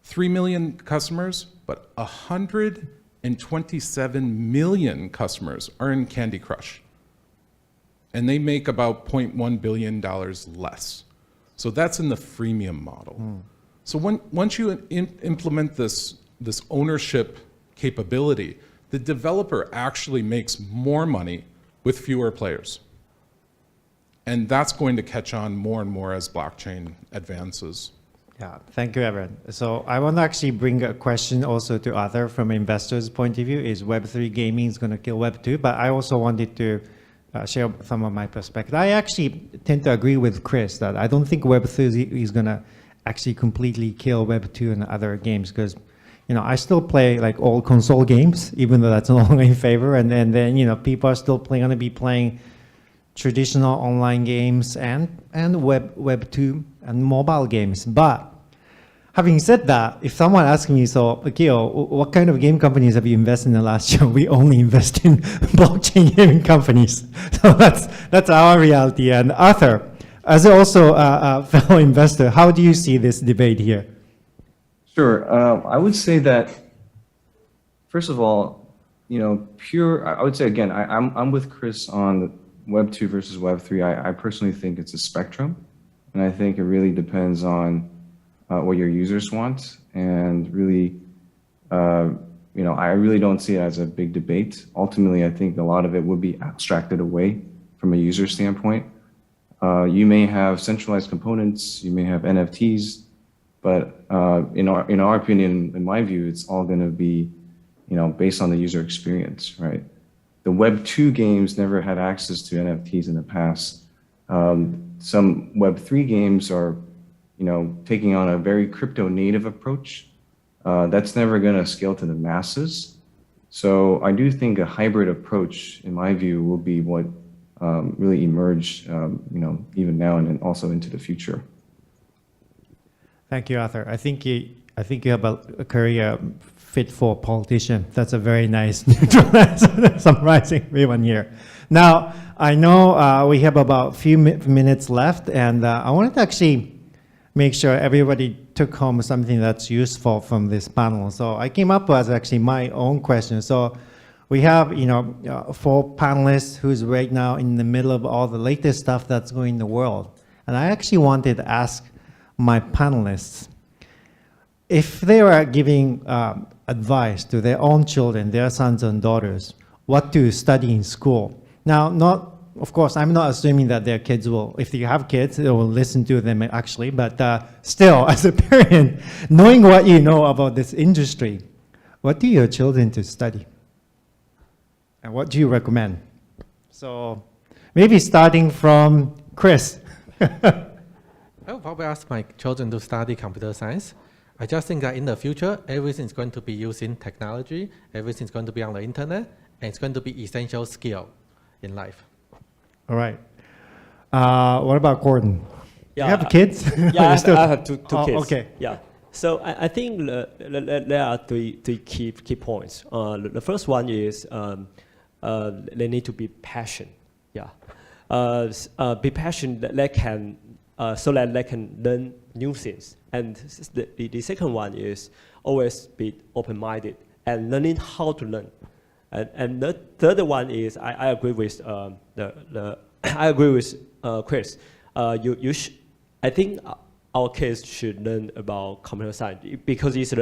Q: 3 million customers, but 127 million customers are in Candy Crush. And they make about $0.1 billion less. So that's in the freemium model. So once you implement this ownership capability, the developer actually makes more money with fewer players. And that's going to catch on more and more as blockchain advances.
P: Yeah, thank you, Evan. So I want to actually bring a question also to Arthur from an investor's point of view. Is Web3 gaming is going to kill Web2? But I also wanted to share some of my perspective. I actually tend to agree with Chris that I don't think Web3 is going to actually completely kill Web2 and other games, because I still play like old console games, even though that's no longer in favor. And then people are still going to be playing traditional online games and Web2 and mobile games. But having said that, if someone asks me, so Akio, what kind of game companies have you invested in the last year? We only invest in blockchain gaming companies. So that's our reality. And Arthur, as also a fellow investor, how do you see this debate here?
K: Sure. I would say that, first of all, I would say, again, I'm with Chris on the Web 2 versus Web 3. I personally think it's a spectrum. And I think it really depends on what your users want. And really, I really don't see it as a big debate. Ultimately, I think a lot of it would be abstracted away from a user standpoint. You may have centralized components, you may have NFTs, but in our opinion, in my view, it's all going to be, based on the user experience, right? The Web 2 games never had access to NFTs in the past. Some Web 3 games are, taking on a very crypto native approach. That's never going to scale to the masses. So I do think a hybrid approach, in my view, will be what really emerge, even now and then also into the future.
P: Thank you, Arthur. I think you have a career fit for a politician. That's a very nice summarizing everyone here. Now, I know we have about a few minutes left, and I wanted to actually make sure everybody took home something that's useful from this panel. So I came up with actually my own question. So we have, 4 panelists who's right now in the middle of all the latest stuff that's going in the world. And I actually wanted to ask my panelists, if they were giving advice to their own children, their sons and daughters, what to study in school. Now, of course, I'm not assuming that their kids will, if you have kids, they will listen to them actually, but still, as a parent, knowing what you know about this industry, what do your children to study? And what do you recommend? So maybe starting from Chris.
S: I would probably ask my children to study computer science. I just think that in the future, everything is going to be using technology, everything is going to be on the internet, and it's going to be essential skill in life.
P: All right. What about Gordon?
R: Yeah,
P: you have kids?
R: Yeah, I have two kids.
P: Okay.
R: Yeah. So I think there are three key points. The first one is they need to be passionate. Yeah, be passionate that can so that they can learn new things. And the second one is always be open-minded and learning how to learn. And the third one is I agree with I agree with Chris. I think our kids should learn about computer science because it's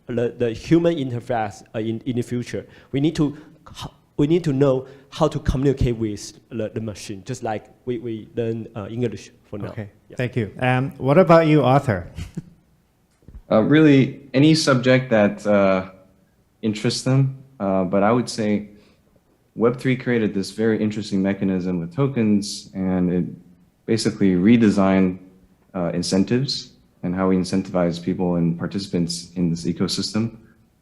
R: the human interface in the future. We need to know how to communicate with the machine, just like we learn English for now.
P: Okay,
R: yeah.
P: Thank you. What about you, Arthur?
K: Really, any subject that interests them. But I would say Web3 created this very interesting mechanism with tokens, and it basically redesigned incentives and how we incentivize people and participants in this ecosystem.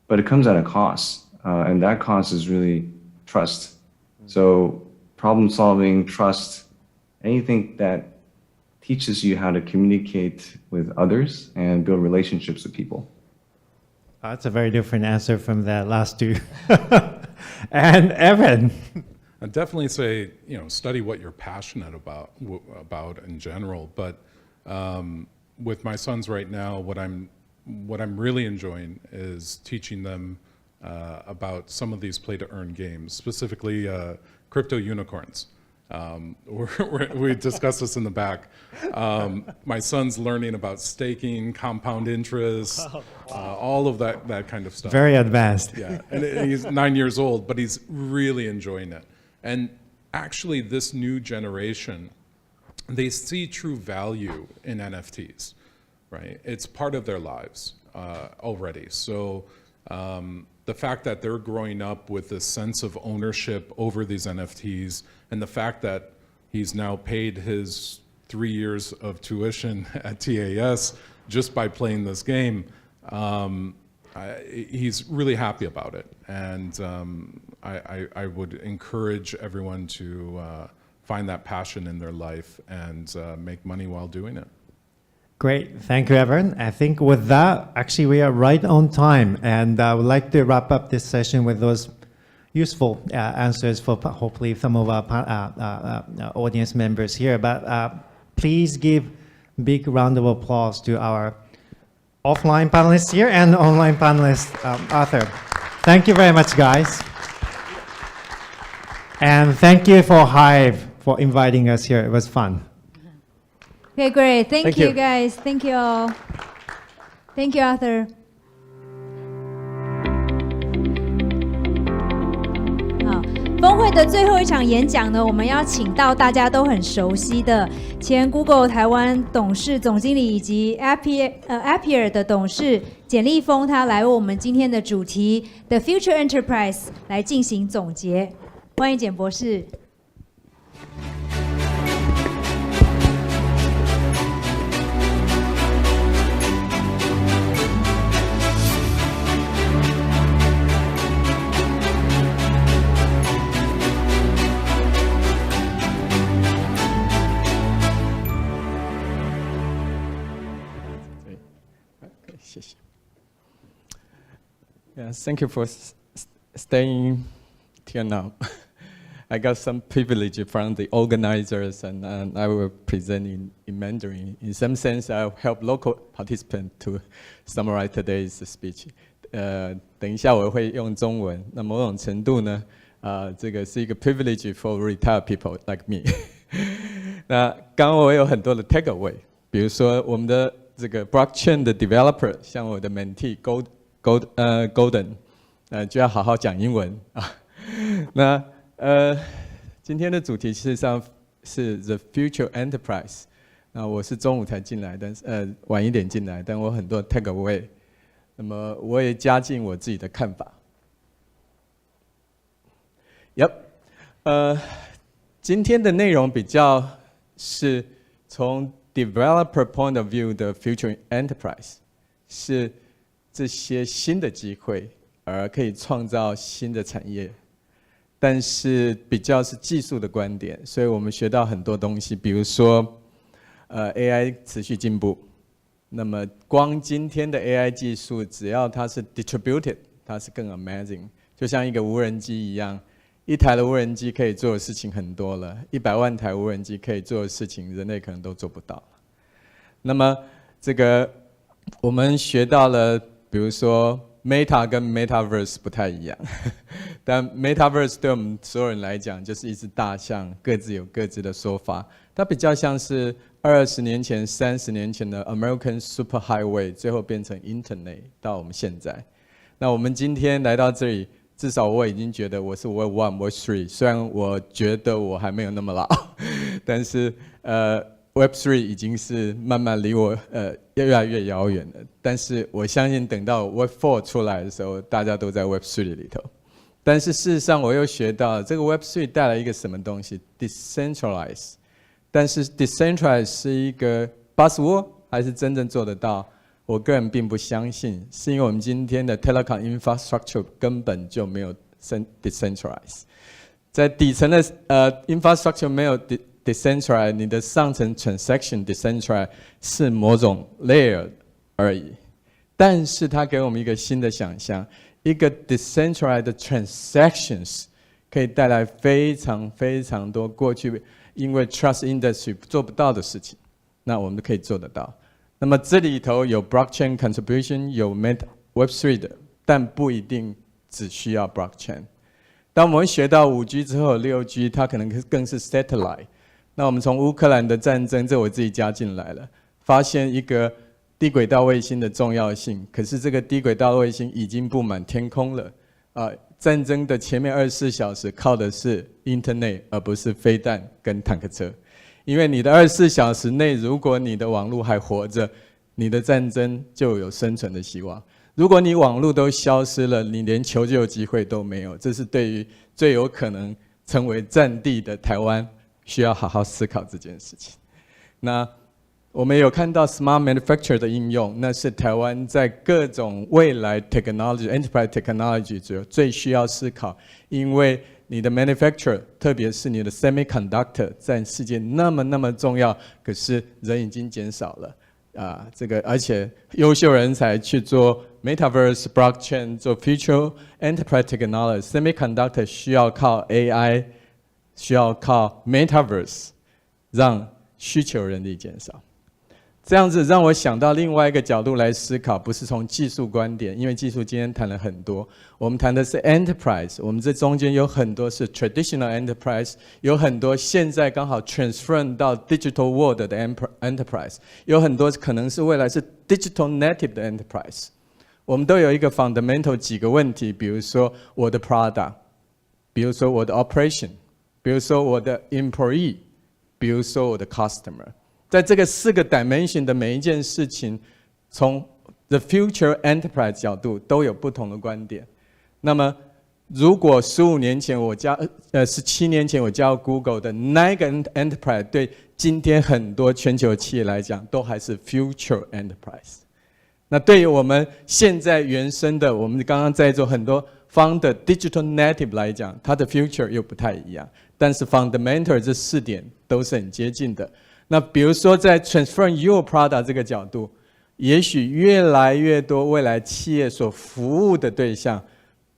K: But it comes at a cost, and that cost is really trust. So problem solving, trust, anything that teaches you how to communicate with others and build relationships with people.
P: That's a very different answer from the last two. And Evan.
Q: I'd definitely say, study what you're passionate about in general. But with my sons right now, what I'm really enjoying is teaching them about some of these play-to-earn games, specifically crypto unicorns. We discussed this in the back. My son's learning about staking, compound interest, all of that kind of stuff.
P: Very advanced.
Q: Yeah, and he's 9 years old, but he's really enjoying it. And actually, this new generation, they see true value in NFTs, right? It's part of their lives already. So the fact that they're growing up with this sense of ownership over these NFTs, and the fact that he's now paid his 3 years of tuition at TAS just by playing this game, he's really happy about it. And I would encourage everyone to find that passion in their life and make money while doing it.
P: Great, thank you, Evan. I think with that, actually, we are right on time, and I would like to wrap up this session with those useful answers for hopefully some of our audience members here. But please give a big round of applause to our offline panelists here and online panelist, Arthur. Thank you very much, guys. And thank you for Hive for inviting us here. It was fun.
A: Okay, great. Thank
P: Thank
A: you,
P: you.
A: guys. Thank you all. Thank you, Arthur. 好，峰会的最后一场演讲呢，我们要请到大家都很熟悉的前 Google 台湾董事总经理以及 Appier 的董事简立峰，他来为我们今天的主题 The Future Enterprise 来进行总结。欢迎简博士。
M: Yes, thank you for staying till now. I got some privilege from the organizers, and I will present in Mandarin. In some sense, I'll help local participants to summarize today's speech. 等一下我会用中文。那某种程度呢，这个是一个 privilege for retired people like me 。那刚刚我有很多的 takeaway， 比如说我们的这个 blockchain 的 developer， 像我的 mentee Golden， 就要好好讲英文啊。那今天的主题事实上是 The Future Enterprise。那我是中午才进来，但是晚一点进来，但我很多 takeaway。那么我也加进我自己的看法。今天的内容比较是从 developer point of view 的 Future Enterprise， 是这些新的机会，而可以创造新的产业。但是比较是技术的观点，所以我们学到很多东西，比如说AI 持续进步，那么光今天的 AI 技术，只要它是 distributed， 它是更 amazing。就像一个无人机一样，一台的无人机可以做的事情很多了，100万台无人机可以做的事情，人类可能都做不到了。那么这个我们学到了，比如说 Meta 跟 Metaverse 不太一样，但 Metaverse 对我们所有人来讲就是一只大象，各自有各自的说法。它比较像是20年前、30年前的 American Superhighway， 最后变成 Internet 到我们现在。那我们今天来到这里，至少我已经觉得我是 Web 1、Web 3，虽然我觉得我还没有那么老，但是Web 3已经是慢慢离我越来越遥远了。但是我相信等到 Web 4出来的时候，大家都在 Web 3里头。但是事实上我又学到这个 Web 3带来一个什么东西 ？Decentralize。但是 decentralize 是一个 buzzword 还是真正做得到？我个人并不相信，是因为我们今天的 telecom infrastructure 根本就没有 decentralize， 在底层的infrastructure 没有 decentralize， 你的上层 transaction decentralize 是某种 layer 而已。但是它给我们一个新的想象，一个 decentralized 的 transactions 可以带来非常非常多过去因为 trust industry 做不到的事情，那我们都可以做得到。那么这里头有 blockchain contribution， 有 Web3 的，但不一定只需要 blockchain。当我们学到5G 之后，6G 它可能更是 satellite。那我们从乌克兰的战争，这我自己加进来了，发现一个低轨道卫星的重要性。可是这个低轨道卫星已经布满天空了，战争的前面24小时靠的是 Internet， 而不是飞弹跟坦克车。因为你的24小时内，如果你的网络还活着，你的战争就有生存的希望。如果你网络都消失了，你连求救机会都没有。这是对于最有可能成为战地的台湾，需要好好思考这件事情。那我们有看到 smart manufacture 的应用，那是台湾在各种未来 technology、enterprise technology 最需要思考，因为你的 manufacture， 特别是你的 semiconductor， 在世界那么重要，可是人已经减少了而且优秀人才去做 metaverse、blockchain， 做 future enterprise technology，semiconductor 需要靠 AI， 需要靠 metaverse， 让需求人力减少。这样子让我想到另外一个角度来思考，不是从技术观点，因为技术今天谈了很多，我们谈的是 enterprise， 我们这中间有很多是 traditional enterprise， 有很多现在刚好 transfer 到 digital world 的 enterprise， 有很多可能是未来是 digital native 的 enterprise。我们都有一个 fundamental 几个问题，比如说我的 product， 比如说我的 operation， 比如说我的 employee， 比如说我的 customer。在这个4个 dimension 的每一件事情，从 the future enterprise 角度都有不同的观点。那么，如果17年前我加入 Google 的那个 enterprise， 对今天很多全球企业来讲，都还是 future enterprise。那对于我们现在原生的，我们刚刚在座很多 founder digital native 来讲，它的 future 又不太一样。但是 fundamental 这4点都是很接近的。那比如说在 transfer your product 这个角度，也许越来越多未来企业所服务的对象，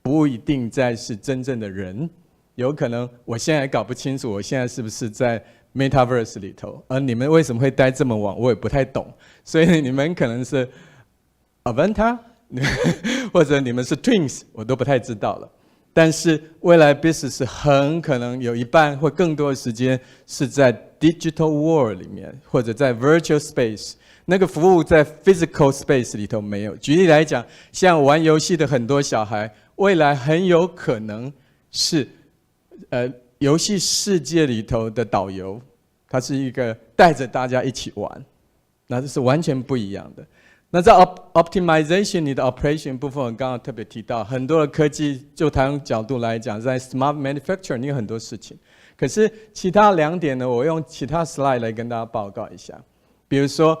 M: 不一定再是真正的人，有可能我现在搞不清楚我现在是不是在 metaverse 里头，而你们为什么会待这么晚，我也不太懂，所以你们可能是 avatar， 或者你们是 twins， 我都不太知道了。但是未来 business 很可能有一半或更多的时间是在 digital world 里面，或者在 virtual space， 那个服务在 physical space 里头没有。举例来讲，像玩游戏的很多小孩，未来很有可能是游戏世界里头的导游，他是一个带着大家一起玩，那这是完全不一样的。那在 optimization 你的 operation 部分，我刚刚特别提到很多的科技，就台湾角度来讲，在 smart manufacturing 你有很多事情。可是其他2点呢，我用其他 slide 来跟大家报告一下。比如说，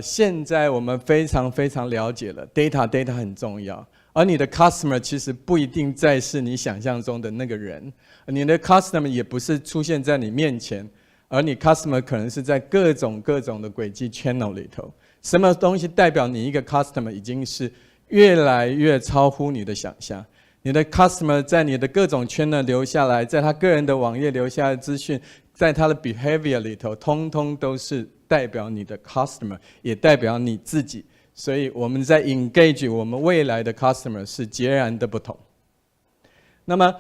M: 现在我们非常了解了 data 很重要，而你的 customer 其实不一定再是你想象中的那个人，你的 customer 也不是出现在你面前，而你 customer 可能是在各种的轨迹 channel 里头。什么东西代表你一个 customer 已经是越来越超乎你的想象。你的 customer 在你的各种圈呢留下来，在他个人的网页留下来的资讯，在他的 behavior 里头，通通都是代表你的 customer， 也代表你自己。所以我们在 engage 我们未来的 customer 是截然的不同。那么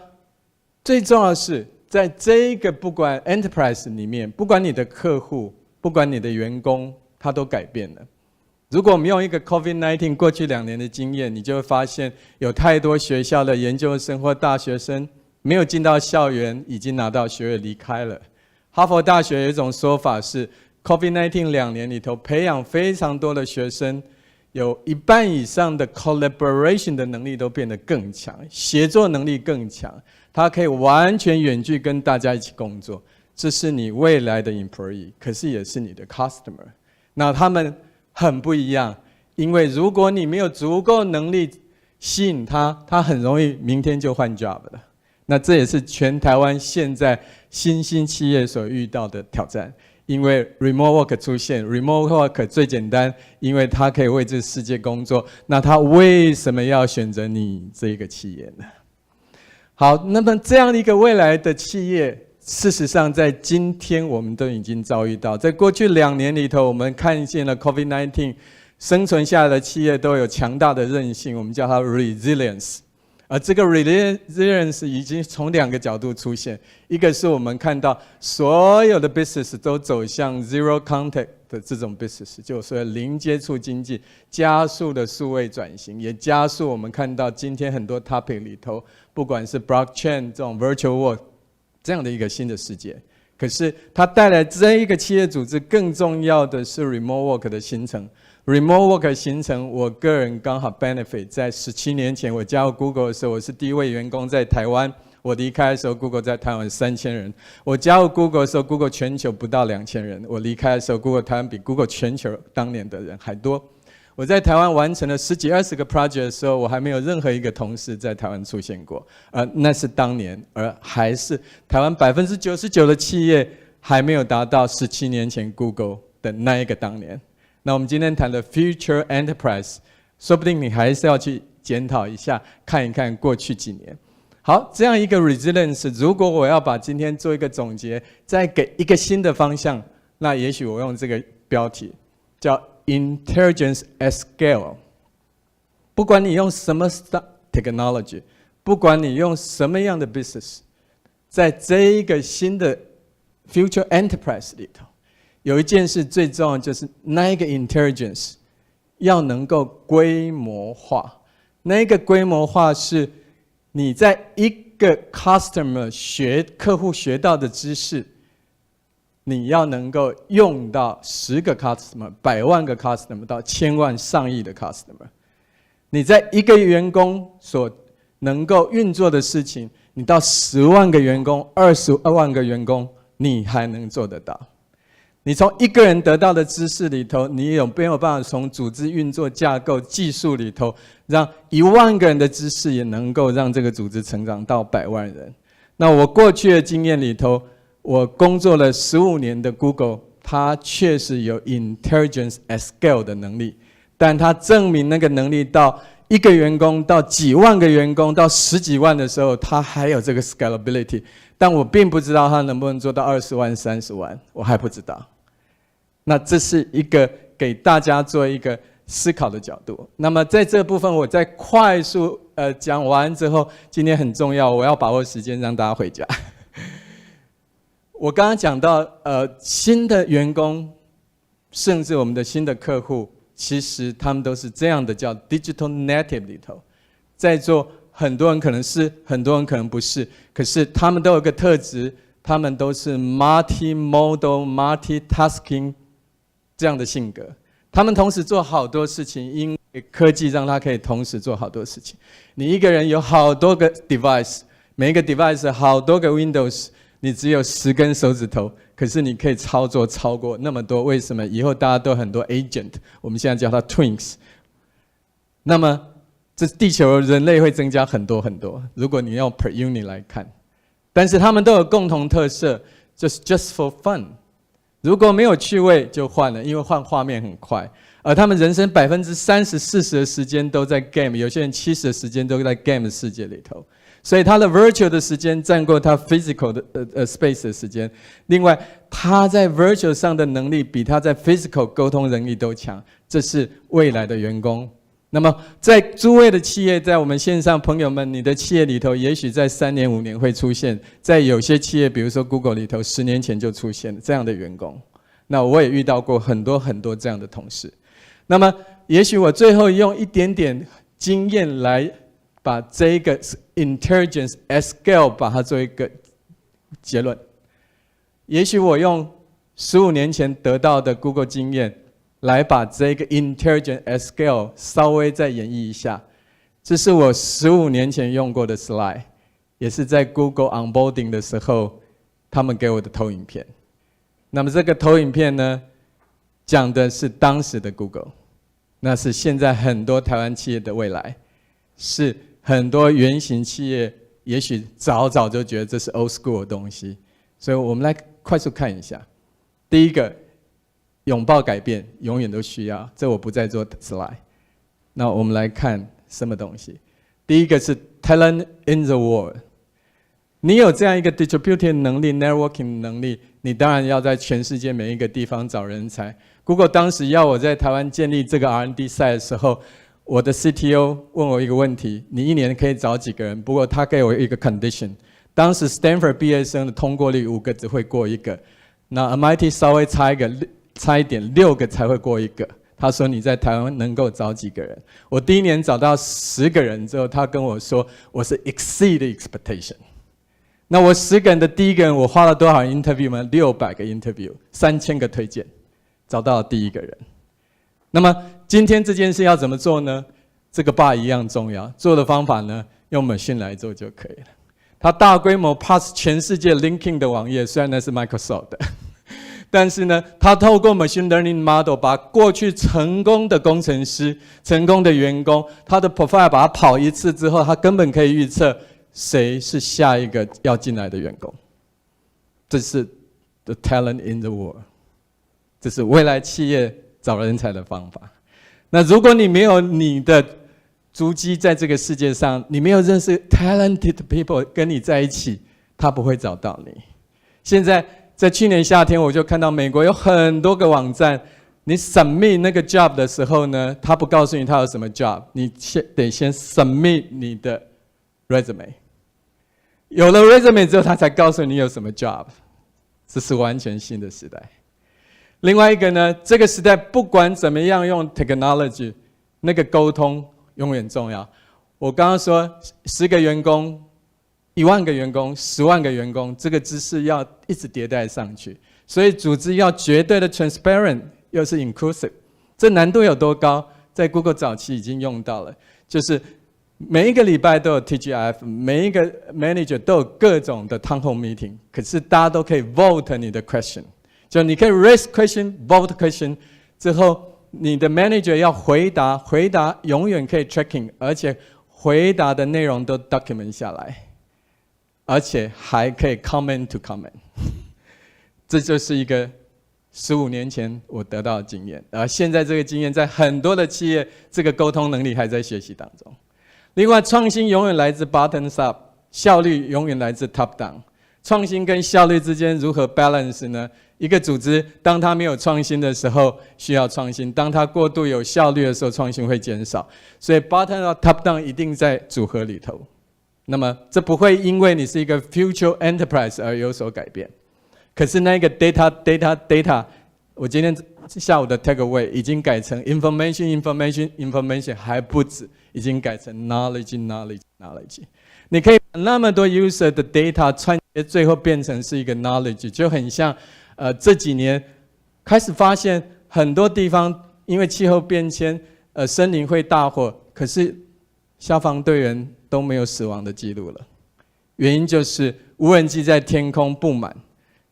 M: 最重要的是，在这个不管 enterprise 里面，不管你的客户，不管你的员工，他都改变了。如果我们用一个 COVID-19 过去2年的经验，你就会发现有太多学校的研究生或大学生没有进到校园，已经拿到学位离开了。哈佛大学有一种说法是 COVID-19 2年里头培养非常多的学生，有1半以上的 collaboration 的能力都变得更强，协作能力更强，他可以完全远距跟大家一起工作。这是你未来的 employee， 可是也是你的 customer。那他们很不一样，因为如果你没有足够能力吸引他，他很容易明天就换 job 了。那这也是全台湾现在新兴企业所遇到的挑战。因为 remote work 出现 ，remote work 最简单，因为他可以为这个世界工作。那他为什么要选择你这个企业呢？好，那么这样的一个未来的企业，事实上在今天我们都已经遭遇到。在过去2年里头，我们看见了 COVID-19 生存下来的企业都有强大的韧性，我们叫它 resilience。而这个 resilience 已经从2个角度出现，一个是我们看到所有的 business 都走向 zero contact 的这种 business， 就是说零接触经济，加速的数位转型，也加速我们看到今天很多 topic 里头，不管是 blockchain 这种 virtual world 这样的一个新的世界。可是它带来这一个企业组织更重要的是 remote work 的形成。Remote work 形成，我个人刚好 benefit。在17年前我加入 Google 的时候，我是第1位员工在台湾。我离开的时候 ，Google 在台湾3000人。我加入 Google 的时候 ，Google 全球不到2000人。我离开的时候 ，Google 台湾比 Google 全球当年的人还多。我在台湾完成了10几20个 project 的时候，我还没有任何一个同事在台湾出现过。那是当年，而还是台湾99%的企业还没有达到17年前 Google 的那一个当年。那我们今天谈的 Future Enterprise， 说不定你还是要去检讨一下，看一看过去几年。好，这样一个 resilience， 如果我要把今天做一个总结，再给一个新的方向，那也许我用这个标题叫 Intelligence at Scale。不管你用什么 technology， 不管你用什么样的 business， 在这一个新的 Future Enterprise 里头，有一件事最重要，就是那一个 intelligence 要能够规模化。那一个规模化是你在一个 customer 客户学到的知识，你要能够用到10个 customer、100万个 customer 到1000万、上亿的 customer。你在一个员工所能够运作的事情，你到10万个员工、22万个员工，你还能做得到。你从一个人得到的知识里头，你没有办法从组织运作架构、技术里头，让1万个人的知识也能够让这个组织成长到100万人。那我过去的经验里头，我工作了15年的 Google， 它确实有 intelligence at scale 的能力，但它证明那个能力到1个员工到几万个员工到10几万的时候，它还有这个 scalability。但我并不知道它能不能做到20万、30万，我还不知道。那这是一个给大家做一个思考的角度。那么在这部分，我再快速讲完之后，今天很重要，我要把握时间让大家回家。我刚刚讲到新的员工，甚至我们的新的客户，其实他们都是这样的，叫 digital native 里头，在做。很多人可能是，很多人可能不是，可是他们都有一个特质，他们都是 multi-modal、multitasking 这样的性格。他们同时做好多事情，因为科技让他可以同时做好多事情。你一个人有好多个 device， 每一个 device 好多个 Windows， 你只有10根手指头，可是你可以操作超过那么多。为什么？以后大家都很多 agent， 我们现在叫它 twins。那么这地球人类会增加很多很多，如果你用 per unit 来看，但是他们都有共同特色，就是 just for fun，如果没有趣味就换了，因为换画面很快。而他们人生30%-40%的时间都在 game， 有些人70%的时间都在 game 的世界里头，所以他的 virtual 的时间占过他 physical 的space 的时间。另外，他在 virtual 上的能力比他在 physical 沟通能力都强，这是未来的员工。那么，在诸位的企业，在我们线上朋友们，你的企业里头，也许在3年5年会出现，在有些企业，比如说 Google 里头，10年前就出现了这样的员工。那我也遇到过很多这样的同事。那么，也许我最后用一点点经验来把这个 intelligence at scale 把它做一个结论。也许我用15年前得到的 Google 经验，来把这个 intelligence at scale 稍微再演绎一下。这是我15年前用过的 slide， 也是在 Google onboarding 的时候，他们给我的投影片。那么这个投影片呢，讲的是当时的 Google， 那是现在很多台湾企业的未来，是很多原型企业也许早就觉得这是 old school 的东西。所以我们来快速看一下。第一个，拥抱改变，永远都需要。这我不再做 slide。那我们来看什么东西？第一个是 talent in the world。你有这样一个 distributed 能力 ，networking 能力，你当然要在全世界每一个地方找人才。Google 当时要我在台湾建立这个 R&D site 的时候，我的 CTO 问我一个问题：你1年可以找几个人？不过他给我一个 condition。当时 Stanford 毕业生的通过率5个只会过1个，那 MIT 稍微差一点6个才会过1个。他说你在台湾能够找几个人？我第1年找到10个人之后，他跟我说我是 exceed expectation。那我10个人的第一个人，我花了多少 interview 吗？600个 interview，3000个推荐，找到了第1个人。那么今天这件事要怎么做呢？这个 bar 一样重要，做的方法呢，用 machine 来做就可以了。它大规模 pass 全世界 LinkedIn 的网页，虽然那是 Microsoft 的，但是呢，它透过 machine learning model 把过去成功的工程师、成功的员工，他的 profile 把它跑1次之后，他根本可以预测谁是下一个要进来的员工。这是 the talent in the world， 这是未来企业找人才的方法。那如果你没有你的足迹在这个世界上，你没有认识 talented people 跟你在一起，他不会找到你。现在在去年夏天，我就看到美国有很多个网站，你 submit 那个 job 的时候呢，他不告诉你他有什么 job， 你得先 submit 你的 resume， 有了 resume 之后，他才告诉你有什么 job。这是完全新的时代。另外一个呢，这个时代不管怎么样用 technology， 那个沟通永远重要。我刚刚说10个员工、1万个员工、10万个员工，这个知识要一直迭代上去，所以组织要绝对的 transparent， 又是 inclusive。这难度有多高？在 Google 早期已经用到了，就是每一个礼拜都有 TGIF， 每一个 manager 都有各种的 town hall meeting， 可是大家都可以 vote 你的 question， 就你可以 raise question、vote question 之后。你的 manager 要回答永远可以 tracking， 而且回答的内容都 document 下来，而且还可以 comment to comment。这就是一个15年前我得到的经验，而现在这个经验在很多的企业，这个沟通能力还在学习当中。另外，创新永远来自 bottoms up， 效率永远来自 top down。创新跟效率之间如何 balance 呢？一个组织当它没有创新的时候需要创新，当它过度有效率的时候创新会减少，所以 bottom up top down 一定在组合里头。那么这不会因为你是一个 future enterprise 而有所改变。可是那个 data， 我今天下午的 takeaway 已经改成 information 还不止，已经改成 knowledge。你可以把那么多 user 的 data 串接，最后变成是一个 knowledge， 就很像这几年开始发现很多地方因为气候变迁，森林会大火，可是消防队员都没有死亡的记录了。原因就是无人机在天空布满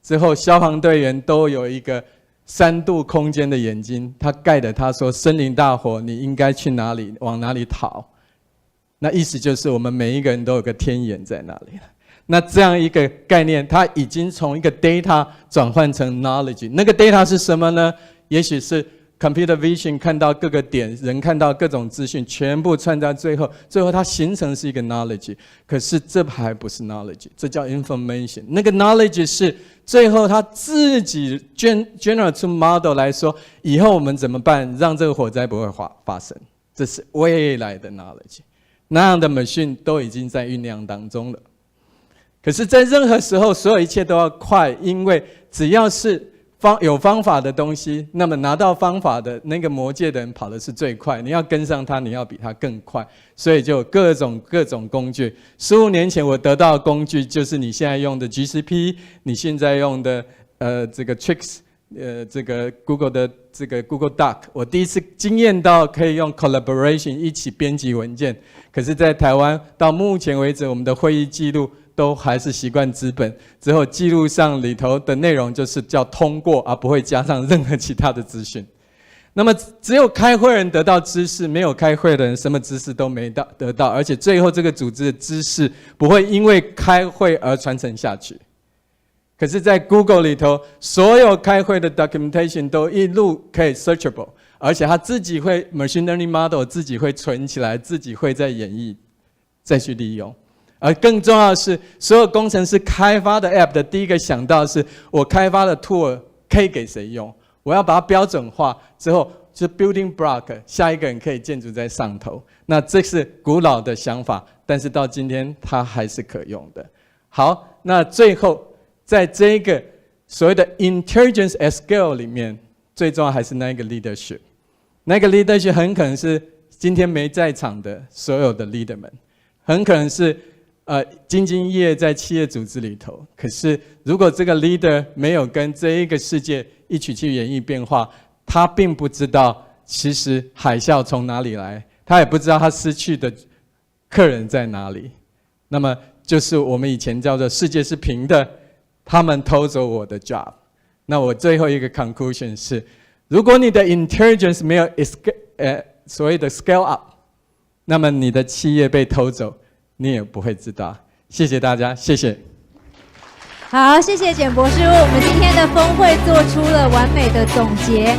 M: 之后，消防队员都有一个3度空间的眼睛，他盖的他说森林大火，你应该去哪里，往哪里逃。那意思就是我们每一个人都有个天眼在那里。那这样一个概念，它已经从一个 data 转换成 knowledge。那个 data 是什么呢？也许是 computer vision 看到各个点，人看到各种资讯，全部串在最后，最后它形成是一个 knowledge。可是这还不是 knowledge， 这叫 information。那个 knowledge 是最后它自己 generate 出 model 来说，以后我们怎么办，让这个火灾不会发生，这是未来的 knowledge。那样的 machine 都已经在酝酿当中了。可是，在任何时候，所有一切都要快，因为只要是有方法的东西，那么拿到方法的那个魔界的人跑的是最快，你要跟上他，你要比他更快，所以就有各种工具。15年前我得到的工具就是你现在用的 GCP， 你现在用的这个 Tricks， 这个 Google 的这个 Google Doc， 我第一次经验到可以用 collaboration 一起编辑文件。可是，在台湾到目前为止，我们的会议记录都还是习惯纸本，之后记录上里头的内容就是叫通过，而不会加上任何其他的资讯。那么只有开会人得到知识，没有开会的人什么知识都没得到，而且最后这个组织的知识不会因为开会而传承下去。可是，在 Google 里头，所有开会的 documentation 都一路可以 searchable， 而且它自己会 machine learning model 自己会存起来，自己会再演绎，再去利用。而更重要的是，所有工程师开发的 App 的第一个想到的是，我开发的 tool 可以给谁用？我要把它标准化之后，就是 building block， 下一个人可以建筑在上头。那这是古老的想法，但是到今天它还是可用的。好，那最后在这个所谓的 intelligence at scale 里面，最重要还是那个 leadership。那个 leadership 很可能是今天没在场的所有的 leader 们，很可能是兢兢业业在企业组织里头，可是如果这个 leader 没有跟这一个世界一起去演绎变化，他并不知道其实海啸从哪里来，他也不知道他失去的客人在哪里。那么就是我们以前叫做世界是平的，他们偷走我的 job。那我最后一个 conclusion 是，如果你的 intelligence 没有所谓的 scale up， 那么你的企业被偷走，你也不会知道。谢谢大家，谢谢。
A: 好，谢谢简博士为我们今天的峰会做出了完美的总结。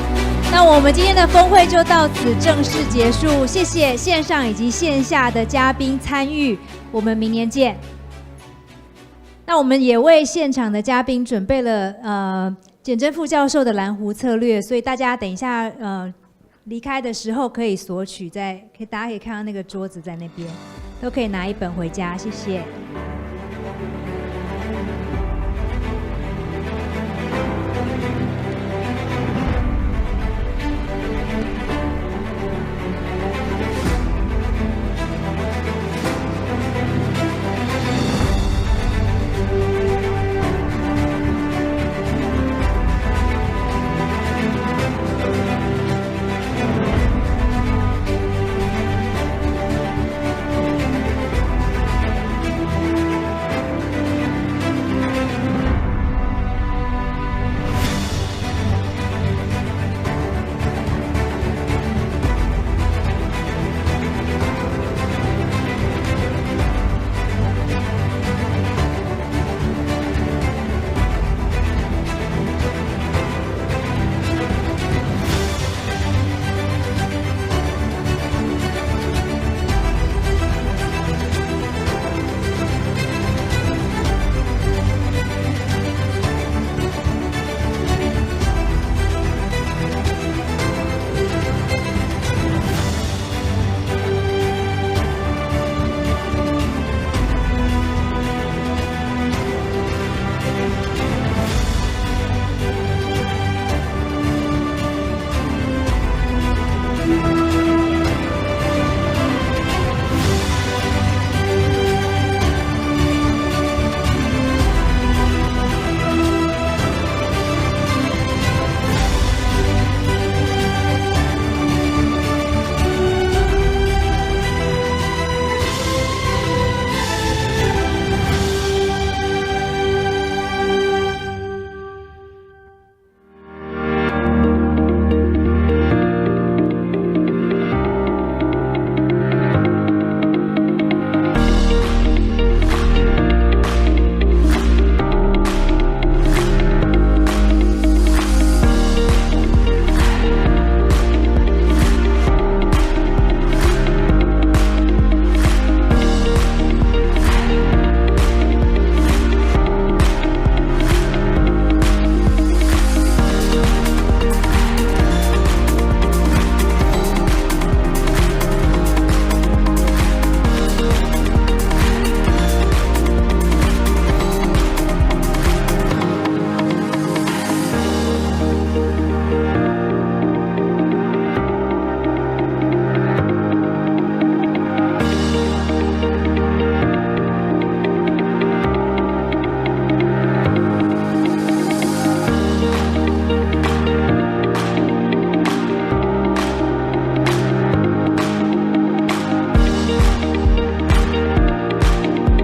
A: 那我们今天的峰会就到此正式结束，谢谢线上以及线下的嘉宾参与，我们明年见。那我们也为现场的嘉宾准备了简真副教授的蓝湖策略，所以大家等一下离开的时候可以索取，大家可以看到那个桌子在那边，都可以拿一本回家，谢谢。